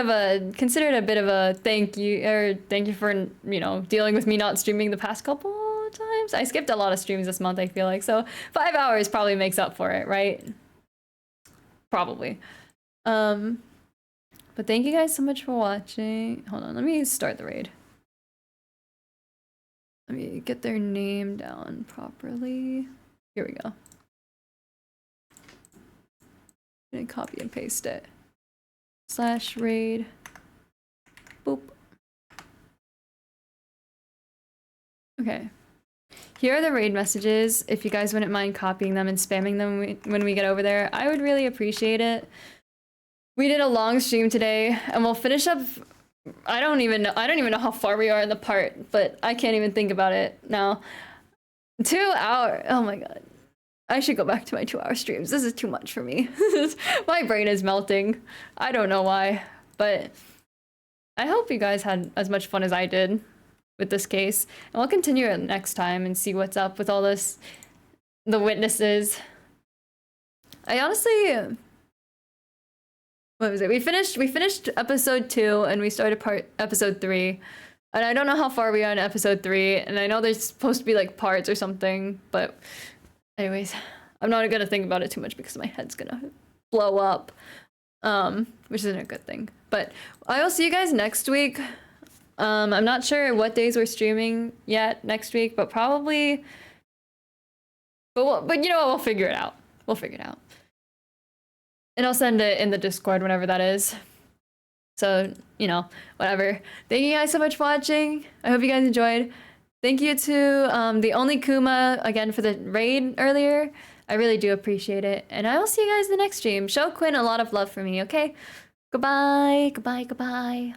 S1: of a thank you, or thank you for, you know, dealing with me not streaming the past couple times. I skipped a lot of streams this month, I feel like, so 5 hours probably makes up for it, right? Probably. But thank you guys so much for watching. Hold on, let me start the raid. Let me get their name down properly. Here we go. I'm gonna copy and paste it. /raid. Boop. Okay. Here are the raid messages. If you guys wouldn't mind copying them and spamming them when we get over there, I would really appreciate it. We did a long stream today, and we'll finish up. I don't even know how far we are in the part, but I can't even think about it now. 2 hours. Oh my god. I should go back to my 2-hour streams. This is too much for me. My brain is melting. I don't know why, but I hope you guys had as much fun as I did with this case. And we'll continue it next time and see what's up with all this, the witnesses. I honestly... What was it? We finished episode 2 and we started episode 3. And I don't know how far we are in episode 3, and I know there's supposed to be like parts or something, but anyways, I'm not gonna think about it too much because my head's gonna blow up, which isn't a good thing. But I will see you guys next week. I'm not sure what days we're streaming yet next week, but probably. But you know what? We'll figure it out. We'll figure it out. And I'll send it in the Discord whenever that is. So, you know, whatever. Thank you guys so much for watching. I hope you guys enjoyed. Thank you to the Only Kuma again for the raid earlier. I really do appreciate it. And I will see you guys in the next stream. Show Quinn a lot of love for me, okay? Goodbye, goodbye, goodbye.